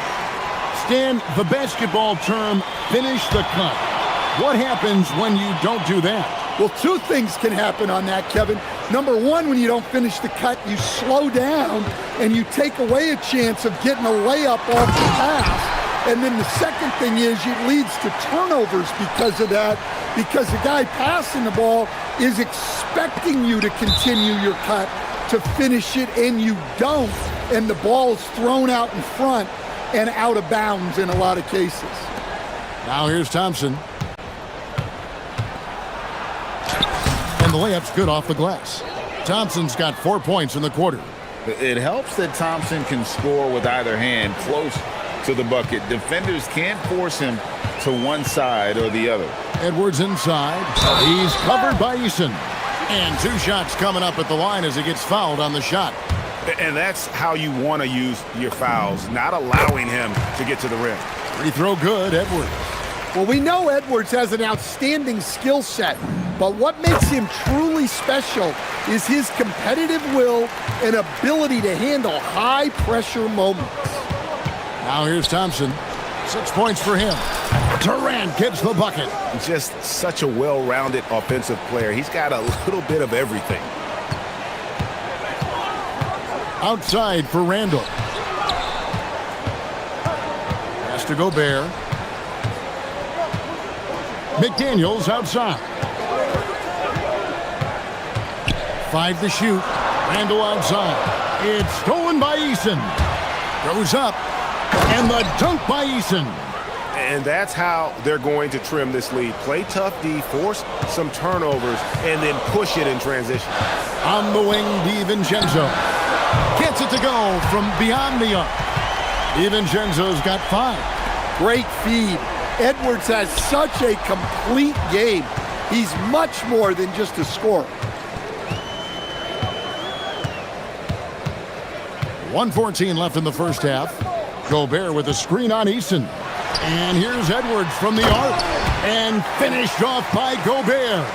Stan, the basketball term, finish the cut. What happens when you don't do that? Well, 2 things can happen on that, Kevin. Number 1, when you don't finish the cut, you slow down and you take away a chance of getting a layup off the pass. And then the second thing is it leads to turnovers because of that, because the guy passing the ball is expecting you to continue your cut, to finish it, and you don't, and the ball is thrown out in front and out of bounds in a lot of cases. Now here's Thompson. And the layup's good off the glass. Thompson's got 4 points in the quarter. It helps that Thompson can score with either hand close to the bucket. Defenders can't force him to one side or the other. Edwards inside. He's covered by Eason. And 2 shots coming up at the line as he gets fouled on the shot. And that's how you want to use your fouls, not allowing him to get to the rim. Free throw good, Edwards. Well, we know Edwards has an outstanding skill set, but what makes him truly special is his competitive will and ability to handle high-pressure moments. Now here's Thompson. 6 points for him. Durant gets the bucket. Just such a well-rounded offensive player. He's got a little bit of everything. Outside for Randall. Pass to Gobert. McDaniels outside. 5 to shoot. Randall outside. It's stolen by Eason. Goes up. And the dunk by Eason. And that's how they're going to trim this lead. Play tough D, force some turnovers, and then push it in transition. On the wing, DiVincenzo. Gets it to go from beyond the arc. DiVincenzo's got 5. Great feed. Edwards has such a complete game. He's much more than just a scorer. 1:14 left in the first half. Gobert with a screen on Eason. And here's Edwards from the arc. And finished off by Gobert.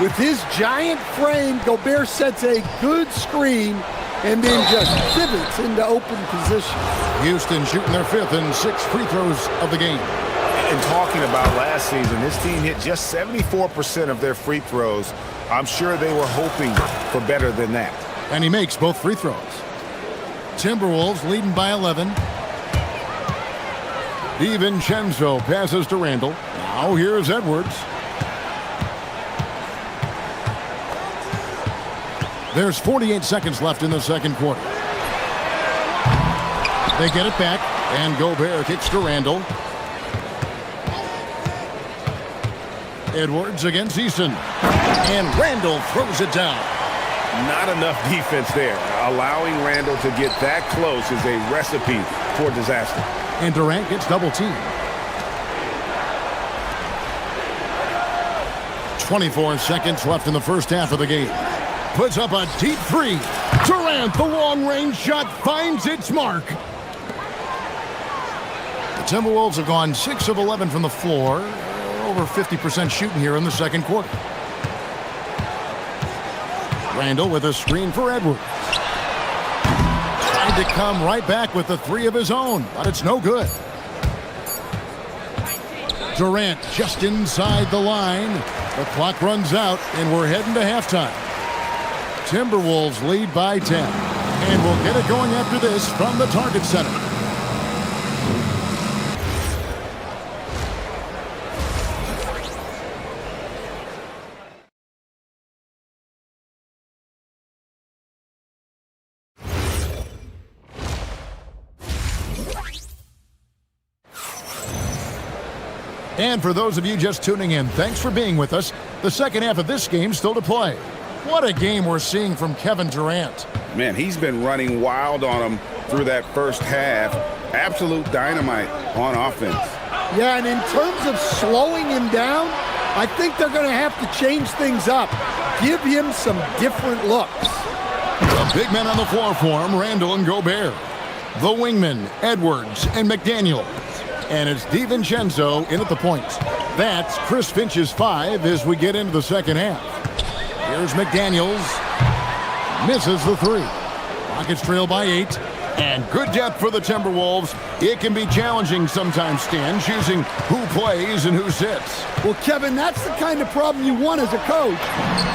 With his giant frame, Gobert sets a good screen and then just pivots into open position. Houston shooting their 5th and 6 free throws of the game. And talking about last season, this team hit just 74% of their free throws. I'm sure they were hoping for better than that. And he makes both free throws. Timberwolves leading by 11. DiVincenzo passes to Randall. Now here's Edwards. There's 48 seconds left in the second quarter. They get it back, and Gobert kicks to Randall. Edwards against Eason. And Randall throws it down. Not enough defense there. Allowing Randall to get that close is a recipe for disaster. And Durant gets double teamed. 24 seconds left in the first half of the game. Puts up a deep 3. Durant, the long-range shot, finds its mark. The Timberwolves have gone 6 of 11 from the floor. Over 50% shooting here in the second quarter. Randall with a screen for Edwards. Tried to come right back with the 3 of his own, but it's no good. Durant just inside the line. The clock runs out, and we're heading to halftime. Timberwolves lead by 10. And we'll get it going after this from the Target Center. And for those of you just tuning in, thanks for being with us. The second half of this game still to play. What a game we're seeing from Kevin Durant. Man, he's been running wild on him through that first half. Absolute dynamite on offense. Yeah, and in terms of slowing him down, I think they're going to have to change things up. Give him some different looks. The big men on the floor for him, Randall and Gobert. The wingmen, Edwards and McDaniels. And it's DiVincenzo in at the points. That's Chris Finch's 5 as we get into the second half. Here's McDaniels. Misses the 3. Rockets trail by 8. And good depth for the Timberwolves. It can be challenging sometimes, Stan, choosing who plays and who sits. Well, Kevin, that's the kind of problem you want as a coach.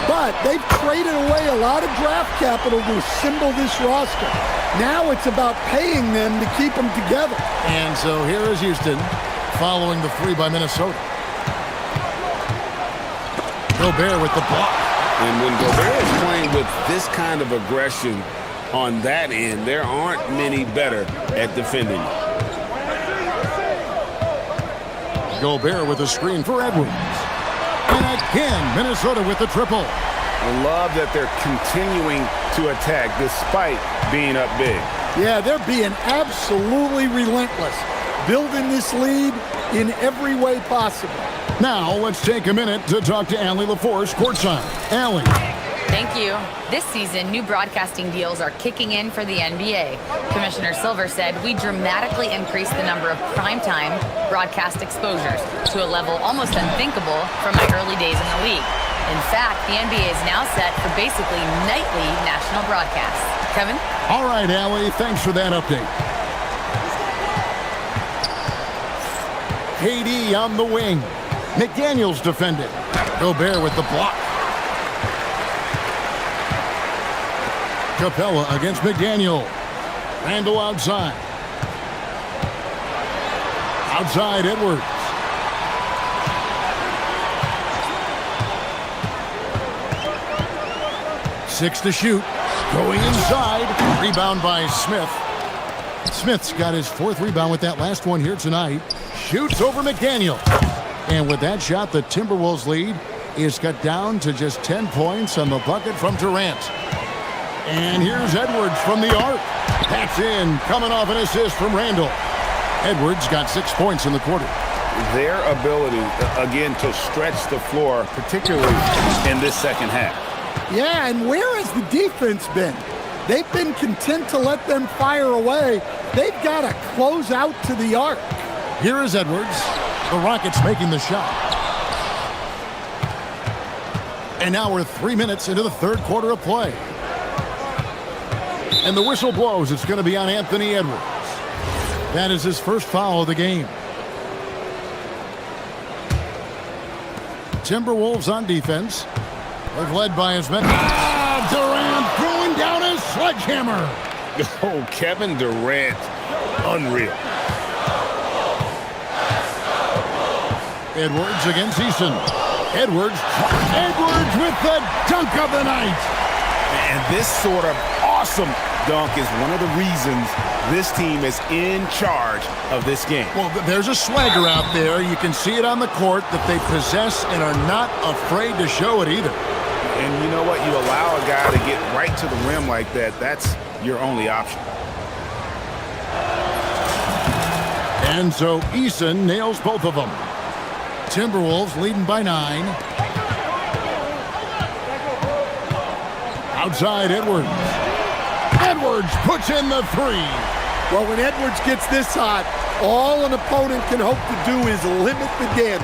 But they've traded away a lot of draft capital to assemble this roster. Now it's about paying them to keep them together. And so here is Houston following the 3 by Minnesota. Gobert with the block. And when Gobert is playing with this kind of aggression on that end, there aren't many better at defending. Gobert with a screen for Edwards. And again, Minnesota with the triple. I love that they're continuing to attack despite being up big. Yeah, they're being absolutely relentless, building this lead in every way possible. Now let's take a minute to talk to Allie LaForce courtside. Allie. Thank you. This season, new broadcasting deals are kicking in for the NBA. Commissioner Silver said we dramatically increased the number of primetime broadcast exposures to a level almost unthinkable from my early days in the league. In fact, the NBA is now set for basically nightly national broadcasts. Kevin? All right, Allie, thanks for that update. KD on the wing. McDaniels defended. Gobert with the block. Capella against McDaniel. Randall outside. Outside, Edwards. Six to shoot. Going inside. Rebound by Smith. Smith's got his fourth rebound with that last one here tonight. Shoots over McDaniel. And with that shot, the Timberwolves lead is cut down to just 10 points on the bucket from Durant. And here's Edwards from the arc. That's in, coming off an assist from Randall. Edwards got 6 points in the quarter. Their ability, again, to stretch the floor, particularly in this second half. Yeah, and where has the defense been? They've been content to let them fire away. They've got to close out to the arc. Here is Edwards. The Rockets making the shot. And now we're 3 minutes into the third quarter of play. And the whistle blows. It's going to be on Anthony Edwards. That is his first foul of the game. Timberwolves on defense. They're led by his men. Durant throwing down his sledgehammer. Oh, Kevin Durant. Unreal. Edwards against Eason. Edwards with the dunk of the night. And this sort of awesome dunk is one of the reasons this team is in charge of this game. Well, there's a swagger out there. You can see it on the court that they possess and are not afraid to show it either. And you know what? You allow a guy to get right to the rim like that, that's your only option. And so Eason nails both of them. Timberwolves leading by 9. Outside Edwards. Edwards puts in the 3. Well, when Edwards gets this hot, all an opponent can hope to do is limit the damage.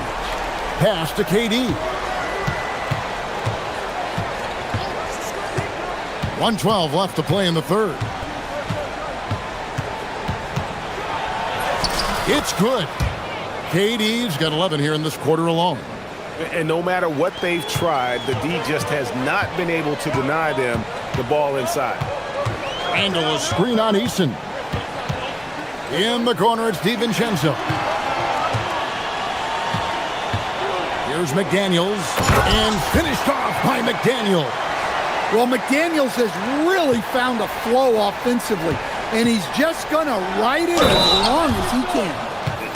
Pass to KD. 1:12 left to play in the third. It's good. KD's got 11 here in this quarter alone. And no matter what they've tried, the D just has not been able to deny them the ball inside. Randall a screen on Eason. In the corner, it's DiVincenzo. Here's McDaniels. And finished off by McDaniel. Well, McDaniels has really found a flow offensively, and he's just going to ride it as long as he can.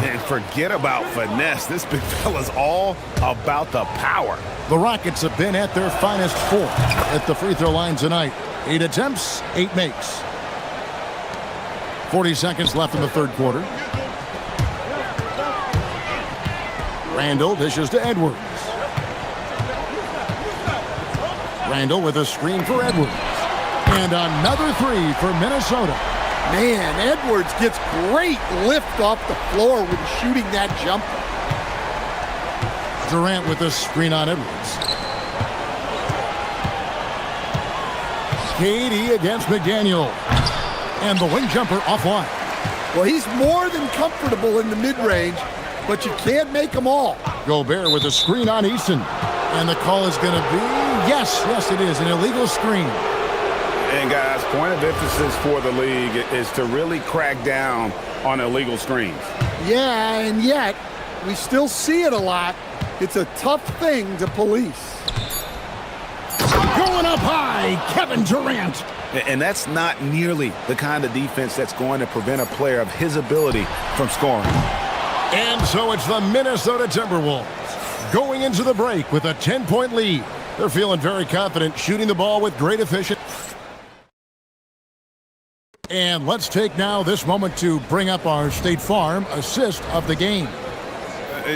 And forget about finesse. This big fella's all about the power. The Rockets have been at their finest 4 at the free throw line tonight. 8 attempts, 8 makes. 40 seconds left in the third quarter. Randall dishes to Edwards. Randall with a screen for Edwards. And another 3 for Minnesota. Man, Edwards gets great lift off the floor when shooting that jumper. Durant with a screen on Edwards. KD against McDaniel. And the wing jumper offline. Well, he's more than comfortable in the mid-range, but you can't make them all. Gobert with a screen on Eason. And the call is going to be, yes, it is, an illegal screen. And guys, point of emphasis for the league is to really crack down on illegal screens. Yeah, and yet, we still see it a lot. It's a tough thing to police. Going up high, Kevin Durant. And that's not nearly the kind of defense that's going to prevent a player of his ability from scoring. And so it's the Minnesota Timberwolves going into the break with a 10-point lead. They're feeling very confident, shooting the ball with great efficiency. And let's take now this moment to bring up our State Farm assist of the game.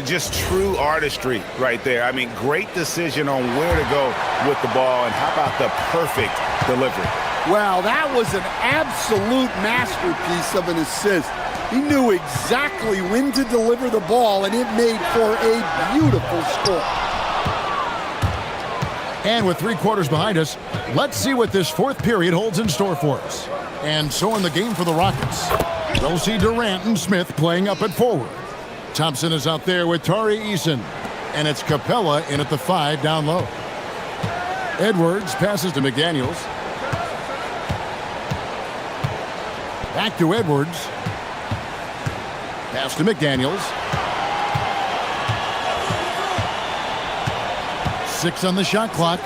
Just true artistry right there. I mean, great decision on where to go with the ball, and how about the perfect delivery? Wow, that was an absolute masterpiece of an assist. He knew exactly when to deliver the ball, and it made for a beautiful score. And with 3 quarters behind us, let's see what this 4th period holds in store for us. And so in the game for the Rockets, they'll see Durant and Smith playing up at forward. Thompson is out there with Tari Eason, and it's Capella in at the 5 down low. Edwards passes to McDaniels. Back to Edwards. Pass to McDaniels. 6 on the shot clock.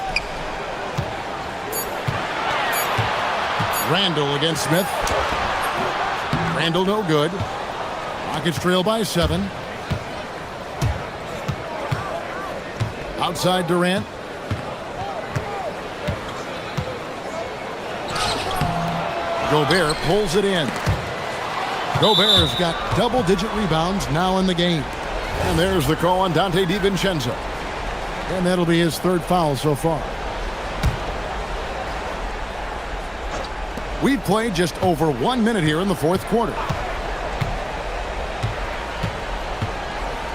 Randall against Smith. Randall no good. Rockets trail by 7. Outside Durant. Gobert pulls it in. Gobert has got double-digit rebounds now in the game. And there's the call on Dante DiVincenzo. And that'll be his 3rd foul so far. We've played just over 1 minute here in the 4th quarter.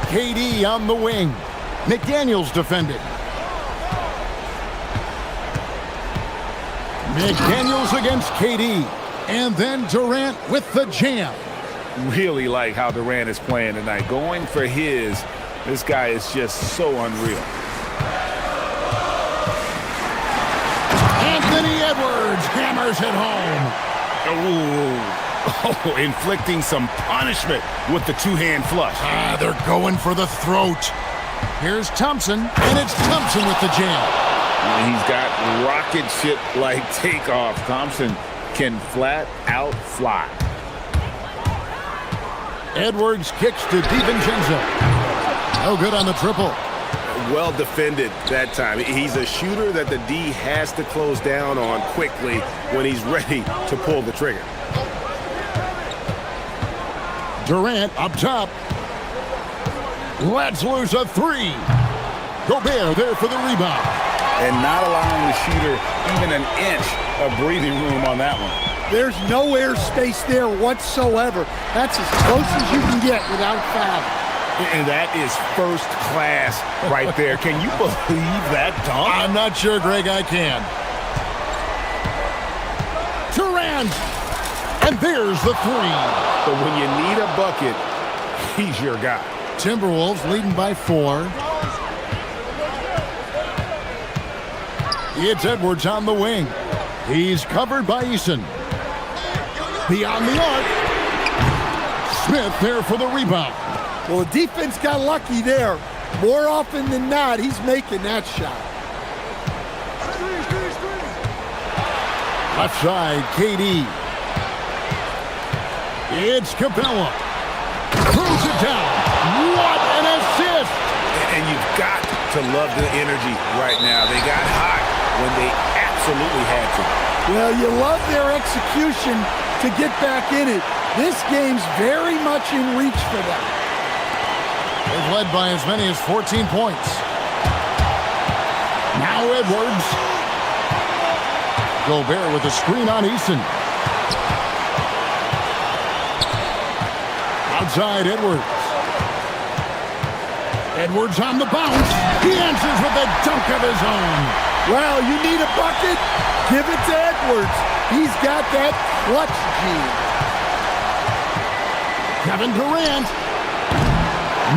KD on the wing. McDaniels defending. McDaniels against KD. And then Durant with the jam. Really like how Durant is playing tonight. Going for his. This guy is just so unreal. Anthony Edwards hammers it home. Oh, inflicting some punishment with the 2-hand flush. They're going for the throat. Here's Thompson, and it's Thompson with the jam. He's got rocket ship-like takeoff. Thompson can flat out fly. Edwards kicks to DiVincenzo. No good on the triple. Well defended that time. He's a shooter that the D has to close down on quickly when he's ready to pull the trigger. Durant up top. Let's lose a 3. Gobert there for the rebound. And not allowing the shooter even an inch of breathing room on that one. There's no air space there whatsoever. That's as close as you can get without foul. And that is first class right there. Can you believe that dunk? I'm not sure, Greg, I can. Durant! And there's the 3. But when you need a bucket, he's your guy. Timberwolves leading by 4. It's Edwards on the wing. He's covered by Eason. Beyond the arc. Smith there for the rebound. Well, the defense got lucky there. More often than not, he's making that shot. Left side, KD. It's Capella. Throws it down. What an assist! And you've got to love the energy right now. They got hot when they absolutely had to. Well, you love their execution to get back in it. This game's very much in reach for them. They've led by as many as 14 points. Now Edwards. Gobert with a screen on Eason. Outside Edwards. Edwards on the bounce. He answers with a dunk of his own. Well, you need a bucket? Give it to Edwards. He's got that clutch gene. Kevin Durant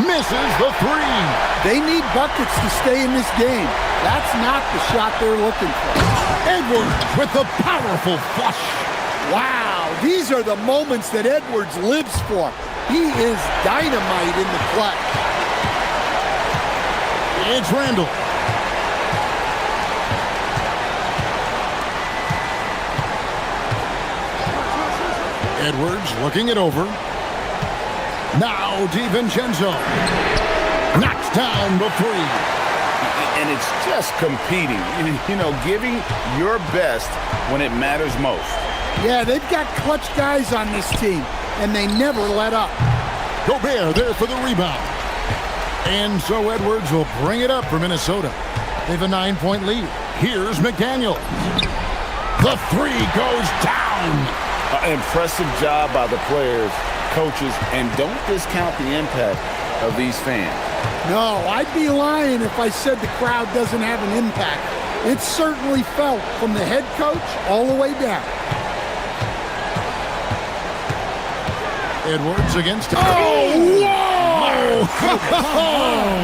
misses the 3. They need buckets to stay in this game. That's not the shot they're looking for. Edwards with the powerful flush. Wow, these are the moments that Edwards lives for. He is dynamite in the clutch. It's Randall. Edwards looking it over. Now DiVincenzo knocks down the 3. And it's just competing, you know, giving your best when it matters most. Yeah, they've got clutch guys on this team, and they never let up. Gobert there for the rebound. And so Edwards will bring it up for Minnesota. They have a 9-point lead. Here's McDaniel. The three goes down. Impressive job by the players, coaches, and don't discount the impact of these fans. No, I'd be lying if I said the crowd doesn't have an impact. It's certainly felt from the head coach all the way down. Edwards against him. Oh, whoa!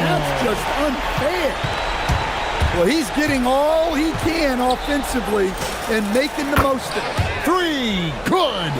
That's just unfair. Well, he's getting all he can offensively and making the most of it. Three, good.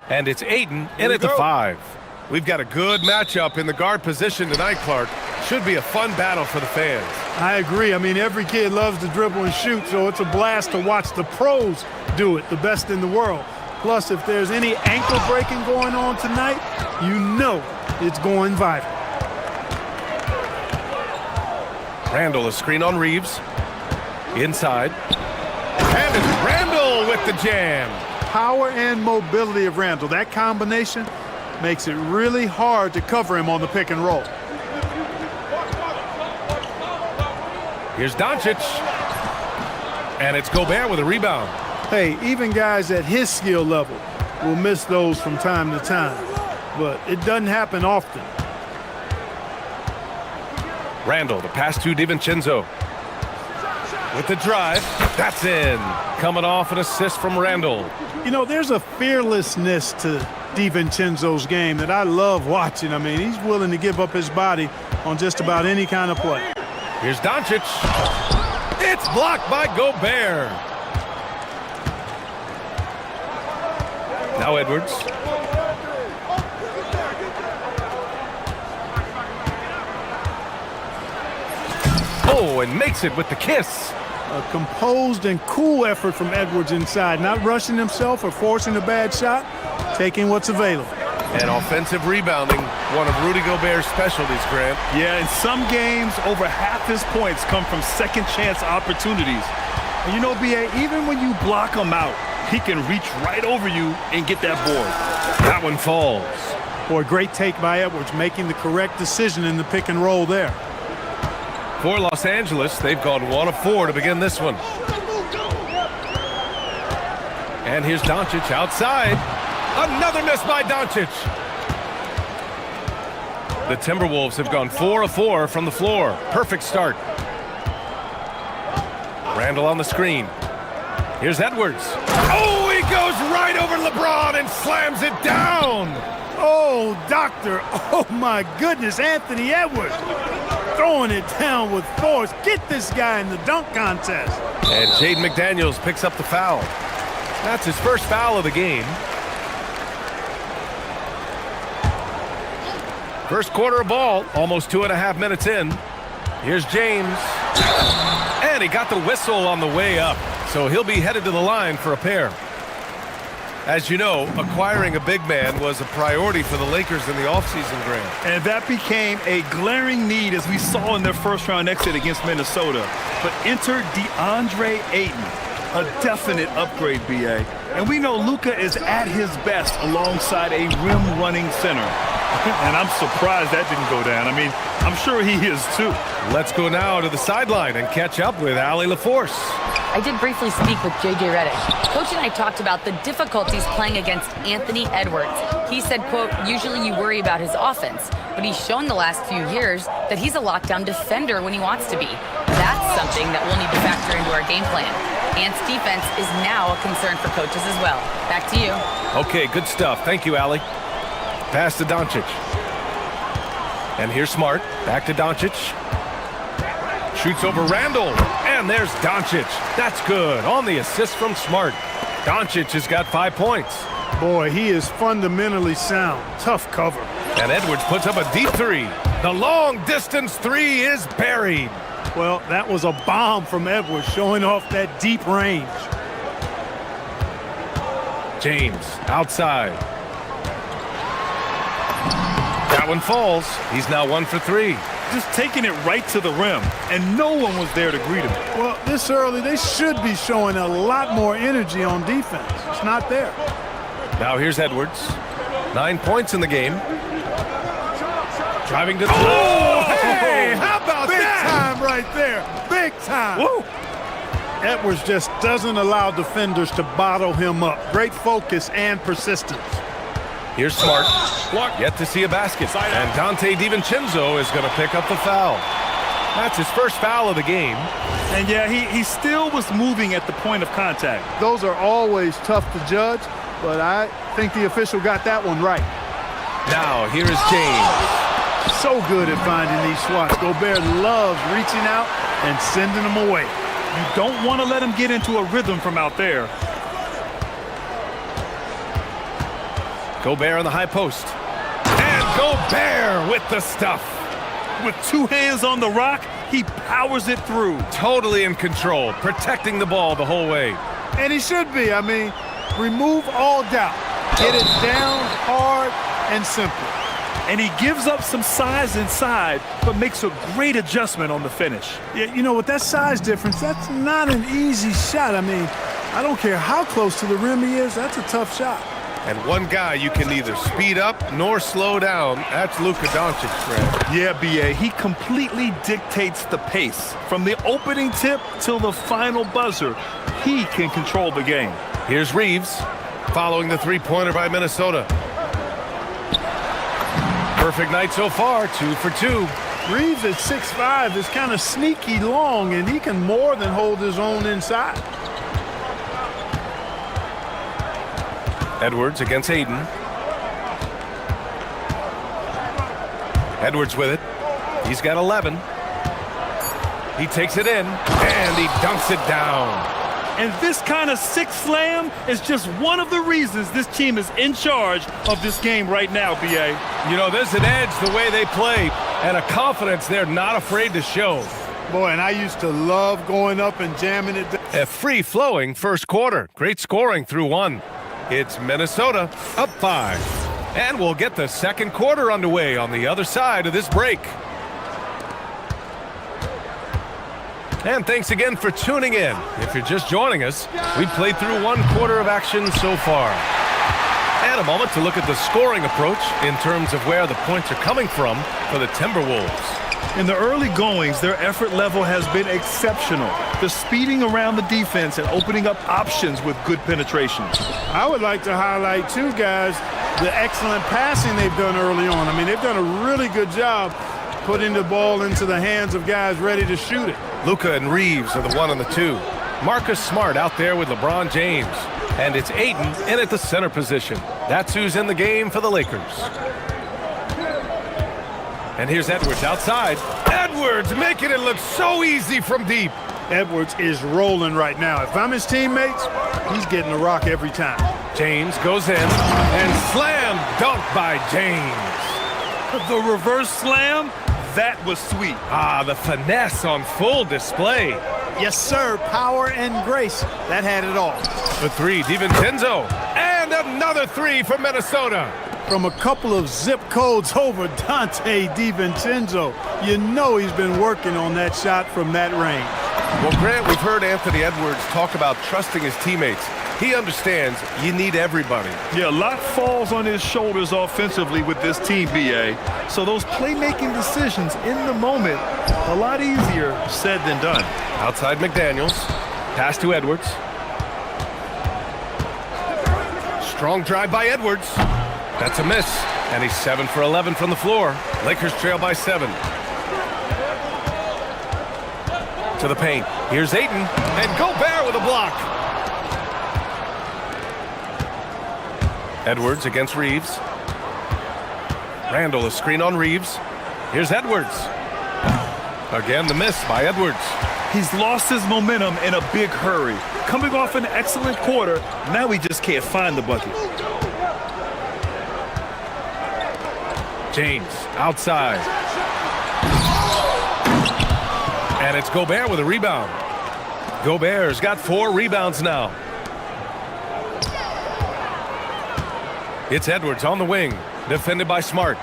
And it's Aiden in at the 5. We've got a good matchup in the guard position tonight, Clark. Should be a fun battle for the fans. I agree. I mean, every kid loves to dribble and shoot, so it's a blast to watch the pros do it, the best in the world. Plus, if there's any ankle breaking going on tonight, you know it's going viral. Randall, a screen on Reeves. Inside. And it's Randall with the jam. Power and mobility of Randall. That combination makes it really hard to cover him on the pick and roll. Here's Doncic. And it's Gobert with a rebound. Hey, even guys at his skill level will miss those from time to time, but it doesn't happen often. Randall, the pass to DiVincenzo. With the drive, that's in. Coming off an assist from Randall. You know, there's a fearlessness to DiVincenzo's game that I love watching. I mean, he's willing to give up his body on just about any kind of play. Here's Doncic. It's blocked by Gobert. Now Edwards. Oh, and makes it with the kiss. A composed and cool effort from Edwards inside, not rushing himself or forcing a bad shot, taking what's available. And offensive rebounding, one of Rudy Gobert's specialties, Grant. Yeah, in some games, over half his points come from second chance opportunities. And you know, B.A., even when you block him out, he can reach right over you and get that board. That one falls. Boy, great take by Edwards, making the correct decision in the pick and roll there. For Los Angeles, they've gone 1 of 4 to begin this one. And here's Doncic outside. Another miss by Doncic. The Timberwolves have gone 4 of 4 from the floor. Perfect start. Randall on the screen. Here's Edwards. Oh, he goes right over LeBron and slams it down. Oh, doctor. Oh, my goodness, Anthony Edwards. Throwing it down with force. Get this guy in the dunk contest. And Jaden McDaniels picks up the foul. That's his first foul of the game. First quarter of ball, almost 2.5 minutes in. Here's James. And he got the whistle on the way up. So he'll be headed to the line for a pair. As you know, acquiring a big man was a priority for the Lakers in the offseason, Grant. And that became a glaring need as we saw in their first round exit against Minnesota. But enter DeAndre Ayton, a definite upgrade, B.A. And we know Luka is at his best alongside a rim-running center. And I'm surprised that didn't go down. I mean, I'm sure he is too. Let's go now to the sideline and catch up with Allie LaForce. I did briefly speak with J.J. Redick. Coach and I talked about the difficulties playing against Anthony Edwards. He said, quote, usually you worry about his offense, but he's shown the last few years that he's a lockdown defender when he wants to be. That's something that we'll need to factor into our game plan. Ant's defense is now a concern for coaches as well. Back to you. Okay, good stuff. Thank you, Allie. Pass to Doncic. And here's Smart. Back to Doncic. Shoots over Randall. And there's Doncic. That's good. On the assist from Smart. Doncic has got 5 points. Boy, he is fundamentally sound. Tough cover. And Edwards puts up a deep three. The long distance three is buried. Well, that was a bomb from Edwards, showing off that deep range. James outside. That one falls. He's now 1 for 3. Just taking it right to the rim, and no one was there to greet him. Well, this early, they should be showing a lot more energy on defense. It's not there. Now here's Edwards. 9 points in the game. Driving to the... Oh, hey, how about Big that? time right there. Big time. Woo. Edwards just doesn't allow defenders to bottle him up. Great focus and persistence. Here's Smart. Yet to see a basket. And Dante DiVincenzo is going to pick up the foul. That's his first foul of the game. And yeah, he still was moving at the point of contact. Those are always tough to judge, but I think the official got that one right. Now, here is James. So good at finding these swats. Gobert loves reaching out and sending them away. You don't want to let him get into a rhythm from out there. Gobert on the high post. And Gobert with the stuff. With two hands on the rock, he powers it through. Totally in control, protecting the ball the whole way. And he should be. I mean, remove all doubt. Get it down hard and simple. And he gives up some size inside, but makes a great adjustment on the finish. Yeah, you know, with that size difference, that's not an easy shot. I mean, I don't care how close to the rim he is, that's a tough shot. And one guy you can neither speed up nor slow down, that's Luka Doncic, Fred. Yeah, B.A., he completely dictates the pace. From the opening tip till the final buzzer, he can control the game. Here's Reeves, following the three-pointer by Minnesota. Perfect night so far, 2 for 2. Reeves at 6'5" is kind of sneaky long, and he can more than hold his own inside. Edwards against Aiden. Edwards with it. He's got 11. He takes it in, and he dunks it down. And this kind of six slam is just one of the reasons this team is in charge of this game right now, B.A. You know, there's an edge the way they play, and a confidence they're not afraid to show. Boy, and I used to love going up and jamming it. A free-flowing first quarter. Great scoring through one. It's Minnesota up 5. And we'll get the second quarter underway on the other side of this break. And thanks again for tuning in. If you're just joining us, we've played through one quarter of action so far. And a moment to look at the scoring approach in terms of where the points are coming from for the Timberwolves. In the early goings, their effort level has been exceptional. The speeding around the defense and opening up options with good penetration. I would like to highlight, too, guys, the excellent passing they've done early on. I mean, they've done a really good job putting the ball into the hands of guys ready to shoot it. Luka and Reeves are the 1 and the 2. Marcus Smart out there with LeBron James. And it's Aiden in at the center position. That's who's in the game for the Lakers. And here's Edwards outside. Edwards making it look so easy from deep. Edwards is rolling right now. If I'm his teammates, he's getting the rock every time. James goes in and slam dunk by James. The reverse slam, that was sweet. Ah, the finesse on full display. Yes, sir. Power and grace. That had it all. The 3, DiVincenzo. And another 3 from Minnesota. From a couple of zip codes over, Dante DiVincenzo. You know he's been working on that shot from that range. Well, Grant, we've heard Anthony Edwards talk about trusting his teammates. He understands you need everybody. Yeah, a lot falls on his shoulders offensively with this team, B.A. So those playmaking decisions in the moment, a lot easier said than done. Outside McDaniels. Pass to Edwards. Strong drive by Edwards. That's a miss. And he's 7 for 11 from the floor. Lakers trail by 7. To the paint. Here's Ayton. And Gobert with a block. Edwards against Reeves. Randall, a screen on Reeves. Here's Edwards. Again, the miss by Edwards. He's lost his momentum in a big hurry. Coming off an excellent quarter, now he just can't find the bucket. James outside. And it's Gobert with a rebound. Gobert's got 4 rebounds now. It's Edwards on the wing, defended by Smart.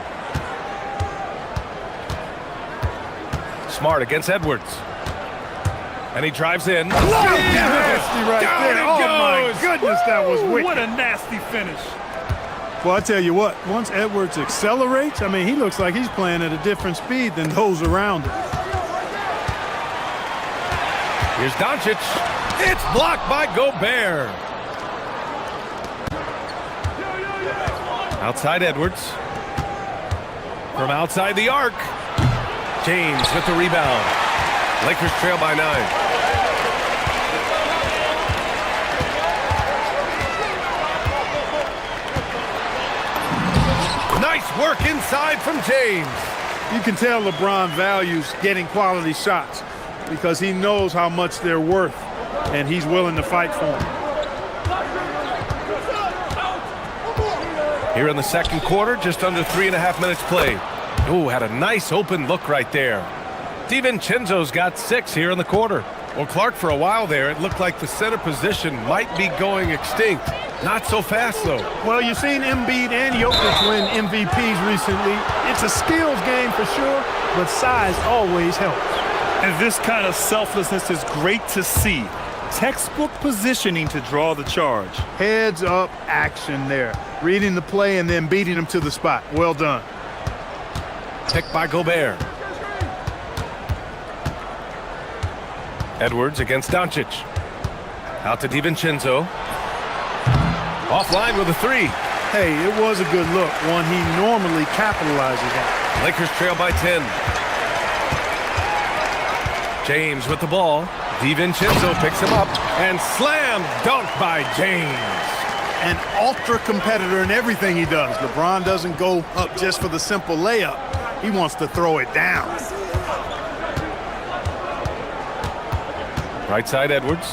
Smart against Edwards. And he drives in. Nasty right Down there. it Oh, goes. my goodness, that was wicked. What a nasty finish. Well, I tell you what, once Edwards accelerates, I mean, he looks like he's playing at a different speed than those around him. Here's Doncic. It's blocked by Gobert. Outside Edwards. From outside the arc. James with the rebound. Lakers trail by 9. Nice work inside from James. You can tell LeBron values getting quality shots because he knows how much they're worth, and he's willing to fight for them. Here in the second quarter, just under 3.5 minutes played. Ooh, had a nice open look right there. DiVincenzo's got 6 here in the quarter. Well, Clark, for a while there, it looked like the center position might be going extinct. Not so fast, though. Well, you've seen Embiid and Jokic win MVPs recently. It's a skills game for sure, but size always helps. And this kind of selflessness is great to see. Textbook positioning to draw the charge. Heads up action there. Reading the play and then beating him to the spot. Well done. Picked by Gobert. Edwards against Doncic. Out to DiVincenzo. Offline with a 3. Hey, it was a good look, one he normally capitalizes on. Lakers trail by 10. James with the ball. DiVincenzo picks him up and slam dunk by James. An ultra competitor in everything he does. LeBron doesn't go up just for the simple layup. He wants to throw it down. Right side, Edwards.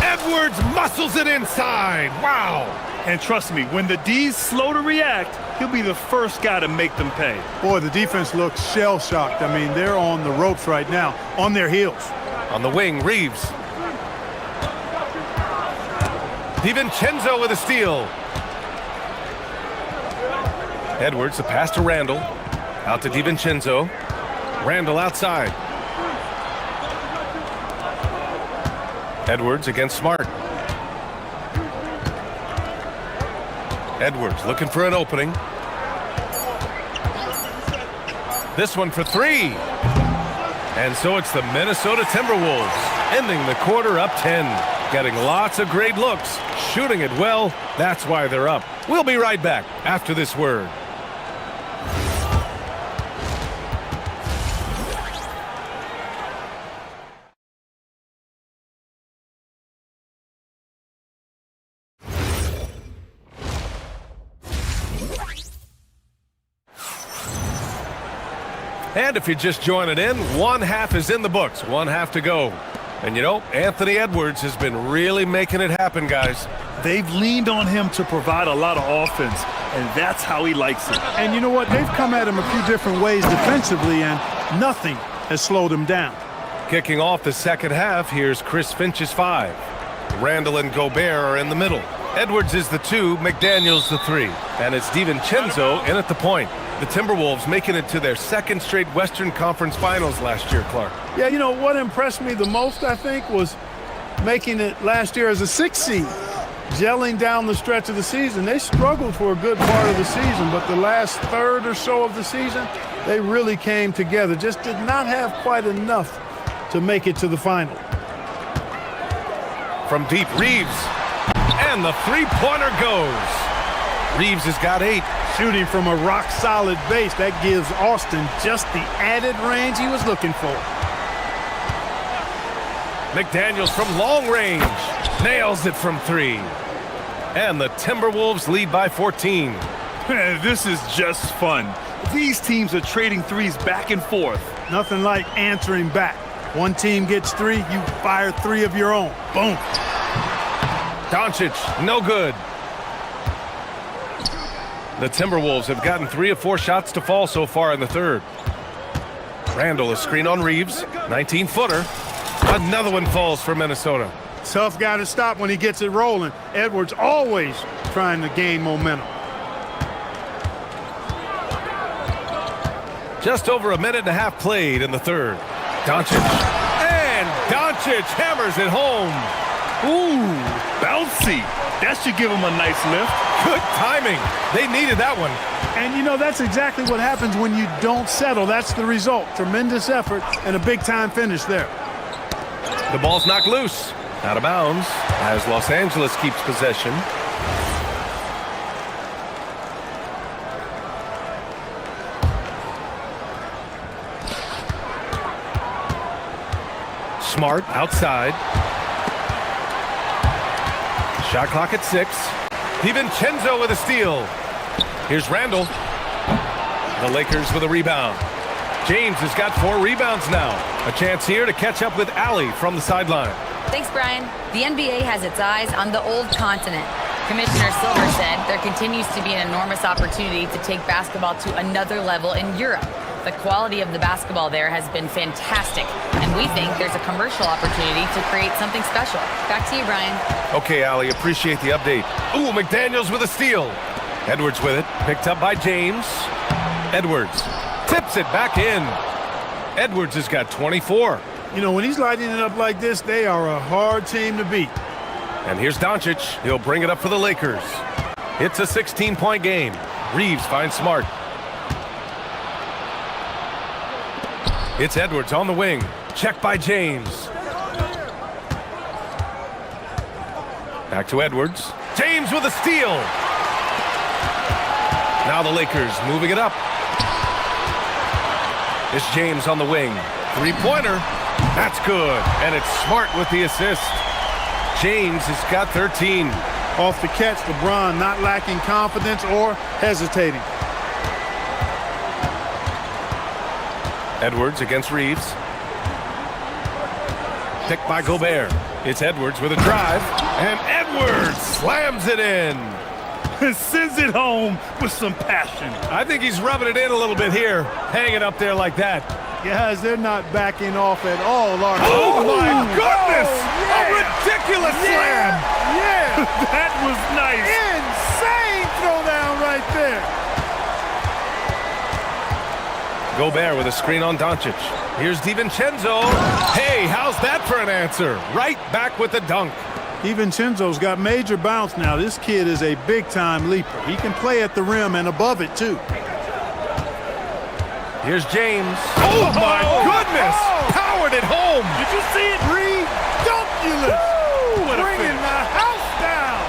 Edwards muscles it inside. Wow. And trust me, when the D's slow to react, he'll be the first guy to make them pay. Boy, the defense looks shell-shocked. I mean, they're on the ropes right now, on their heels. On the wing, Reeves. DiVincenzo with a steal. Edwards, the pass to Randall. Out to DiVincenzo. Randall outside. Edwards against Smart. Edwards looking for an opening. This one for 3. And so it's the Minnesota Timberwolves ending the quarter up 10. Getting lots of great looks, shooting it well. That's why they're up. We'll be right back after this word. And if you're just joining in, one half is in the books, one half to go. And you know, Anthony Edwards has been really making it happen, guys. They've leaned on him to provide a lot of offense, and that's how he likes it. And you know what? They've come at him a few different ways defensively, and nothing has slowed him down. Kicking off the second half, here's Chris Finch's 5. Randall and Gobert are in the middle. Edwards is the 2, McDaniels the 3. And it's DiVincenzo in at the point. The Timberwolves making it to their second straight Western Conference Finals last year, Clark. Yeah, you know, what impressed me the most, I think, was making it last year as a 6th seed. Gelling down the stretch of the season. They struggled for a good part of the season, but the last third or so of the season, they really came together. Just did not have quite enough to make it to the final. From deep, Reeves. And the three-pointer goes. Reeves has got 8. Shooting from a rock-solid base, that gives Austin just the added range he was looking for. McDaniels from long range. Nails it from 3. And the Timberwolves lead by 14. This is just fun. These teams are trading threes back and forth. Nothing like answering back. One team gets 3, you fire 3 of your own. Boom. Doncic, no good. The Timberwolves have gotten 3 of 4 shots to fall so far in the third. Randall, a screen on Reeves. 19-footer. Another one falls for Minnesota. Tough guy to stop when he gets it rolling. Edwards always trying to gain momentum. Just over a minute and a half played in the third. Doncic. And Doncic hammers it home. Ooh, bouncy. That should give him a nice lift. Good timing. They needed that one. And you know, that's exactly what happens when you don't settle. That's the result. Tremendous effort and a big-time finish there. The ball's knocked loose. Out of bounds as Los Angeles keeps possession. Smart outside. Shot clock at 6. DiVincenzo with a steal. Here's Randall. The Lakers with a rebound. James has got 4 rebounds now. A chance here to catch up with Allie from the sideline. Thanks, Brian. The NBA has its eyes on the old continent. Commissioner Silver said there continues to be an enormous opportunity to take basketball to another level in Europe. The quality of the basketball there has been fantastic, and we think there's a commercial opportunity to create something special. Back to you, Brian. Okay, Allie, appreciate the update. Ooh, McDaniels with a steal. Edwards with it, picked up by James. Edwards tips it back in. Edwards has got 24. You know, when he's lighting it up like this, they are a hard team to beat. And here's Doncic. He'll bring it up for the Lakers. It's a 16-point game. Reeves finds Smart. It's Edwards on the wing. Check by James. Back to Edwards. James with a steal. Now the Lakers moving it up. It's James on the wing. Three-pointer. That's good. And it's Smart with the assist. James has got 13. Off the catch, LeBron not lacking confidence or hesitating. Edwards against Reeves. Picked by Gobert. It's Edwards with a drive. And Edwards slams it in. Sends it home with some passion. I think he's rubbing it in a little bit here. Hanging up there like that. Guys, they're not backing off at all, are they? Oh, my goodness! A ridiculous slam! Yeah! That was nice. Insane throwdown right there. Gobert with a screen on Doncic. Here's DiVincenzo. Hey, how's that for an answer? Right back with the dunk. DiVincenzo's got major bounce now. This kid is a big-time leaper. He can play at the rim and above it, too. Here's James. Oh, my goodness! Powered it home. Did you see it? Redunculous. Bringing the house down.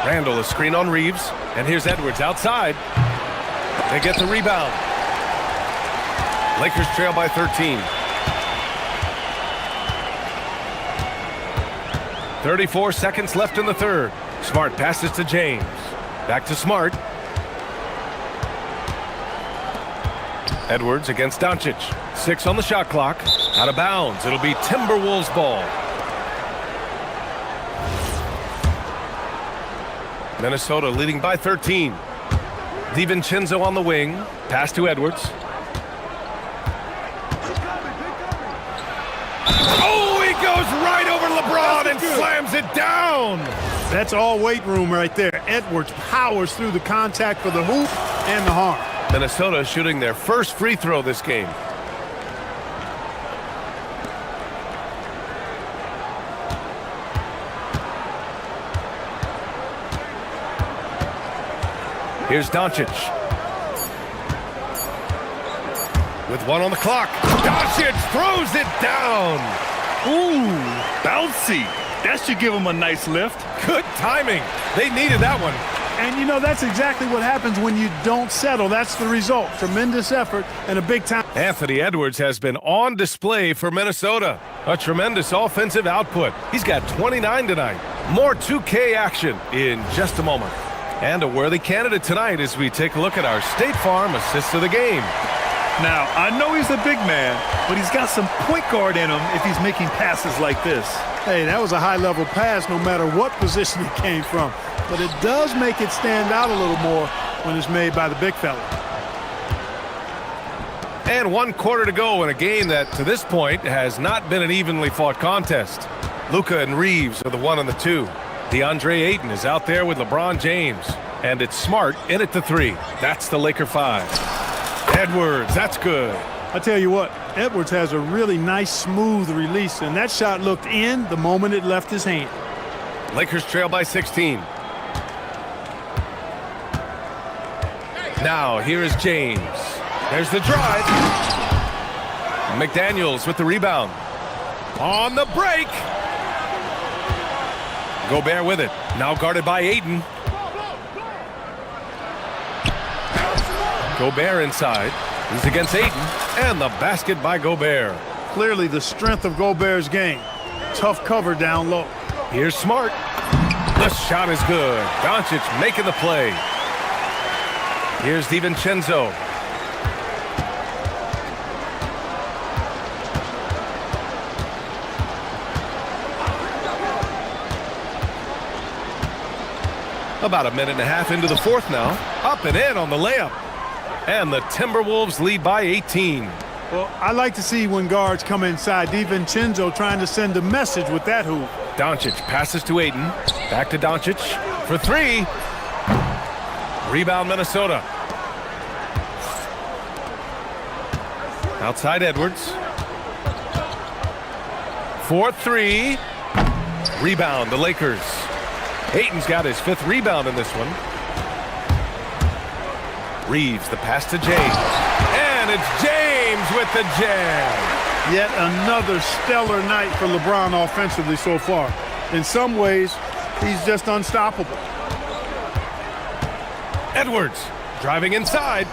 Randall, a screen on Reeves. And here's Edwards outside. They get the rebound. Lakers trail by 13. 34 seconds left in the third. Smart passes to James. Back to Smart. Edwards against Doncic. 6 on the shot clock. Out of bounds. It'll be Timberwolves ball. Minnesota leading by 13. DiVincenzo on the wing. Pass to Edwards. Oh, he goes right over LeBron and slams it down. That's all weight room right there. Edwards powers through the contact for the hoop and the harm. Minnesota shooting their first free throw this game. Here's Doncic. With 1 on the clock. Doncic throws it down. Ooh, bouncy. That should give him a nice lift. Good timing. They needed that one. And, you know, that's exactly what happens when you don't settle. That's the result. Tremendous effort and a big time. Anthony Edwards has been on display for Minnesota. A tremendous offensive output. He's got 29 tonight. More 2K action in just a moment. And a worthy candidate tonight as we take a look at our State Farm assist of the game. Now, I know he's a big man, but he's got some point guard in him if he's making passes like this. Hey, that was a high-level pass no matter what position it came from. But it does make it stand out a little more when it's made by the big fella. And 1 quarter to go in a game that, to this point, has not been an evenly fought contest. Luka and Reeves are the 1 and the 2. DeAndre Ayton is out there with LeBron James. And it's Smart in at the 3. That's the Laker 5. Edwards, that's good. I tell you what, Edwards has a really nice, smooth release, and that shot looked in the moment it left his hand. Lakers trail by 16. Now, here is James. There's the drive. McDaniels with the rebound. On the break. Gobert with it. Now guarded by Ayton. Gobert inside. He's against Ayton. And the basket by Gobert. Clearly the strength of Gobert's game. Tough cover down low. Here's Smart. The shot is good. Doncic making the play. Here's DiVincenzo. About a minute and a half into the fourth now. Up and in on the layup. And the Timberwolves lead by 18. Well, I like to see when guards come inside. DiVincenzo trying to send a message with that hoop. Doncic passes to Ayton. Back to Doncic for three. Rebound Minnesota. Outside Edwards. 4-3. Rebound the Lakers. Ayton's got his 5th rebound in this one. Reeves the pass to James. And it's James with the jam. Yet another stellar night for LeBron offensively so far. In some ways, he's just unstoppable. Edwards driving inside.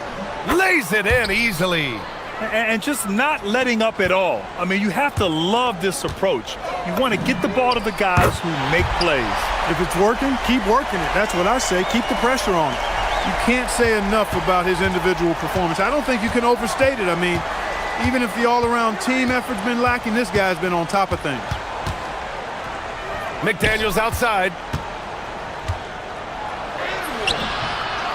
Lays it in easily. And just not letting up at all. I mean, you have to love this approach. You want to get the ball to the guys who make plays. If it's working, keep working it. That's what I say. Keep the pressure on. You can't say enough about his individual performance. I don't think you can overstate it. I mean, even if the all-around team effort's been lacking, this guy's been on top of things. McDaniels outside.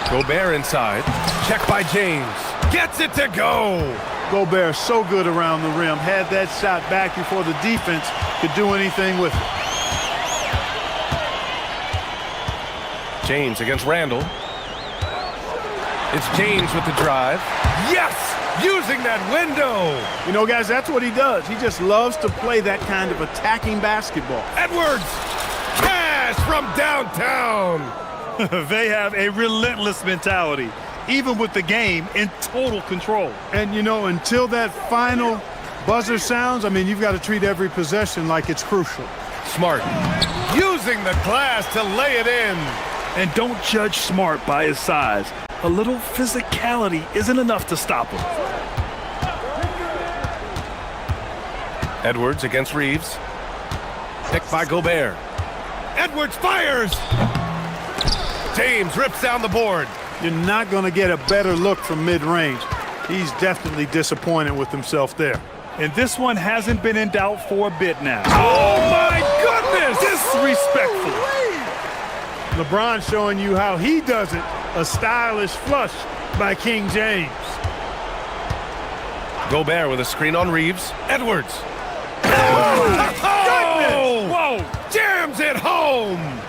Gobert inside. Check by James. Gets it to go. Gobert so good around the rim. Had that shot back before the defense could do anything with it. James against Randall. It's James with the drive. Yes! Using that window. You know, guys, that's what he does. He just loves to play that kind of attacking basketball. Edwards! Cash from downtown. They have a relentless mentality, even with the game in total control. And, you know, until that final buzzer sounds, I mean, you've got to treat every possession like it's crucial. Smart. Using the glass to lay it in. And don't judge Smart by his size. A little physicality isn't enough to stop him. Edwards against Reeves. Picked by Gobert. Edwards fires! James rips down the board. You're not going to get a better look from mid-range. He's definitely disappointed with himself there. And this one hasn't been in doubt for a bit now. Oh, my goodness! Disrespectful. LeBron showing you how he does it. A stylish flush by King James. Gobert with a screen on Reeves. Edwards. Oh! Whoa! Jams it home!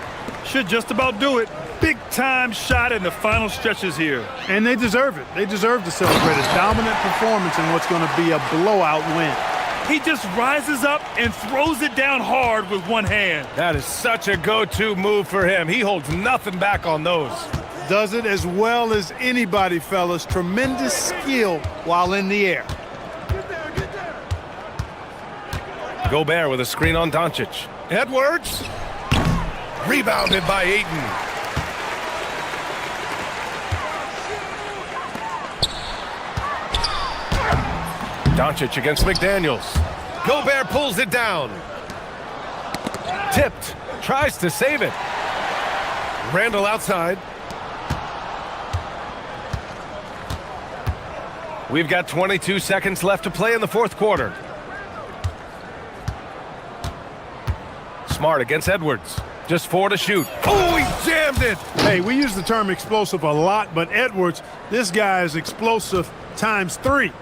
Should just about do it. Big-time shot in the final stretches here. And they deserve it. They deserve to celebrate a dominant performance in what's going to be a blowout win. He just rises up and throws it down hard with one hand. That is such a go-to move for him. He holds nothing back on those. Does it as well as anybody, fellas. Tremendous skill while in the air. Gobert with a screen on Doncic. Edwards. Rebounded by Ayton. Doncic against McDaniels. Gobert pulls it down. Tipped. Tries to save it. Randall outside. We've got 22 seconds left to play in the fourth quarter. Smart against Edwards. Just 4 to shoot. Oh, he jammed it! Hey, we use the term explosive a lot, but Edwards, this guy is explosive times 3.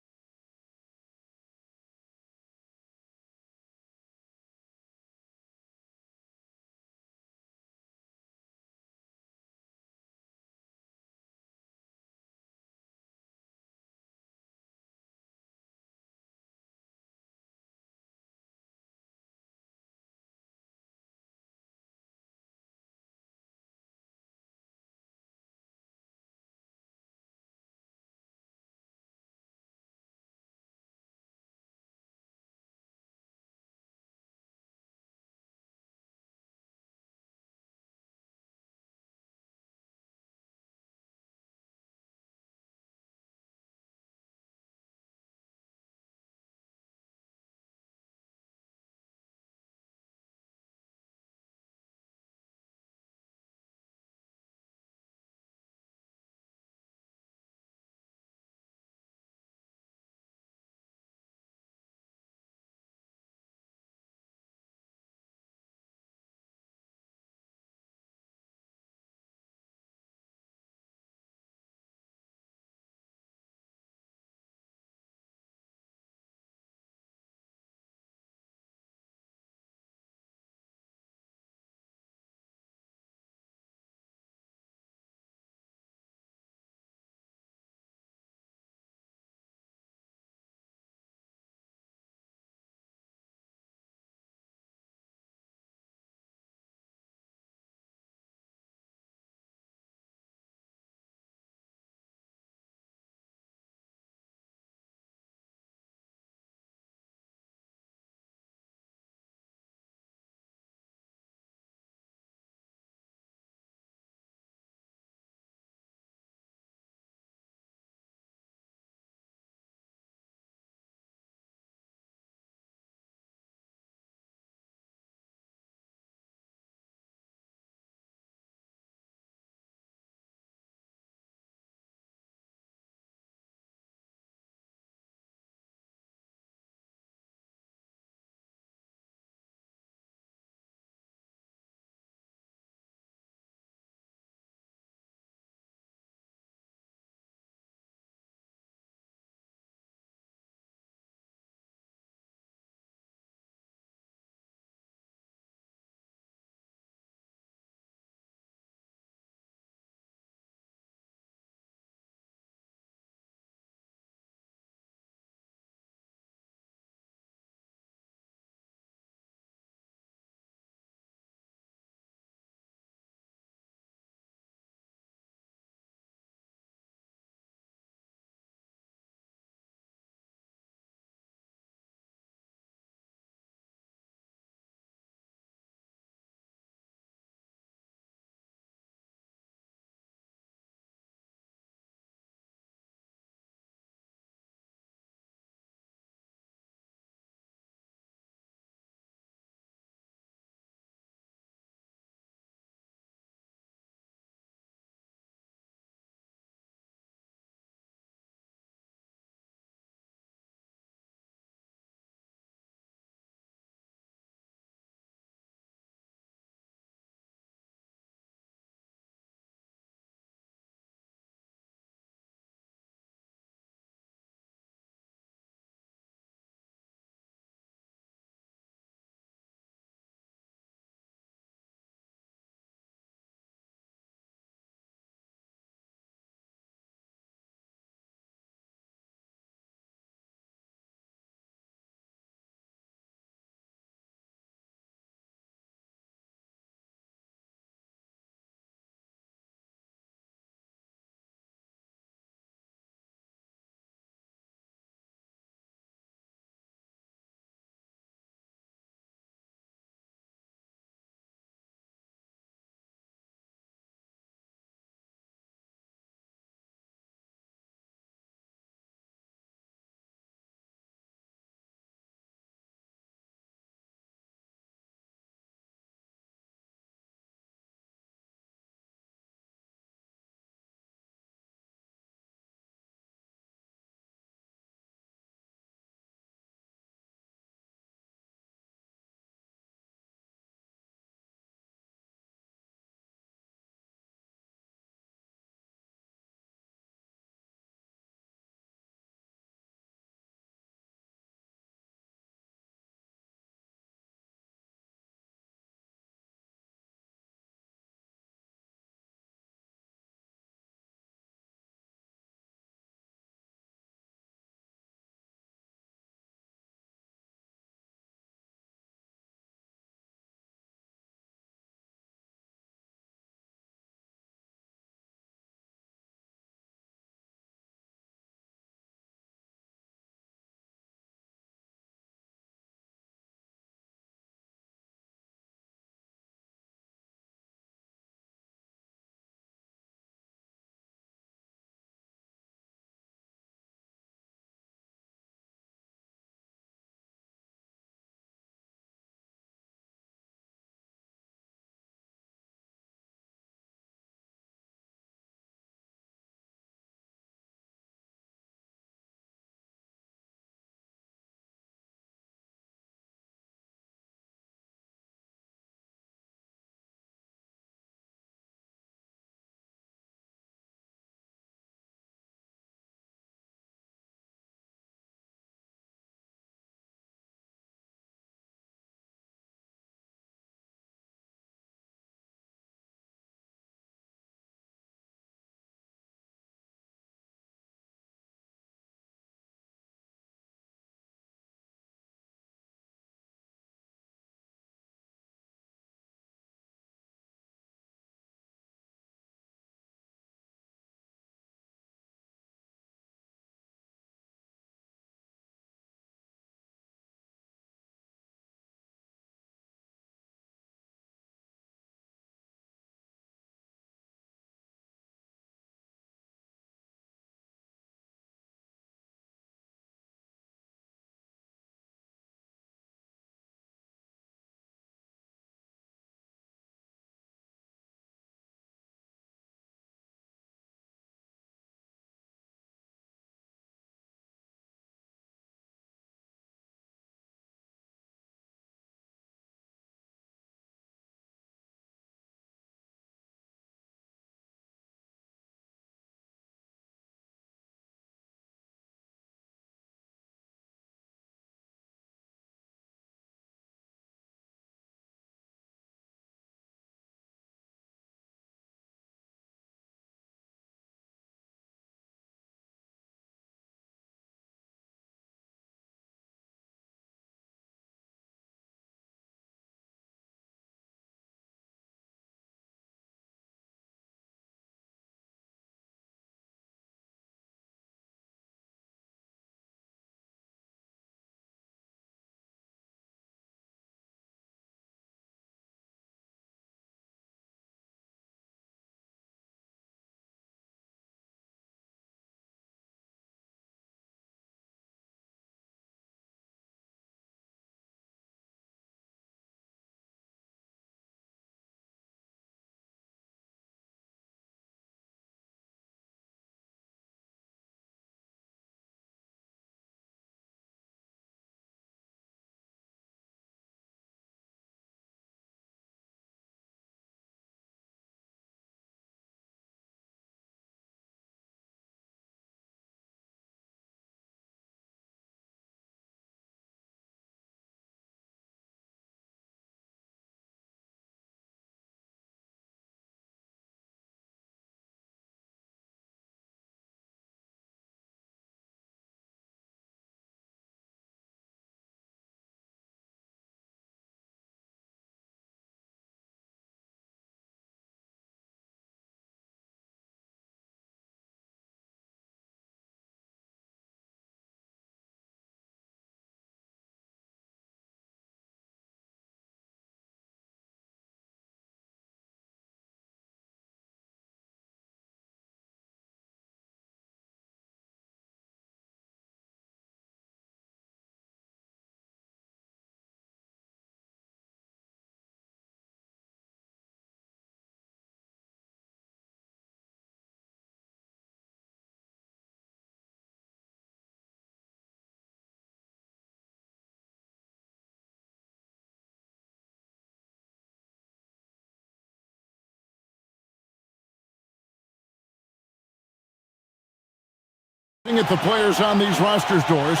Looking at the players on these rosters, Doris,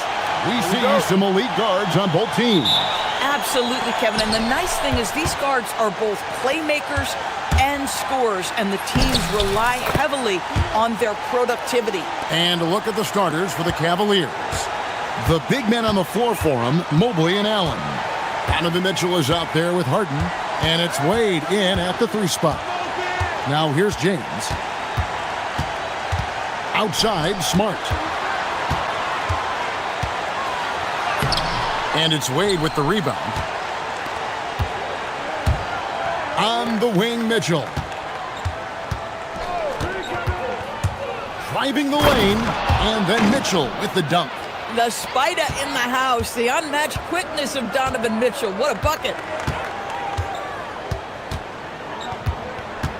we see some elite guards on both teams. Absolutely, Kevin. And the nice thing is these guards are both playmakers and scorers, and the teams rely heavily on their productivity. And look at the starters for the Cavaliers. The big men on the floor for them, Mobley and Allen. Donovan Mitchell is out there with Harden, and it's Wade in at the 3 spot. Now here's James. Outside, Smart. And it's Wade with the rebound. On the wing, Mitchell. Driving the lane, and then Mitchell with the dunk. The spider in the house, the unmatched quickness of Donovan Mitchell. What a bucket.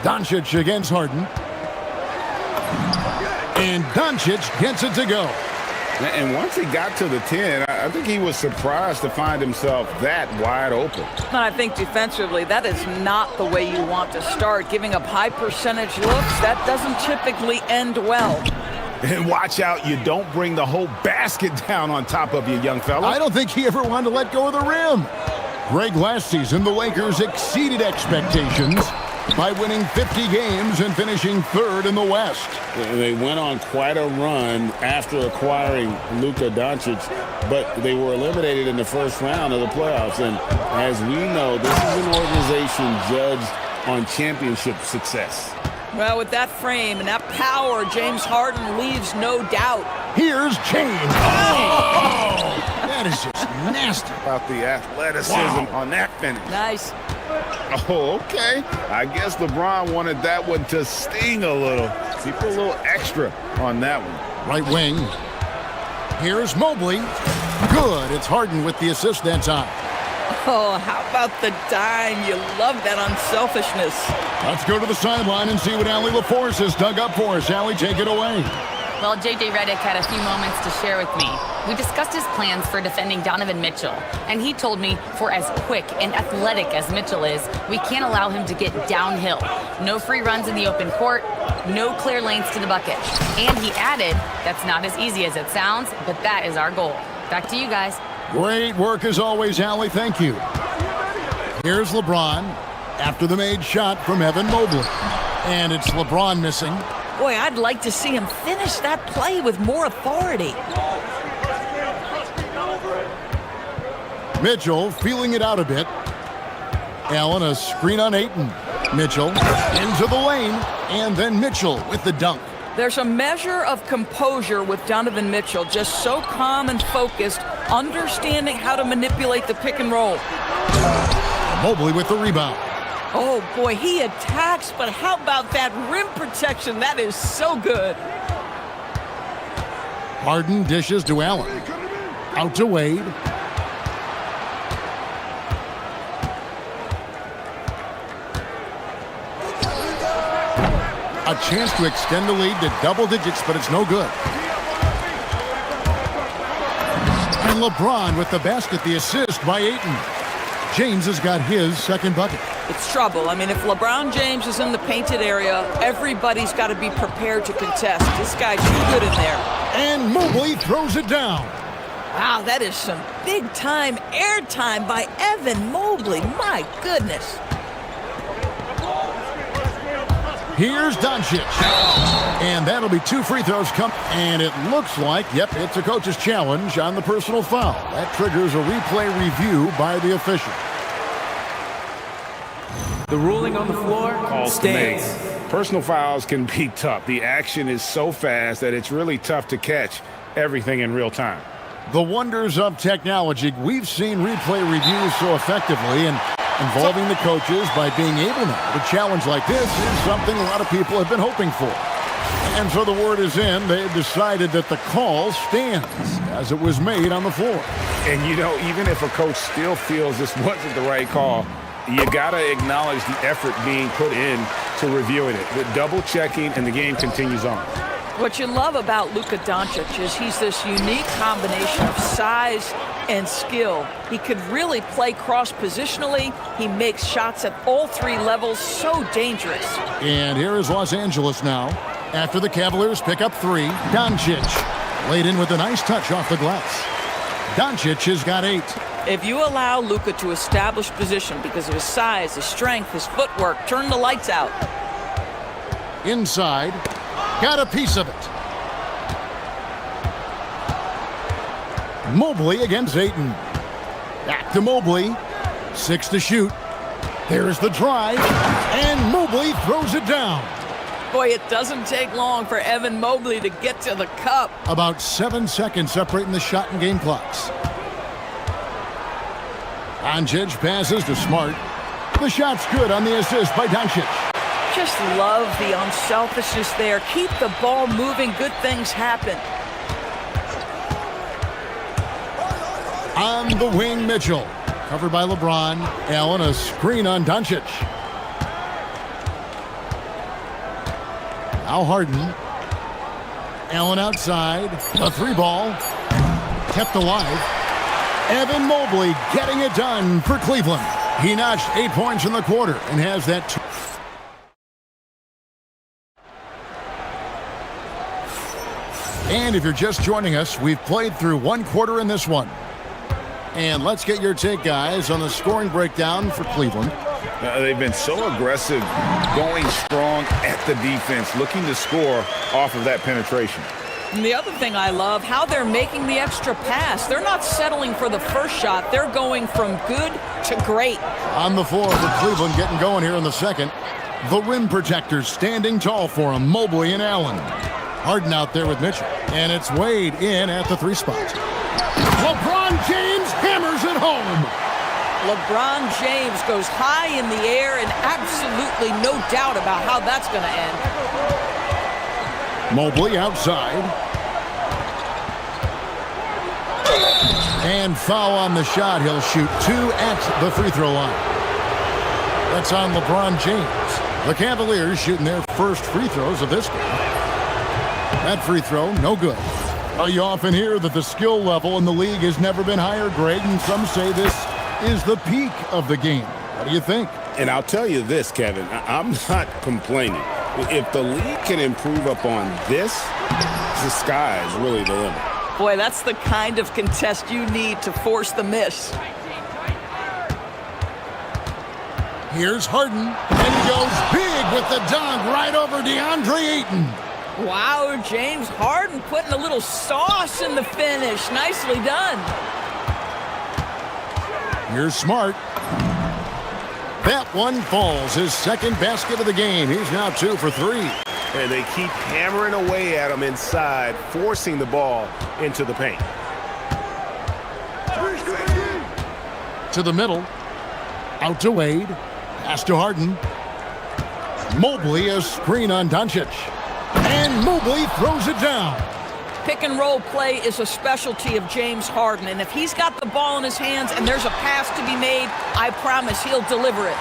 Doncic against Harden. And Doncic gets it to go. And once he got to the 10, I think he was surprised to find himself that wide open. And I think defensively, that is not the way you want to start. Giving up high percentage looks, that doesn't typically end well. And watch out, you don't bring the whole basket down on top of you, young fella. I don't think he ever wanted to let go of the rim. Greg, last season, the Lakers exceeded expectations by winning 50 games and finishing 3rd in the West. They went on quite a run after acquiring Luka Doncic, but they were eliminated in the first round of the playoffs. And as we know, this is an organization judged on championship success. Well, with that frame and that power, James Harden leaves no doubt. Here's James. Oh! That is just nasty. About the athleticism on that finish. Nice. Oh, okay. I guess LeBron wanted that one to sting a little. He put a little extra on that one. Right wing. Here's Mobley. Good. It's Harden with the assist that time. Oh, how about the dime? You love that unselfishness. Let's go to the sideline and see what Allie LaForce has dug up for us. Allie, take it away. Well, J.J. Redick had a few moments to share with me. We discussed his plans for defending Donovan Mitchell, and he told me for as quick and athletic as Mitchell is, we can't allow him to get downhill. No free runs in the open court, no clear lanes to the bucket. And he added, that's not as easy as it sounds, but that is our goal. Back to you guys. Great work as always, Allie. Thank you. Here's LeBron after the made shot from Evan Mobley. And it's LeBron missing. Boy, I'd like to see him finish that play with more authority. Mitchell feeling it out a bit. Allen, a screen on Ayton. Mitchell into the lane, and then Mitchell with the dunk. There's a measure of composure with Donovan Mitchell, just so calm and focused, understanding how to manipulate the pick and roll. Mobley with the rebound. Oh, boy, he attacks, but how about that rim protection? That is so good. Harden dishes to Allen. Out to Wade. A chance to extend the lead to double digits, but it's no good. And LeBron with the basket, the assist by Ayton. James has got his second bucket. It's trouble. I mean, if LeBron James is in the painted area, everybody's got to be prepared to contest. This guy's too good in there. And Mobley throws it down. Wow, that is some big-time airtime by Evan Mobley. My goodness. Here's Doncic. And that'll be 2 free throws come. And it looks like, yep, it's a coach's challenge on the personal foul. That triggers a replay review by the official. The ruling on the floor stands. Personal fouls can be tough. The action is so fast that it's really tough to catch everything in real time. The wonders of technology. We've seen replay reviews so effectively, and involving the coaches by being able now to challenge like this is something a lot of people have been hoping for. And so the word is in. They've decided that the call stands as it was made on the floor. And, you know, even if a coach still feels this wasn't the right call, you got to acknowledge the effort being put in to reviewing it. The double-checking, and the game continues on. What you love about Luka Doncic is he's this unique combination of size and skill. He could really play cross-positionally. He makes shots at all 3 levels, so dangerous. And here is Los Angeles now. After the Cavaliers pick up 3, Doncic. Laid in with a nice touch off the glass. Doncic has got 8. If you allow Luka to establish position because of his size, his strength, his footwork, turn the lights out. Inside. Got a piece of it. Mobley against Ayton. Back to Mobley. 6 to shoot. There's the drive. And Mobley throws it down. Boy, it doesn't take long for Evan Mobley to get to the cup. About 7 seconds separating the shot and game clocks. Doncic passes to Smart. The shot's good on the assist by Doncic. Just love the unselfishness there. Keep the ball moving. Good things happen. On the wing, Mitchell. Covered by LeBron. Allen, a screen on Doncic. Now Harden. Allen outside. A 3-ball. Kept alive. Evan Mobley getting it done for Cleveland. He notched 8 points in the quarter and has that. And if you're just joining us, we've played through 1 quarter in this one. And let's get your take, guys, on the scoring breakdown for Cleveland. They've been so aggressive, going strong at the defense, looking to score off of that penetration. And the other thing I love, how they're making the extra pass. They're not settling for the first shot. They're going from good to great. On the floor for Cleveland, getting going here in the second. The rim protectors standing tall for him, Mobley and Allen. Harden out there with Mitchell. And it's Wade in at the 3 spot. LeBron James hammers it home. LeBron James goes high in the air, and absolutely no doubt about how that's going to end. Mobley outside. And foul on the shot. He'll shoot 2 at the free throw line. That's on LeBron James. The Cavaliers shooting their first free throws of this game. That free throw, no good. You often hear that the skill level in the league has never been higher, Greg, and some say this is the peak of the game. What do you think? And I'll tell you this, Kevin, I'm not complaining. If the league can improve upon this, the sky is really the limit. Boy, that's the kind of contest you need to force the miss. Here's Harden, and he goes big with the dunk right over DeAndre Ayton. Wow, James Harden putting a little sauce in the finish. Nicely done. Here's Smart. That one falls. His second basket of the game. He's now 2 for 3. And they keep hammering away at him inside, forcing the ball into the paint. To the middle. Out to Wade. Pass to Harden. Mobley, a screen on Doncic. And Mobley throws it down. Pick and roll play is a specialty of James Harden, and if he's got the ball in his hands and there's a pass to be made, I promise he'll deliver it.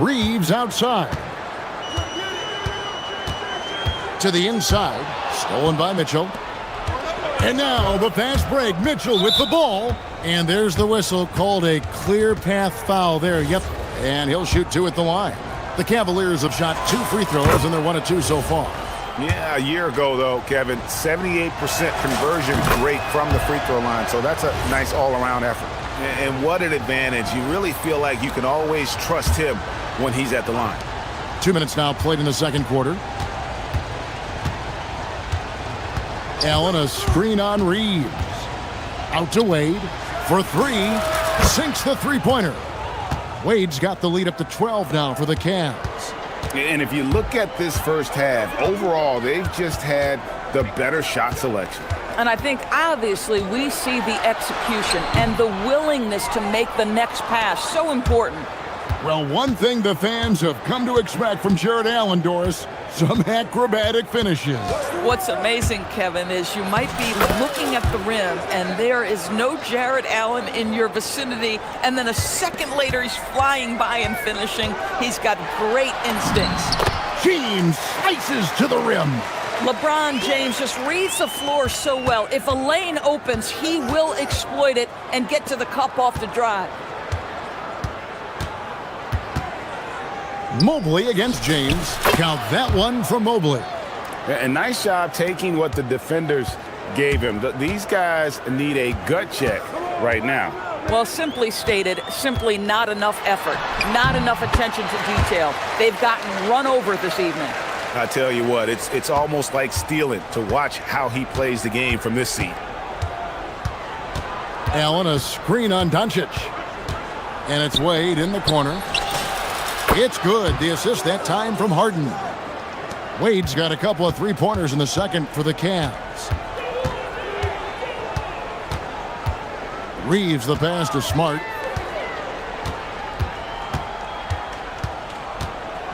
Reeves outside. To the inside. Stolen by Mitchell. And now the fast break. Mitchell with the ball. And there's the whistle, called a clear path foul there. Yep. And he'll shoot 2 at the line. The Cavaliers have shot 2 free throws, and they're 1 of 2 so far. Yeah, a year ago, though, Kevin, 78% conversion rate from the free throw line. So that's a nice all-around effort. And what an advantage. You really feel like you can always trust him when he's at the line. 2 minutes now played in the second quarter. Allen, a screen on Reeves. Out to Wade for 3. Sinks the three-pointer. Wade's got the lead up to 12 now for the Cavs. And if you look at this first half, overall, they've just had the better shot selection. And I think, obviously, we see the execution and the willingness to make the next pass so important. Well, one thing the fans have come to expect from Jared Allen, Doris, some acrobatic finishes. What's amazing, Kevin, is you might be looking at the rim and there is no Jared Allen in your vicinity, and then a second later he's flying by and finishing. He's got great instincts. James slices to the rim. LeBron James just reads the floor so well. If a lane opens, he will exploit it and get to the cup off the drive. Mobley against James. Count that one for Mobley. And nice job taking what the defenders gave him. These guys need a gut check right now. Well, simply stated, simply not enough effort, not enough attention to detail. They've gotten run over this evening. I tell you what, it's almost like stealing to watch how he plays the game from this seat. Allen, a screen on Doncic. And it's Wade in the corner. It's good. The assist that time from Harden. Wade's got a couple of three-pointers in the second for the Cavs. Reeves the pass to Smart.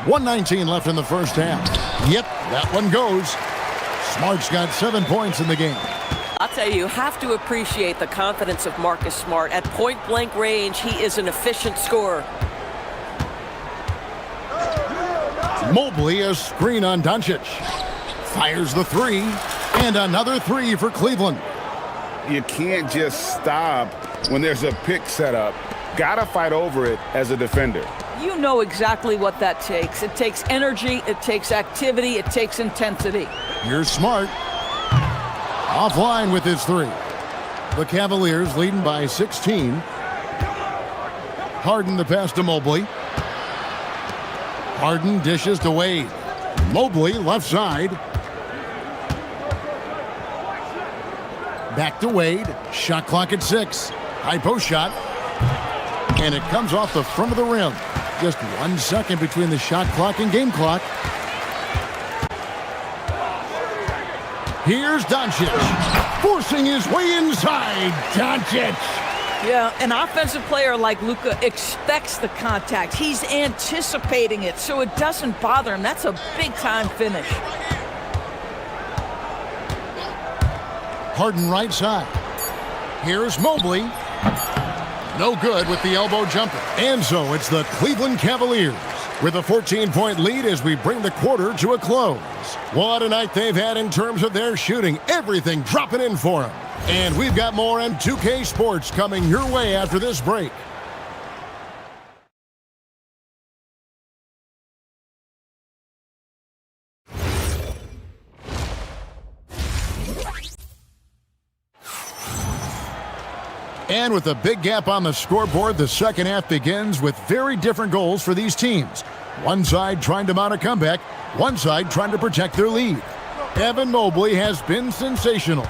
1:19 left in the first half. Yep, that one goes. Smart's got 7 points in the game. I'll tell you, you have to appreciate the confidence of Marcus Smart. At point-blank range, he is an efficient scorer. Mobley, a screen on Doncic. Fires the three, and another three for Cleveland. You can't just stop when there's a pick set up. Gotta fight over it as a defender. You know exactly what that takes. It takes energy, it takes activity, it takes intensity. Here's Smart. Offline with his three. The Cavaliers leading by 16. Harden the pass to Mobley. Harden dishes to Wade. Mobley left side. Back to Wade. Shot clock at 6. High post shot. And it comes off the front of the rim. Just 1 second between the shot clock and game clock. Here's Doncic. Forcing his way inside. Doncic. Yeah, an offensive player like Luka expects the contact. He's anticipating it, so it doesn't bother him. That's a big-time finish. Harden right side. Here's Mobley. No good with the elbow jumper. And so it's the Cleveland Cavaliers with a 14-point lead as we bring the quarter to a close. What a night they've had in terms of their shooting. Everything dropping in for them. And we've got more on 2K Sports coming your way after this break. And with a big gap on the scoreboard, the second half begins with very different goals for these teams. One side trying to mount a comeback, one side trying to protect their lead. Evan Mobley has been sensational.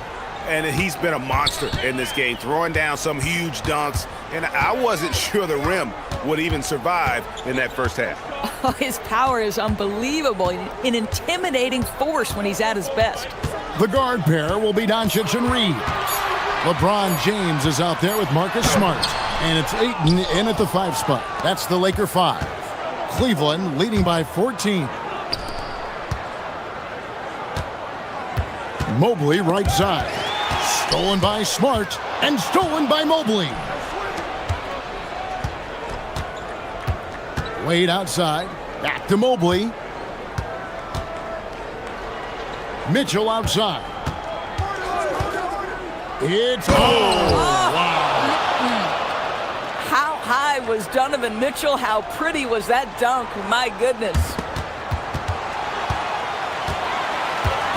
And he's been a monster in this game, throwing down some huge dunks. And I wasn't sure the rim would even survive in that first half. Oh, his power is unbelievable. An intimidating force when he's at his best. The guard pair will be Doncic and Reeves. LeBron James is out there with Marcus Smart. And it's Ayton in at the 5 spot. That's the Laker 5. Cleveland leading by 14. Mobley right side. Stolen by Smart and stolen by Mobley. Wade outside. Back to Mobley. Mitchell outside. It's wow. How high was Donovan Mitchell? How pretty was that dunk? My goodness.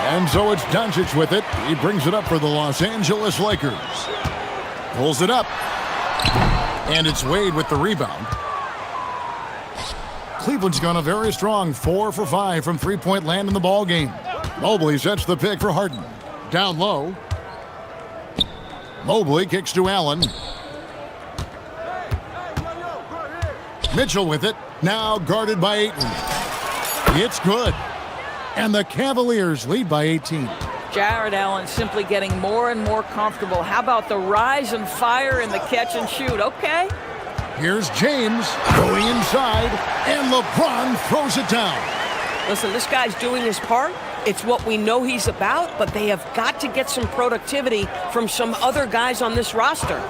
And so it's Doncic with it. He brings it up for the Los Angeles Lakers. Pulls it up. And it's Wade with the rebound. Cleveland's gone a very strong 4 for 5 from three-point land in the ball game. Mobley sets the pick for Harden. Down low. Mobley kicks to Allen. Mitchell with it. Now guarded by Ayton. It's good. And the Cavaliers lead by 18. Jared Allen simply getting more and more comfortable. How about the rise and fire in the catch and shoot? Okay. Here's James going inside, and LeBron throws it down. Listen, this guy's doing his part. It's what we know he's about, but they have got to get some productivity from some other guys on this roster.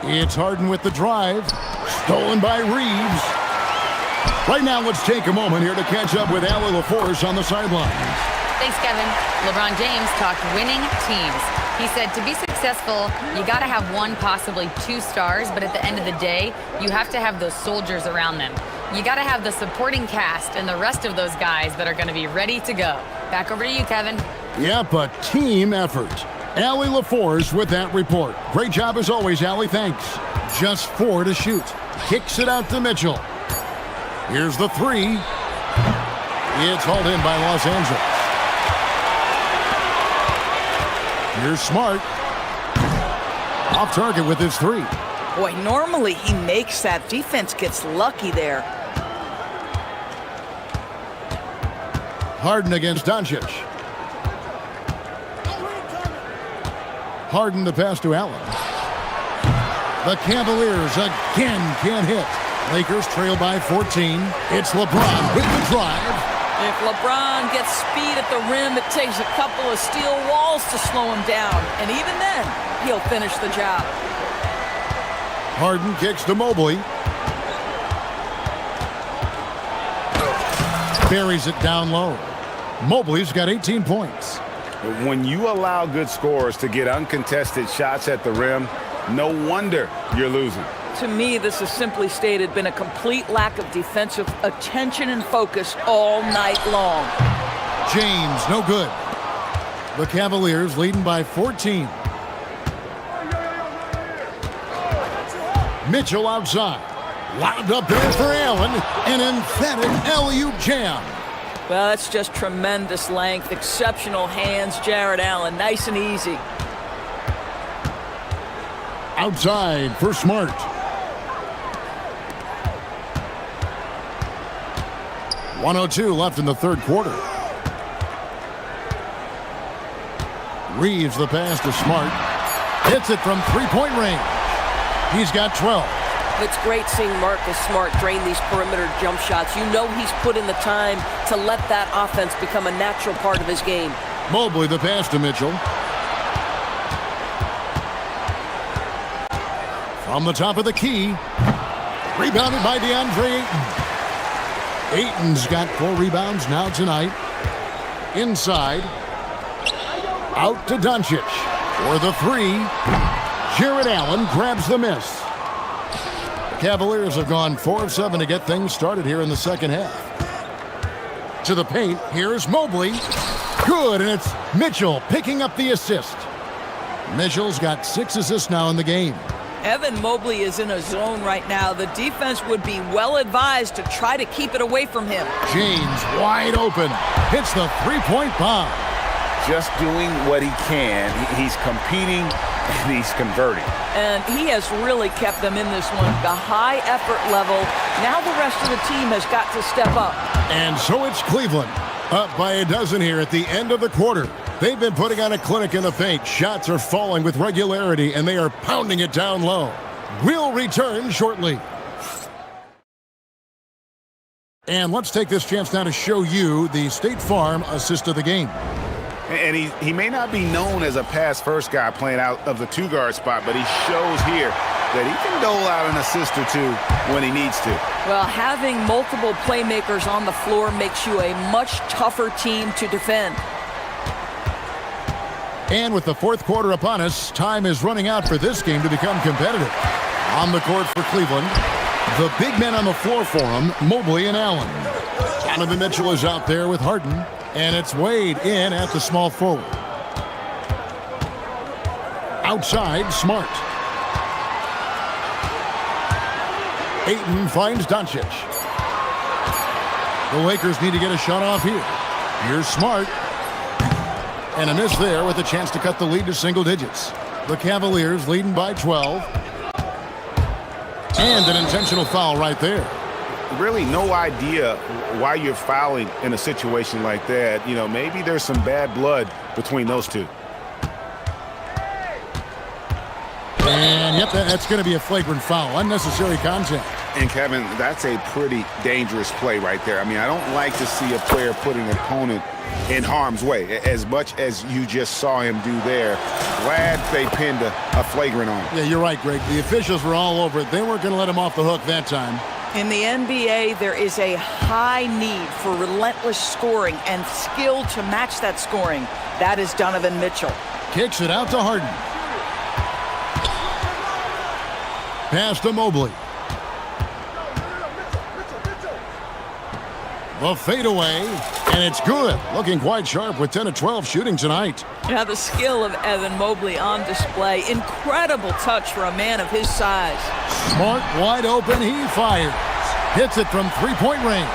It's Harden with the drive. Stolen by Reeves. Right now, let's take a moment here to catch up with Allie LaForce on the sideline. Thanks, Kevin. LeBron James talked winning teams. He said to be successful, you got to have one, possibly 2 stars, but at the end of the day, you have to have those soldiers around them. You got to have the supporting cast and the rest of those guys that are going to be ready to go. Back over to you, Kevin. Yep, a team effort. Allie LaForce with that report. Great job as always, Allie. Thanks. Just 4 to shoot. Kicks it out to Mitchell. Here's the 3. It's hauled in by Los Angeles. Here's Smart. Off target with his 3. Boy, normally he makes that. Defense gets lucky there. Harden against Doncic. Harden the pass to Allen. The Cavaliers again can't hit. Lakers trail by 14. It's LeBron with the drive. If LeBron gets speed at the rim, it takes a couple of steel walls to slow him down. And even then, he'll finish the job. Harden kicks to Mobley. Buries it down low. Mobley's got 18 points. When you allow good scorers to get uncontested shots at the rim, no wonder you're losing. To me, this has simply stated been a complete lack of defensive attention and focus all night long. James, no good. The Cavaliers leading by 14. Mitchell outside. Lobbed up there for Allen. An emphatic alley-oop jam. Well, that's just tremendous length, exceptional hands, Jared Allen. Nice and easy. Outside for Smart. .102 left in the third quarter. Reeves the pass to Smart. Hits it from three-point range. He's got 12. It's great seeing Marcus Smart drain these perimeter jump shots. You know he's put in the time to let that offense become a natural part of his game. Mobley the pass to Mitchell. From the top of the key. Rebounded by DeAndre Ayton. Ayton's got 4 rebounds now tonight. Inside. Out to Doncic. For the 3. Jared Allen grabs the miss. Cavaliers have gone 4 of 7 to get things started here in the second half. To the paint, here's Mobley. Good, and it's Mitchell picking up the assist. Mitchell's got 6 assists now in the game. Evan Mobley is in a zone right now. The defense would be well advised to try to keep it away from him. James wide open. Hits the three-point bomb. Just doing what he can. He's competing and he's converting. And he has really kept them in this one. The high effort level. Now the rest of the team has got to step up. And so it's Cleveland. Up by a dozen here at the end of the quarter. They've been putting on a clinic in the paint. Shots are falling with regularity, and they are pounding it down low. We'll return shortly. And let's take this chance now to show you the State Farm assist of the game. And he may not be known as a pass-first guy playing out of the two-guard spot, but he shows here that he can dole out an assist or 2 when he needs to. Well, having multiple playmakers on the floor makes you a much tougher team to defend. And with the fourth quarter upon us, time is running out for this game to become competitive. On the court for Cleveland, the big men on the floor for him, Mobley and Allen. Donovan Mitchell is out there with Harden, and it's Wade in at the small forward. Outside, Smart. Ayton finds Doncic. The Lakers need to get a shot off here. Here's Smart. And a miss there with a chance to cut the lead to single digits. The Cavaliers leading by 12. And an intentional foul right there. Really no idea why you're fouling in a situation like that. You know, maybe there's some bad blood between those two. And yep, that's going to be a flagrant foul. Unnecessary contact. And Kevin, that's a pretty dangerous play right there. I mean, I don't like to see a player put an opponent in harm's way as much as you just saw him do there. Glad they pinned a flagrant on him. Yeah, you're right, Greg. The officials were all over it. They weren't going to let him off the hook that time. In the NBA, there is a high need for relentless scoring and skill to match that scoring. That is Donovan Mitchell. Kicks it out to Harden. Pass to Mobley. The fadeaway, and it's good. Looking quite sharp with 10 of 12 shooting tonight. Yeah, the skill of Evan Mobley on display. Incredible touch for a man of his size. Smart, wide open, he fires. Hits it from three-point range.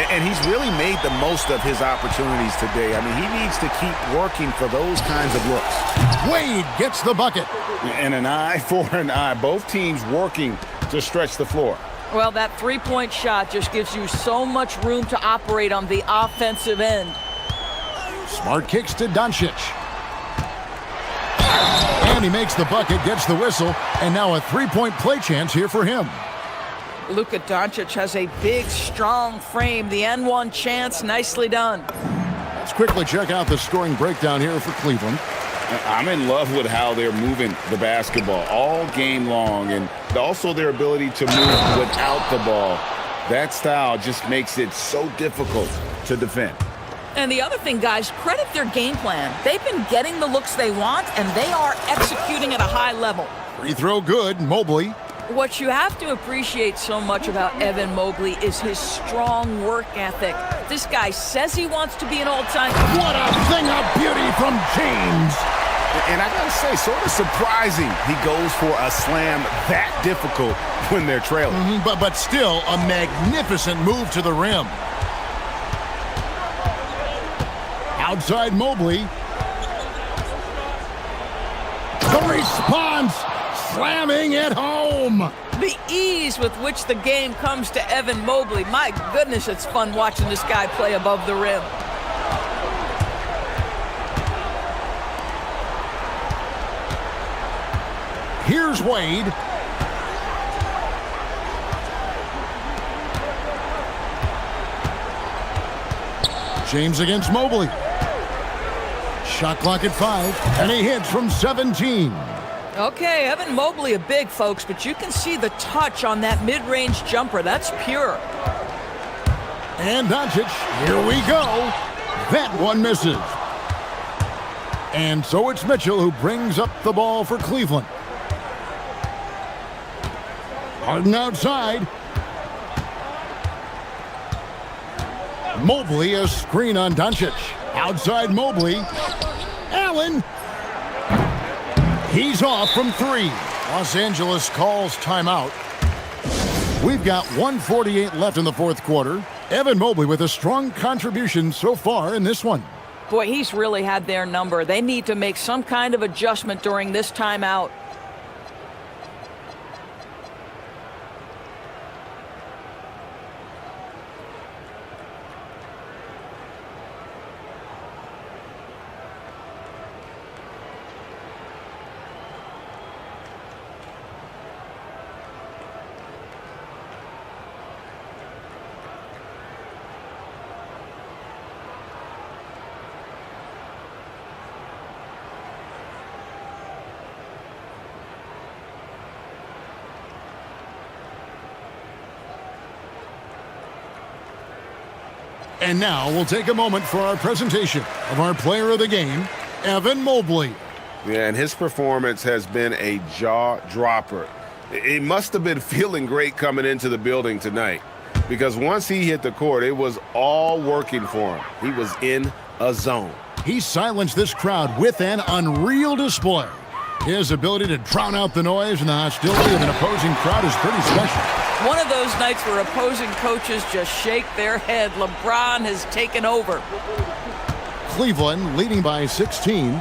And he's really made the most of his opportunities today. I mean, he needs to keep working for those kinds of looks. Wade gets the bucket. And an eye for an eye. Both teams working to stretch the floor. Well, that three-point shot just gives you so much room to operate on the offensive end. Smart kicks to Doncic. And he makes the bucket, gets the whistle, and now a three-point play chance here for him. Luka Doncic has a big, strong frame. The N1 chance, nicely done. Let's quickly check out the scoring breakdown here for Cleveland. I'm in love with how they're moving the basketball all game long, and also their ability to move without the ball. That style just makes it so difficult to defend. And the other thing, guys, credit their game plan. They've been getting the looks they want, and they are executing at a high level. Free throw good, Mobley. What you have to appreciate so much about Evan Mobley is his strong work ethic. This guy says he wants to be an all-time... What a thing of beauty from James! And I gotta say, sort of surprising he goes for a slam that difficult when they're trailing. But still, a magnificent move to the rim. Outside Mobley. The response! Slamming it home! The ease with which the game comes to Evan Mobley. My goodness, it's fun watching this guy play above the rim. Here's Wade. James against Mobley. Shot clock at 5, and he hits from 17. Okay, Evan Mobley a big, folks, but you can see the touch on that mid-range jumper. That's pure. And Doncic, here we go. That one misses. And so it's Mitchell who brings up the ball for Cleveland. Harden outside. Mobley, a screen on Doncic. Outside Mobley. Allen. He's off from 3. Los Angeles calls timeout. We've got 1:48 left in the fourth quarter. Evan Mobley with a strong contribution so far in this one. Boy, he's really had their number. They need to make some kind of adjustment during this timeout. And now we'll take a moment for our presentation of our player of the game, Evan Mobley. Yeah, and his performance has been a jaw-dropper. He must have been feeling great coming into the building tonight, because once he hit the court, it was all working for him. He was in a zone. He silenced this crowd with an unreal display. His ability to drown out the noise and the hostility of an opposing crowd is pretty special. One of those nights where opposing coaches just shake their head. LeBron has taken over. Cleveland leading by 16.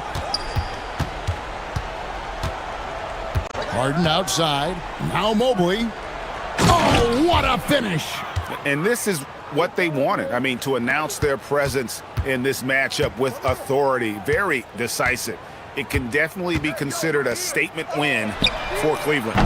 Harden outside. Now Mobley. Oh, what a finish! And this is what they wanted. I mean, to announce their presence in this matchup with authority. Very decisive. It can definitely be considered a statement win for Cleveland.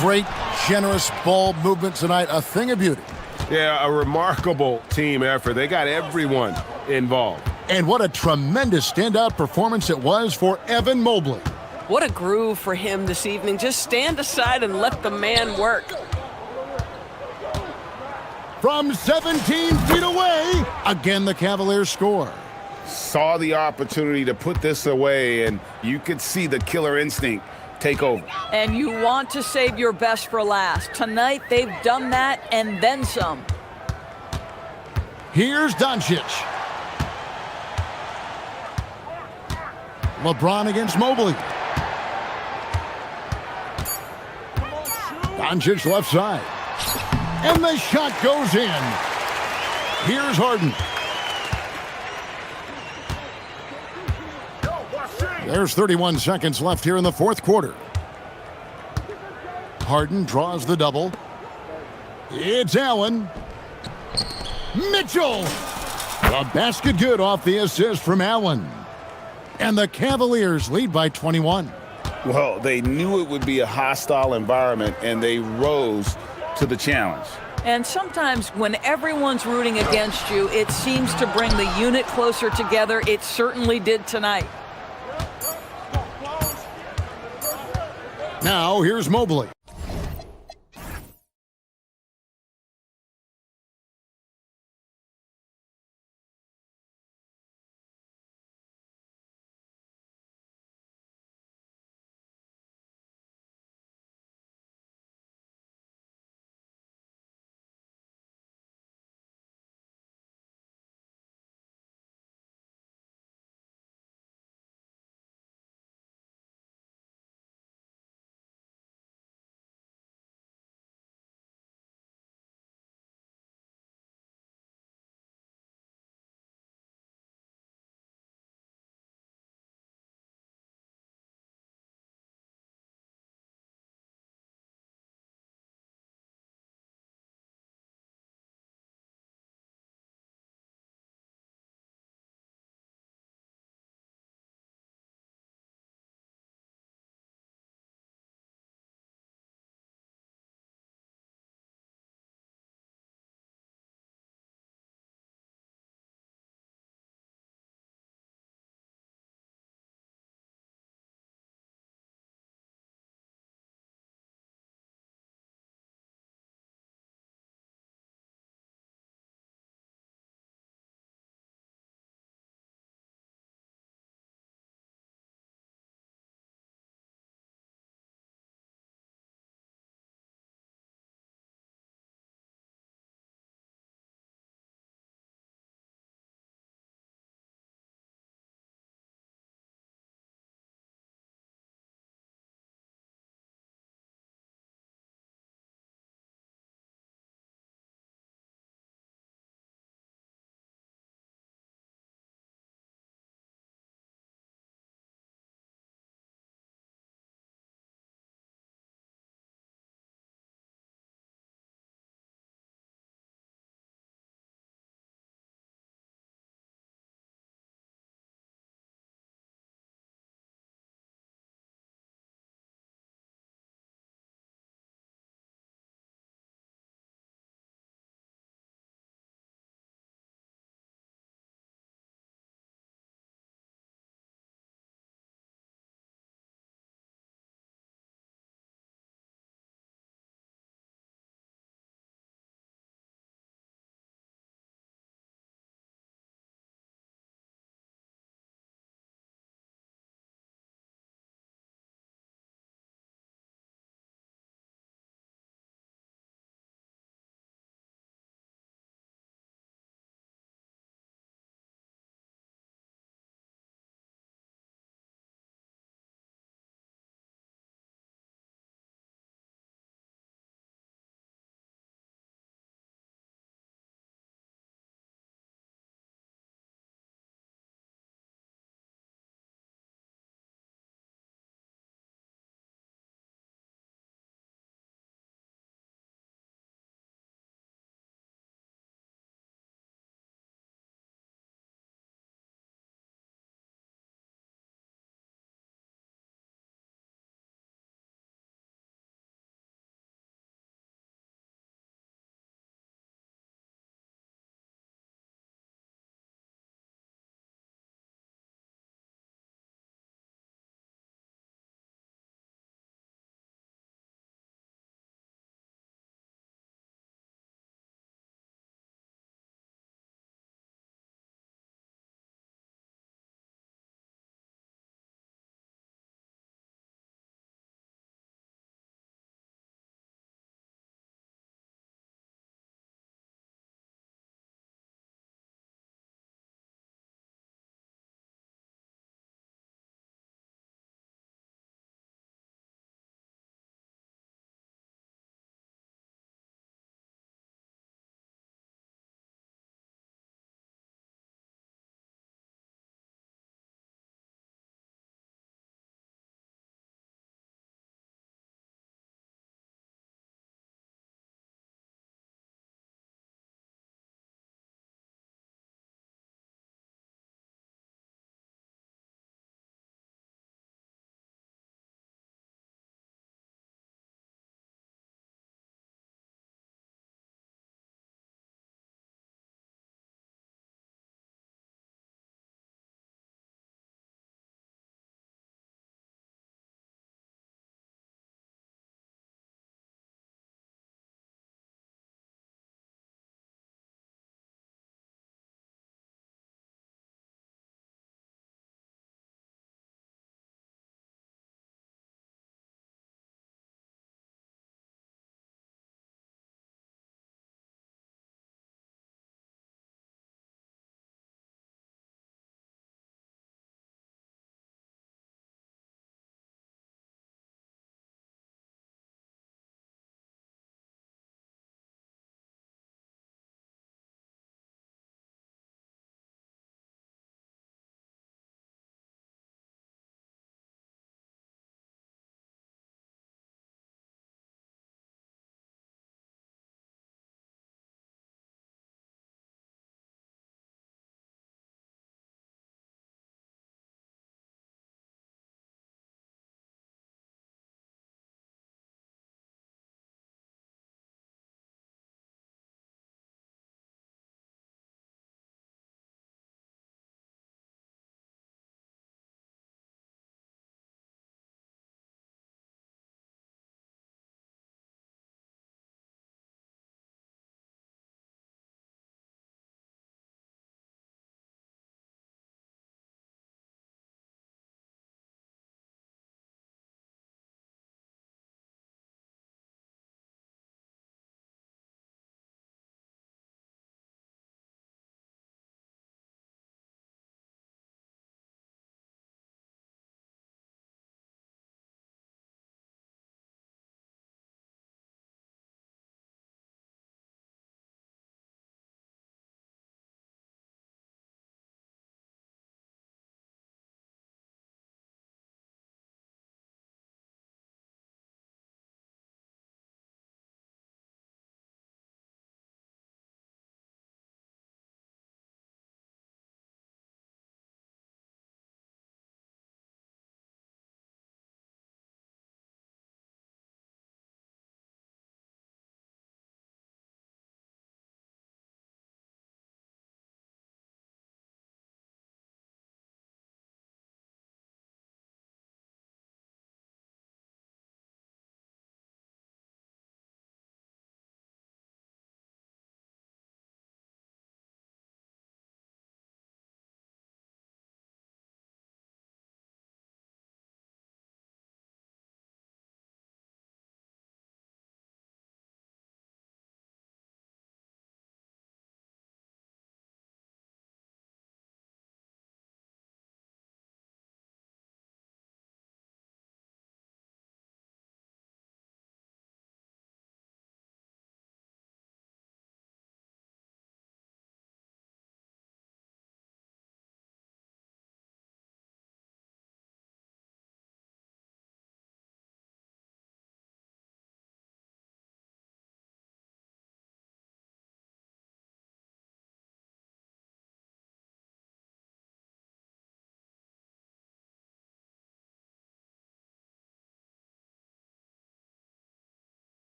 Great, generous ball movement tonight. A thing of beauty. Yeah, a remarkable team effort. They got everyone involved. And what a tremendous standout performance it was for Evan Mobley. What a groove for him this evening. Just stand aside and let the man work. From 17 feet away, again the Cavaliers score. Saw the opportunity to put this away, and you could see the killer instinct take over. And you want to save your best for last. Tonight, they've done that and then some. Here's Doncic. LeBron against Mobley. Doncic left side. And the shot goes in. Here's Harden. There's 31 seconds left here in the fourth quarter. Harden draws the double. It's Allen. Mitchell. A basket good off the assist from Allen. And the Cavaliers lead by 21. Well, they knew it would be a hostile environment, and they rose to the challenge. And sometimes when everyone's rooting against you, it seems to bring the unit closer together. It certainly did tonight. Now here's Mobley.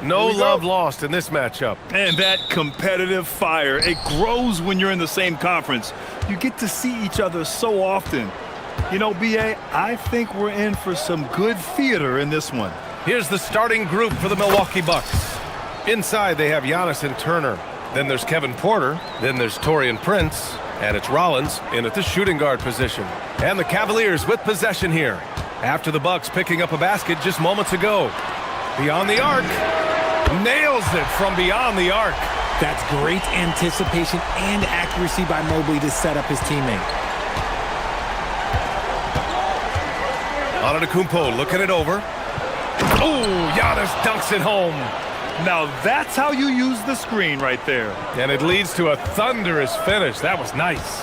No love lost in this matchup. And that competitive fire, it grows when you're in the same conference. You get to see each other so often. You know, B.A., I think we're in for some good theater in this one. Here's the starting group for the Milwaukee Bucks. Inside, they have Giannis and Turner. Then there's Kevin Porter. Then there's Taurean Prince. And it's Rollins in at the shooting guard position. And the Cavaliers with possession here. After the Bucks picking up a basket just moments ago. Beyond the arc. Nails it from beyond the arc. That's great anticipation and accuracy by Mobley to set up his teammate. Antetokounmpo looking it over. Oh, Giannis dunks it home. Now that's how you use the screen right there. And it leads to a thunderous finish. That was nice.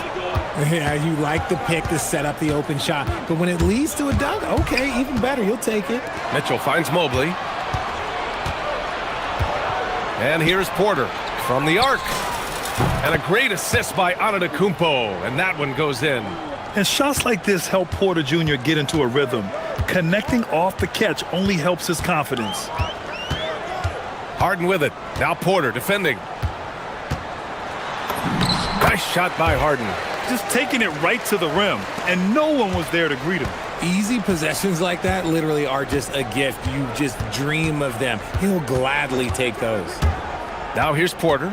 Yeah, you like the pick to set up the open shot. But when it leads to a dunk, okay, even better. You'll take it. Mitchell finds Mobley. And here's Porter from the arc. And a great assist by Antetokounmpo. And that one goes in. And shots like this help Porter Jr. get into a rhythm. Connecting off the catch only helps his confidence. Harden with it. Now Porter defending. Nice shot by Harden. Just taking it right to the rim, and no one was there to greet him. Easy possessions like that literally are just a gift. You just dream of them. He'll gladly take those. Now here's Porter.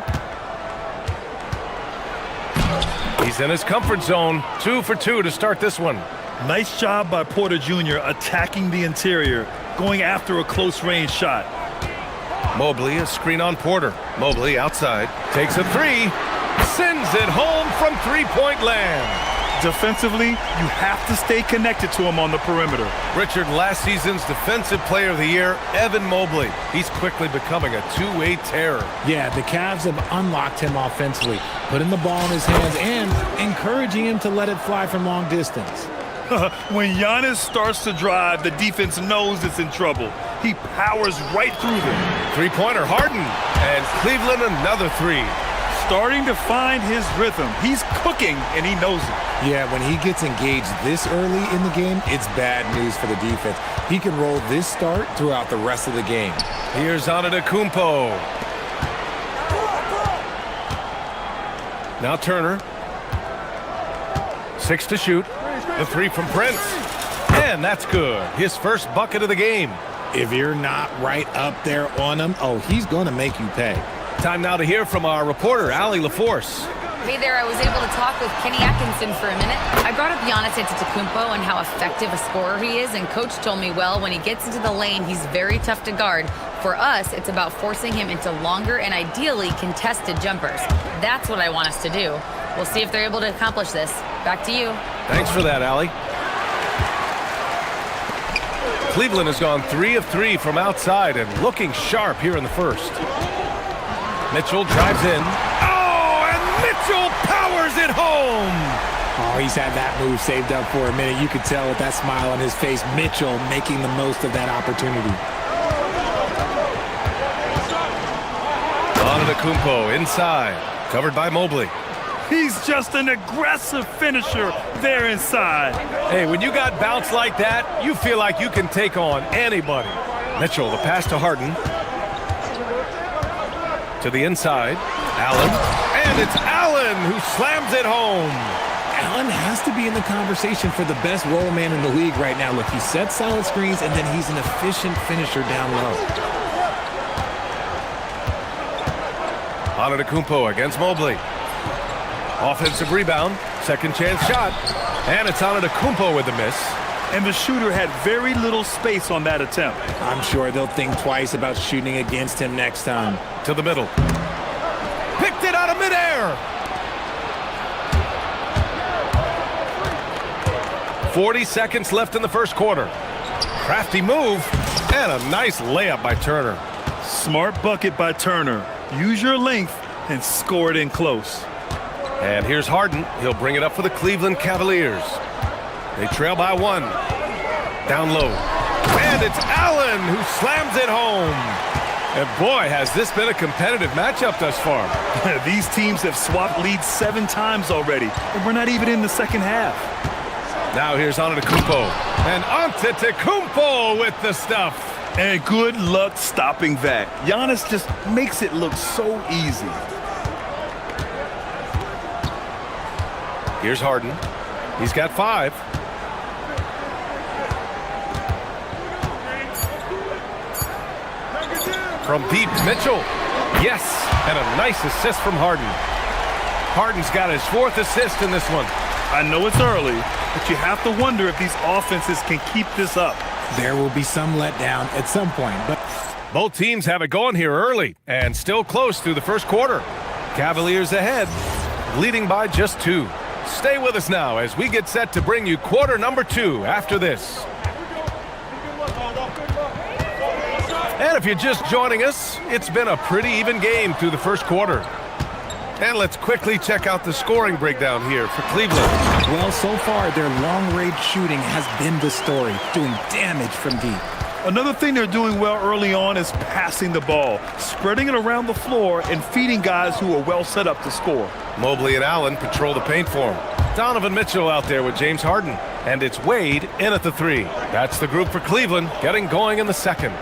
He's in his comfort zone. 2 for 2 to start this one. Nice job by Porter Jr. attacking the interior, going after a close-range shot. Mobley, a screen on Porter. Mobley outside, takes a three, sends it home from three-point land. Defensively, you have to stay connected to him on the perimeter. Richard, last season's Defensive Player of the Year, Evan Mobley. He's quickly becoming a two-way terror. Yeah, the Cavs have unlocked him offensively, putting the ball in his hands and encouraging him to let it fly from long distance. When Giannis starts to drive, the defense knows it's in trouble. He powers right through them. Three-pointer, Harden. And Cleveland another three. Starting to find his rhythm. He's cooking, and he knows it. Yeah, when he gets engaged this early in the game, it's bad news for the defense. He can roll this start throughout the rest of the game. Here's Antetokounmpo. Now Turner. 6 to shoot. The three from Prince. And that's good. His first bucket of the game. If you're not right up there on him, oh, he's going to make you pay. Time now to hear from our reporter, Allie LaForce. Hey there, I was able to talk with Kenny Atkinson for a minute. I brought up Giannis Antetokounmpo and how effective a scorer he is, and Coach told me, well, when he gets into the lane, he's very tough to guard. For us, it's about forcing him into longer and ideally contested jumpers. That's what I want us to do. We'll see if they're able to accomplish this. Back to you. Thanks for that, Allie. Cleveland has gone 3 of 3 from outside and looking sharp here in the first. Mitchell drives in. Oh, and Mitchell powers it home. Oh, he's had that move saved up for a minute. You could tell with that smile on his face, Mitchell making the most of that opportunity. Antetokounmpo inside, covered by Mobley. He's just an aggressive finisher there inside. Hey, when you got bounce like that, you feel like you can take on anybody. Mitchell, the pass to Harden. To the inside, Allen. And it's Allen who slams it home. Allen has to be in the conversation for the best roll man in the league right now. Look, he sets solid screens, and then he's an efficient finisher down low. Antetokounmpo against Mobley. Offensive rebound, second chance shot, and it's Antetokounmpo with the miss. And the shooter had very little space on that attempt. I'm sure they'll think twice about shooting against him next time. To the middle. Picked it out of midair. 40 seconds left in the first quarter. Crafty move, and a nice layup by Turner. Smart bucket by Turner. Use your length and score it in close. And here's Harden. He'll bring it up for the Cleveland Cavaliers. They trail by 1. Down low. And it's Allen who slams it home. And boy, has this been a competitive matchup thus far. These teams have swapped leads 7 times already, and we're not even in the second half. Now here's Antetokounmpo. And Antetokounmpo with the stuff. And good luck stopping that. Giannis just makes it look so easy. Here's Harden. He's got 5. From deep, Mitchell. Yes, and a nice assist from Harden. Harden's got his 4th assist in this one. I know it's early, but you have to wonder if these offenses can keep this up. There will be some letdown at some point, but Both teams have it going here early and still close through the first quarter. Cavaliers ahead, leading by just 2. Stay with us now as we get set to bring you quarter number 2 after this. And if you're just joining us, it's been a pretty even game through the first quarter. And let's quickly check out the scoring breakdown here for Cleveland. well, so far their long-range shooting has been the story, doing damage from deep. Another thing they're doing well early on is passing the ball, spreading it around the floor and feeding guys who are well set up to score. Mobley and Allen patrol the paint for him. Donovan Mitchell out there with James Harden. And it's Wade in at the 3. That's the group for Cleveland, getting going in the second.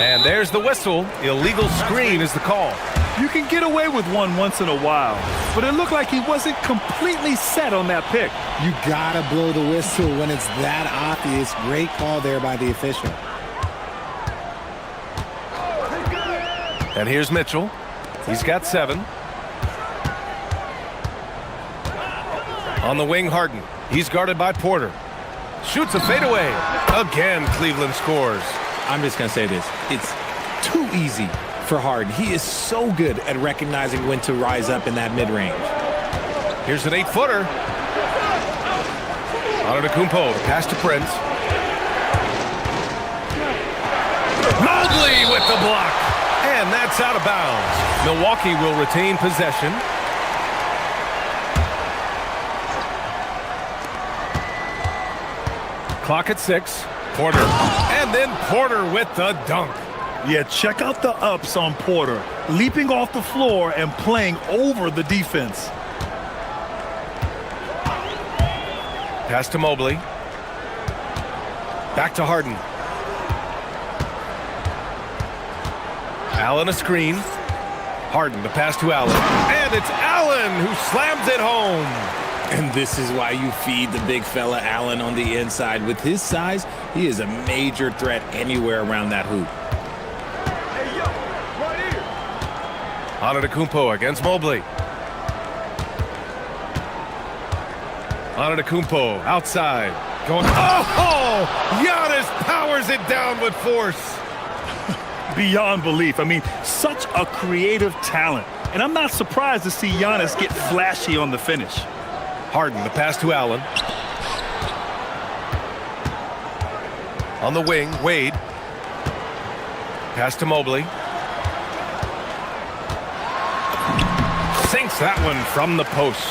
And there's the whistle. Illegal screen is the call. You can get away with one once in a while, but it looked like he wasn't completely set on that pick. You gotta blow the whistle when it's that obvious. Great call there by the official. And here's Mitchell. He's got 7. On the wing, Harden. He's guarded by Porter. Shoots a fadeaway. Again, Cleveland scores. I'm just going to say this. It's too easy for Harden. He is so good at recognizing when to rise up in that mid-range. Here's an 8-footer. Antetokounmpo, pass to Prince. Mobley with the block. And that's out of bounds. Milwaukee will retain possession. Clock at 6. Porter. And then Porter with the dunk. Yeah, check out the ups on Porter, leaping off the floor and playing over the defense. Pass to Mobley. Back to Harden. Allen a screen. Harden, the pass to Allen. And it's Allen who slams it home. And this is why you feed the big fella Allen on the inside. With his size, he is a major threat anywhere around that hoop. Antetokounmpo against Mobley. Antetokounmpo outside. Going, oh! Giannis powers it down with force. Beyond belief. I mean, such a creative talent. And I'm not surprised to see Giannis get flashy on the finish. Harden, the pass to Allen. On the wing, Wade. Pass to Mobley. Sinks that one from the post.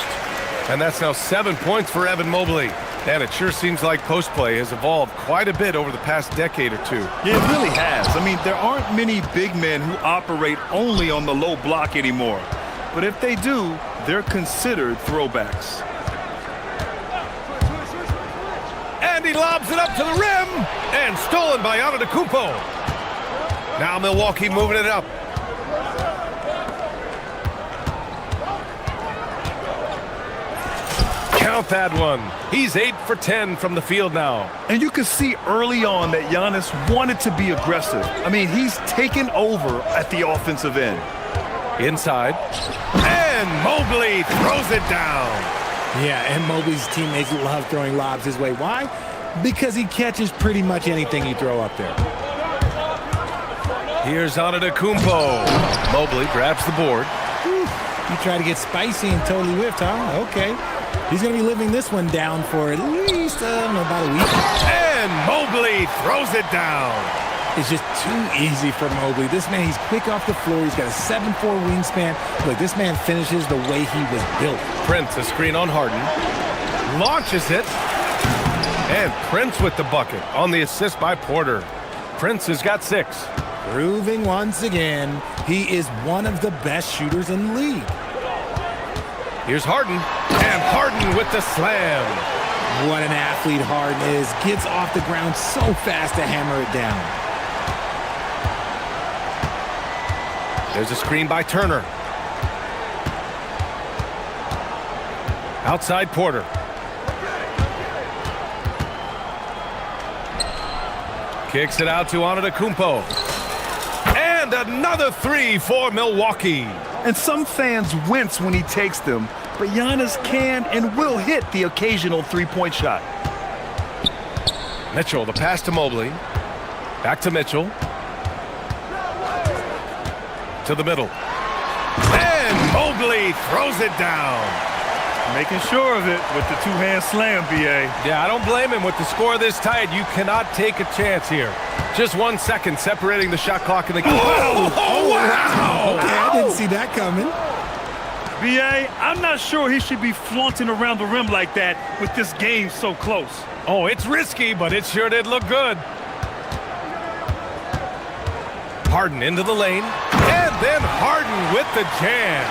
And that's now 7 points for Evan Mobley. And it sure seems like post play has evolved quite a bit over the past decade or 2. Yeah, it really has. I mean, there aren't many big men who operate only on the low block anymore. But if they do, they're considered throwbacks. And he lobs it up to the rim. And stolen by Antetokounmpo. Now Milwaukee moving it up. Count that one. He's 8 for 10 from the field now. And you can see early on that Giannis wanted to be aggressive. I mean, he's taken over at the offensive end. Inside. And Mobley throws it down. Yeah, and Mobley's teammates love throwing lobs his way. Why? Because he catches pretty much anything you throw up there. Here's Antetokounmpo. Mobley grabs the board. You try to get spicy and totally whiffed, huh? Okay. He's going to be living this one down for at least, about a week. And Mobley throws it down. It's just too easy for Mobley. This man, he's quick off the floor. He's got a 7'4" wingspan. Look, this man finishes the way he was built. Prince, a screen on Harden. Launches it. And Prince with the bucket on the assist by Porter. Prince has got 6. Proving once again, he is one of the best shooters in the league. Here's Harden. And Harden with the slam. What an athlete Harden is. Gets off the ground so fast to hammer it down. There's a screen by Turner. Outside Porter. Kicks it out to Antetokounmpo. And another three for Milwaukee. And some fans wince when he takes them, but Giannis can and will hit the occasional three-point shot. Mitchell, the pass to Mobley. Back to Mitchell. To the middle. And Mobley throws it down. Making sure of it with the two-hand slam, B.A. Yeah, I don't blame him. With the score this tight, you cannot take a chance here. Just 1 second separating the shot clock and the game. Oh, wow! Okay, I didn't see that coming. B.A., I'm not sure he should be flaunting around the rim like that with this game so close. Oh, it's risky, but it sure did look good. Harden into the lane. And then Harden with the jam.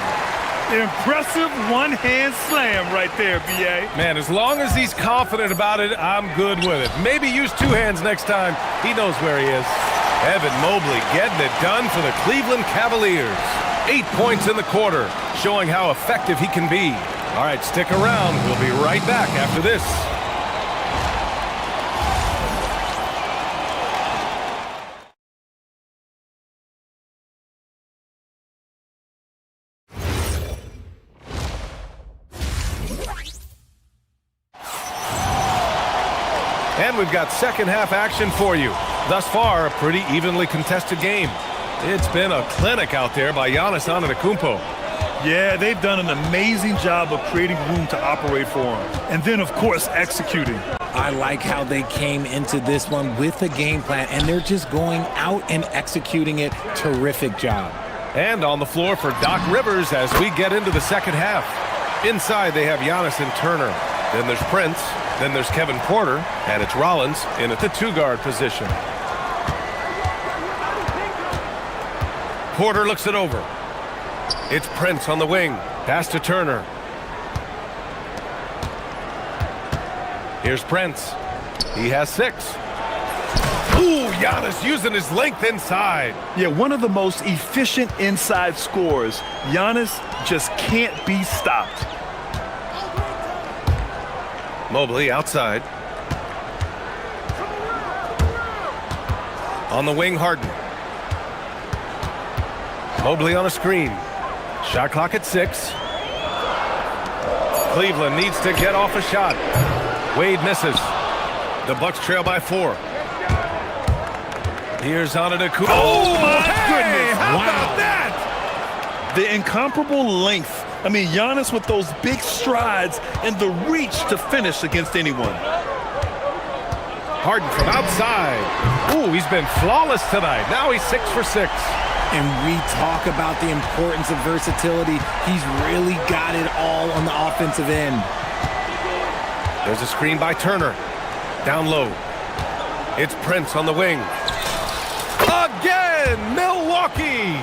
Impressive one-hand slam right there, B.A. Man, as long as he's confident about it, I'm good with it. Maybe use two hands next time. He knows where he is. Evan Mobley getting it done for the Cleveland Cavaliers. 8 points in the quarter, showing how effective he can be. All right, stick around. We'll be right back after this. And we've got second half action for you. Thus far, a pretty evenly contested game. It's been a clinic out there by Giannis Antetokounmpo. Yeah, they've done an amazing job of creating room to operate for him. And then, of course, executing. I like how they came into this one with a game plan, and they're just going out and executing it. Terrific job. And on the floor for Doc Rivers as we get into the second half. Inside, they have Giannis and Turner. Then there's Prince. Then there's Kevin Porter, and it's Rollins in at the two-guard position. Porter looks it over. It's Prince on the wing. Pass to Turner. Here's Prince. He has 6. Ooh, Giannis using his length inside. Yeah, one of the most efficient inside scorers. Giannis just can't be stopped. Mobley outside. On the wing, Harden. Mobley on a screen. Shot clock at 6. Cleveland needs to get off a shot. Wade misses. The Bucks trail by 4. Here's Antetokounmpo. Oh, my goodness. How Wow. about that? The incomparable length. I mean, Giannis with those big strides and the reach to finish against anyone. Harden from outside. Ooh, he's been flawless tonight. Now he's 6 for 6. And we talk about the importance of versatility. He's really got it all on the offensive end. There's a screen by Turner. Down low. It's Prince on the wing. Again, Milwaukee.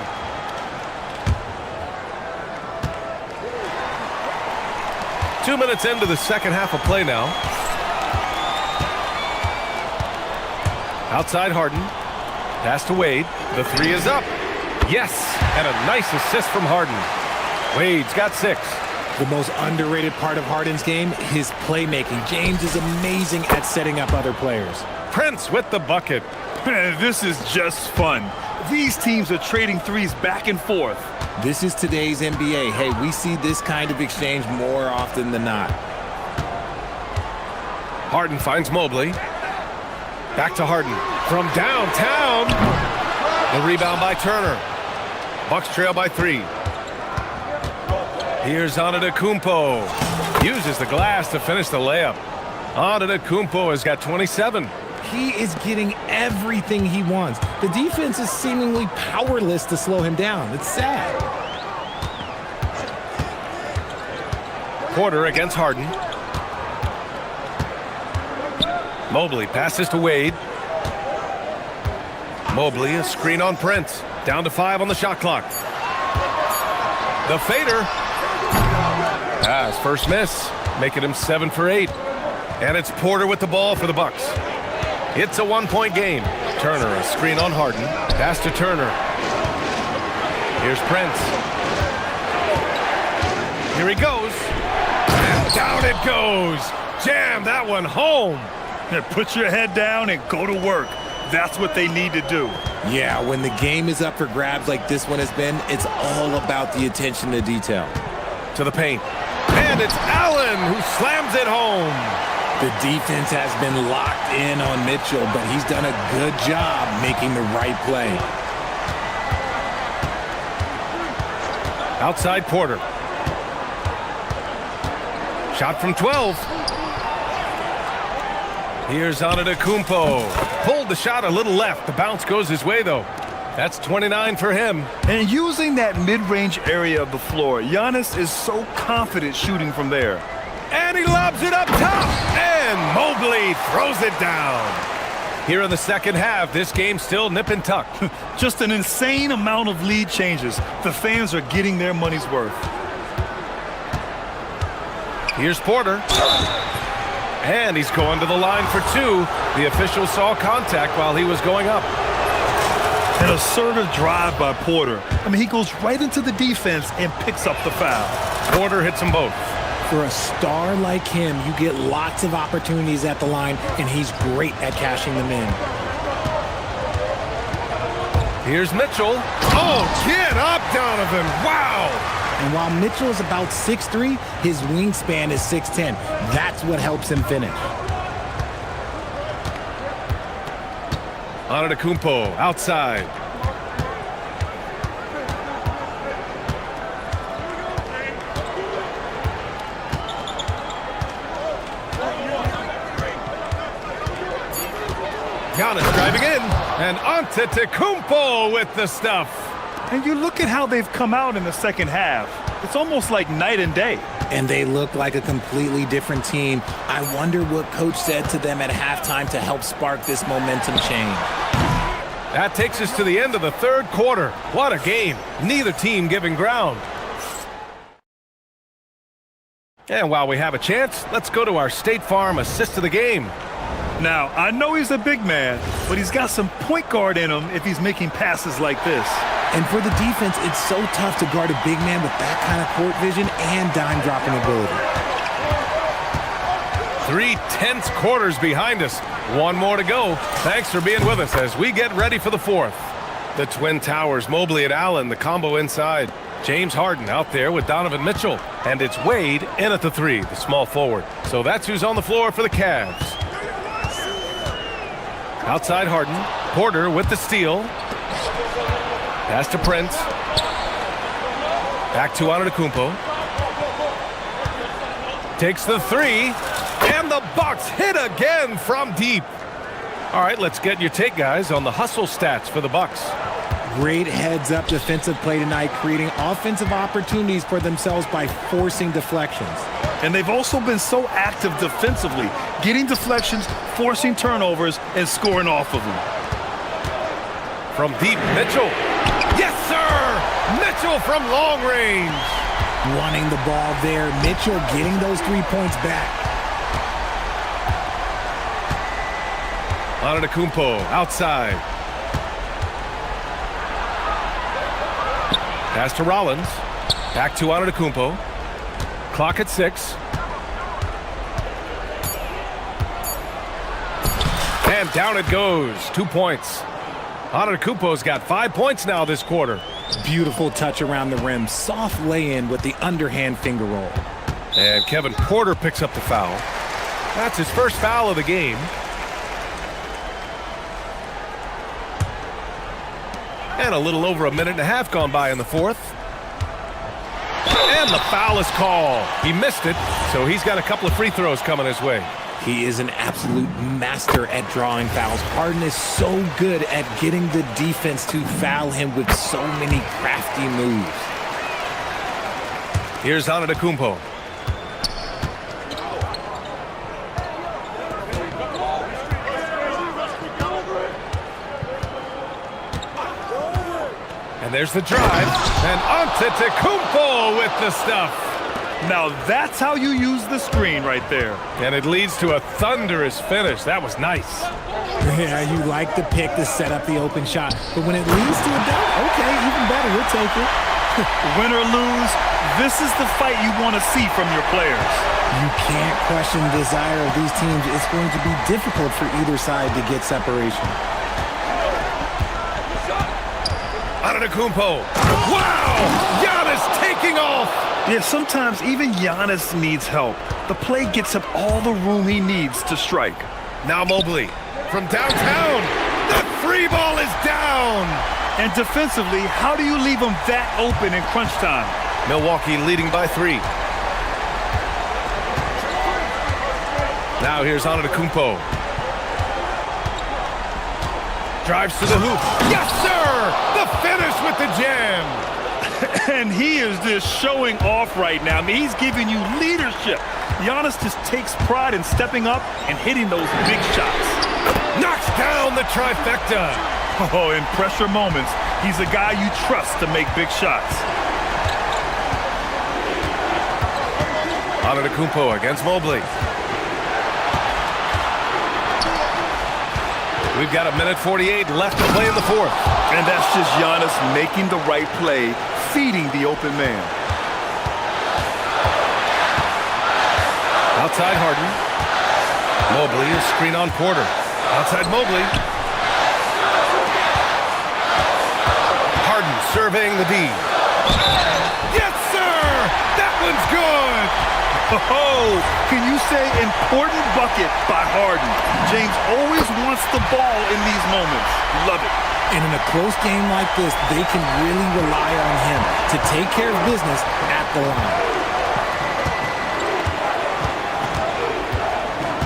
Two minutes into the second half of play now. Outside Harden. Pass to Wade. The 3 is up. Yes, and a nice assist from Harden. Wade's got 6. The most underrated part of Harden's game, his playmaking. James is amazing at setting up other players. Prince with the bucket. Man, this is just fun. These teams are trading threes back and forth. This is today's NBA. Hey, we see this kind of exchange more often than not. Harden finds Mobley. Back to Harden. From downtown. The rebound by Turner. Bucks trail by 3. Here's Antetokounmpo. Uses the glass to finish the layup. Antetokounmpo has got 27. He is getting everything he wants. The defense is seemingly powerless to slow him down. It's sad. Porter against Harden. Mobley passes to Wade. Mobley, a screen on Prince. Down to 5 on the shot clock. The fader. His first miss, making him 7 for 8. And it's Porter with the ball for the Bucks. It's a one-point game. Turner, a screen on Harden. Pass to Turner. Here's Prince. Here he goes. And down it goes. Jam that one home. Now put your head down and go to work. That's what they need to do. Yeah, when the game is up for grabs like this one has been, it's all about the attention to detail. To the paint. And it's Allen who slams it home. The defense has been locked in on Mitchell, but he's done a good job making the right play. Outside Porter. Shot from 12. Here's Antetokounmpo. Pulled the shot a little left. The bounce goes his way, though. That's 29 for him. And using that mid-range area of the floor, Giannis is so confident shooting from there. And he lobs it up top. And Mobley throws it down. Here in the second half, this game's still nip and tuck. Just an insane amount of lead changes. The fans are getting their money's worth. Here's Porter. And he's going to the line for two. The official saw contact while he was going up. An assertive drive by Porter. I mean, he goes right into the defense and picks up the foul. Porter hits them both. For a star like him, you get lots of opportunities at the line, and he's great at cashing them in. Here's Mitchell. Oh, get up, Donovan. Wow. And while Mitchell is about 6'3", his wingspan is 6'10". That's what helps him finish. Antetokounmpo outside. Giannis driving in, and Antetokounmpo with the stuff. And you look at how they've come out in the second half. It's almost like night and day. And they look like a completely different team. I wonder what coach said to them at halftime to help spark this momentum change. That takes us to the end of the third quarter. What a game. Neither team giving ground. And while we have a chance, let's go to our State Farm assist of the game. Now, I know he's a big man, but he's got some point guard in him if he's making passes like this. And for the defense, it's so tough to guard a big man with that kind of court vision and dime-dropping ability. 3 tense quarters behind us. One more to go. Thanks for being with us as we get ready for the fourth. The Twin Towers, Mobley and Allen, the combo inside. James Harden out there with Donovan Mitchell. And it's Wade in at the 3, the small forward. So that's who's on the floor for the Cavs. Outside Harden. Porter with the steal. Pass to Prince. Back to Antetokounmpo. Takes the 3. And the Bucks hit again from deep. All right, let's get your take, guys, on the hustle stats for the Bucks. Great heads-up defensive play tonight, creating offensive opportunities for themselves by forcing deflections. And they've also been so active defensively, getting deflections, forcing turnovers, and scoring off of them. From deep, Mitchell. Yes, sir! Mitchell from long range. Wanting the ball there. Mitchell getting those 3 points back. Antetokounmpo outside. Pass to Rollins. Back to Antetokounmpo. Clock at 6. And down it goes. 2 points. Antetokounmpo's got 5 points now this quarter. Beautiful touch around the rim. Soft lay-in with the underhand finger roll. And Kevin Porter picks up the foul. That's his first foul of the game. And a little over a minute and a half gone by in the fourth. And the foul is called. He missed it, so he's got a couple of free throws coming his way. He is an absolute master at drawing fouls. Harden is so good at getting the defense to foul him with so many crafty moves. Here's Antetokounmpo. And there's the drive. And Antetokounmpo with the stuff. Now that's how you use the screen right there. And it leads to a thunderous finish. That was nice. Yeah, you like the pick to set up the open shot. But when it leads to a dunk, okay, even better, you'll take it. Win or lose, this is the fight you want to see from your players. You can't question the desire of these teams. It's going to be difficult for either side to get separation. Antetokounmpo. Wow! Giannis taking off! Yeah, sometimes even Giannis needs help. The play gets him all the room he needs to strike. Now Mobley from downtown. The free ball is down! And defensively, how do you leave him that open in crunch time? Milwaukee leading by 3. Now here's Antetokounmpo. Drives to the hoop. Yes, sir! The finish with the jam! And he is just showing off right now. I mean, he's giving you leadership. Giannis just takes pride in stepping up and hitting those big shots. Knocks down the trifecta. Oh, in pressure moments, he's a guy you trust to make big shots. Antetokounmpo against Mobley. We've got 1:48 left to play in the fourth. And that's just Giannis making the right play, feeding the open man. Outside Harden. Mobley is screen on Porter. Outside Mobley. Harden surveying the D. Yes, sir! That one's good! Oh, can you say important bucket by Harden? James always wants the ball in these moments. Love it. And in a close game like this, they can really rely on him to take care of business at the line.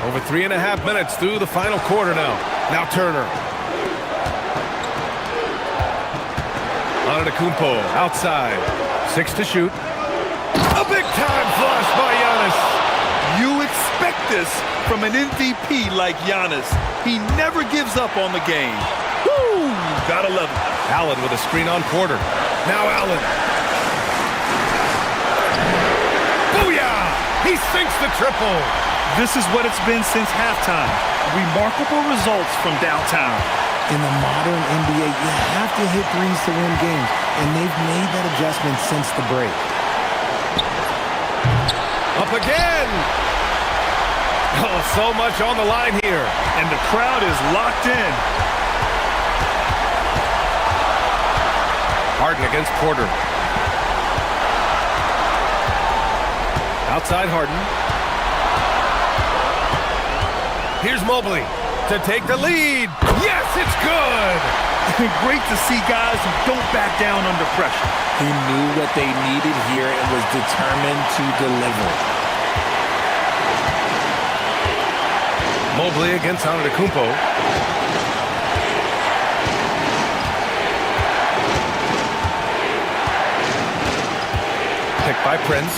Over 3.5 minutes through the final quarter now. Now Turner. Antetokounmpo outside. 6 to shoot. A big-time flush by Giannis. You expect this from an MVP like Giannis. He never gives up on the game. Woo! Gotta love it. Allen with a screen on Porter. Now Allen. Booyah! He sinks the triple. This is what it's been since halftime. Remarkable results from downtown. In the modern NBA, you have to hit threes to win games, and they've made that adjustment since the break. Up again! Oh, so much on the line here. And the crowd is locked in. Harden against Porter. Outside Harden. Here's Mobley to take the lead. Yes, it's good! Great to see guys who don't back down under pressure. He knew what they needed here and was determined to deliver. Mobley against Antetokounmpo. Picked by Prince.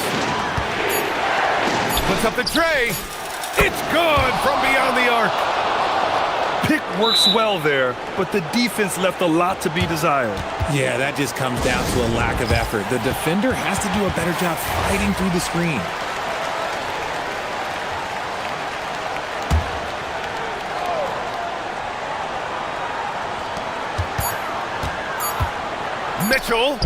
Puts up the tray. It's good from beyond the arc. Pick works well there, but the defense left a lot to be desired. Yeah, that just comes down to a lack of effort. The defender has to do a better job fighting through the screen. Mitchell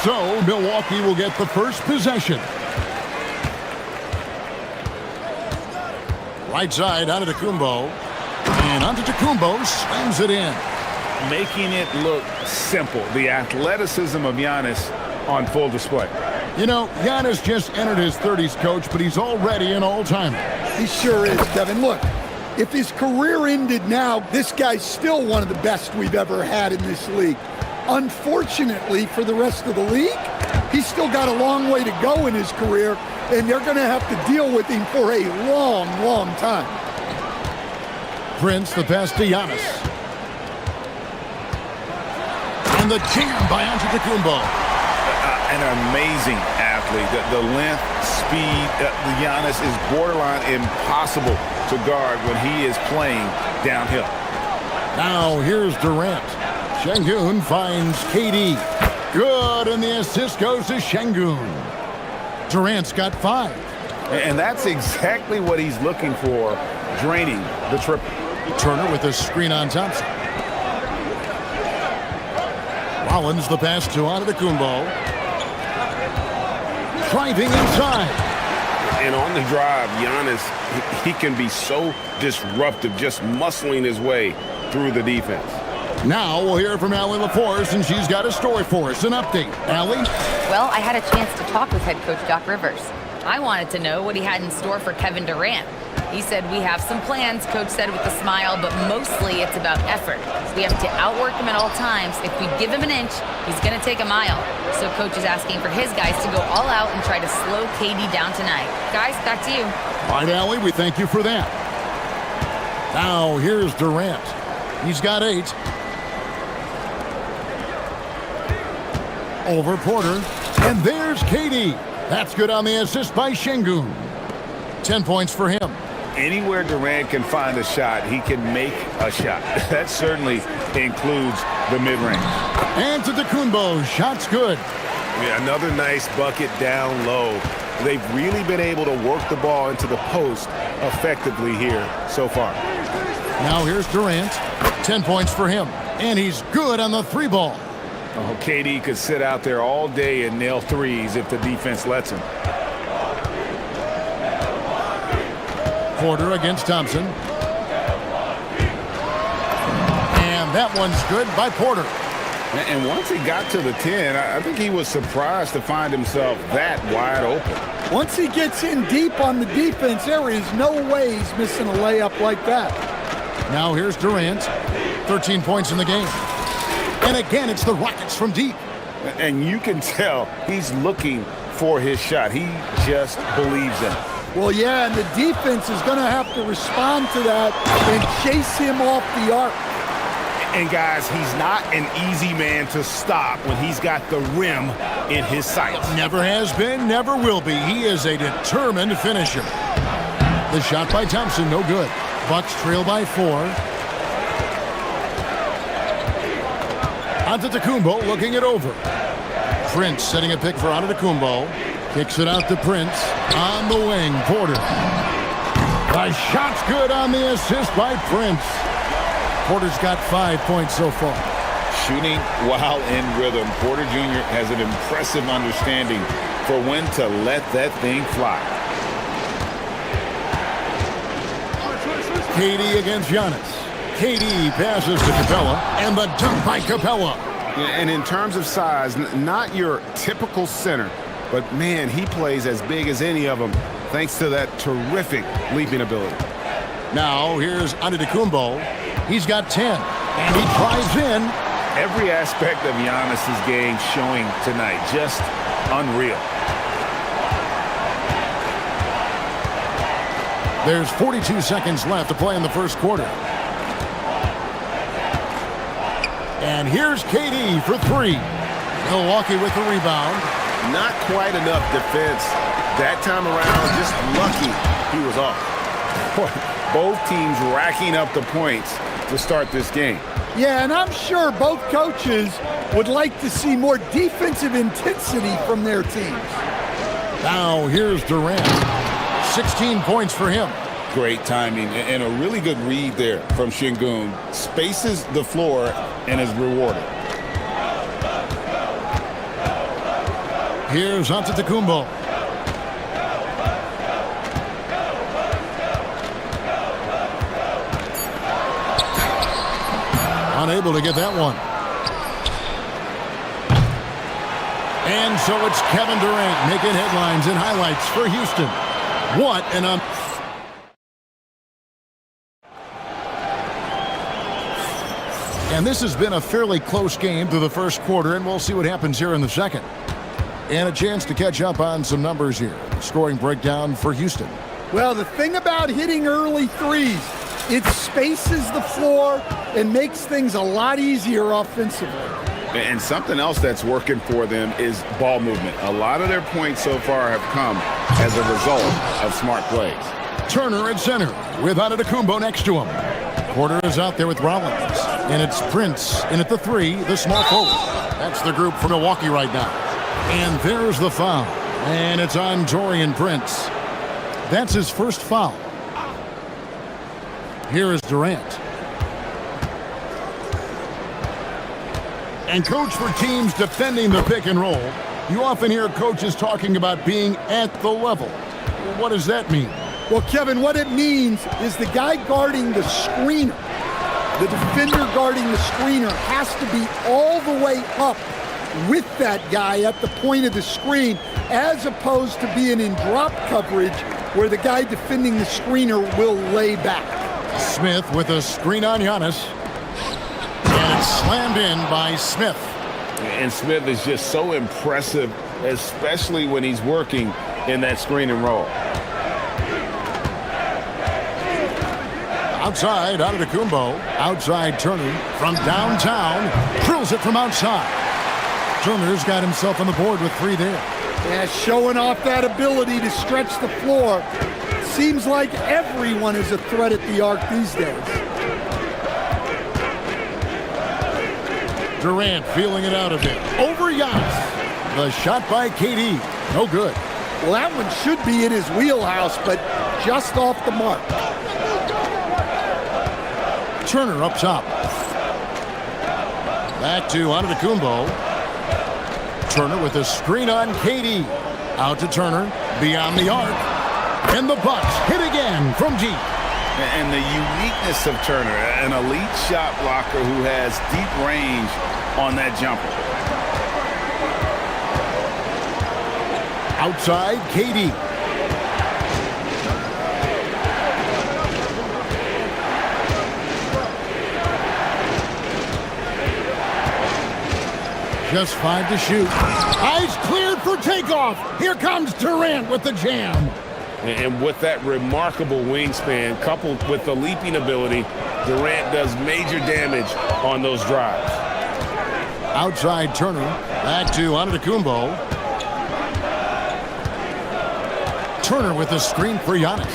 So Milwaukee will get the first possession. Right side, Antetokounmpo. And Antetokounmpo slams it in. Making it look simple. The athleticism of Giannis on full display. You know, Giannis just entered his 30s, Coach, but he's already an all-timer. He sure is, Kevin. Look, if his career ended now, this guy's still one of the best we've ever had in this league. Unfortunately for the rest of the league, he's still got a long way to go in his career, and they're going to have to deal with him for a long, long time. Prince, the pass to Giannis. And the jam by Antetokounmpo. An amazing athlete. The length, speed, Giannis is borderline impossible to guard when he is playing downhill. Now here's Durant. Şengün finds KD. Good, and the assist goes to Şengün. Durant's got 5. And that's exactly what he's looking for, draining the triple. Turner with a screen on Thompson. Rollins the pass to Antetokounmpo. Driving inside. And on the drive, Giannis, he can be so disruptive, just muscling his way through the defense. Now we'll hear from Allie LaForce, and she's got a story for us. An update. Allie? Well, I had a chance to talk with head coach Doc Rivers. I wanted to know what he had in store for Kevin Durant. He said, we have some plans, coach said with a smile, but mostly it's about effort. We have to outwork him at all times. If we give him an inch, he's going to take a mile. So coach is asking for his guys to go all out and try to slow KD down tonight. Guys, back to you. All right, Allie, we thank you for that. Now here's Durant. He's got 8. Over Porter. And there's KD. That's good on the assist by Şengün. 10 points for him. Anywhere Durant can find a shot, he can make a shot. That certainly includes the mid-range. Antetokounmpo, shot's good. Yeah, another nice bucket down low. They've really been able to work the ball into the post effectively here so far. Now here's Durant. 10 points for him. And he's good on the 3 ball. Oh, KD could sit out there all day and nail threes if the defense lets him. Porter against Thompson. And that one's good by Porter. And once he got to the 10, I think he was surprised to find himself that wide open. Once he gets in deep on the defense, there is no way he's missing a layup like that. Now here's Durant. 13 points in the game. And again, it's the Rockets from deep. And you can tell he's looking for his shot. He just believes in it. Well, yeah, and the defense is going to have to respond to that and chase him off the arc. And guys, he's not an easy man to stop when he's got the rim in his sights. Never has been, never will be. He is a determined finisher. The shot by Thompson, no good. Bucks trail by 4. Antetokounmpo looking it over. Prince setting a pick for Antetokounmpo. Kicks it out to Prince. On the wing, Porter. The shot's good on the assist by Prince. Porter's got 5 points so far. Shooting while in rhythm. Porter Jr. has an impressive understanding for when to let that thing fly. KD against Giannis. KD passes to Capella, and the dunk by Capella. And in terms of size, not your typical center, but man, he plays as big as any of them thanks to that terrific leaping ability. Now here's Antetokounmpo. He's got 10, and he drives in. Every aspect of Giannis's game showing tonight, just unreal. There's 42 seconds left to play in the first quarter. And here's KD for 3. Milwaukee with the rebound. Not quite enough defense that time around. Just lucky he was off. Both teams racking up the points to start this game. Yeah, and I'm sure both coaches would like to see more defensive intensity from their teams. Now here's Durant. 16 points for him. Great timing and a really good read there from Şengün. Spaces the floor and is rewarded. Here's Antetokounmpo. Unable to get that one. And so it's Kevin Durant making headlines and highlights for Houston. What an And this has been a fairly close game through the first quarter, and we'll see what happens here in the second. And a chance to catch up on some numbers here. The scoring breakdown for Houston. Well, the thing about hitting early threes, it spaces the floor and makes things a lot easier offensively. And something else that's working for them is ball movement. A lot of their points so far have come as a result of smart plays. Turner at center with Antetokounmpo next to him. Porter is out there with Rollins. And it's Prince in at the 3, the small forward. That's the group for Milwaukee right now. And there's the foul. And it's on Taurean Prince. That's his first foul. Here is Durant. And coach, for teams defending the pick and roll, you often hear coaches talking about being at the level. What does that mean? Well, Kevin, what it means is the guy guarding the screener, the defender guarding the screener, has to be all the way up with that guy at the point of the screen, as opposed to being in drop coverage where the guy defending the screener will lay back. Smith with a screen on Giannis. And it's slammed in by Smith. And Smith is just so impressive, especially when he's working in that screen and roll. Outside, Antetokounmpo. Outside, Turner from downtown. Drills it from outside. Turner's got himself on the board with 3 there. Yeah, showing off that ability to stretch the floor. Seems like everyone is a threat at the arc these days. Durant feeling it out a bit. Over Giannis. The shot by KD. No good. Well, that one should be in his wheelhouse, but just off the mark. Turner up top. Back to Antetokounmpo. Turner with a screen on KD. Out to Turner. Beyond the arc. And the Bucks hit again from deep. And the uniqueness of Turner, an elite shot blocker who has deep range on that jumper. Outside, KD. Just 5 to shoot. Eyes cleared for takeoff. Here comes Durant with the jam. And with that remarkable wingspan, coupled with the leaping ability, Durant does major damage on those drives. Outside Turner. Back to Antetokounmpo. Turner with a screen for Giannis.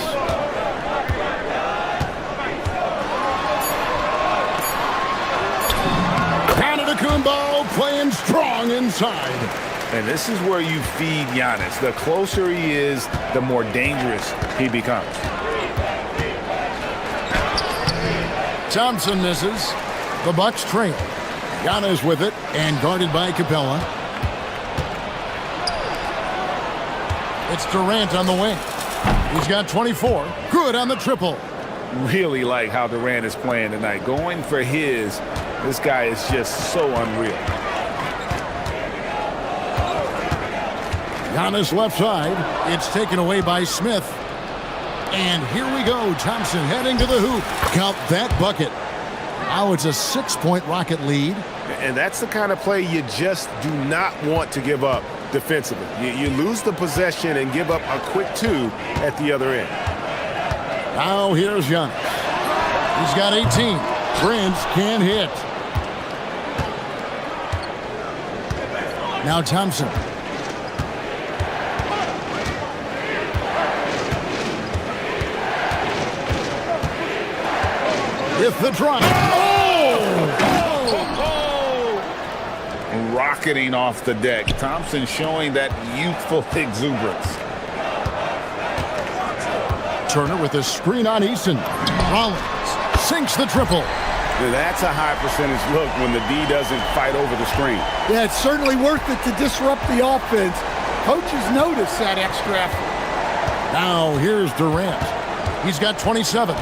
Antetokounmpo playing strong inside. And this is where you feed Giannis. The closer he is, the more dangerous he becomes. Thompson misses. The Bucks trail. Giannis with it and guarded by Capella. It's Durant on the wing. He's got 24. Good on the triple. Really like how Durant is playing tonight. Going for his, this guy is just so unreal. Giannis left side. It's taken away by Smith. And here we go. Thompson heading to the hoop. Count that bucket. Now it's a 6-point Rocket lead. And that's the kind of play you just do not want to give up defensively. You lose the possession and give up a quick 2 at the other end. Now here's Giannis. He's got 18. Prince can't hit. Now Thompson. With the drive. Rocketing off the deck. Thompson showing that youthful exuberance. Turner with a screen on Easton. Rollins sinks the triple. That's a high percentage look when the D doesn't fight over the screen. Yeah, it's certainly worth it to disrupt the offense, Coaches notice that extra effort. Now here's Durant. He's got 27.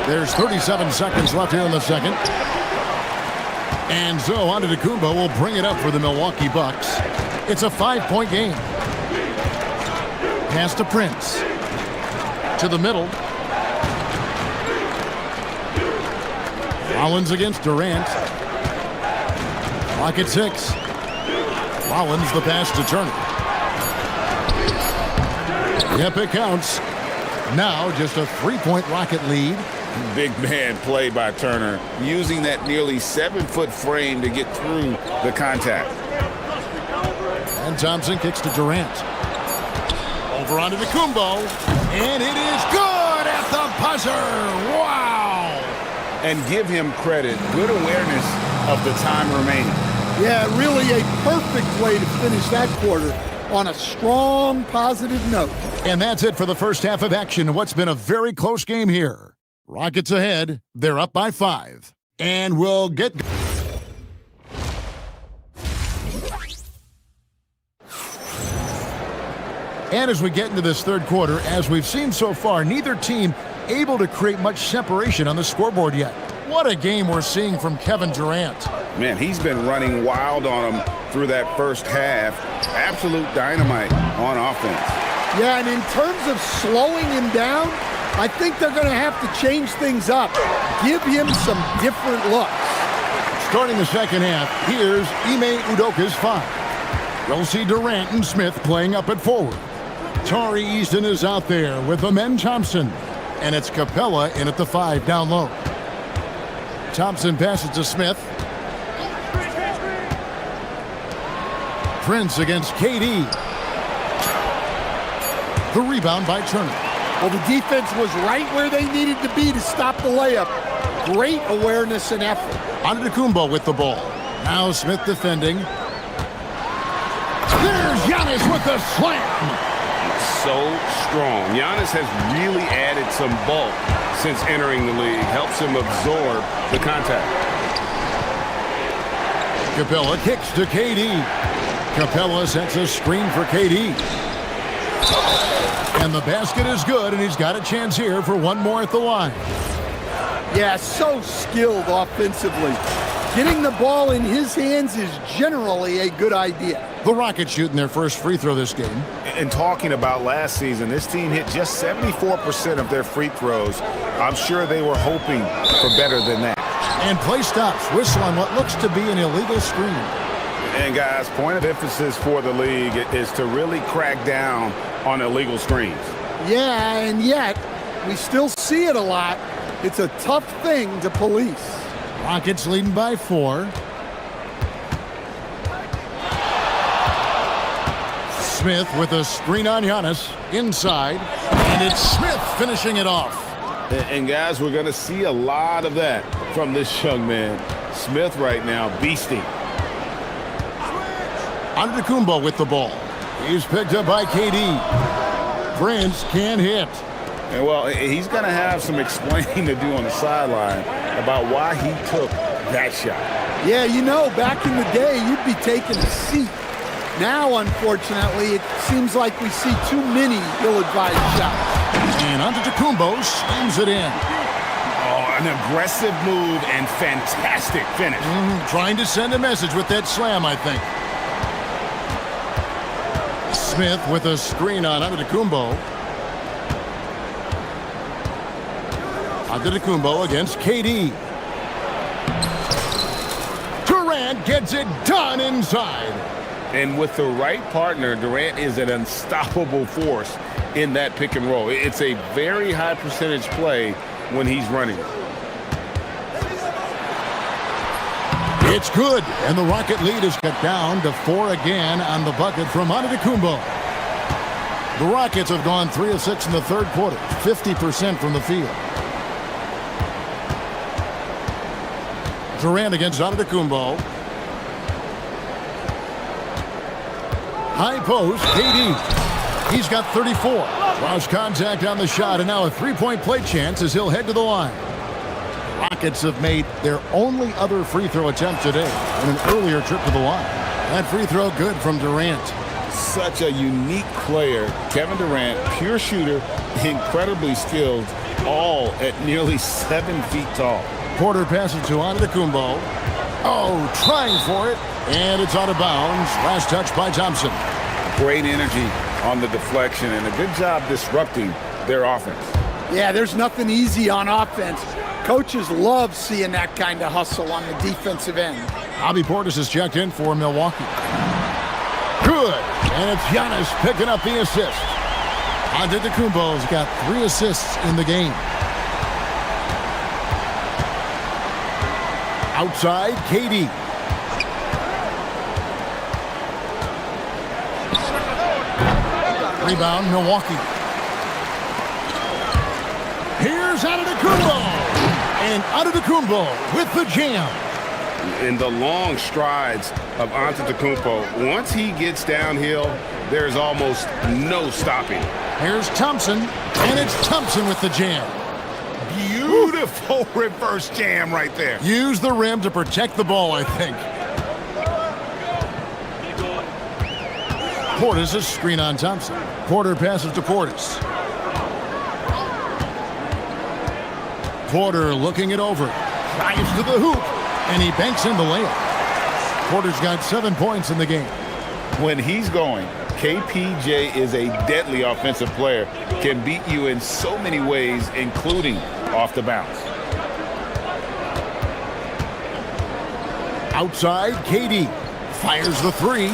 There's 37 seconds left here in the second. And so Antetokounmpo will bring it up for the Milwaukee Bucks. It's a 5-point game. Pass to Prince. To the middle. Rollins against Durant. Clock at 6. Rollins the pass to Turner. Yep, it counts. Now just a 3-point Rocket lead. Big man play by Turner, using that nearly 7-foot frame to get through the contact. And Thompson kicks to Durant. Over onto Antetokounmpo, and it is good at the buzzer. Wow! And give him credit. Good awareness of the time remaining. Yeah, really a perfect way to finish that quarter on a strong, positive note. And that's it for the first half of action in what's been a very close game here. Rockets ahead. They're up by 5. And we'll get... And as we get into this third quarter, as we've seen so far, neither team able to create much separation on the scoreboard yet. What a game we're seeing from Kevin Durant. Man, he's been running wild on him through that first half. Absolute dynamite on offense. Yeah, and in terms of slowing him down, I think they're going to have to change things up. Give him some different looks. Starting the second half, here's Ime Udoka's 5. We'll see Durant and Smith playing up at forward. Tari Easton is out there with Amen Thompson. And it's Capella in at the 5 down low. Thompson passes to Smith. Prince against KD. The rebound by Turner. Well, the defense was right where they needed to be to stop the layup. Great awareness and effort. Antetokounmpo with the ball. Now Smith defending. There's Giannis with the slam. So strong. Giannis has really added some bulk since entering the league. Helps him absorb the contact. Capella kicks to KD. Capella sets a screen for KD. And the basket is good, and he's got a chance here for one more at the line. Yeah, so skilled offensively. Getting the ball in his hands is generally a good idea. The Rockets shooting their first free throw this game. And talking about last season, this team hit just 74% of their free throws. I'm sure they were hoping for better than that. And play stops. Whistle on what looks to be an illegal screen. And guys, point of emphasis for the league is to really crack down on illegal screens. Yeah, and yet we still see it a lot. It's a tough thing to police. Rockets leading by 4. Smith with a screen on Giannis inside, and it's Smith finishing it off. And guys, we're going to see a lot of that from this young man. Smith right now beasting. Antetokounmpo with the ball. He's picked up by KD. Prince can't hit. And well, he's going to have some explaining to do on the sideline about why he took that shot. Yeah, you know, back in the day, you'd be taking a seat. Now, unfortunately, it seems like we see too many ill-advised shots. And Antetokounmpo slams it in. Oh, an aggressive move and fantastic finish. Trying to send a message with that slam, I think. Smith with a screen on Antetokounmpo. Antetokounmpo against KD. Durant gets it done inside. And with the right partner, Durant is an unstoppable force in that pick and roll. It's a very high percentage play when he's running. It's good, and the Rocket lead is cut down to 4 again on the bucket from Antetokounmpo. The Rockets have gone 3 of 6 in the third quarter, 50% from the field. Durant against Antetokounmpo. High post, KD. He's got 34. Lost contact on the shot, and now a three-point play chance as he'll head to the line. Rockets have made their only other free throw attempt today in an earlier trip to the line. That free throw good from Durant. Such a unique player. Kevin Durant, pure shooter, incredibly skilled, all at nearly 7 feet tall. Porter passes to Antetokounmpo. Oh, trying for it, and it's out of bounds. Last touch by Thompson. Great energy on the deflection and a good job disrupting their offense. Yeah, there's nothing easy on offense. Coaches love seeing that kind of hustle on the defensive end. Bobby Portis is checked in for Milwaukee. Good, and it's Giannis picking up the assist. Antetokounmpo's got 3 assists in the game. Outside, KD. Rebound, Milwaukee. Here's Antetokounmpo. And Antetokounmpo with the jam. In the long strides of Antetokounmpo, once he gets downhill, there's almost no stopping. Here's Thompson, and it's Thompson with the jam. Beautiful reverse jam right there. Use the rim to protect the ball, I think. Portis is screen on Thompson. Porter passes to Portis. Porter looking it over. Drives to the hoop, and he banks in the layup. Porter's got 7 points in the game. When he's going, KPJ is a deadly offensive player. Can beat you in so many ways, including off the bounce. Outside, KD fires the 3.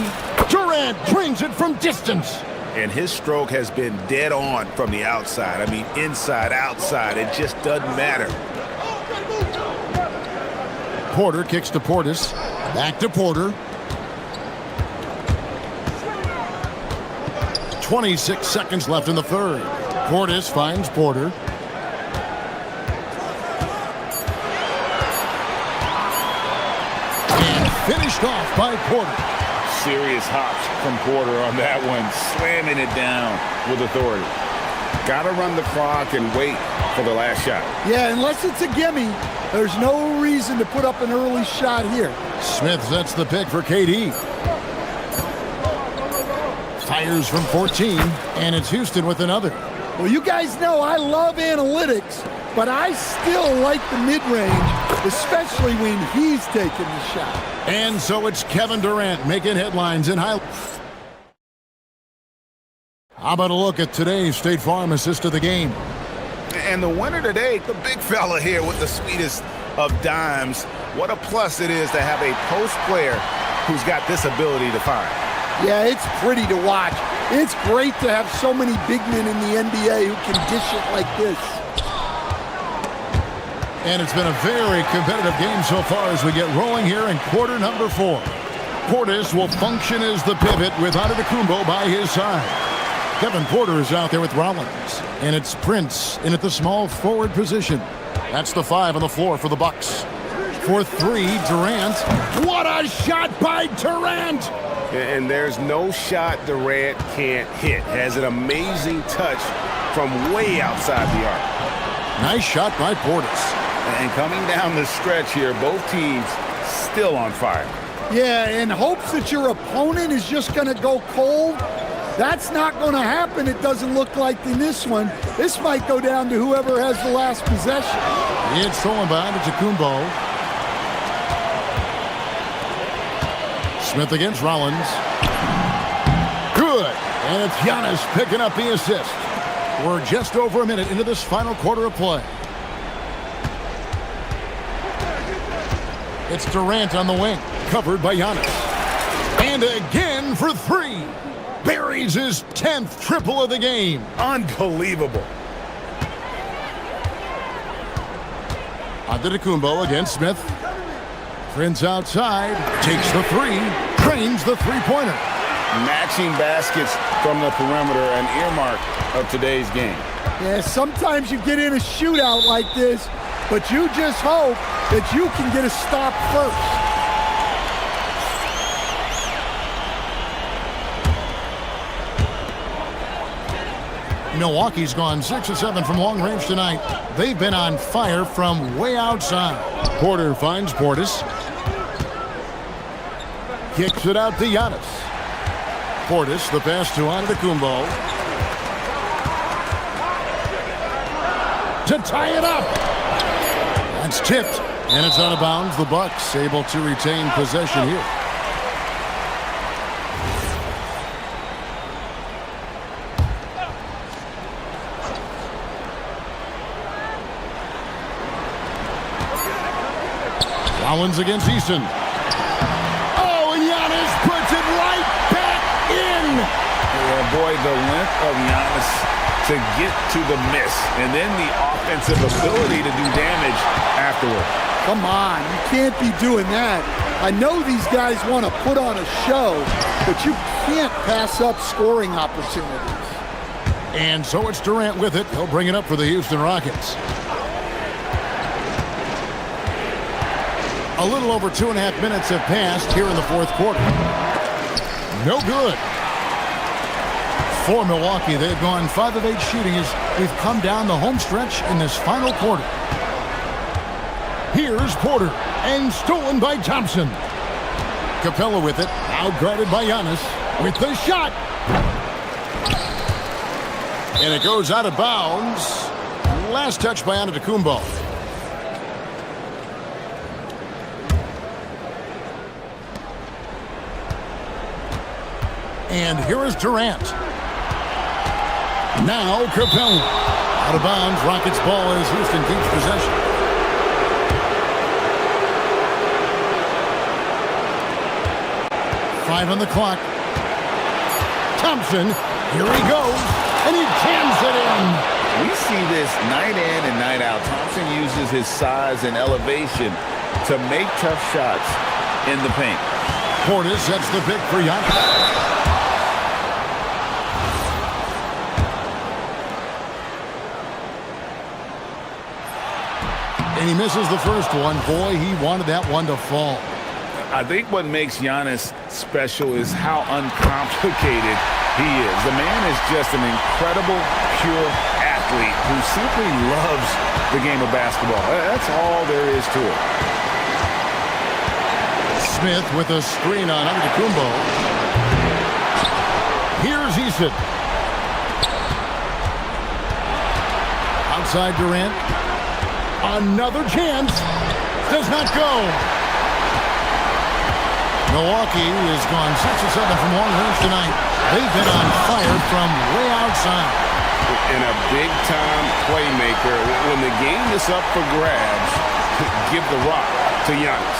Durant brings it from distance. And his stroke has been dead on from the outside. I mean, inside, outside, it just doesn't matter. Porter kicks to Portis. Back to Porter. 26 seconds left in the third. Portis finds Porter. And finished off by Porter. Serious hops from Porter on that one, slamming it down with authority. Got to run the clock and wait for the last shot. Yeah, unless it's a gimme, there's no reason to put up an early shot here. Smith sets the pick for KD. Fires from 14, and it's Houston with another. Well, you guys know I love analytics, but I still like the mid-range, especially when he's taking the shot. And so it's Kevin Durant making headlines in highlights. How about a look at today's State Farm assist of the game? And the winner today, the big fella here with the sweetest of dimes. What a plus it is to have a post player who's got this ability to find. Yeah, it's pretty to watch. It's great to have so many big men in the NBA who can dish it like this. And it's been a very competitive game so far as we get rolling here in quarter number 4. Portis will function as the pivot with Antetokounmpo by his side. Kevin Porter is out there with Rollins. And it's Prince in at the small forward position. That's the 5 on the floor for the Bucks. For 3, Durant. What a shot by Durant! And there's no shot Durant can't hit. Has an amazing touch from way outside the arc. Nice shot by Portis. And coming down the stretch here, both teams still on fire. Yeah, in hopes that your opponent is just going to go cold. That's not going to happen, it doesn't look like in this one. This might go down to whoever has the last possession. It's stolen by Antetokounmpo. Smith against Rollins. Good. And it's Giannis picking up the assist. We're just over a minute into this final quarter of play. It's Durant on the wing, covered by Giannis. And again for 3. Buries his 10th triple of the game. Unbelievable. Antetokounmpo against Smith. Prince outside, takes the 3, drains the three-pointer. Matching baskets from the perimeter, an earmark of today's game. Yeah, sometimes you get in a shootout like this, but you just hope that you can get a stop first. Milwaukee's gone 6 of 7 from long range tonight. They've been on fire from way outside. Porter finds Portis. Kicks it out to Giannis. Portis, the pass to Antetokounmpo. To tie it up. That's tipped. And it's out of bounds. The Bucks able to retain possession here. Rollins against Easton. Oh, and Giannis puts it right back in. Yeah, boy, the length of Giannis to get to the miss, and then the offensive ability to do damage afterward. Come on, you can't be doing that. I know these guys want to put on a show, but you can't pass up scoring opportunities. And so it's Durant with it. He'll bring it up for the Houston Rockets. A little over 2.5 minutes have passed here in the fourth quarter. No good. For Milwaukee, they've gone 5 of 8 shooting as we've come down the home stretch in this final quarter. Here's Porter, and stolen by Thompson. Capella with it, now guarded by Giannis with the shot. And it goes out of bounds. Last touch by Antetokounmpo. And here is Durant. Now Capella. Out of bounds. Rockets ball as Houston keeps possession. Five on the clock. Thompson. Here he goes. And he jams it in. We see this night in and night out. Thompson uses his size and elevation to make tough shots in the paint. Portis sets the pick for Giannis. And he misses the first one. Boy, he wanted that one to fall. I think what makes Giannis special is how uncomplicated he is. The man is just an incredible, pure athlete who simply loves the game of basketball. That's all there is to it. Smith with a screen on Antetokounmpo. Here's Easton. Outside Durant. Another chance. Does not go. Milwaukee has gone 6 of 7 from long range tonight. They've been on fire from way outside. And a big-time playmaker. When the game is up for grabs, give the rock to Giannis.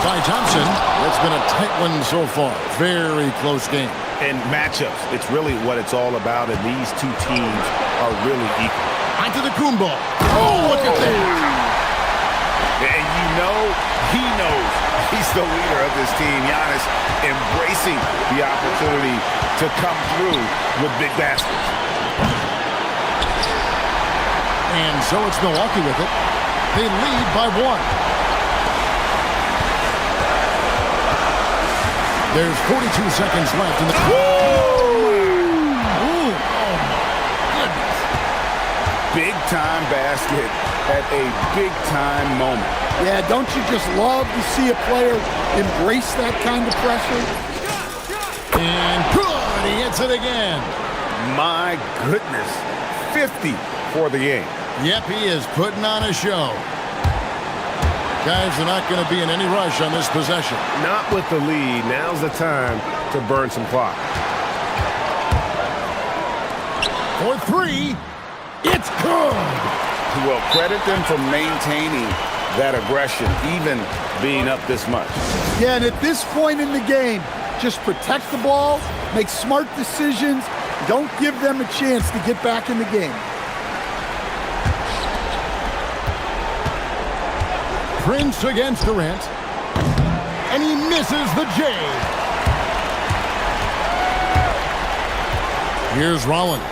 By Thompson. It's been a tight one so far. Very close game. And matchups, it's really what it's all about, and these two teams are really equal. Antetokounmpo. Oh, look at that. And you know, he knows he's the leader of this team. Giannis embracing the opportunity to come through with big baskets. And so it's Milwaukee with it. They lead by 1. There's 42 seconds left in the... Oh, my goodness. Big-time basket at a big-time moment. Yeah, don't you just love to see a player embrace that kind of pressure? And good, he hits it again. My goodness, 50 for the game. Yep, he is putting on a show. Guys are not going to be in any rush on this possession. Not with the lead. Now's the time to burn some clock. For 3, it's good. Well, credit them for maintaining that aggression, even being up this much. Yeah, and at this point in the game, just protect the ball, make smart decisions, don't give them a chance to get back in the game. Prince against Durant. And he misses the J. Here's Rollins.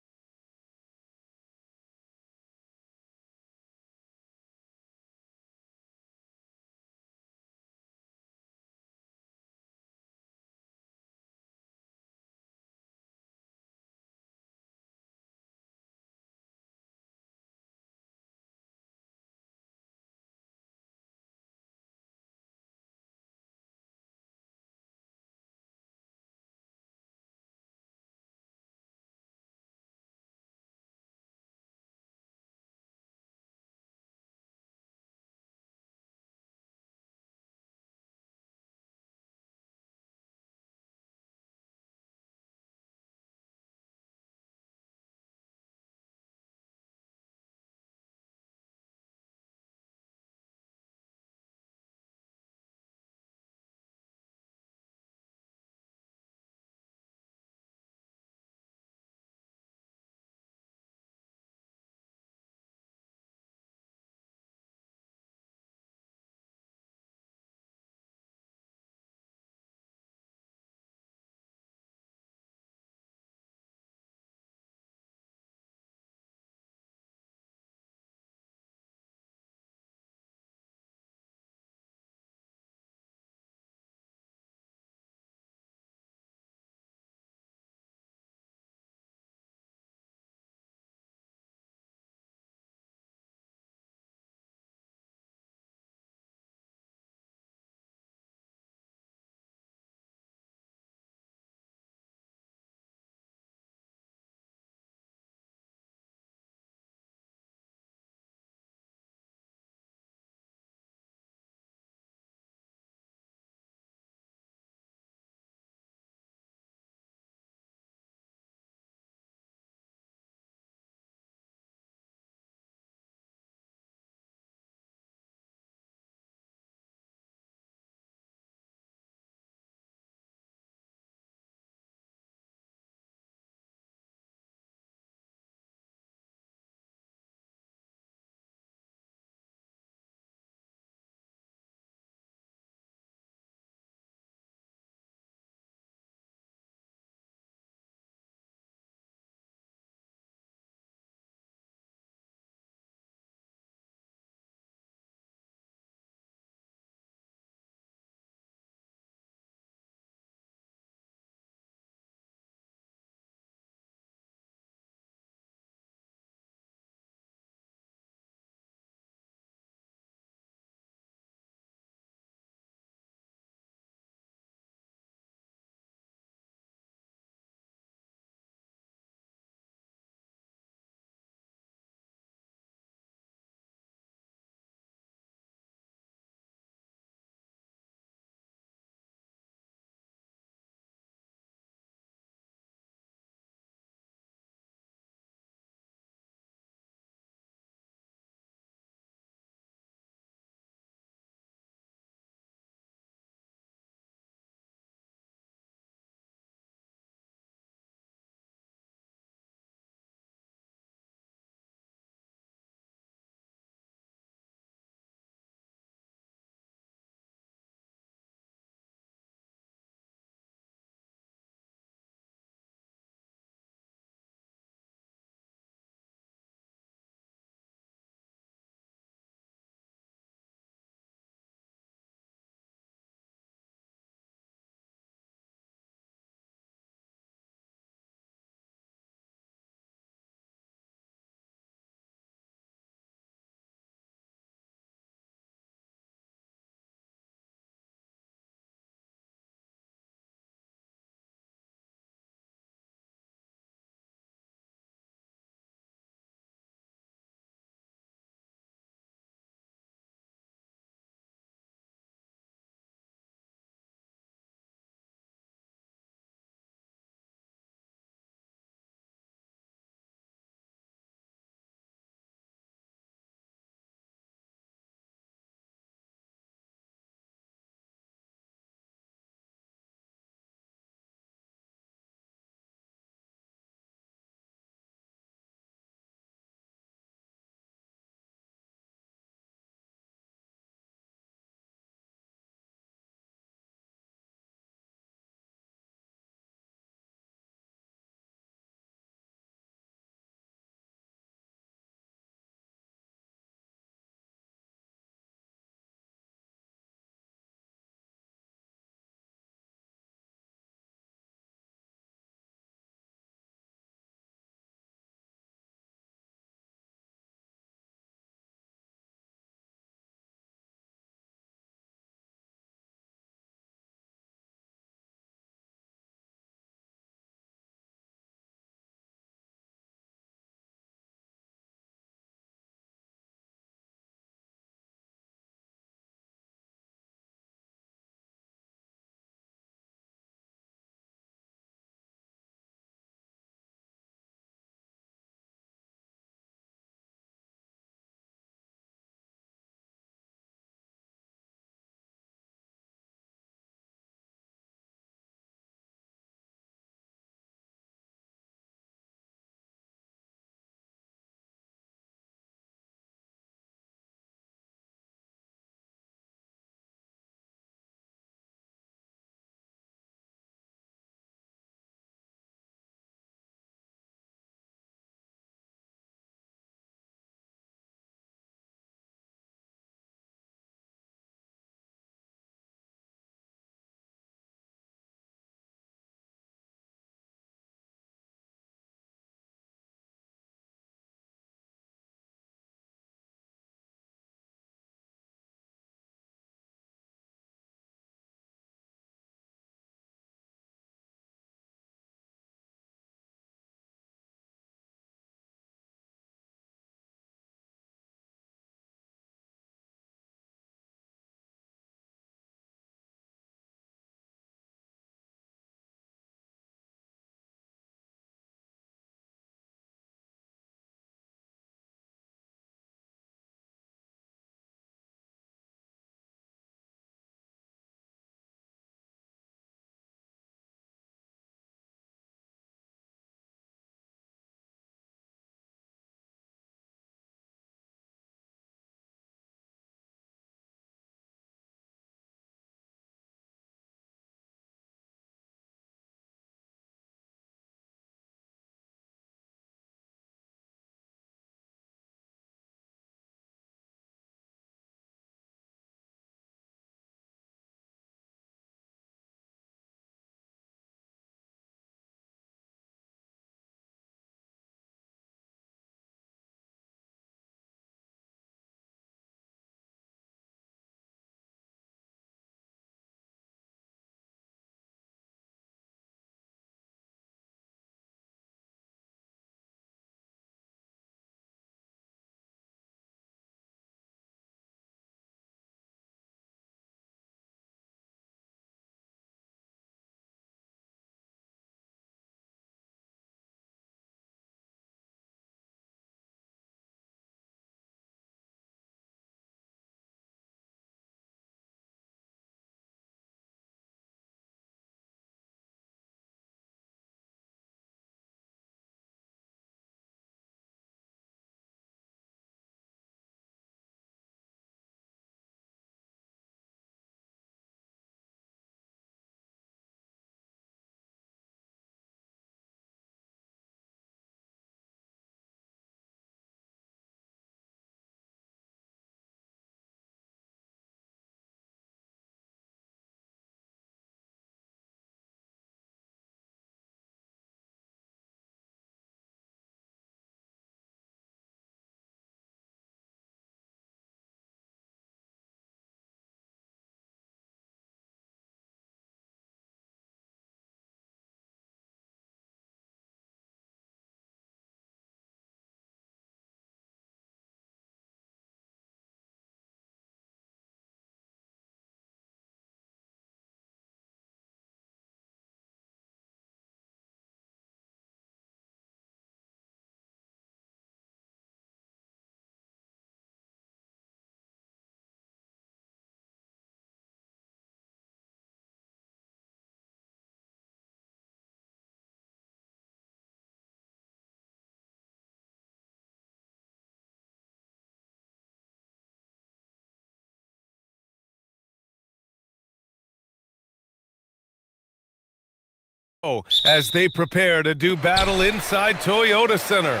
as they prepare to do battle inside Toyota Center.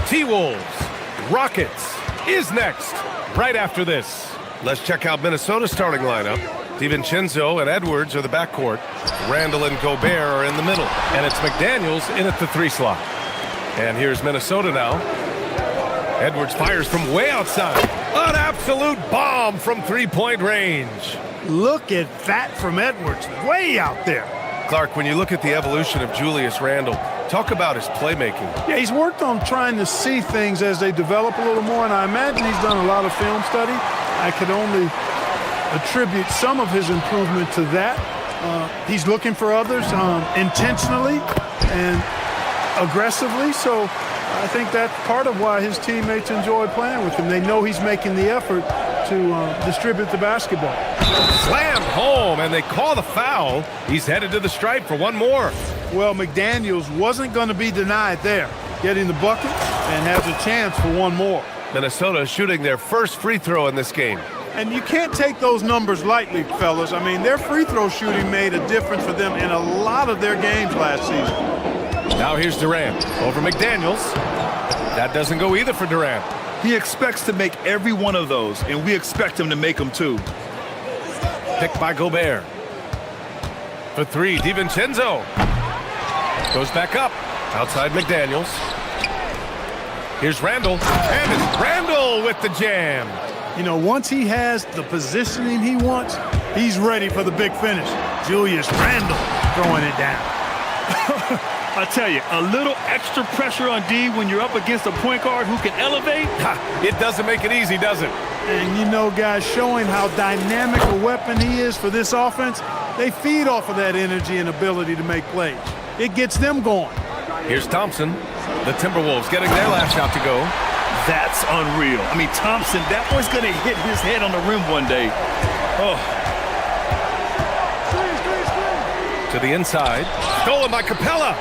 T-Wolves, Rockets is next, right after this. Let's check out Minnesota's starting lineup. DiVincenzo and Edwards are the backcourt. Randall and Gobert are in the middle. And it's McDaniels in at the 3 slot. And here's Minnesota now. Edwards fires from way outside. An absolute bomb from three-point range. Look at that from Edwards, way out there. Clark, when you look at the evolution of Julius Randle, talk about his playmaking. Yeah, he's worked on trying to see things as they develop a little more, and I imagine he's done a lot of film study. I could only attribute some of his improvement to that. He's looking for others intentionally and aggressively, so I think that's part of why his teammates enjoy playing with him. They know he's making the effort to distribute the basketball. Slammed home, and they call the foul. He's headed to the stripe for one more. Well, McDaniels wasn't going to be denied there, getting the bucket, and has a chance for one more. Minnesota shooting their first free throw in this game. And you can't take those numbers lightly, fellas. I mean, their free throw shooting made a difference for them in a lot of their games last season. Now here's Durant over McDaniels. That doesn't go either for Durant. He expects to make every one of those, and we expect him to make them too. Picked by Gobert. For 3, DiVincenzo. Goes back up. Outside McDaniels. Here's Randall. And it's Randall with the jam. You know, once he has the positioning he wants, he's ready for the big finish. Julius Randle throwing it down. I tell you, a little extra pressure on D when you're up against a point guard who can elevate. It doesn't make it easy, does it? And you know, guys, showing how dynamic a weapon he is for this offense, they feed off of that energy and ability to make plays. It gets them going. Here's Thompson. The Timberwolves getting their last shot to go. That's unreal. I mean, Thompson, that boy's going to hit his head on the rim one day. Oh. To the inside. Stolen by Capella.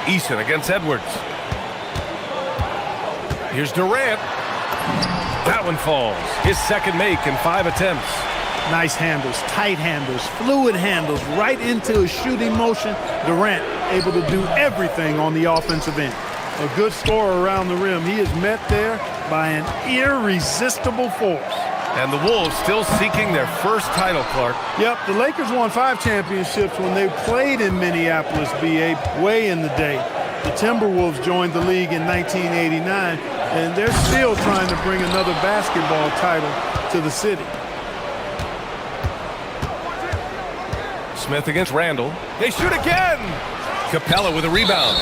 Eason against Edwards. Here's Durant. That one falls. His second make in 5 attempts. Nice handles, tight handles, fluid handles, right into a shooting motion. Durant able to do everything on the offensive end. A good scorer around the rim. He is met there by an irresistible force. And the Wolves still seeking their first title, Clark. Yep, the Lakers won 5 championships when they played in Minneapolis, BA, way in the day. The Timberwolves joined the league in 1989, and they're still trying to bring another basketball title to the city. Smith against Randall. They shoot again! Capella with a rebound.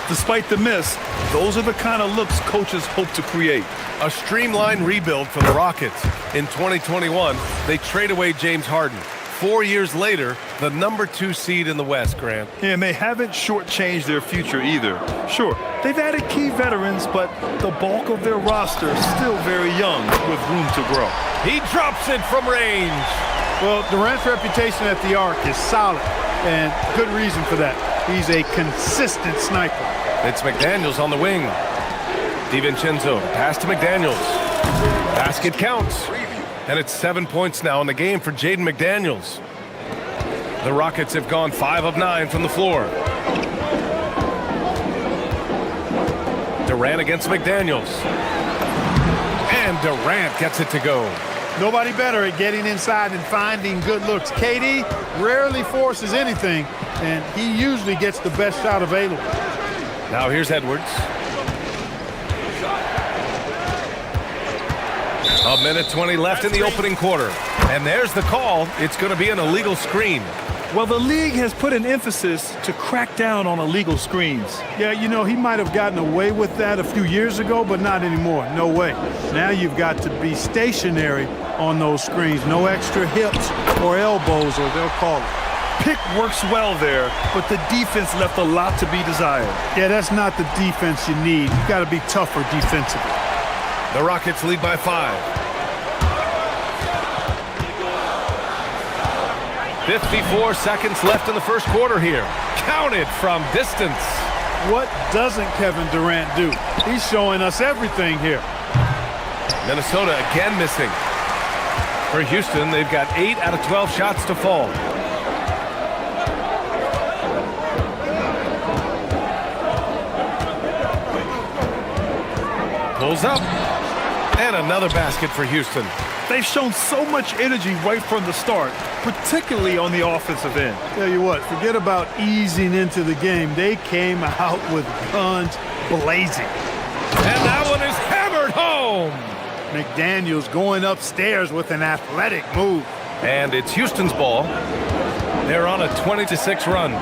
Despite the miss, those are the kind of looks coaches hope to create. A streamlined rebuild for the Rockets. In 2021, they trade away James Harden. 4 years later, the #2 seed in the West, Grant. And they haven't shortchanged their future either. Sure, they've added key veterans, but the bulk of their roster is still very young with room to grow. He drops it from range. Well, Durant's reputation at the arc is solid, and good reason for that. He's a consistent sniper. It's McDaniels on the wing. DiVincenzo, pass to McDaniels. Basket counts. And it's 7 points now in the game for Jaden McDaniels. The Rockets have gone 5 of 9 from the floor. Durant against McDaniels. And Durant gets it to go. Nobody better at getting inside and finding good looks. KD rarely forces anything, and he usually gets the best shot available. Now here's Edwards. A minute 20 left in the opening quarter. And there's the call. It's going to be an illegal screen. Well, the league has put an emphasis to crack down on illegal screens. Yeah, you know, he might have gotten away with that a few years ago, but not anymore. No way. Now you've got to be stationary on those screens. No extra hips or elbows, or they'll call it. Pick works well there, but the defense left a lot to be desired. Yeah, that's not the defense you need. You've got to be tougher defensively. The Rockets lead by 5. 54 seconds left in the first quarter here. Counted from distance. What doesn't Kevin Durant do? He's showing us everything here. Minnesota again missing. For Houston, they've got 8 out of 12 shots to fall. Pulls up. And another basket for Houston. They've shown so much energy right from the start, particularly on the offensive end. Tell you what, forget about easing into the game. They came out with guns blazing. And that one is hammered home. McDaniels going upstairs with an athletic move. And it's Houston's ball. They're on a 20-6 run.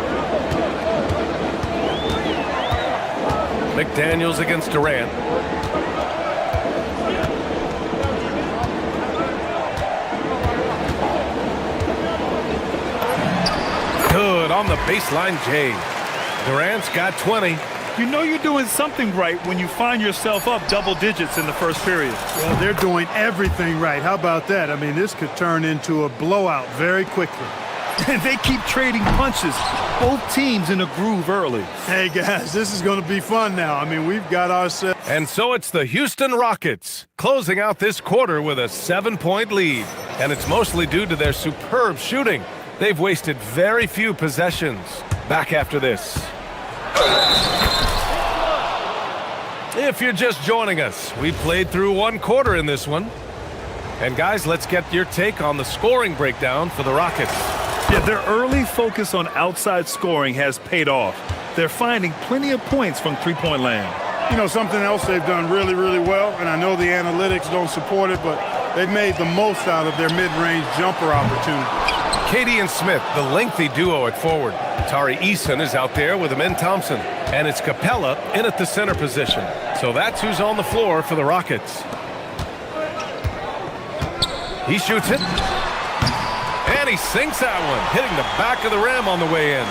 McDaniels against Durant. Good on the baseline, Jay. Durant's got 20. You know you're doing something right when you find yourself up double digits in the first period. Well, they're doing everything right. How about that? I mean, this could turn into a blowout very quickly. And they keep trading punches. Both teams in a groove early. Hey, guys, this is going to be fun now. I mean, we've got ourselves... And so it's the Houston Rockets closing out this quarter with a 7-point lead. And it's mostly due to their superb shooting. They've wasted very few possessions. Back after this. If you're just joining us, we played through one quarter in this one. And guys, let's get your take on the scoring breakdown for the Rockets. Yeah, their early focus on outside scoring has paid off. They're finding plenty of points from three-point land. You know, something else they've done really, really well, and I know the analytics don't support it, but they've made the most out of their mid-range jumper opportunities. Katie and Smith, the lengthy duo at forward. Tari Eason is out there with Amin Thompson. And it's Capella in at the center position. So that's who's on the floor for the Rockets. He shoots it. And he sinks that one, hitting the back of the rim on the way in.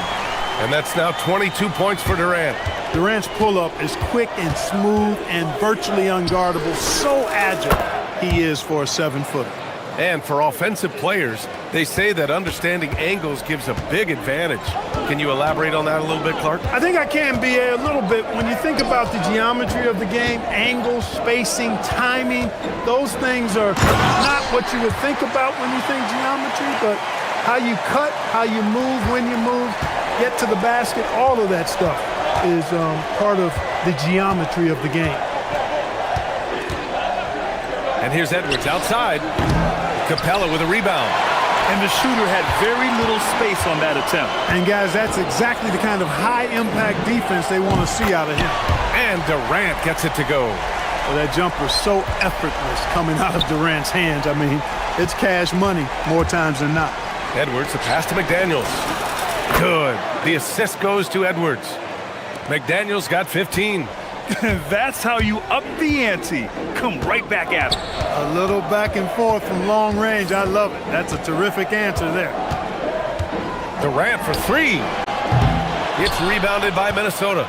And that's now 22 points for Durant. Durant's pull-up is quick and smooth and virtually unguardable. So agile he is for a 7-footer. And for offensive players, they say that understanding angles gives a big advantage. Can you elaborate on that a little bit, Clark? I think I can, B.A., a little bit. When you think about the geometry of the game, angles, spacing, timing, those things are not what you would think about when you think geometry, but how you cut, how you move, when you move, get to the basket, all of that stuff is part of the geometry of the game. And here's Edwards outside. Capella with a rebound. And the shooter had very little space on that attempt. And guys, that's exactly the kind of high-impact defense they want to see out of him. And Durant gets it to go. Well, that jumper's so effortless coming out of Durant's hands. I mean, it's cash money more times than not. Edwards, the pass to McDaniels. Good. The assist goes to Edwards. McDaniels got 15. That's how you up the ante. Come right back at him. A little back and forth from long range. I love it. That's a terrific answer there. Durant for three. It's rebounded by Minnesota.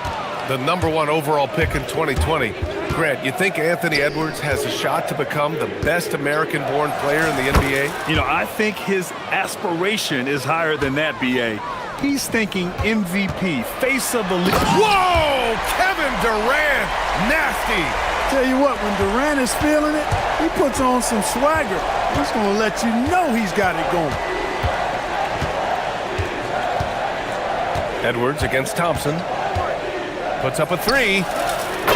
The #1 overall pick in 2020. Grant, you think Anthony Edwards has a shot to become the best American-born player in the NBA? You know, I think his aspiration is higher than that, B.A. He's thinking MVP, face of the league. Whoa! Kevin Durant! Nasty! Tell you what, when Durant is feeling it, he puts on some swagger. He's going to let you know he's got it going. Edwards against Thompson. Puts up a three.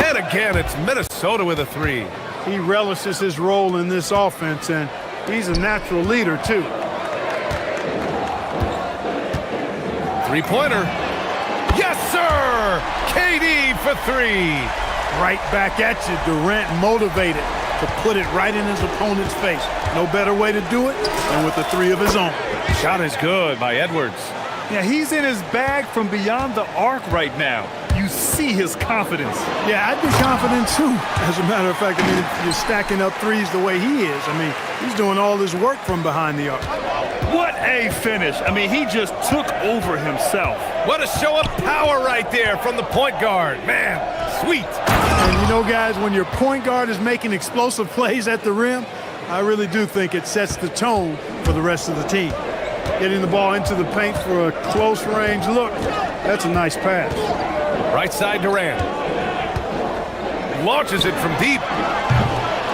And again, it's Minnesota with a three. He relishes his role in this offense, and he's a natural leader, too. Three-pointer. Yes, sir! KD for three. Right back at you. Durant motivated to put it right in his opponent's face. No better way to do it than with the three of his own. Shot is good by Edwards. Yeah, he's in his bag from beyond the arc right now. You see his confidence. Yeah, I'd be confident too. As a matter of fact, I mean, if you're stacking up threes the way he is, I mean, he's doing all his work from behind the arc. What a finish. I mean, he just took over himself. What a show of power right there from the point guard. Man, sweet. And you know, guys, when your point guard is making explosive plays at the rim, I really do think it sets the tone for the rest of the team. Getting the ball into the paint for a close range look, that's a nice pass. Right side Durant. Launches it from deep.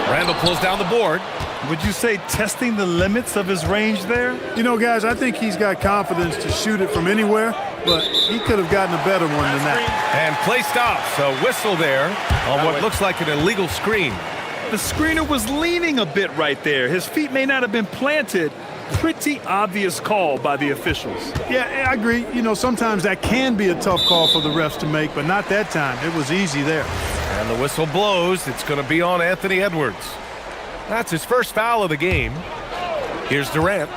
Randall pulls down the board. Would you say testing the limits of his range there? You know, guys, I think he's got confidence to shoot it from anywhere, but he could have gotten a better one than that. And play stops. A whistle there on what looks like an illegal screen. The screener was leaning a bit right there. His feet may not have been planted. Pretty obvious call by the officials. Yeah, I agree. You know, sometimes that can be a tough call for the refs to make, but not that time. It was easy there. And the whistle blows. It's going to be on Anthony Edwards. That's his first foul of the game. Here's Durant.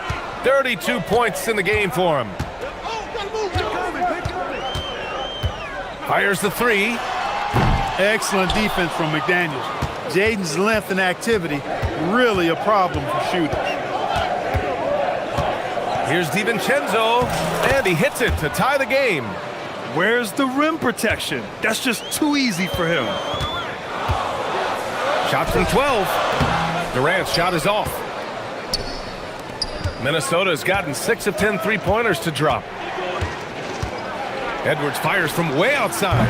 32 points in the game for him. Fires the three. Excellent defense from McDaniels. Jaden's length and activity, really a problem for shooters. Here's DiVincenzo, and he hits it to tie the game. Where's the rim protection? That's just too easy for him. Shot from 12. Durant's shot is off. Minnesota has gotten 6 of 10 three-pointers to drop. Edwards fires from way outside,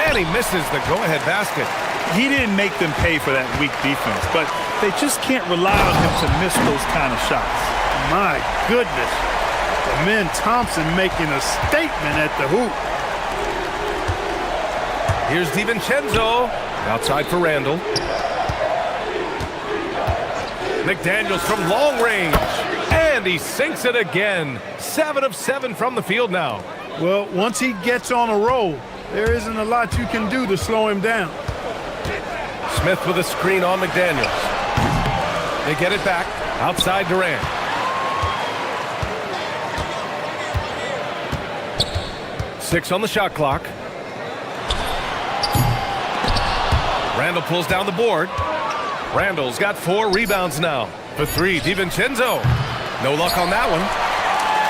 and he misses the go-ahead basket. He didn't make them pay for that weak defense, but they just can't rely on him to miss those kind of shots. My goodness. Amen Thompson making a statement at the hoop. Here's DiVincenzo. Outside for Randall. McDaniels from long range. And he sinks it again. 7 of 7 from the field now. Well, once he gets on a roll, there isn't a lot you can do to slow him down. Smith with a screen on McDaniels. They get it back. Outside Durant. Six on the shot clock. Randall pulls down the board. Randall's got 4 rebounds now. For 3, DiVincenzo. No luck on that one.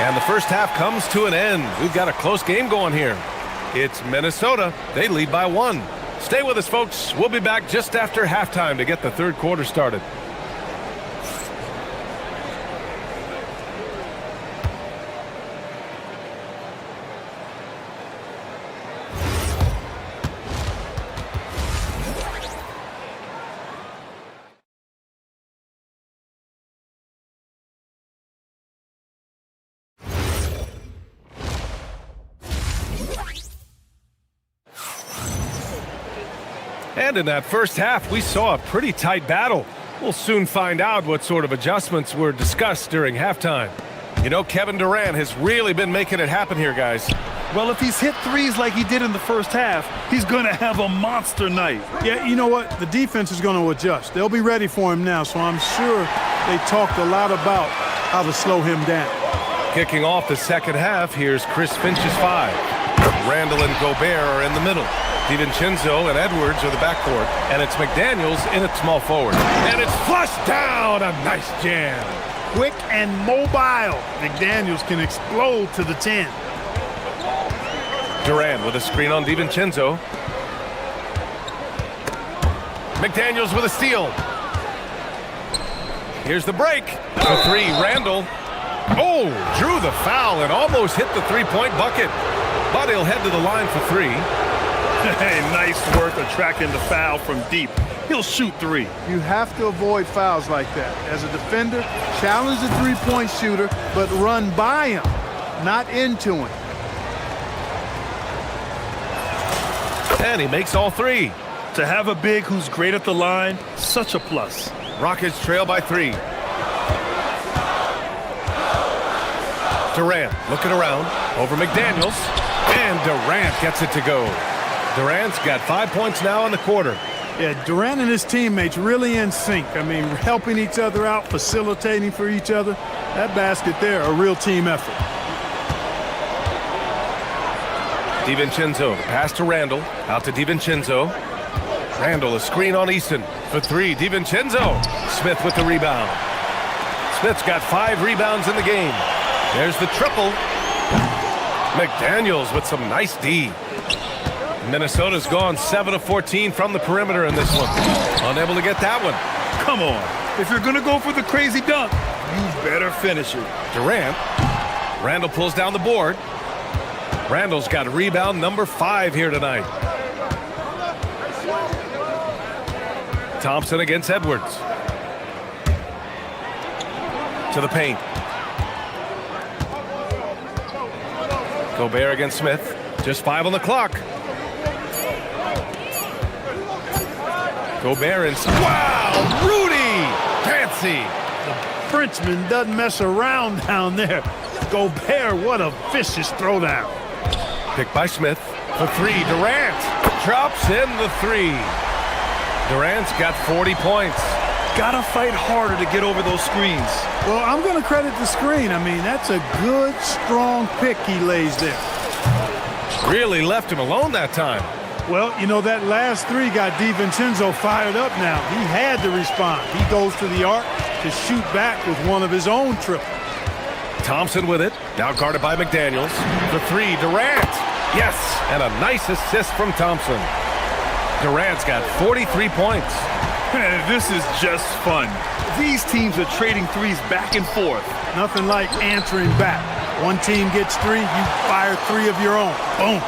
And the first half comes to an end. We've got a close game going here. It's Minnesota. They lead by 1. Stay with us, folks. We'll be back just after halftime to get the third quarter started. And in that first half, we saw a pretty tight battle. We'll soon find out what sort of adjustments were discussed during halftime. You know, Kevin Durant has really been making it happen here, guys. Well, if he's hit threes like he did in the first half, he's going to have a monster night. Yeah, you know what? The defense is going to adjust. They'll be ready for him now, so I'm sure they talked a lot about how to slow him down. Kicking off the second half, here's Chris Finch's 5. Randall and Gobert are in the middle. DiVincenzo and Edwards are the backcourt, and it's McDaniels in at small forward. And it's flushed down. A nice jam. Quick and mobile. McDaniels can explode to the 10. Durant with a screen on DiVincenzo. McDaniels with a steal. Here's the break. For 3, Randall. Oh, drew the foul and almost hit the three-point bucket. But he'll head to the line for 3. Hey, nice work attracting the foul from deep. He'll shoot 3. You have to avoid fouls like that. As a defender, challenge the three-point shooter, but run by him, not into him. And he makes all 3. To have a big who's great at the line, such a plus. Rockets trail by 3. Durant looking around over McDaniels. And Durant gets it to go. Durant's got 5 points now in the quarter. Yeah, Durant and his teammates really in sync. I mean, helping each other out, facilitating for each other. That basket there, a real team effort. DiVincenzo, pass to Randall. Out to DiVincenzo. Randall, a screen on Easton. For 3, DiVincenzo. Smith with the rebound. Smith's got 5 rebounds in the game. There's the triple. McDaniels with some nice D. Minnesota's gone 7 of 14 from the perimeter in this one. Unable to get that one. Come on. If you're going to go for the crazy dunk, you better finish it. Durant. Randall pulls down the board. Randall's got rebound number 5 here tonight. Thompson against Edwards. To the paint. Gobert against Smith. Just 5 on the clock. Gobert and... Wow! Rudy! Fancy! Frenchman doesn't mess around down there. Gobert, what a vicious throwdown. Picked by Smith for 3. Durant drops in the 3. Durant's got 40 points. Gotta fight harder to get over those screens. Well, I'm going to credit the screen. I mean, that's a good, strong pick he lays there. Really left him alone that time. Well, you know, that last 3 got DiVincenzo fired up now. He had to respond. He goes to the arc to shoot back with one of his own triples. Thompson with it. Now guarded by McDaniels. The 3, Durant. Yes, and a nice assist from Thompson. Durant's got 43 points. This is just fun. These teams are trading threes back and forth. Nothing like answering back. One team gets 3, you fire 3 of your own. Boom.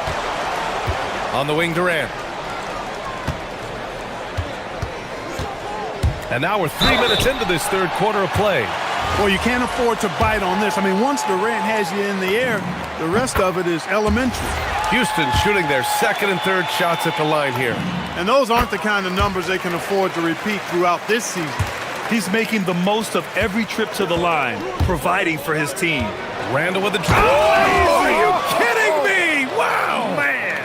On the wing, Durant. And now we're 3 minutes into this third quarter of play. Well, you can't afford to bite on this. I mean, once Durant has you in the air, the rest of it is elementary. Houston shooting their second and third shots at the line here. And those aren't the kind of numbers they can afford to repeat throughout this season. He's making the most of every trip to the line, providing for his team. Randall with the dribble. Oh, are you kidding me? Wow, man.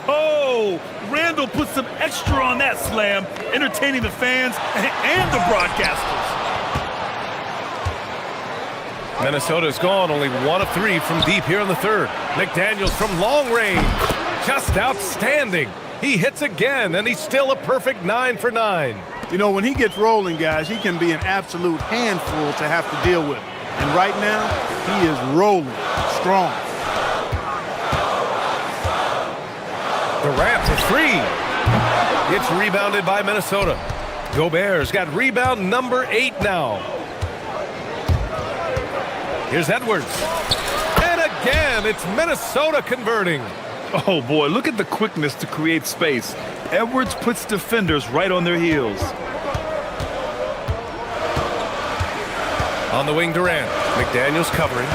Oh, Randall put some extra on that slam, entertaining the fans and the broadcasters. Minnesota's gone only 1 of 3 from deep here in the third. McDaniels from long range. Just outstanding. He hits again, and he's still a perfect 9 for 9. You know, when he gets rolling, guys, he can be an absolute handful to have to deal with. And right now, he is rolling strong. Durant for 3. It's rebounded by Minnesota. Gobert's got rebound number 8 now. Here's Edwards. And again, it's Minnesota converting. Oh, boy, look at the quickness to create space. Edwards puts defenders right on their heels. On the wing, Durant. McDaniels covering.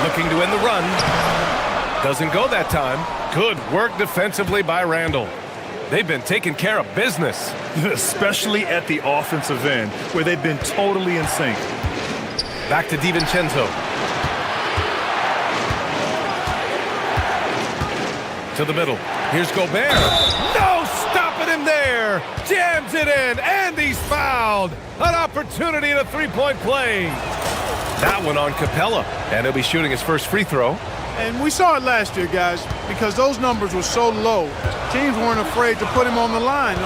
Looking to end the run. Doesn't go that time. Good work defensively by Randall. They've been taking care of business. Especially at the offensive end, where they've been totally in sync. Back to DiVincenzo. To the middle. Here's Gobert. No stopping him there. Jams it in, and he's fouled. An opportunity in a three-point play. That one on Capella, and he'll be shooting his first free throw. And we saw it last year, guys, because those numbers were so low. Teams weren't afraid to put him on the line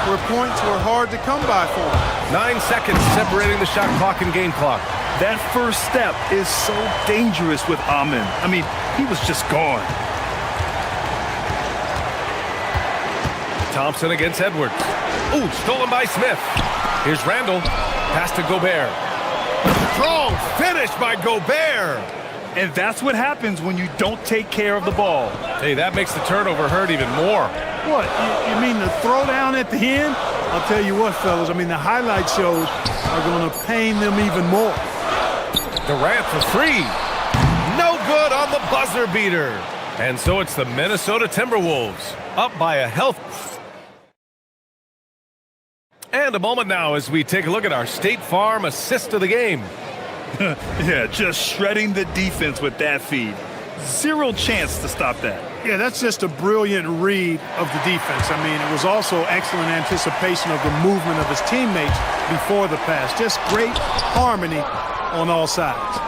where points were hard to come by for him. 9 seconds separating the shot clock and game clock. That first step is so dangerous with Amin. I mean, he was just gone. Thompson against Edwards. Ooh, stolen by Smith. Here's Randall. Pass to Gobert. Strong finish by Gobert. And that's what happens when you don't take care of the ball. Hey, that makes the turnover hurt even more. What? You mean the throwdown at the end? I'll tell you what, fellas. I mean, the highlight shows are going to pain them even more. Durant for 3. No good on the buzzer beater. And so it's the Minnesota Timberwolves up by a health. And a moment now as we take a look at our State Farm assist of the game. Yeah, just shredding the defense with that feed. Zero chance to stop that. Yeah, that's just a brilliant read of the defense. I mean, it was also excellent anticipation of the movement of his teammates before the pass. Just great harmony on all sides.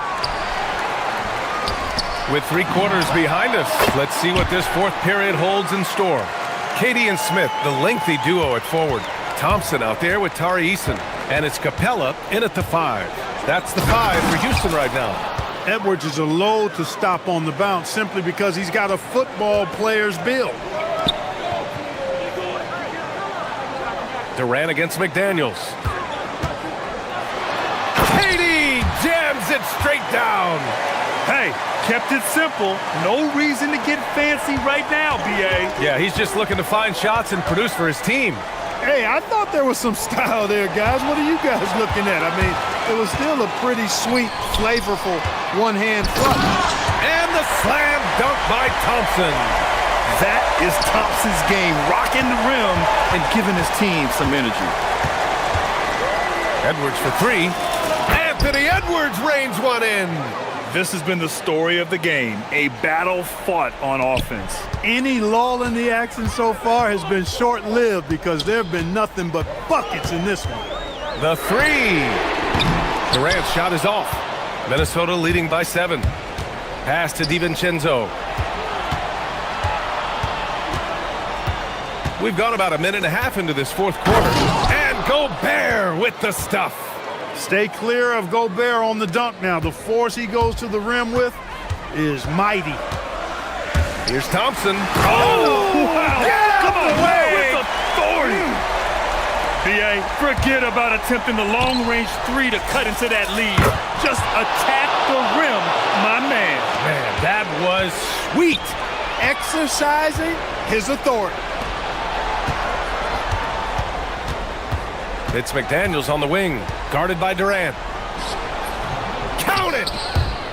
With 3 quarters behind us, let's see what this fourth period holds in store. Katie and Smith, the lengthy duo at forward. Thompson out there with Tari Eason. And it's Capella in at the 5. That's the 5 for Houston right now. Edwards is a load to stop on the bounce simply because he's got a football player's build. Durant against McDaniels. Katie jams it straight down. Hey, kept it simple. No reason to get fancy right now, B.A. Yeah, he's just looking to find shots and produce for his team. Hey, I thought there was some style there, guys. What are you guys looking at? I mean, it was still a pretty sweet, flavorful one-hand flush. And the slam dunk by Thompson. That is Thompson's game, rocking the rim and giving his team some energy. Edwards for three. Anthony Edwards reigns one in. This has been the story of the game, a battle fought on offense. Any lull in the action so far has been short-lived because there have been nothing but buckets in this one. The three. Durant's shot is off. Minnesota leading by 7. Pass to DiVincenzo. We've gone about a minute and a half into this fourth quarter. And Gobert with the stuff. Stay clear of Gobert on the dunk now. The force he goes to the rim with is mighty. Here's Thompson. Oh, wow. Come away with authority. B.A., forget about attempting the long-range three to cut into that lead. Just attack the rim, my man. Man, that was sweet. Exercising his authority. It's McDaniels on the wing, guarded by Durant. Count it!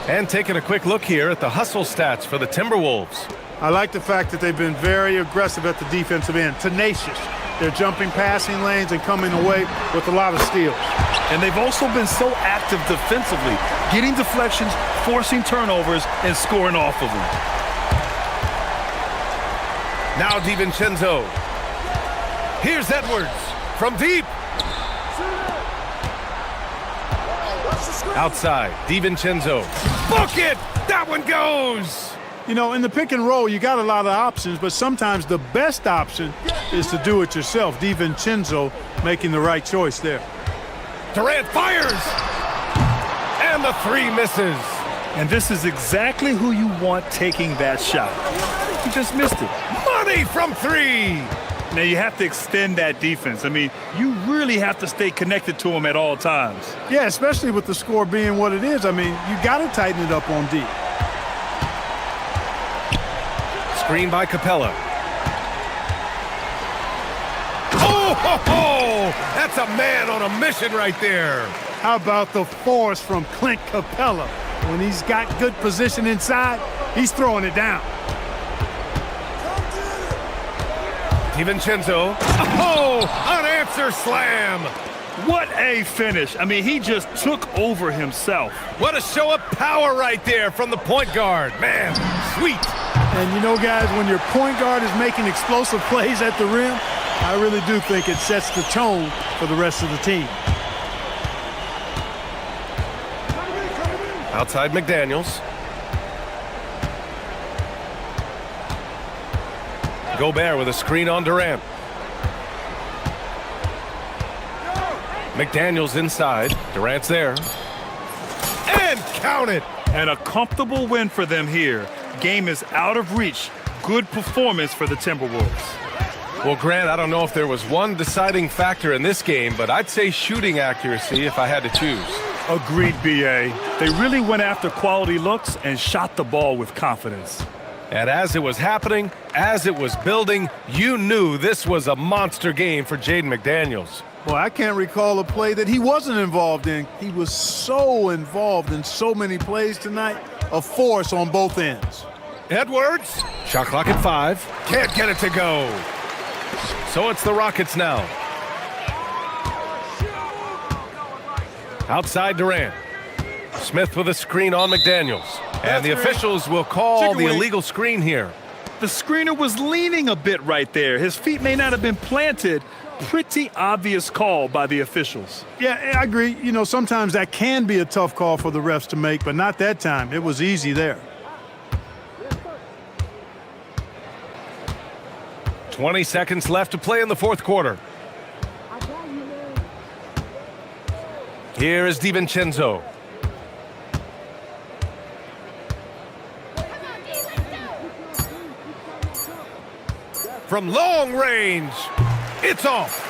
And taking a quick look here at the hustle stats for the Timberwolves. I like the fact that they've been very aggressive at the defensive end, tenacious. They're jumping passing lanes and coming away with a lot of steals. And they've also been so active defensively, getting deflections, forcing turnovers, and scoring off of them. Now DiVincenzo. Here's Edwards from deep. Outside, DiVincenzo. Book it! That one goes! You know, in the pick and roll, you got a lot of options, but sometimes the best option is to do it yourself. DiVincenzo making the right choice there. Durant fires! And the three misses. And this is exactly who you want taking that shot. He just missed it. Money from three! Now, you have to extend that defense. I mean, you really have to stay connected to him at all times. Yeah, especially with the score being what it is. I mean, you got to tighten it up on D. Screen by Capella. Oh, ho, ho! That's a man on a mission right there. How about the force from Clint Capella? When he's got good position inside, he's throwing it down. DiVincenzo. Oh, unanswered slam. What a finish. I mean, he just took over himself. What a show of power right there from the point guard. Man, sweet. And you know, guys, when your point guard is making explosive plays at the rim, I really do think it sets the tone for the rest of the team. Outside McDaniels. Gobert with a screen on Durant. McDaniels inside. Durant's there. And count it! And a comfortable win for them here. Game is out of reach. Good performance for the Timberwolves. Well, Grant, I don't know if there was one deciding factor in this game, but I'd say shooting accuracy if I had to choose. Agreed, B.A. They really went after quality looks and shot the ball with confidence. And as it was happening, as it was building, you knew this was a monster game for Jaden McDaniels. Well, I can't recall a play that he wasn't involved in. He was so involved in so many plays tonight, a force on both ends. Edwards, shot clock at 5, can't get it to go. So it's the Rockets now. Outside Durant. Smith with a screen on McDaniels. And the officials will call the illegal screen here. The screener was leaning a bit right there. His feet may not have been planted. Pretty obvious call by the officials. Yeah, I agree. You know, sometimes that can be a tough call for the refs to make, but not that time. It was easy there. 20 seconds left to play in the fourth quarter. Here is DiVincenzo. From long range, it's off.